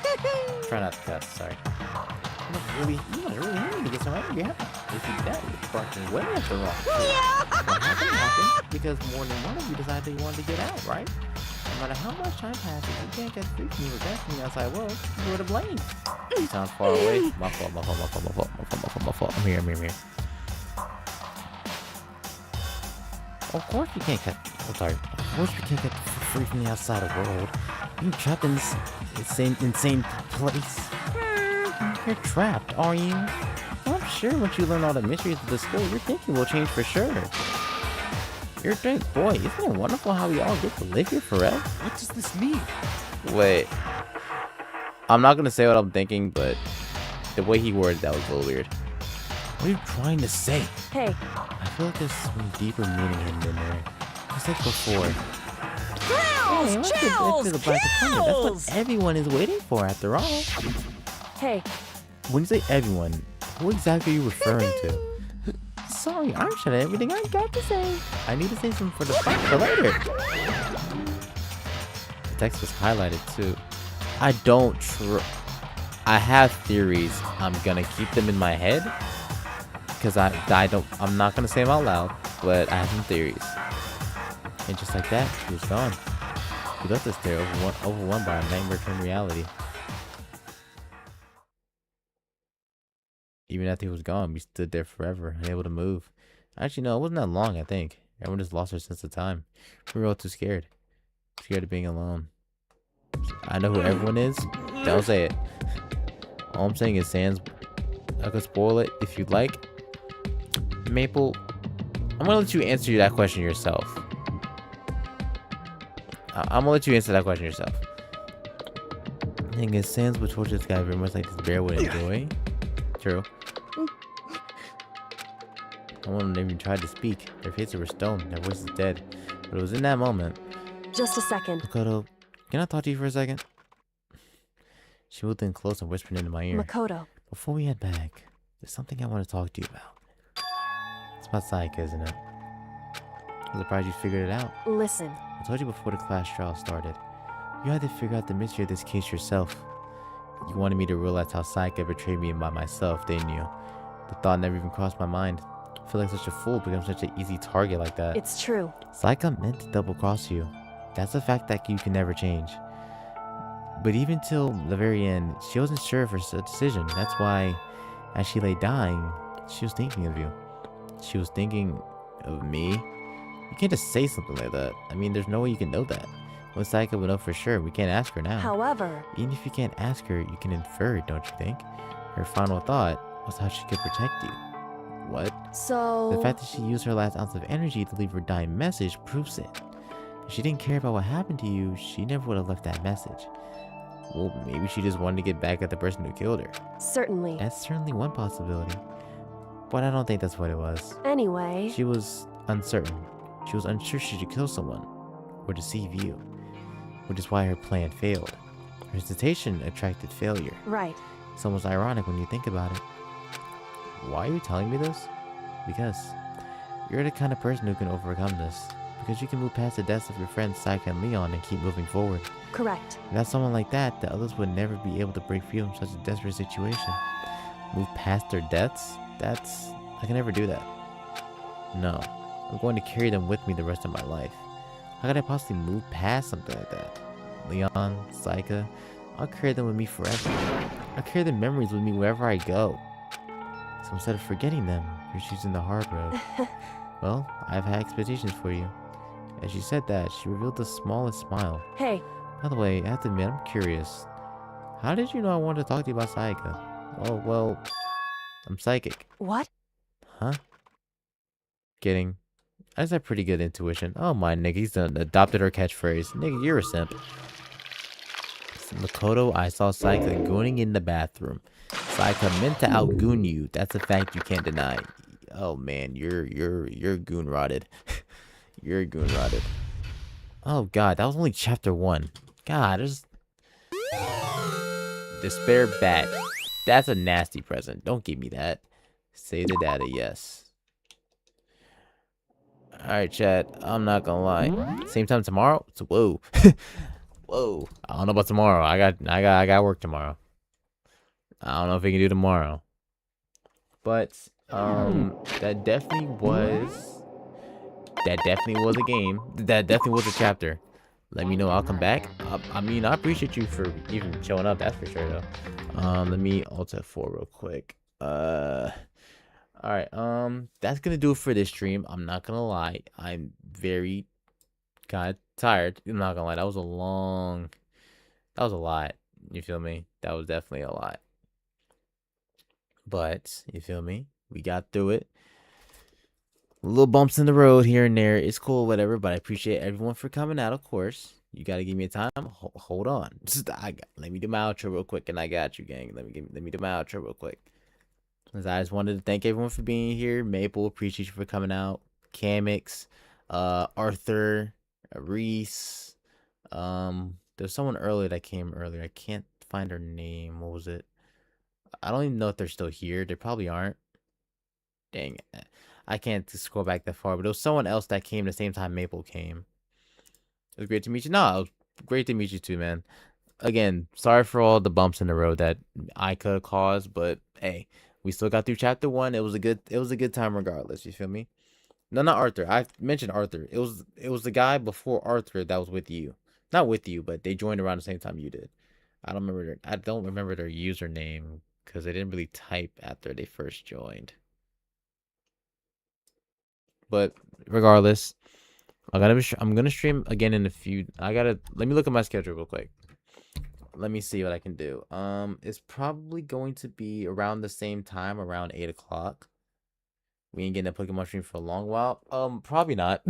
H: Try not to cuss, sorry. You must really need to get some energy. If you do that, you're barking way after all. What happened because more than one of you decided they wanted to get out, right? No matter how much time passes, you can't get free from your death in the outside world. You're to blame. You sound far away. My fault. I'm here. Of course you can't get. Of course you can't get free from the outside world. You're trapped in this insane place. You're trapped, are you? Well, I'm sure once you learn all the mysteries of the school, your thinking will change for sure. You're a great boy. Isn't it wonderful how we all get to live here forever?
J: What does this mean?
H: Wait. I'm not gonna say what I'm thinking, but the way he worded that was a little weird. What are you trying to say?
F: Hey.
H: I feel like there's some deeper meaning hidden in there. Just like before.
L: Chills!
H: That's what everyone is waiting for, after all.
F: Hey.
H: When you say everyone, who exactly are you referring to? Sorry, I'm shut everything I got to say. I need to say something for the fight for later. The text was highlighted too. I have theories. I'm gonna keep them in my head because I'm not gonna say them out loud, but I have some theories. And just like that, he was gone. He left us there, overwhelmed by a nightmare-turned reality. Even after he was gone, we stood there forever, unable to move. Actually, no, it wasn't that long, I think. Everyone just lost their sense of time. We were all too scared. Scared of being alone. I know who everyone is. Don't say it. All I'm saying is, Sans, I could spoil it if you'd like. Maple, I'm gonna let you answer that question yourself. I'm gonna let you answer that question yourself. Thing is, Sans would torture this guy very much like this bear would enjoy. True. No one even tried to speak. Their faces were stone, their voices dead. But it was in that moment.
F: Just a second.
H: Makoto, can I talk to you for a second? She moved in close and whispered into my ear.
F: Makoto.
H: Before we head back, there's something I want to talk to you about. It's about Sayaka, isn't it? I'm surprised you figured it out.
F: Listen.
H: I told you before the class trial started. You had to figure out the mystery of this case yourself. You wanted me to realize how Sayaka betrayed me by myself, didn't you? The thought never even crossed my mind. I feel like such a fool because I'm such an easy target like that.
F: It's true.
H: Sayaka meant to double-cross you. That's a fact that you can never change. But even till the very end, she wasn't sure of her decision. That's why, as she lay dying, she was thinking of you. She was thinking of me. You can't just say something like that. I mean, there's no way you can know that. Well, Sayaka would know for sure. We can't ask her now.
F: However,
H: even if you can't ask her, you can infer it, don't you think? Her final thought was how she could protect you. What?
F: So...
H: The fact that she used her last ounce of energy to leave her dying message proves it. If she didn't care about what happened to you, she never would have left that message. Well, maybe she just wanted to get back at the person who killed her.
F: Certainly.
H: That's certainly one possibility. But I don't think that's what it was.
F: Anyway...
H: She was uncertain. She was unsure she should kill someone or deceive you. Which is why her plan failed. Her hesitation attracted failure.
F: Right.
H: It's almost ironic when you think about it. Why are you telling me this? Because you're the kind of person who can overcome this. Because you can move past the deaths of your friends Sayaka and Leon and keep moving forward.
F: Correct.
H: Without someone like that, the others would never be able to break free from such a desperate situation. Move past their deaths? I can never do that. No. I'm going to carry them with me the rest of my life. How could I possibly move past something like that? Leon, Sayaka, I'll carry them with me forever. I'll carry their memories with me wherever I go. So instead of forgetting them, you're choosing the hard road. Well, I have high expectations for you. As she said that, she revealed the smallest smile.
F: Hey.
H: By the way, I have to admit, I'm curious. How did you know I wanted to talk to you about Sayaka? Oh, well, I'm psychic.
F: What?
H: Huh? Kidding. I just have pretty good intuition. Oh my, nigga, he's adopted her catchphrase. Nigga, you're a simp. Makoto, I saw Sayaka gooning in the bathroom. Sayaka meant to outgoon you. That's a fact you can't deny. Oh man, you're goon rotted. You're goon rotted. Oh god, that was only chapter 1. God, there's Despair Bat. That's a nasty present. Don't give me that. Save the data, yes. Alright, chat. I'm not gonna lie. Same time tomorrow? Whoa. Whoa. I don't know about tomorrow. I got work tomorrow. I don't know if we can do tomorrow. But that definitely was a game. That definitely was a chapter. Let me know. I'll come back. I mean, I appreciate you for even showing up. That's for sure, though. Let me alt F4 real quick. All right. That's gonna do it for this stream. I'm not gonna lie. I'm very kind of tired. I'm not gonna lie. That was a lot. You feel me? That was definitely a lot. But you feel me? We got through it. Little bumps in the road here and there. It's cool, whatever. But I appreciate everyone for coming out. Of course, you gotta give me a time. Hold on. Let me do my outro real quick, and I got you, gang. Let me do my outro real quick. Cause I just wanted to thank everyone for being here. Maple, appreciate you for coming out. Kamix, Arthur, Reese. There's someone earlier that came earlier. I can't find her name. What was it? I don't even know if they're still here. They probably aren't. Dang it. I can't scroll back that far, but it was someone else that came the same time Maple came. It was great to meet you. No, it was great to meet you too, man. Again, sorry for all the bumps in the road that I could have caused, but hey, we still got through chapter 1. It was a good time regardless, you feel me? No, not Arthur. I mentioned Arthur. It was the guy before Arthur that was with you. Not with you, but they joined around the same time you did. I don't remember their username because they didn't really type after they first joined. But regardless, I'm gonna stream again in a few. Let me look at my schedule real quick. Let me see what I can do. It's probably going to be around the same time, around 8 o'clock. We ain't getting a Pokemon stream for a long while. Probably not.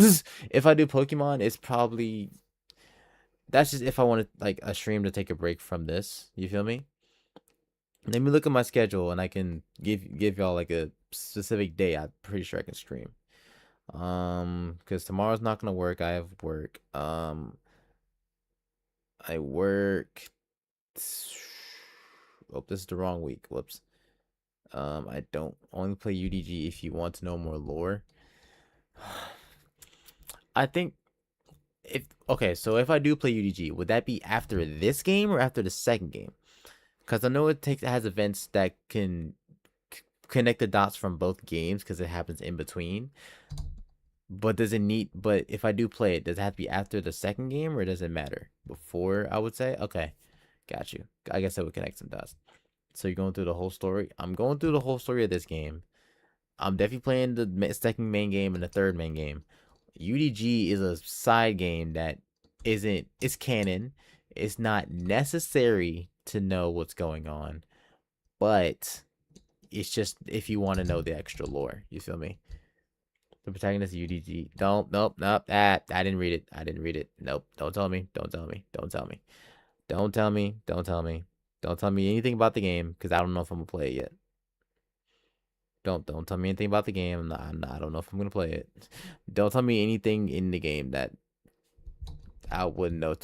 H: If I do Pokemon, it's probably that's just if I want like a stream to take a break from this. You feel me? Let me look at my schedule and I can give y'all like a specific day. I'm pretty sure I can stream. Because tomorrow's not gonna work. I have work. I work. Oh, this is the wrong week. Whoops. I don't only play UDG if you want to know more lore. I think so if I do play UDG, would that be after this game or after the second game? Because I know it has events that can connect the dots from both games because it happens in between. But but if I do play it, does it have to be after the second game or does it matter? Before, I would say? Okay. Got you. I guess I would connect some dots. So you're going through the whole story? I'm going through the whole story of this game. I'm definitely playing the second main game and the third main game. UDG is a side game that it's canon. It's not necessary to know what's going on. But it's just if you want to know the extra lore. You feel me? The protagonist of UDG. Nope. I didn't read it. Nope. Don't tell me. Don't tell me anything about the game because I don't know if I'm gonna play it yet. Don't tell me anything about the game. I don't know if I'm gonna play it. Don't tell me anything in the game that I wouldn't know.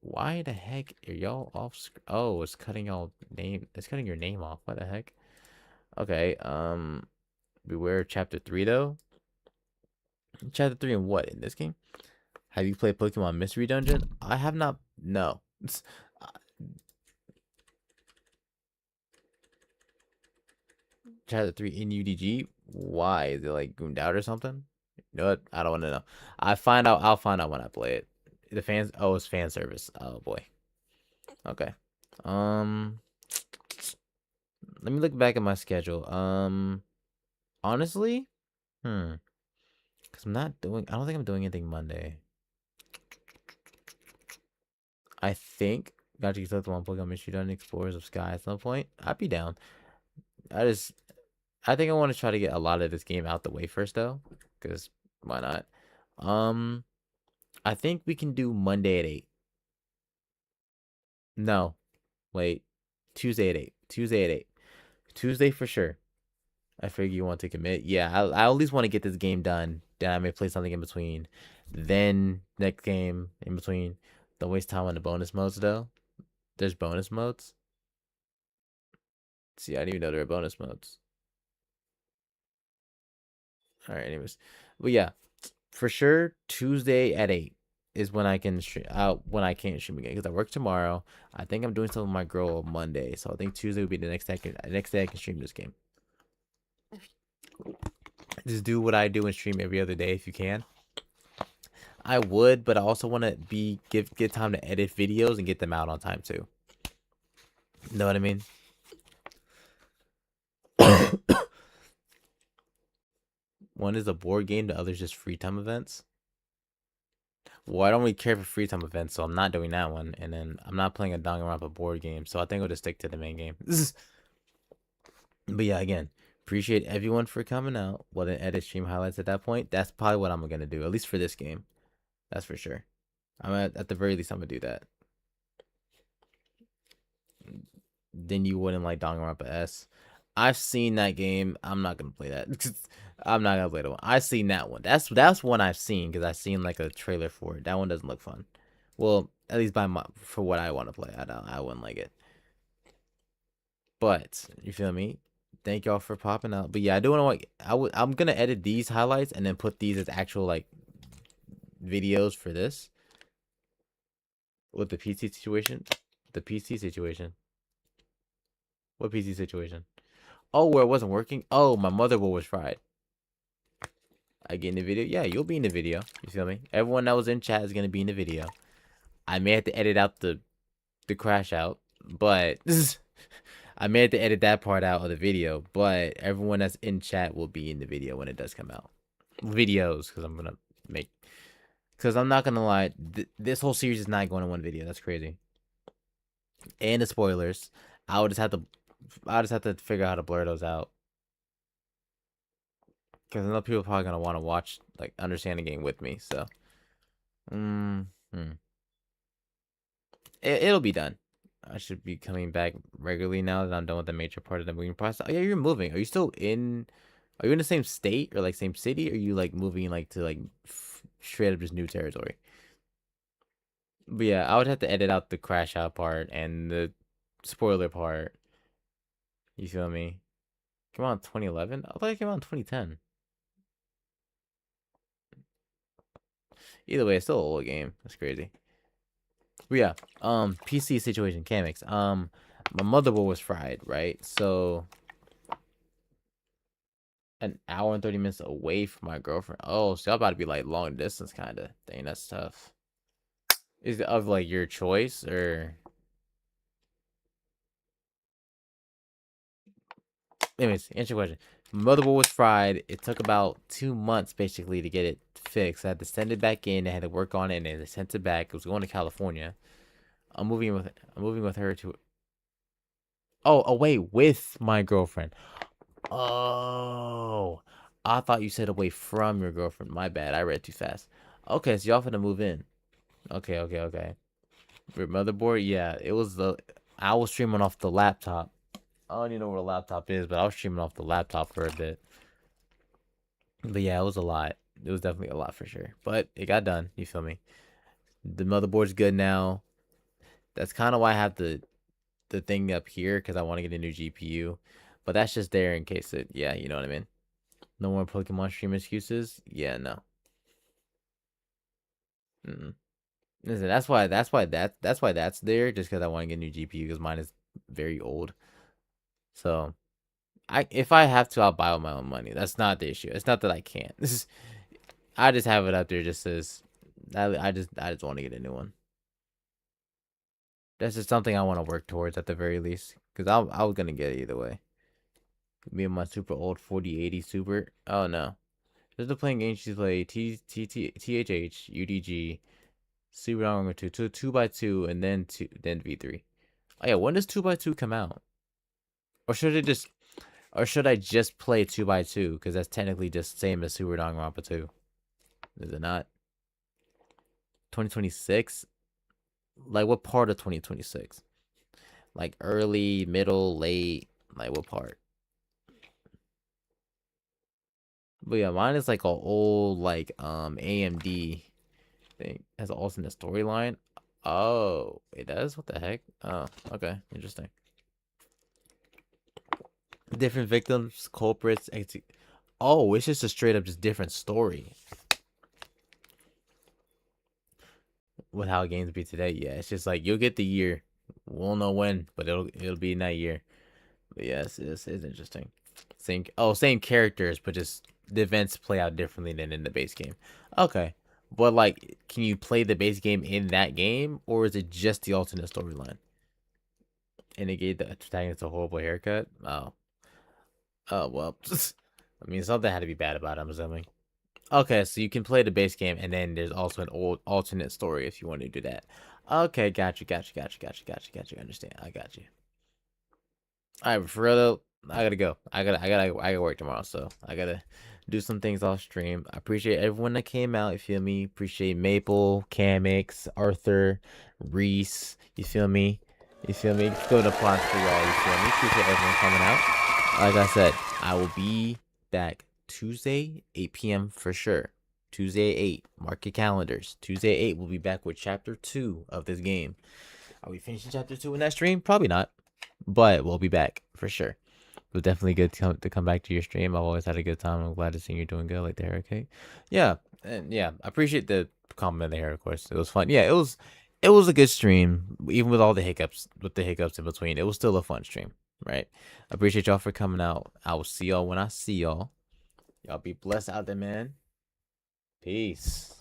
H: Why the heck are y'all off? Oh, it's cutting your name off. What the heck? Okay. Beware chapter 3 though. Chapter 3 in what? In this game? Have you played Pokemon Mystery Dungeon? I have not. No. Chapter 3 in UDG? Why? Is it like goomed out or something? You know what? I don't want to know. I'll find out when I play it. The fans. Oh, it's fan service. Oh boy. Okay. Let me look back at my schedule. Honestly, because I don't think I'm doing anything Monday. I think got to get one Pokemon Mystery Dungeon Explorers of Sky at some point. I'd be down. I think I want to try to get a lot of this game out the way first though, because why not? I think we can do Monday at 8. No, wait, Tuesday at 8. Tuesday for sure. I figure you want to commit. Yeah, I at least want to get this game done. Then I may play something in between. Then next game in between. Don't waste time on the bonus modes though. There's bonus modes. See, I didn't even know there were bonus modes. Alright, anyways. But yeah, for sure, Tuesday at 8. is when I can stream out when I can't stream again because I work tomorrow. I think I'm doing something with my girl on Monday, so I think Tuesday will be the next day I can stream this game. Just do what I do and stream every other day if you can. I would, but I also want to get time to edit videos and get them out on time too. Know what I mean? One is a board game, the other is just free time events. Well, I don't really care for free time events, so I'm not doing that one. And then I'm not playing a Danganronpa board game, so I think I'll just stick to the main game. But yeah, again, appreciate everyone for coming out. Well, then edit stream highlights at that point. That's probably what I'm gonna do, at least for this game. That's for sure. I'm at the very least I'm gonna do that. Then you wouldn't like Danganronpa S. I've seen that game. I'm not gonna play that. I'm not gonna play that one. I've seen that one. That's one I've seen because I've seen like a trailer for it. That one doesn't look fun. Well, at least for what I want to play, I wouldn't like it. But you feel me? Thank y'all for popping out. But yeah, I do want to. I'm gonna edit these highlights and then put these as actual like videos for this. With the PC situation, the PC situation. What PC situation? Oh, where it wasn't working? Oh, my motherboard was fried. I get in the video? Yeah, you'll be in the video. You feel me? Everyone that was in chat is going to be in the video. I may have to edit out the crash out, but I may have to edit that part out of the video, but everyone that's in chat will be in the video when it does come out. Videos, because I'm going to make... Because I'm not going to lie, this whole series is not going in one video. That's crazy. And the spoilers. I'll just have to figure out how to blur those out. Because I know people are probably going to want to watch, like, understand the game with me, so. It'll be done. I should be coming back regularly now that I'm done with the major part of the moving process. Oh, yeah, you're moving. Are you still in... Are you in the same state or, like, same city? Or are you, like, moving, like, to, like, straight up just new territory? But, yeah, I would have to edit out the crash out part and the spoiler part. You feel me? Came out in 2011? I thought it came out in 2010. Either way, it's still an old game. That's crazy. But yeah, PC situation, Kamix. My motherboard was fried, right? So an hour and 30 minutes away from my girlfriend. Oh, so y'all about to be like long distance kind of thing. That's tough. Is it of like your choice or? Anyways, answer your question. Motherboard was fried. It took about 2 months basically to get it fixed. I had to send it back in. I had to work on it, and then they sent it back. It was going to California. I'm moving with her to. Oh, away with my girlfriend. Oh, I thought you said away from your girlfriend. My bad. I read too fast. Okay, so y'all finna move in. Okay. Your motherboard, yeah. I was streaming off the laptop. I don't even know where the laptop is, but I was streaming off the laptop for a bit. But yeah, it was a lot. It was definitely a lot for sure. But it got done. You feel me? The motherboard's good now. That's kind of why I have the thing up here, because I want to get a new GPU. But that's just there in case it, yeah, you know what I mean? No more Pokemon stream excuses? Yeah, no. Listen, that's why that's there, just because I want to get a new GPU, because mine is very old. So, if I have to, I'll buy with my own money. That's not the issue. It's not that I can't. I just have it up there just as I just want to get a new one. That's just something I want to work towards at the very least, because I was gonna get it either way. Me and my super old 4080 Super. Oh no, just the playing games she play THH UDG Super Danganronpa 2 2x2 and then V3. Oh yeah, when does 2x2 come out? Or should I just play 2x2? Because that's technically just same as Super Danganronpa 2. Is it not? 2026? Like, what part of 2026? Like, early, middle, late? Like, what part? But yeah, mine is like an old, like, AMD thing. It has an alternate storyline. Oh, it does? What the heck? Oh, okay. Interesting. Different victims, culprits. Oh, it's just a straight up just different story. with how games be today, yeah, it's just like you'll get the year. We'll know when, but it'll be in that year. But yes, it's interesting. Same characters, but just the events play out differently than in the base game. Okay. But like, can you play the base game in that game, or is it just the alternate storyline? And it gave the protagonist a horrible haircut. Oh. Oh well. I mean, something had to be bad about it, I'm assuming. Okay, so you can play the base game, and then there's also an old alternate story if you want to do that. Okay, got you. Understand. I got you. All right, for real though, I gotta go. I gotta work tomorrow, so I gotta do some things off stream. I appreciate everyone that came out. You feel me? Appreciate Maple, Camix, Arthur, Reese. You feel me? You feel me? Good applause for y'all. You feel me? Appreciate everyone coming out. Like I said, I will be back Tuesday, 8 p.m. for sure. Tuesday 8. Mark your calendars. Tuesday 8, we'll be back with Chapter 2 of this game. Are we finishing Chapter 2 in that stream? Probably not. But we'll be back for sure. It was definitely good to come back to your stream. I've always had a good time. I'm glad to see you're doing good, like the hair cake. Yeah, and yeah, I appreciate the compliment of the hair, of course. It was fun. Yeah, it was a good stream, even with all the hiccups, in between. It was still a fun stream, right? I appreciate y'all for coming out. I will see y'all when I see y'all. Y'all be blessed out there, man. Peace.